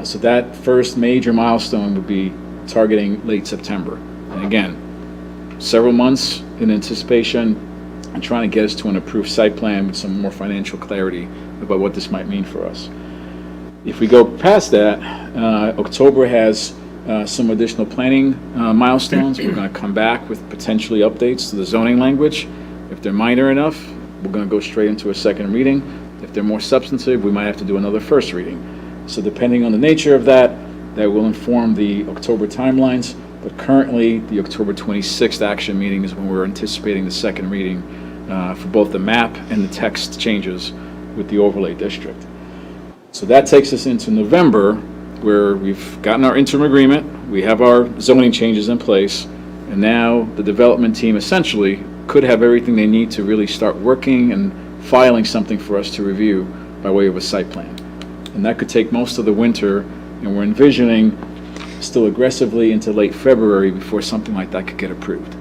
So that first major milestone would be targeting late September. And again, several months in anticipation and trying to get us to an approved site plan with some more financial clarity about what this might mean for us. If we go past that, October has some additional planning milestones. We're going to come back with potentially updates to the zoning language. If they're minor enough, we're going to go straight into a second reading. If they're more substantive, we might have to do another first reading. So depending on the nature of that, that will inform the October timelines. But currently, the October 26th action meeting is when we're anticipating the second reading for both the map and the text changes with the overlay district. So that takes us into November, where we've gotten our interim agreement, we have our zoning changes in place, and now the development team essentially could have everything they need to really start working and filing something for us to review by way of a site plan. And that could take most of the winter, and we're envisioning still aggressively into late February before something like that could get approved.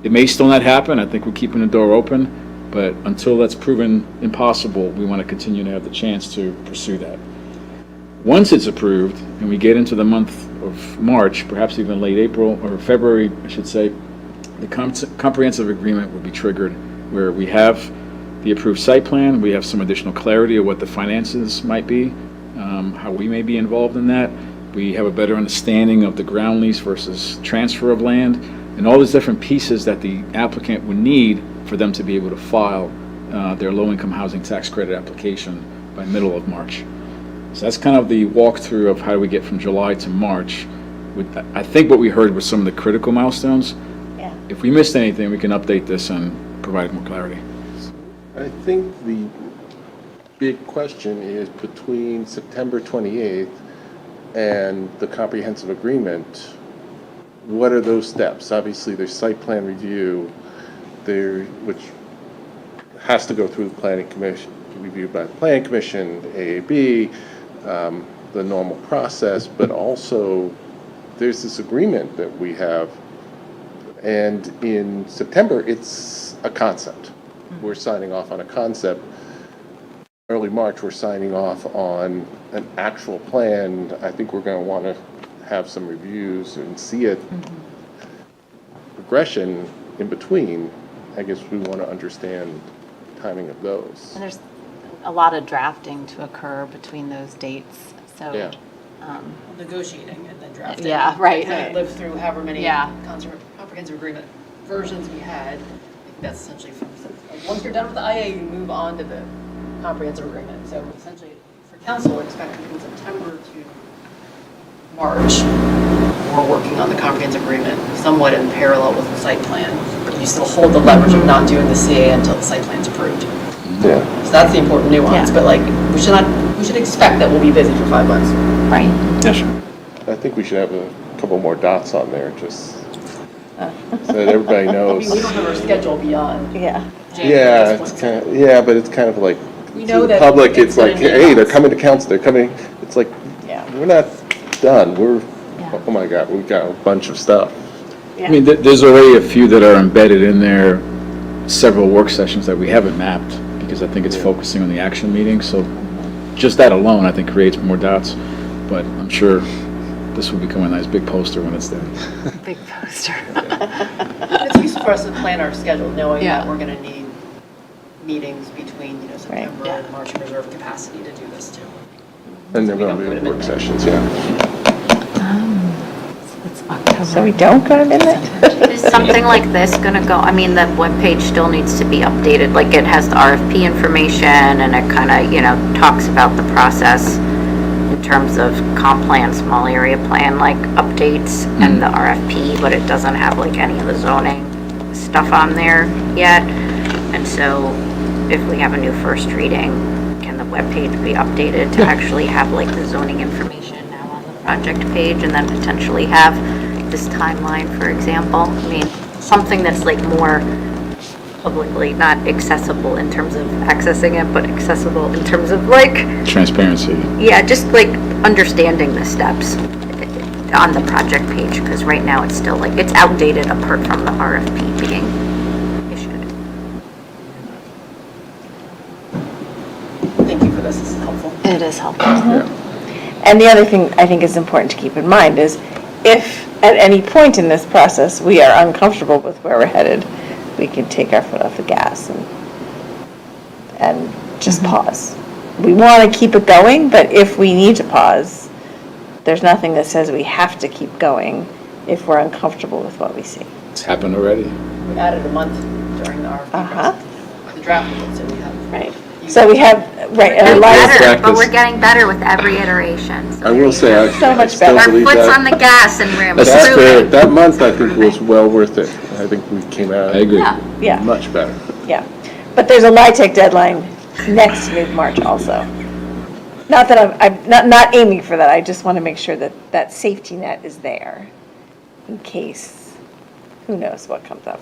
It may still not happen. I think we're keeping the door open, but until that's proven impossible, we want to continue to have the chance to pursue that. Once it's approved and we get into the month of March, perhaps even late April or February, I should say, the comprehensive agreement will be triggered, where we have the approved site plan, we have some additional clarity of what the finances might be, how we may be involved in that. We have a better understanding of the ground lease versus transfer of land, and all these different pieces that the applicant would need for them to be able to file their low-income housing tax credit application by middle of March. So that's kind of the walkthrough of how we get from July to March. I think what we heard was some of the critical milestones. Yeah. If we missed anything, we can update this and provide more clarity. I think the big question is between September 28th and the comprehensive agreement, what are those steps? Obviously, there's site plan review, which has to go through the planning commission, reviewed by the planning commission, AAB, the normal process, but also there's this agreement that we have, and in September, it's a concept. We're signing off on a concept. Early March, we're signing off on an actual plan. I think we're going to want to have some reviews and see it. Progression in between, I guess we want to understand timing of those. And there's a lot of drafting to occur between those dates, so. Yeah. Negotiating and then drafting. Yeah, right. Kind of lived through however many Yeah. comprehensive agreement versions we had. I think that's essentially like once you're done with the IA, you move on to the comprehensive agreement. So essentially, for council, we're expecting from September to March, we're working on the comprehensive agreement somewhat in parallel with the site plan. But you still hold the leverage of not doing the CA until the site plan's approved. Yeah. So that's the important nuance. But like, we should expect that we'll be busy for 5 months. Right. Yes, sir. I think we should have a couple more dots on there, just so that everybody I knows. mean, we don't have our schedule beyond. Yeah. January Yeah, at it's this kind point. of, but it's kind of like, We to know the that public, it's it's like, gonna be hey, they're months. coming to council, they're coming, it's like, Yeah. we're not done, oh my God, we've got a bunch of stuff. I mean, there's already a few that are embedded in there, several work sessions that we haven't mapped, because I think it's focusing on the action meeting, so just that alone, I think, creates more doubts, but I'm sure this will become a nice big poster when it's there. Big poster. It's useful for us to plan our schedule, knowing Yeah. that we're going to need meetings between, September and March and reserve capacity to do this too. And they're going to be work sessions, yeah. It's October. So we don't go to midnight? Is something like this gonna go, I mean, the webpage still needs to be updated, like it has the RFP information and it kind of, talks about the process in terms of comp plan, small area plan, like updates and the RFP, but it doesn't have like any of the zoning stuff on there yet. And so if we have a new first reading, can the webpage be updated to actually have like the zoning information now on the project page and then potentially have this timeline, for example? I mean, something that's like more publicly, not accessible in terms of accessing it, but accessible in terms of like, Transparency. yeah, just like understanding the steps on the project page, because right now it's still like, it's outdated apart from the RFP being issued. Thank you for this is helpful. It is helpful. And the other thing I think is important to keep in mind is if at any point in this process we are uncomfortable with where we're headed, we can take our foot off the gas and just pause. We want to keep it going, but if we need to pause, there's nothing that says we have to keep going if we're uncomfortable with what we see. It's happened already. We added a month during the RFP process. The draft of it, so we have. Right. So we have, right, and our Getting lives. better, but we're getting better with every iteration. I will say, I So much still better. Our believe foot's on that. the gas and we're That, improving. that month, I think, was well worth it. I think we came out I agree. Yeah. much better. Yeah, but there's a LIHTC deadline next mid-March also. Not that I'm not aiming for that, I just want to make sure that that safety net is there in case, who knows what comes up.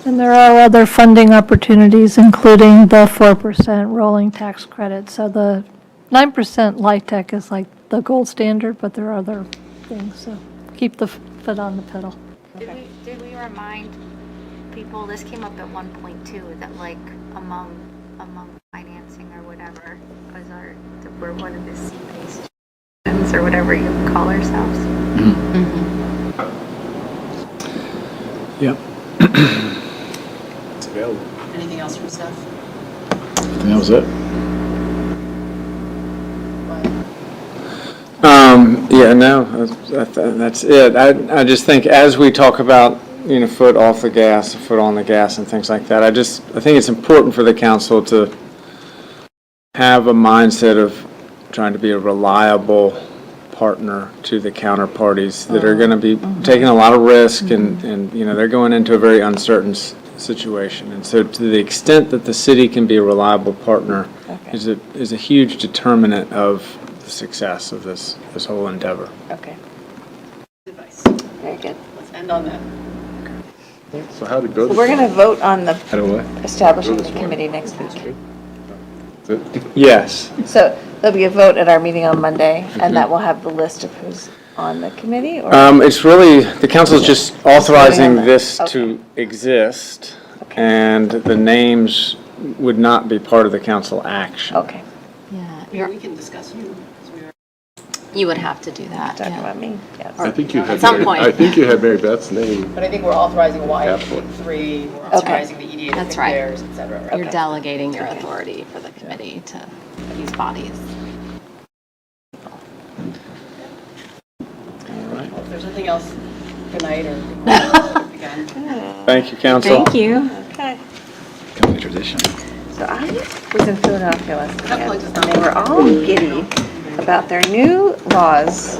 And there are other funding opportunities, including the 4% rolling tax credit. So the 9% LIHTC is like the gold standard, but there are other things, so keep the foot on the pedal. Did we remind people, this came up at 1.2, that like among financing or whatever, that we're one of the C-based funds or whatever you call ourselves? Yep. It's available. Anything else from staff? And that was it. Yeah, no, that's it. I just think as we talk about, foot off the gas, foot on the gas and things like that, I think it's important for the council to have a mindset of trying to be a reliable partner to the counterparties that are going to be taking a lot of risk and they're going into a very uncertain situation. And so to the extent that the city can be a reliable partner is a huge determinant of the success of this whole endeavor. Okay. Advice. Very good. Let's end on that. So how to go? So we're going to vote on the How do what? establishing the committee next week. Yes. So there'll be a vote at our meeting on Monday, and that will have the list of who's on the committee? Or It's really, the council's just authorizing that. this Okay. to exist, and the names would not be part of the council action. Okay. Yeah, We can discuss you. 'Cause we are- you would have to do that. Talking yeah. about me, yes. I think you had. At some Mary- point. I think you had Mary Beth's name. But I think we're authorizing Y Absolutely. 3, we're That's authorizing the EDA to That's pick right. theirs, et cetera, right? You're delegating your authority for the committee to these bodies. Well, if there's anything else, good night or again. Thank you, council. Thank you. Okay. Kind of a tradition. So I was in Philadelphia last weekend, and they were all giddy about their new laws